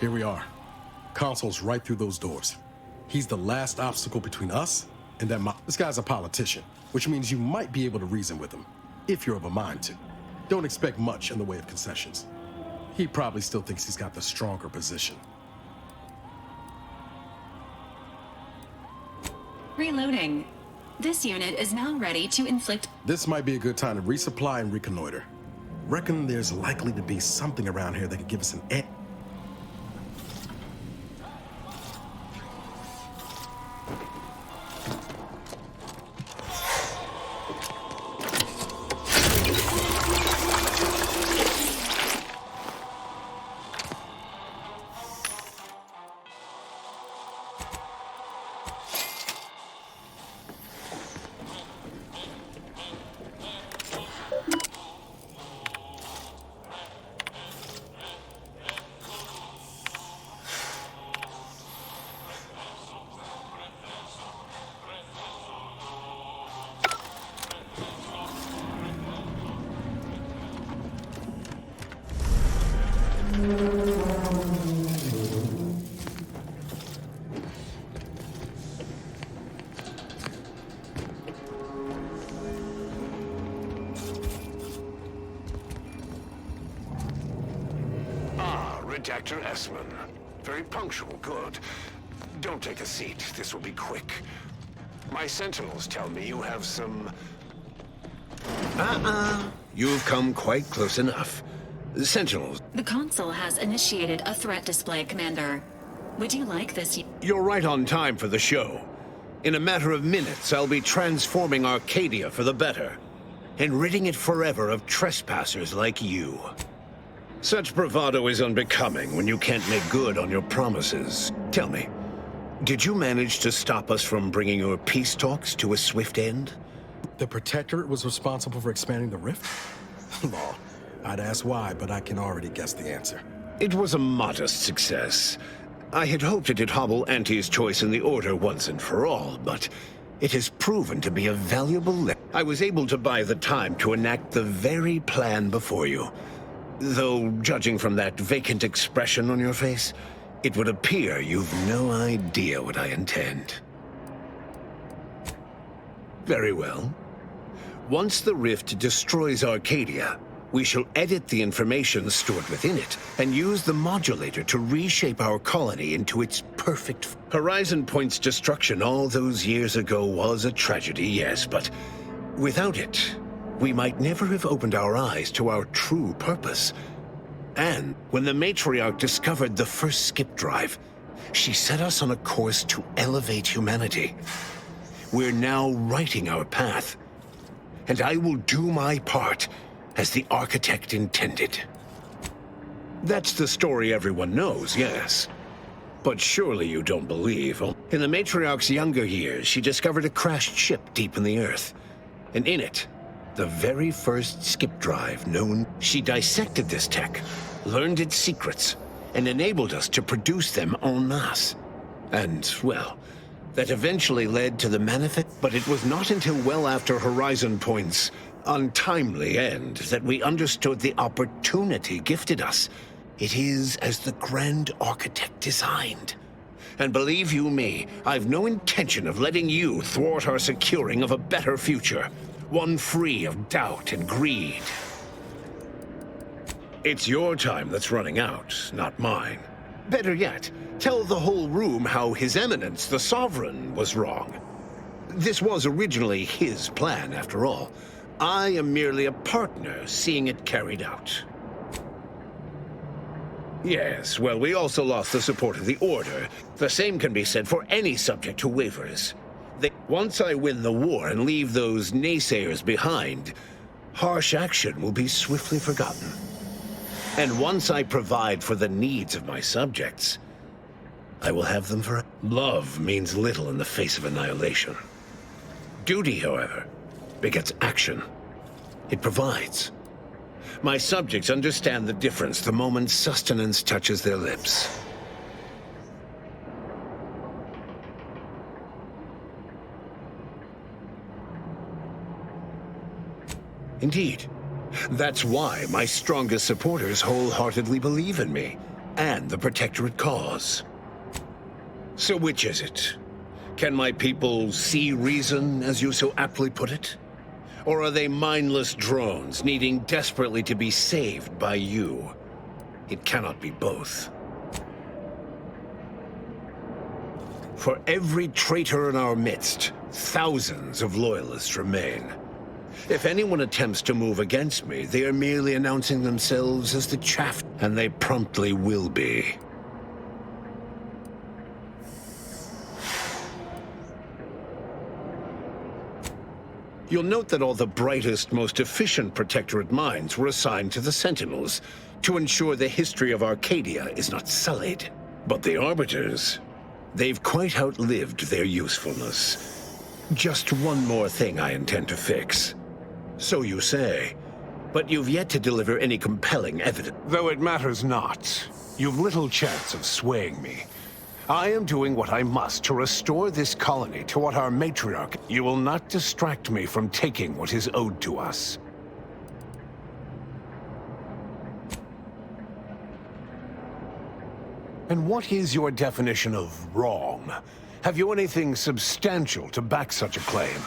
Here we are. Consul's right through those doors. He's the last obstacle between us and that this guy's a politician, which means you might be able to reason with him, if you're of a mind to. Don't expect much in the way of concessions. He probably still thinks he's got the stronger position. Reloading. This unit is now ready to inflict... This might be a good time to resupply and reconnoiter. Reckon there's likely to be something around here that could give us an edge. Redactor Esmond. Very punctual, good. Don't take a seat, this will be quick. My sentinels tell me you have some... You've come quite close enough. Sentinels. The Consul has initiated a threat display, Commander. Would you like this? You're right on time for the show. In a matter of minutes, I'll be transforming Arcadia for the better, and ridding it forever of trespassers like you. Such bravado is unbecoming when you can't make good on your promises. Tell me, did you manage to stop us from bringing your peace talks to a swift end? The Protectorate was responsible for expanding the rift? Law. I'd ask why, but I can already guess the answer. It was a modest success. I had hoped it'd hobble Auntie's choice in the Order once and for all, but it has proven to be a valuable I was able to buy the time to enact the very plan before you. Though, judging from that vacant expression on your face, it would appear you've no idea what I intend. Very well. Once the rift destroys Arcadia, we shall edit the information stored within it and use the modulator to reshape our colony into its perfect... Horizon Point's destruction all those years ago was a tragedy, yes, but without it, we might never have opened our eyes to our true purpose. And when the Matriarch discovered the first skip drive, she set us on a course to elevate humanity. We're now writing our path, and I will do my part as the Architect intended. That's the story everyone knows, yes. But surely you don't believe. In the Matriarch's younger years, she discovered a crashed ship deep in the Earth. And in it, the very first skip drive known. She dissected this tech, learned its secrets, and enabled us to produce them en masse. And, well, that eventually led to the manifest. But it was not until well after Horizon Point's untimely end that we understood the opportunity gifted us. It is as the Grand Architect designed. And believe you me, I've no intention of letting you thwart our securing of a better future, one free of doubt and greed. It's your time that's running out, not mine. Better yet, tell the whole room how His Eminence, the Sovereign, was wrong. This was originally his plan, after all. I am merely a partner, seeing it carried out. Yes, well, we also lost the support of the Order. The same can be said for any subject who wavers. Once I win the war and leave those naysayers behind, harsh action will be swiftly forgotten. And once I provide for the needs of my subjects, I will have them for... Love means little in the face of annihilation. Duty, however, begets action. It provides. My subjects understand the difference the moment sustenance touches their lips. Indeed. That's why my strongest supporters wholeheartedly believe in me, and the Protectorate cause. So which is it? Can my people see reason, as you so aptly put it? Or are they mindless drones needing desperately to be saved by you? It cannot be both. For every traitor in our midst, thousands of loyalists remain. If anyone attempts to move against me, they are merely announcing themselves as the chaff, and they promptly will be. You'll note that all the brightest, most efficient Protectorate minds were assigned to the Sentinels to ensure the history of Arcadia is not sullied. But the Arbiters, they've quite outlived their usefulness. Just one more thing I intend to fix. So you say, but you've yet to deliver any compelling evidence. Though it matters not, you've little chance of swaying me. I am doing what I must to restore this colony to what our Matriarch... You will not distract me from taking what is owed to us. And what is your definition of wrong? Have you anything substantial to back such a claim?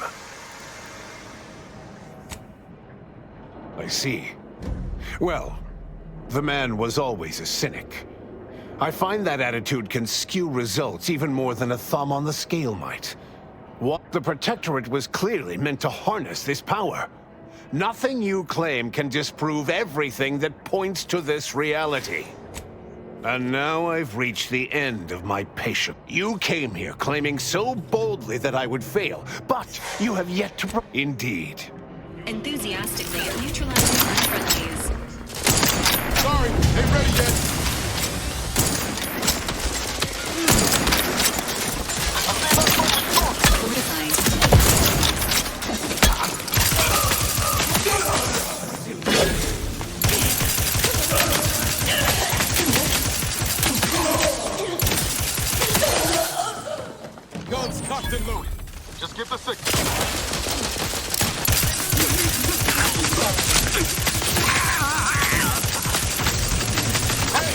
I see. Well, the man was always a cynic. I find that attitude can skew results even more than a thumb on the scale might. What the Protectorate was clearly meant to harness this power. Nothing you claim can disprove everything that points to this reality. And now I've reached the end of my patience. You came here claiming so boldly that I would fail, but you have yet to... Indeed. Enthusiastically neutralizing unfriendlies. Sorry, ain't ready yet. Guns cocked and loaded. Just give the signal. Hey,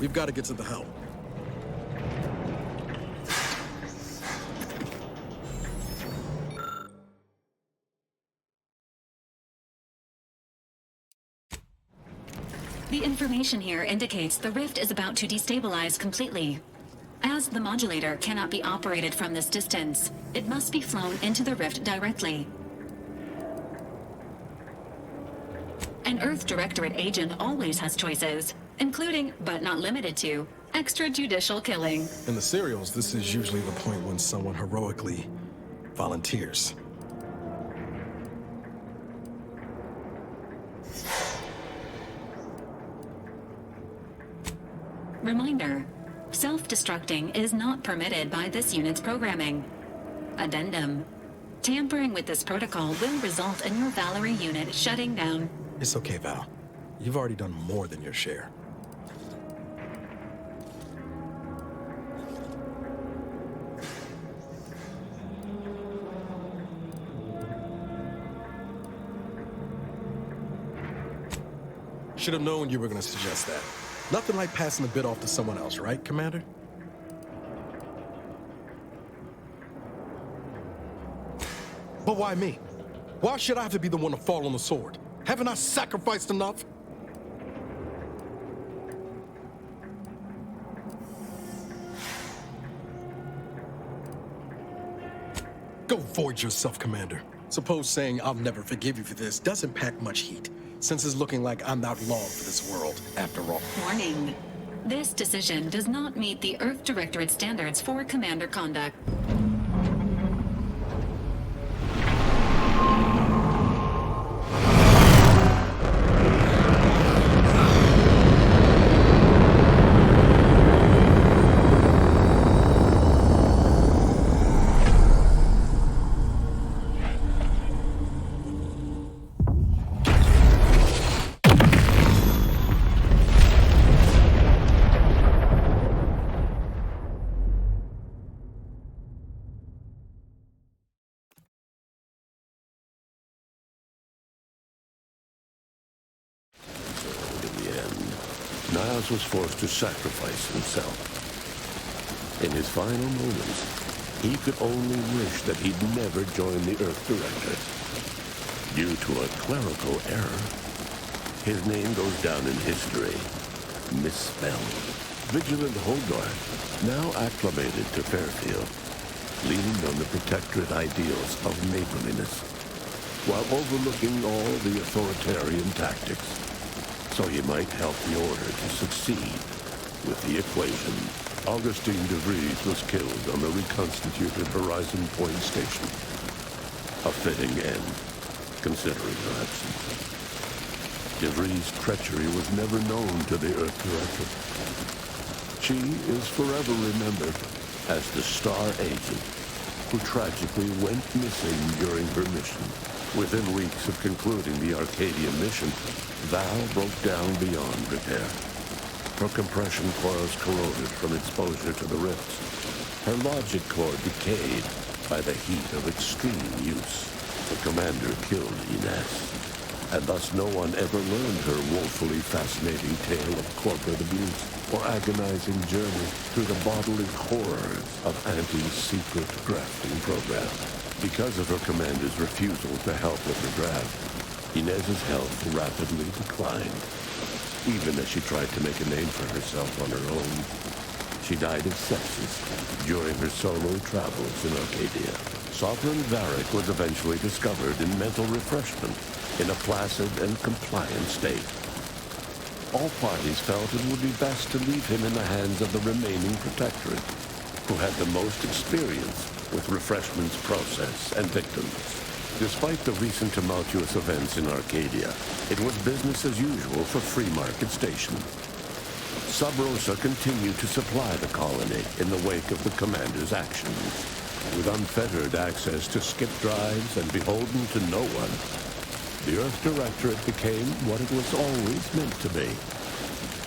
We've got to get to the helm. The information here indicates the rift is about to destabilize completely. As the modulator cannot be operated from this distance, it must be flown into the rift directly. An Earth Directorate agent always has choices, including, but not limited to, extrajudicial killing. In the serials, this is usually the point when someone heroically volunteers. Reminder, self-destructing is not permitted by this unit's programming. Addendum, tampering with this protocol will result in your Valerie unit shutting down. It's okay, Val. You've already done more than your share. Should have known you were going to suggest that. Nothing like passing the bit off to someone else, right, Commander? But why me? Why should I have to be the one to fall on the sword? Haven't I sacrificed enough? Go void yourself, Commander. Suppose saying I'll never forgive you for this doesn't pack much heat, since it's looking like I'm not long for this world, after all. Warning. This decision does not meet the Earth Directorate standards for commander conduct. Niles was forced to sacrifice himself. In his final moments, he could only wish that he'd never joined the Earth Directorate. Due to a clerical error, his name goes down in history, misspelled. Vigilant Hogarth, now acclimated to Fairfield, leaned on the Protectorate ideals of neighborliness, while overlooking all the authoritarian tactics, so he might help the Order to succeed. With the equation, Augustine de Vries was killed on the reconstituted Horizon Point station. A fitting end, considering her absence. De Vries' treachery was never known to the Earth Directorate. She is forever remembered as the Star Agent who tragically went missing during her mission. Within weeks of concluding the Arcadia mission, Val broke down beyond repair. Her compression coils corroded from exposure to the rifts. Her logic core decayed by the heat of extreme use. The commander killed Ines, and thus no one ever learned her woefully fascinating tale of corporate abuse or agonizing journey through the bodily horrors of Auntie's secret grafting program. Because of her commander's refusal to help with her draft, Inez's health rapidly declined. Even as she tried to make a name for herself on her own, she died of sepsis during her solo travels in Arcadia. Sovereign Varric was eventually discovered in mental refreshment, in a placid and compliant state. All parties felt it would be best to leave him in the hands of the remaining Protectorate, who had the most experience with refreshment's process and victims. Despite the recent tumultuous events in Arcadia, it was business as usual for Free Market Station. Sub Rosa continued to supply the colony in the wake of the commander's actions. With unfettered access to skip drives and beholden to no one, the Earth Directorate became what it was always meant to be,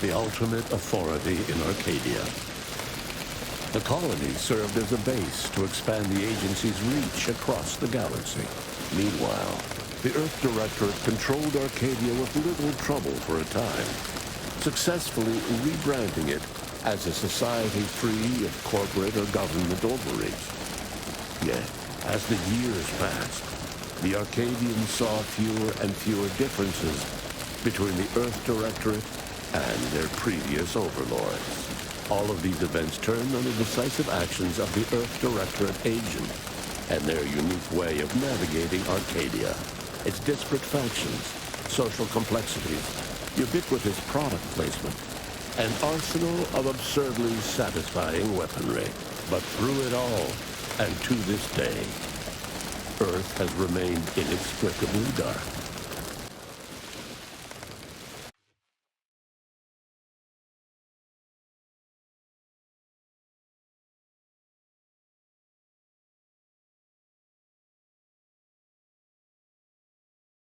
the ultimate authority in Arcadia. The colony served as a base to expand the agency's reach across the galaxy. Meanwhile, the Earth Directorate controlled Arcadia with little trouble for a time. successfully rebranding it as a society free of corporate or government overreach. Yet, as the years passed, the Arcadians saw fewer and fewer differences between the Earth Directorate and their previous overlords. All of these events turned on the decisive actions of the Earth Directorate agent and their unique way of navigating Arcadia, its disparate factions, social complexities, ubiquitous product placement, an arsenal of absurdly satisfying weaponry. But through it all, and to this day, Earth has remained inexplicably dark.